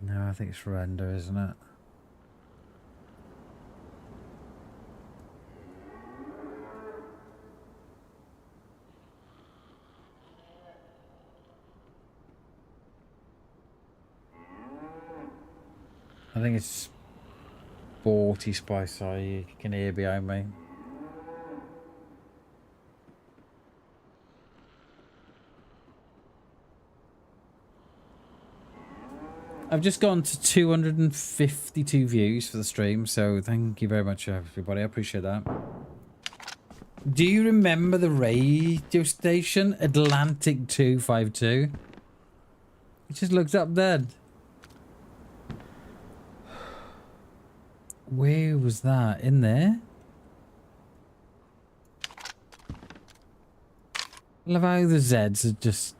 No, I think it's render, isn't it? I think it's 40 spice, so you can hear behind me. I've just gone to 252 views for the stream, so thank you very much, everybody. I appreciate that. Do you remember the radio station Atlantic 252? It just looked up dead. Where was that? In there? I love how the Zeds are just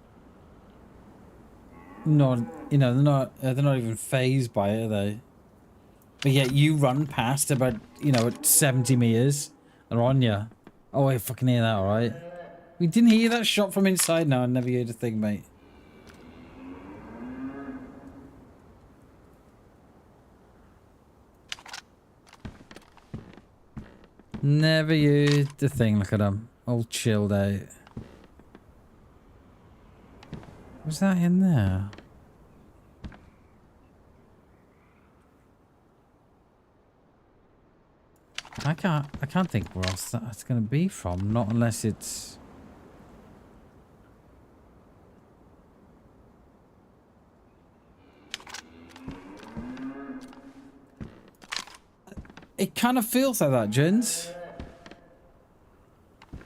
not, you know, they're not even phased by it, are they? But yet you run past about, you know, at 70 meters and are on you. Oh, I fucking hear that, alright? We didn't hear that shot from inside. No, I never heard a thing, mate. Never heard the thing. Look at him. All chilled out. Was that in there? I can't think where else that's gonna be from. Not unless it's... It kind of feels like that, gents.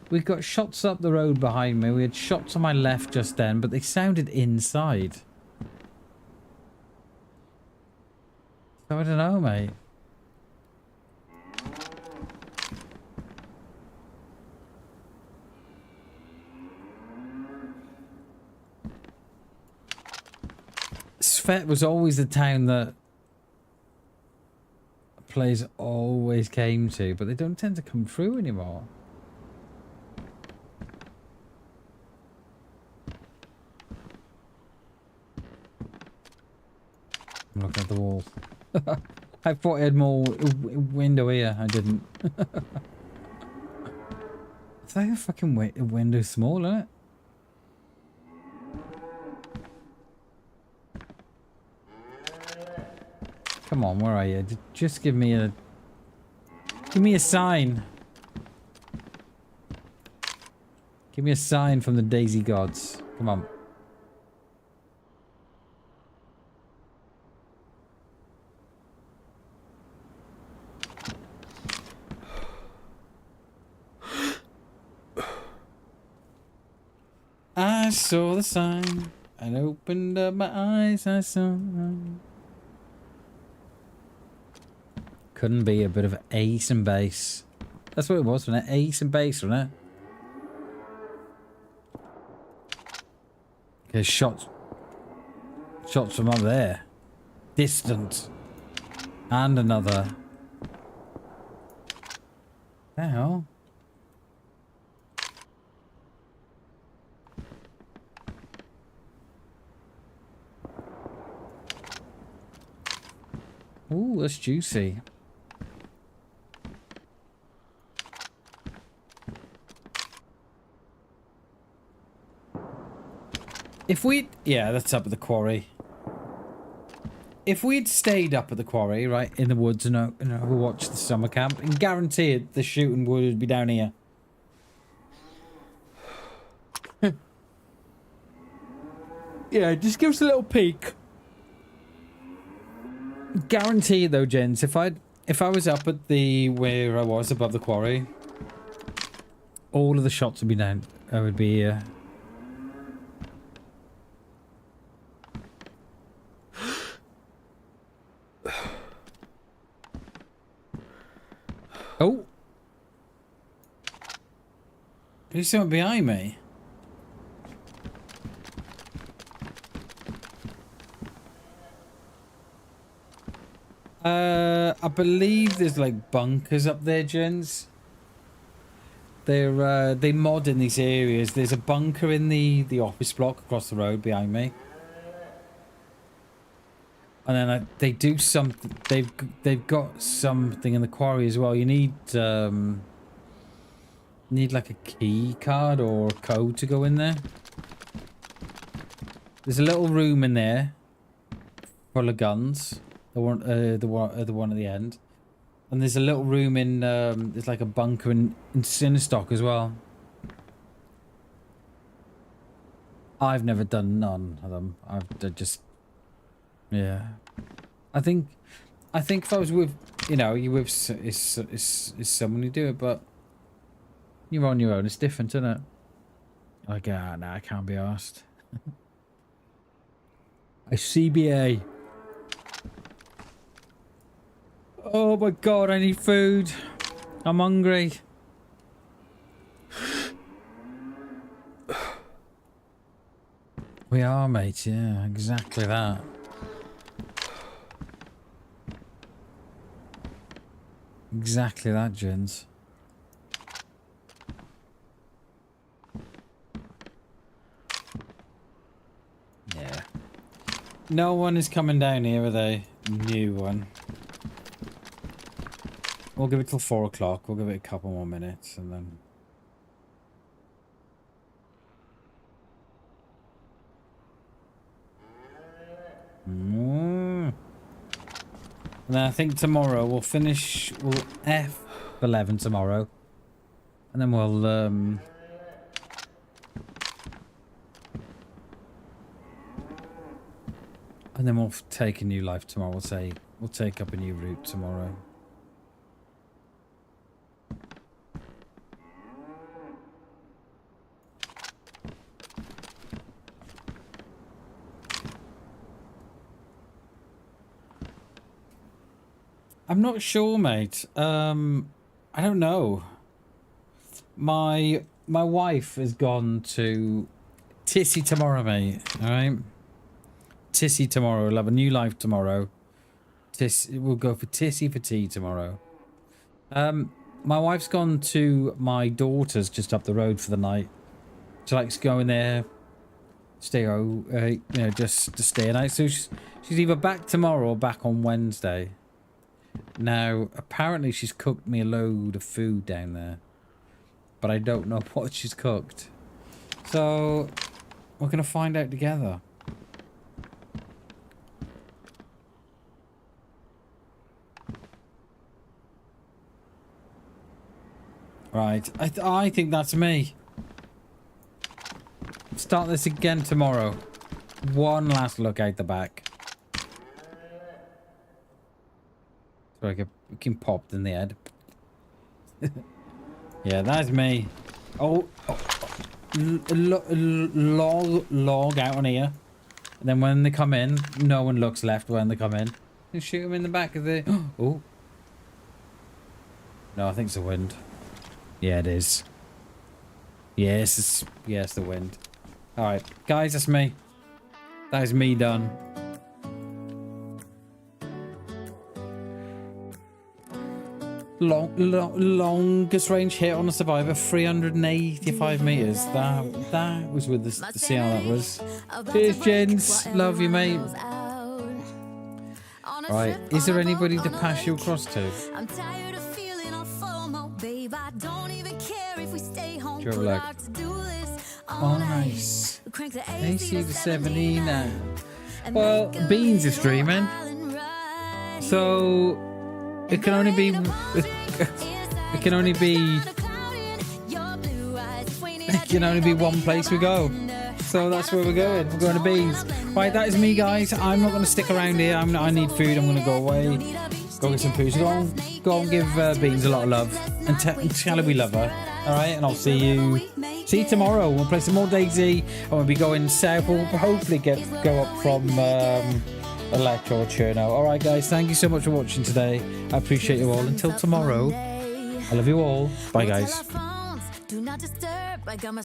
We've got shots up the road behind me. We had shots on my left just then, but they sounded inside. So I don't know, mate. Svet was always the town that players always came to, but they don't tend to come through anymore. I'm looking at the wall. I thought I had more window here. I didn't. It's like a fucking window small, isn't it? Come on, where are you? Just give me a sign. Give me a sign from the DayZ gods. Come on. I saw the sign and opened up my eyes. I saw. Couldn't be a bit of ace and base. That's what it was, wasn't it? Ace and base, wasn't it? Okay, shots from up there. Distant. And another. The hell? Ooh, that's juicy. If we'd... Yeah, that's up at the quarry. If we'd stayed up at the quarry, right, in the woods and overwatched the summer camp, and guaranteed the shooting would be down here. Yeah, just give us a little peek. Guaranteed though, gents, if I was up at the... where I was above the quarry, all of the shots would be down. I would be here. Oh! There's someone behind me. I believe there's like bunkers up there, gents. They mod in these areas. There's a bunker in the office block across the road behind me. And then they do something. They've got something in the quarry as well. You need like a key card or a code to go in there. There's a little room in there full of guns. The one at the end. And there's a little room in there's like a bunker in Sinistock as well. I've never done none of them. I've just, yeah. I think if I was with, you know, you with is someone you do it, but you're on your own. It's different, isn't it? Like, nah, I can't be asked. A CBA. Oh my god, I need food. I'm hungry. We are, mate. Yeah, exactly that. Exactly that, gents. Yeah. No one is coming down here, are they? New one. We'll give it till 4 o'clock. We'll give it a couple more minutes and then... And then I think tomorrow we'll finish... We'll F11 tomorrow. And then we'll... And then we'll take a new life tomorrow. We'll say... We'll take up a new route tomorrow. I'm not sure, mate. I don't know. My wife has gone to Tissy tomorrow, mate. All right, Tissy tomorrow. We'll have a new life tomorrow. We'll go for Tissy for tea tomorrow. My wife's gone to my daughter's just up the road for the night. She likes going there, stay, you know, just to stay a night. So she's either back tomorrow or back on Wednesday. Now, apparently she's cooked me a load of food down there. But I don't know what she's cooked. So, we're going to find out together. Right, I think that's me. Start this again tomorrow. One last look out the back. So I get popped in the head. Yeah, that's me. Oh, log out on here. And then when they come in, no one looks left when they come in. You shoot them in the back of the... Oh. No, I think it's the wind. Yeah, it is. Yes, it's the wind. Alright, guys, that's me. That is me done. Longest range hit on a survivor, 385 meters. That was with the see how that was. Cheers, gents. Love you, mate. Right, is there anybody to pass you across to? I'm tired of feeling all FOMO, babe. I don't even care if we stay home. Sure, look. Oh, nice. AC to 79. Well, Beans is streaming, so it can only be one place we go. So that's where we're going. We're going to Beans. Right, that is me, guys. I'm not going to stick around here. I need food. I'm going to go away. Go get some food. So go and give Beans a lot of love and tell her we love her. All right, and I'll see you tomorrow. We'll play some more DayZ and we'll be going south. We'll hopefully go up from Electro or Cherno. All right, guys. Thank you so much for watching today. I appreciate you all. Until tomorrow, I love you all. Bye, guys.